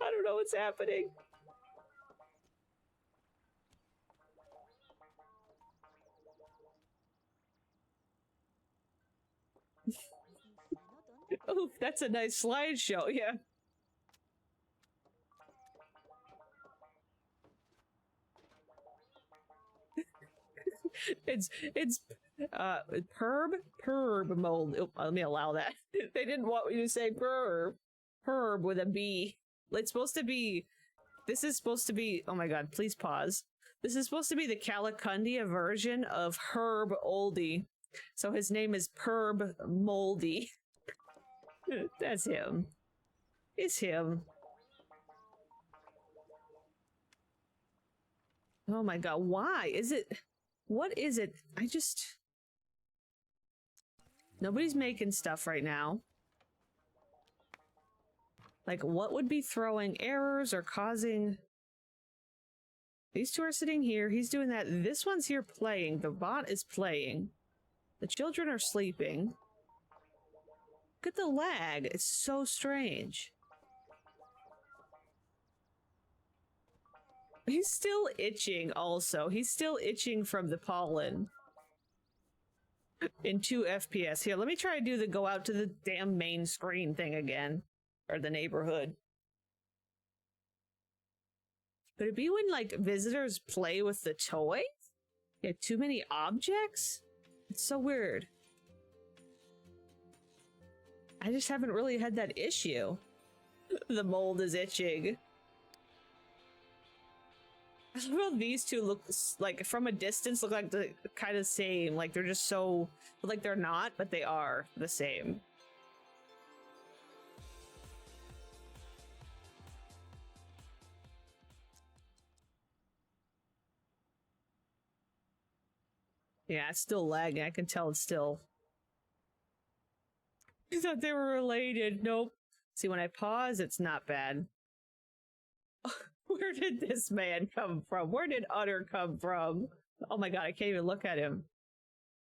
I don't know what's happening. Oh, that's a nice slideshow, yeah. it's Perb mold. Oh, let me allow that. They didn't want me to say Perb with a B. It's supposed to be, this is supposed to be, oh my god, please pause. This is supposed to be the Calicut version of Herb Oldie. So his name is Perb Moldy. That's him. It's him. Oh my god, why? What is it? Nobody's making stuff right now. Like, what would be throwing errors or causing... These two are sitting here. He's doing that. This one's here playing. The bot is playing. The children are sleeping. Look at the lag. It's so strange. He's still itching also. He's still itching from the pollen. In 2 FPS. Here, let me try to do the go out to the damn main screen thing again. Or the neighborhood. Could it be when, like, visitors play with the toys? Yeah, too many objects? It's so weird. I just haven't really had that issue. The mold is itching. I love how these two look, like, from a distance, look like the kind of same. Like, they're just so... Like, they're not, but they are the same. Yeah, it's still lagging. I can tell it's still... I thought they were related. Nope. See, when I pause, it's not bad. Where did this man come from? Where did Utter come from? Oh my god, I can't even look at him.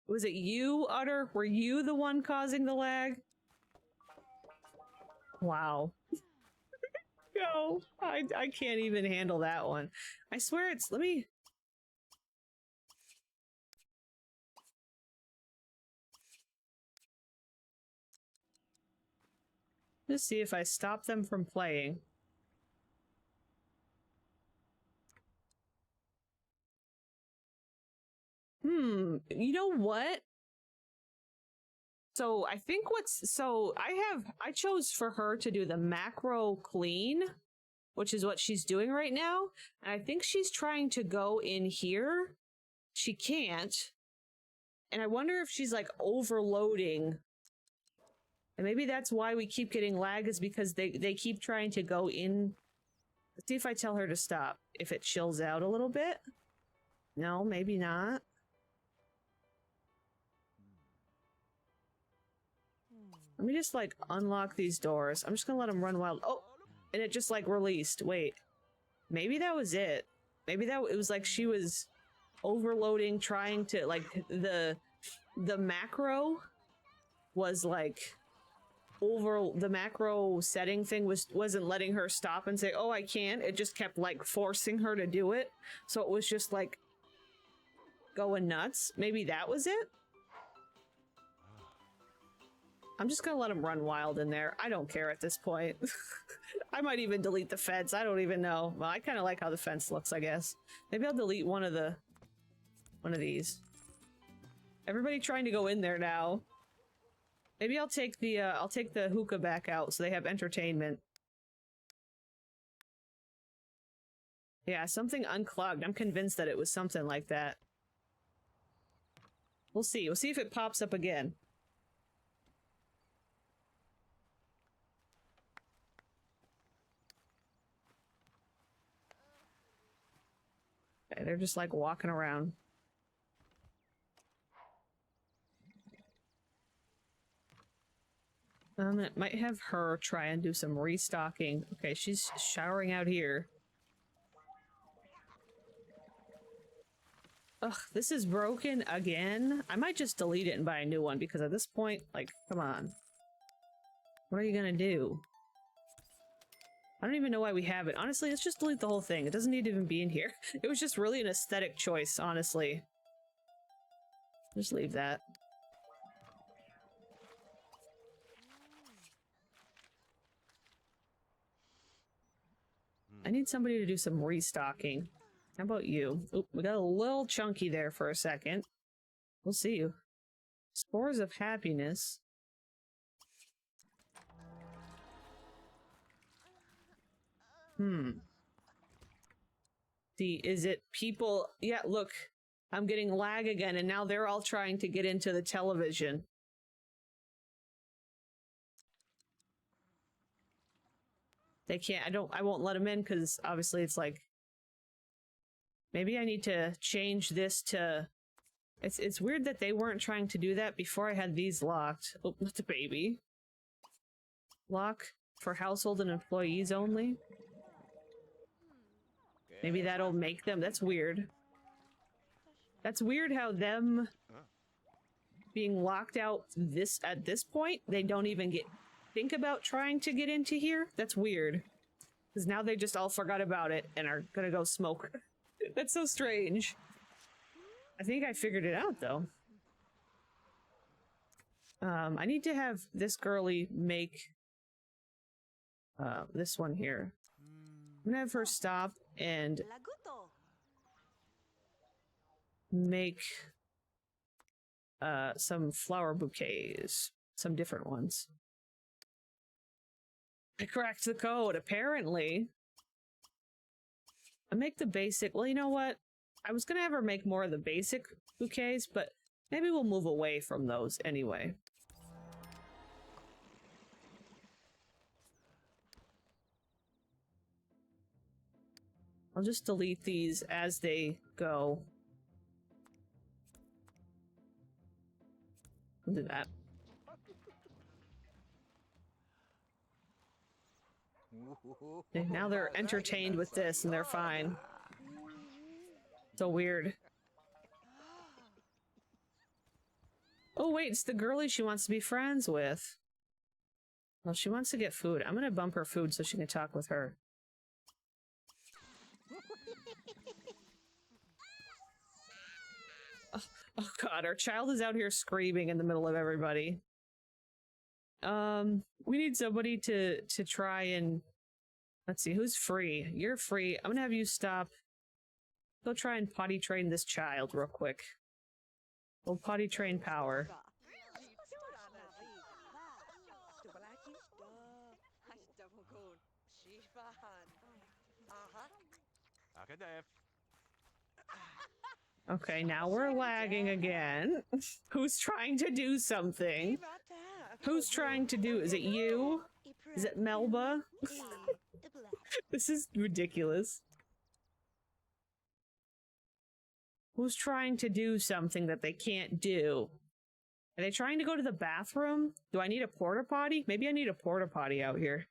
Was it you, Utter? Were you the one causing the lag? Wow. No, I can't even handle that one. I swear it's... Let me... Just see if I stop them from playing. You know what? So I think I chose for her to do the macro clean, which is what she's doing right now. And I think she's trying to go in here. She can't. And I wonder if she's like overloading. And maybe that's why we keep getting lag, is because they keep trying to go in. Let's see if I tell her to stop. If it chills out a little bit. No, maybe not. Let me just, like, unlock these doors. I'm just gonna let them run wild. Oh! And it just, like, released. Wait. Maybe that was it. Maybe it was like she was overloading, trying to, like, the macro was, like, the macro setting thing wasn't letting her stop and say, oh, I can't. It just kept, like, forcing her to do it. So it was just, like, going nuts. Maybe that was it? I'm just gonna let him run wild in there. I don't care at this point. I might even delete the fence. I don't even know. Well, I kind of like how the fence looks, I guess. Maybe I'll delete one of these. Everybody trying to go in there now. Maybe I'll take the hookah back out so they have entertainment. Yeah, something unclogged. I'm convinced that it was something like that. We'll see. We'll see if it pops up again. Okay, they're just like walking around. It might have her try and do some restocking. Okay, she's showering out here. Ugh, this is broken again. I might just delete it and buy a new one, because at this point, like, come on. What are you gonna do? I don't even know why we have it. Honestly, let's just delete the whole thing. It doesn't need to even be in here. It was just really an aesthetic choice, honestly. Just leave that. I need somebody to do some restocking. How about you? Oop, we got a little chunky there for a second. We'll see you. Spores of happiness. See, is it people? Yeah, look. I'm getting lag again, and now they're all trying to get into the television. They can't, I won't let them in, because obviously it's like... Maybe I need to change this to... It's weird that they weren't trying to do that before I had these locked. Oh, not the baby. Lock for household and employees only. Maybe that'll make them... That's weird. That's weird how them being locked out at this point, they don't even think about trying to get into here. That's weird. Because now they just all forgot about it and are gonna go smoke. That's so strange. I think I figured it out, though. I need to have this girly make this one here. I'm gonna have her stop and make some flower bouquets. Some different ones. I cracked the code, apparently. I make the basic... Well, you know what? I was gonna have her make more of the basic bouquets, but maybe we'll move away from those anyway. I'll just delete these as they go. I'll do that. Okay, now they're entertained with this and they're fine. So weird. Oh wait, it's the girlie she wants to be friends with. Well, she wants to get food. I'm gonna bump her food so she can talk with her. Oh god, our child is out here screaming in the middle of everybody. We need somebody to try and... Let's see, who's free? You're free. I'm gonna have you stop. Go try and potty train this child real quick. We'll potty train power. Okay, now we're lagging again. Who's trying to do something? Who's trying to do... Is it you? Is it Melba? This is ridiculous. Who's trying to do something that they can't do? Are they trying to go to the bathroom? Do I need a porta potty? Maybe I need a porta potty out here.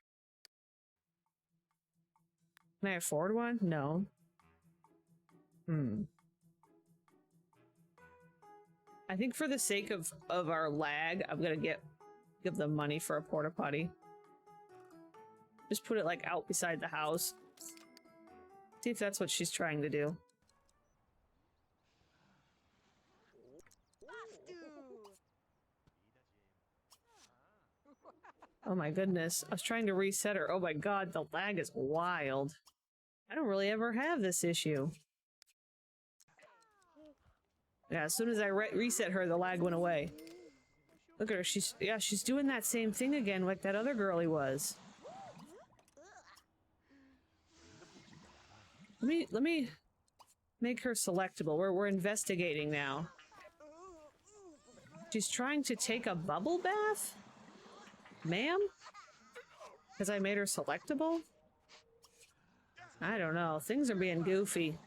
Can I afford one? No. I think for the sake of our lag, I'm gonna give them money for a porta potty. Just put it like out beside the house. See if that's what she's trying to do. Oh my goodness, I was trying to reset her. Oh my god, the lag is wild. I don't really ever have this issue. Yeah, as soon as I reset her, the lag went away. Look at her, she's doing that same thing again like that other girlie was. Let me make her selectable. We're investigating now. She's trying to take a bubble bath? Ma'am? Because I made her selectable? I don't know. Things are being goofy.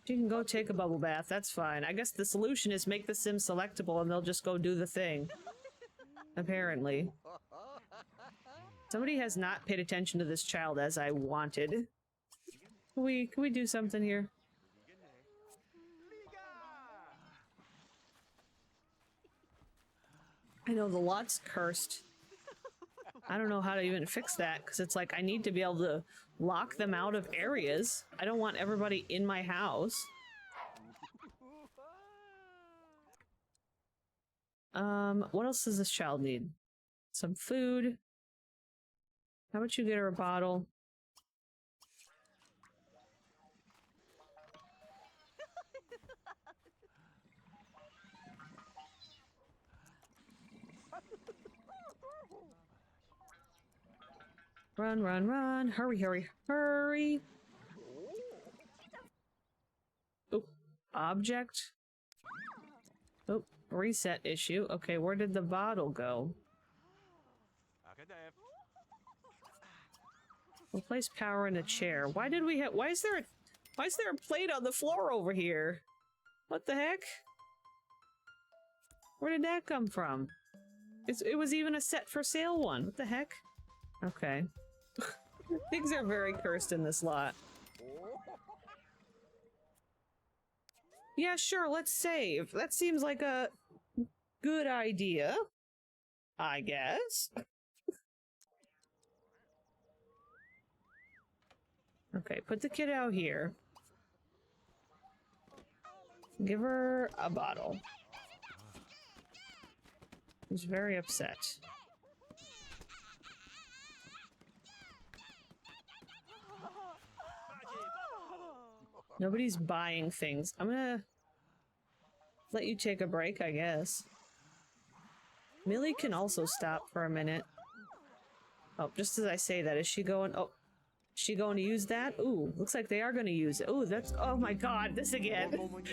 She can go take a bubble bath. That's fine. I guess the solution is make the sim selectable and they'll just go do the thing. Apparently. Somebody has not paid attention to this child as I wanted. Can we do something here? I know the lot's cursed. I don't know how to even fix that, because it's like I need to be able to lock them out of areas. I don't want everybody in my house. What else does this child need? Some food. How about you get her a bottle? Run, run, run. Hurry, hurry, hurry. Oh, object. Oh, reset issue. Okay, where did the bottle go? Replace power in a chair. Why did we have... Why is there a plate on the floor over here? What the heck? Where did that come from? It was even a set for sale one. What the heck? Okay. Things are very cursed in this lot. Yeah, sure, let's save. That seems like a good idea, I guess. Okay, put the kid out here. Give her a bottle. She's very upset. Nobody's buying things. I'm gonna let you take a break, I guess. Millie can also stop for a minute. Oh, just as I say that, is she going? Oh, is she going to use that? Ooh, looks like they are going to use it. Ooh, that's, oh my god, this again.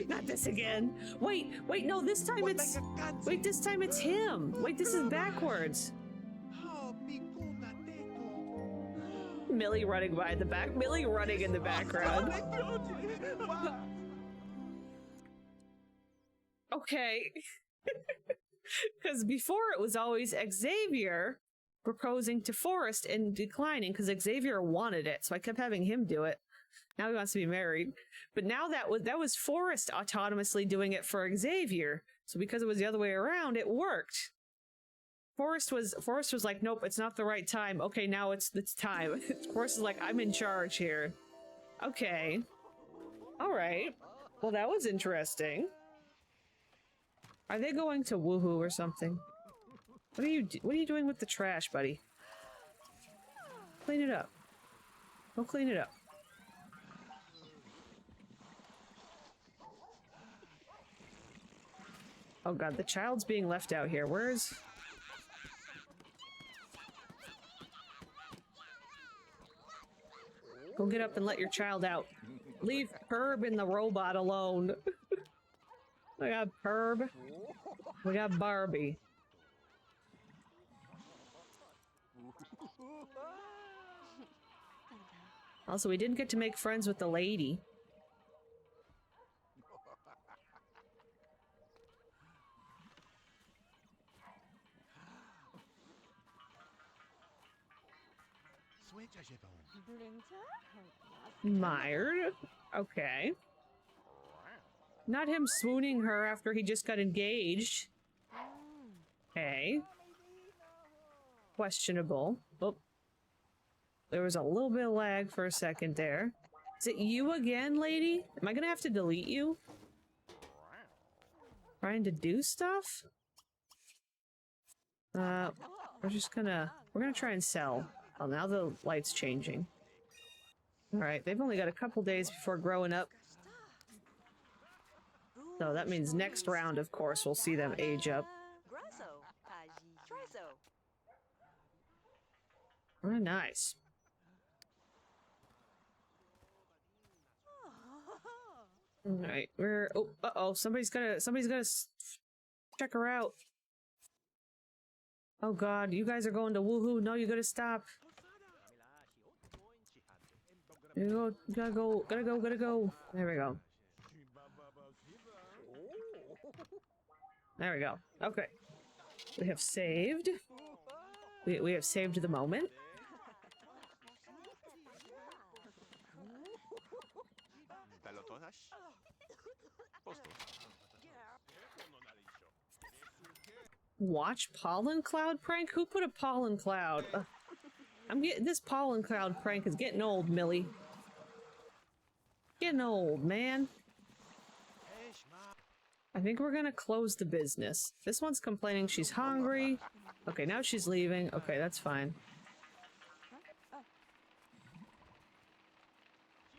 Not this again. Wait, no, this time it's, wait, this time it's him. Wait, this is backwards. Millie running by the back. Millie running in the background. Okay. Because before it was always Xavier proposing to Forrest and declining because Xavier wanted it, so I kept having him do it. Now he wants to be married. But now that was Forrest autonomously doing it for Xavier. So because it was the other way around, it worked. Forrest was like, nope, it's not the right time. Okay, now it's time. Forrest is like, I'm in charge here. Okay. All right. Well, that was interesting. Are they going to woohoo or something? What are you doing with the trash, buddy? Clean it up. Go clean it up. Oh god, the child's being left out here. Where's... Go get up and let your child out. Leave Herb and the robot alone. We got Herb. We got Barbie. Also, we didn't get to make friends with the lady. Mired? Okay. Not him swooning her after he just got engaged. Okay. Questionable. Oh. There was a little bit of lag for a second there. Is it you again, lady? Am I gonna have to delete you? Trying to do stuff? We're gonna try and sell. Oh, now the light's changing. Alright, they've only got a couple days before growing up. So that means next round, of course, we'll see them age up. Very nice. Alright, we're... Oh, uh-oh, somebody's gotta check her out. Oh god, you guys are going to woohoo. No, you gotta stop. You gotta go. There we go. There we go. Okay. We have saved. We have saved the moment. Watch pollen cloud prank? Who put a pollen cloud? I'm getting this pollen cloud prank is getting old, Millie. Getting old, man. I think we're gonna close the business. This one's complaining she's hungry. Okay, now she's leaving. Okay, that's fine.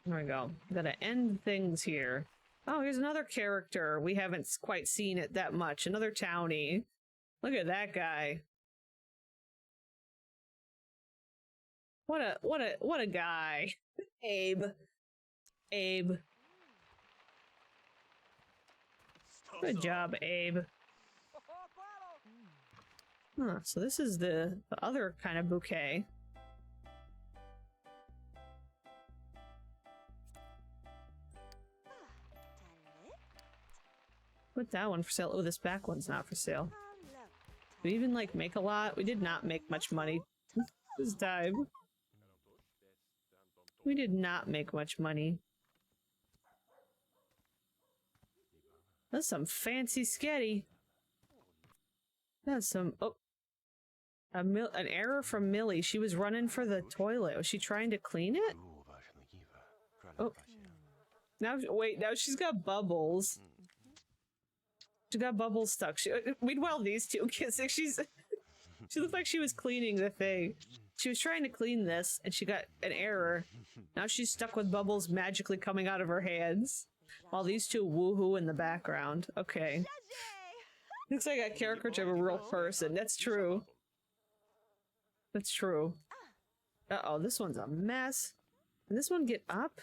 There we go. Gotta end things here. Oh, here's another character. We haven't quite seen it that much. Another townie. Look at that guy. What a guy. Abe. Good job, Abe. Huh, so this is the other kind of bouquet. Put that one for sale. Oh, this back one's not for sale. We even like make a lot. We did not make much money this time. We did not make much money. That's some fancy sketty. That's some... Oh. An error from Millie. She was running for the toilet. Was she trying to clean it? Oh. Now, wait, now she's got bubbles. She got bubbles stuck. Meanwhile, these two kids, she's... She looked like she was cleaning the thing. She was trying to clean this, and she got an error. Now she's stuck with bubbles magically coming out of her hands. While these two woohoo in the background. Okay. Looks like a caricature of a real person. That's true. That's true. Uh-oh, this one's a mess. Can this one get up?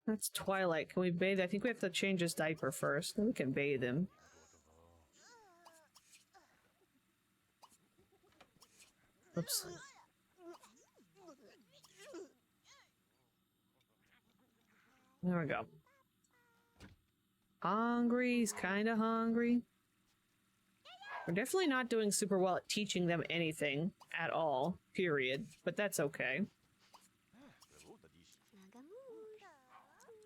That's Twilight. Can we bathe? I think we have to change his diaper first. Then we can bathe him. Oops. There we go. Hungry. He's kind of hungry. We're definitely not doing super well at teaching them anything at all, period. But that's okay.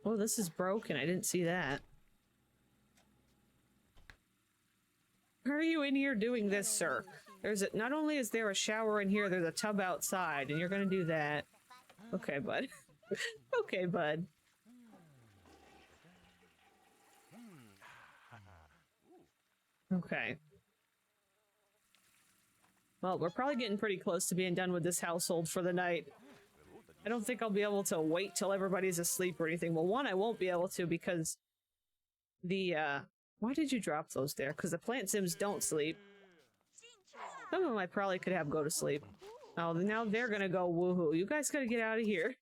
Oh, this is broken. I didn't see that. How are you in here doing this, sir? Not only is there a shower in here, there's a tub outside, and you're gonna do that. Okay, bud. Okay, bud. Okay. Well, we're probably getting pretty close to being done with this household for the night. I don't think I'll be able to wait till everybody's asleep or anything. Well, one, I won't be able to because the, why did you drop those there? Because the plant sims don't sleep. Some of them I probably could have go to sleep. Oh, now they're gonna go woohoo. You guys gotta get out of here.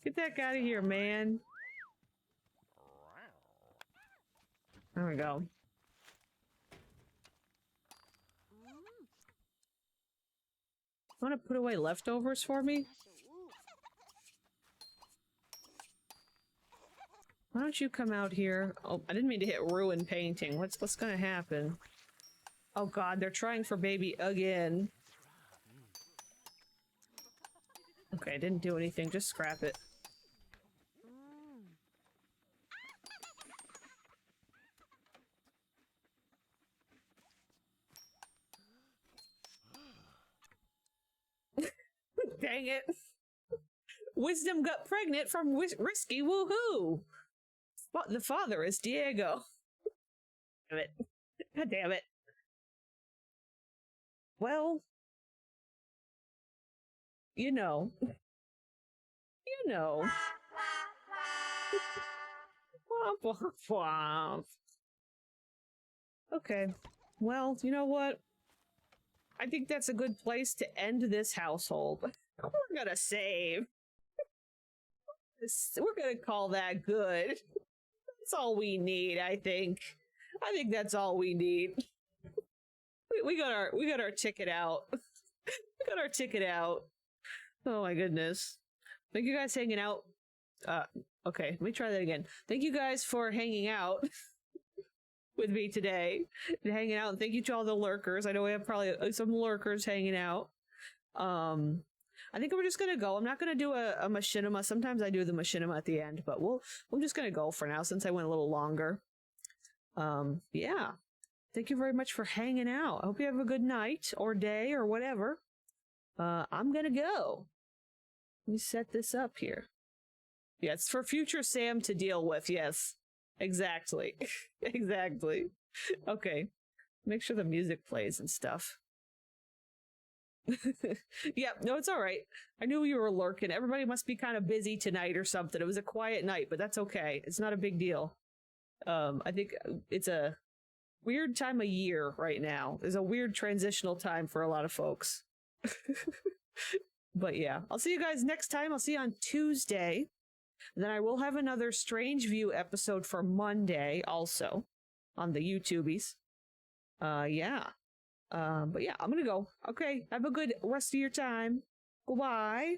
Get that guy out of here, man. There we go. Want to put away leftovers for me? Why don't you come out here? Oh, I didn't mean to hit ruin painting. What's gonna happen? Oh god, they're trying for baby again. Okay, I didn't do anything. Just scrap it. Dang it. Wisdom got pregnant from risky woohoo. The father is Diego. Damn it. God damn it. Well, you know. You know. Womp womp womp. Okay. Well, you know what? I think that's a good place to end this household. We're gonna save. We're gonna call that good. That's all we need, I think. I think that's all we need. We got our ticket out. We got our ticket out. Oh my goodness. Thank you guys hanging out. Okay, let me try that again. Thank you guys for hanging out with me today and hanging out, and thank you to all the lurkers. I know we have probably some lurkers hanging out. I think we're just gonna go. I'm not gonna do a machinima. Sometimes I do the machinima at the end, but I'm just gonna go for now since I went a little longer. Yeah. Thank you very much for hanging out. I hope you have a good night or day or whatever. I'm gonna go. Let me set this up here. Yeah, it's for future Sam to deal with. Yes, exactly. Exactly. Okay. Make sure the music plays and stuff. Yeah, no, it's all right. I knew you were lurking. Everybody must be kind of busy tonight or something. It was a quiet night, but that's okay. It's not a big deal. I think it's a weird time of year right now. There's a weird transitional time for a lot of folks. But yeah, I'll see you guys next time. I'll see you on Tuesday. Then I will have another Strange View episode for Monday also on the YouTubies. Yeah. But yeah, I'm gonna go. Okay, have a good rest of your time. Goodbye.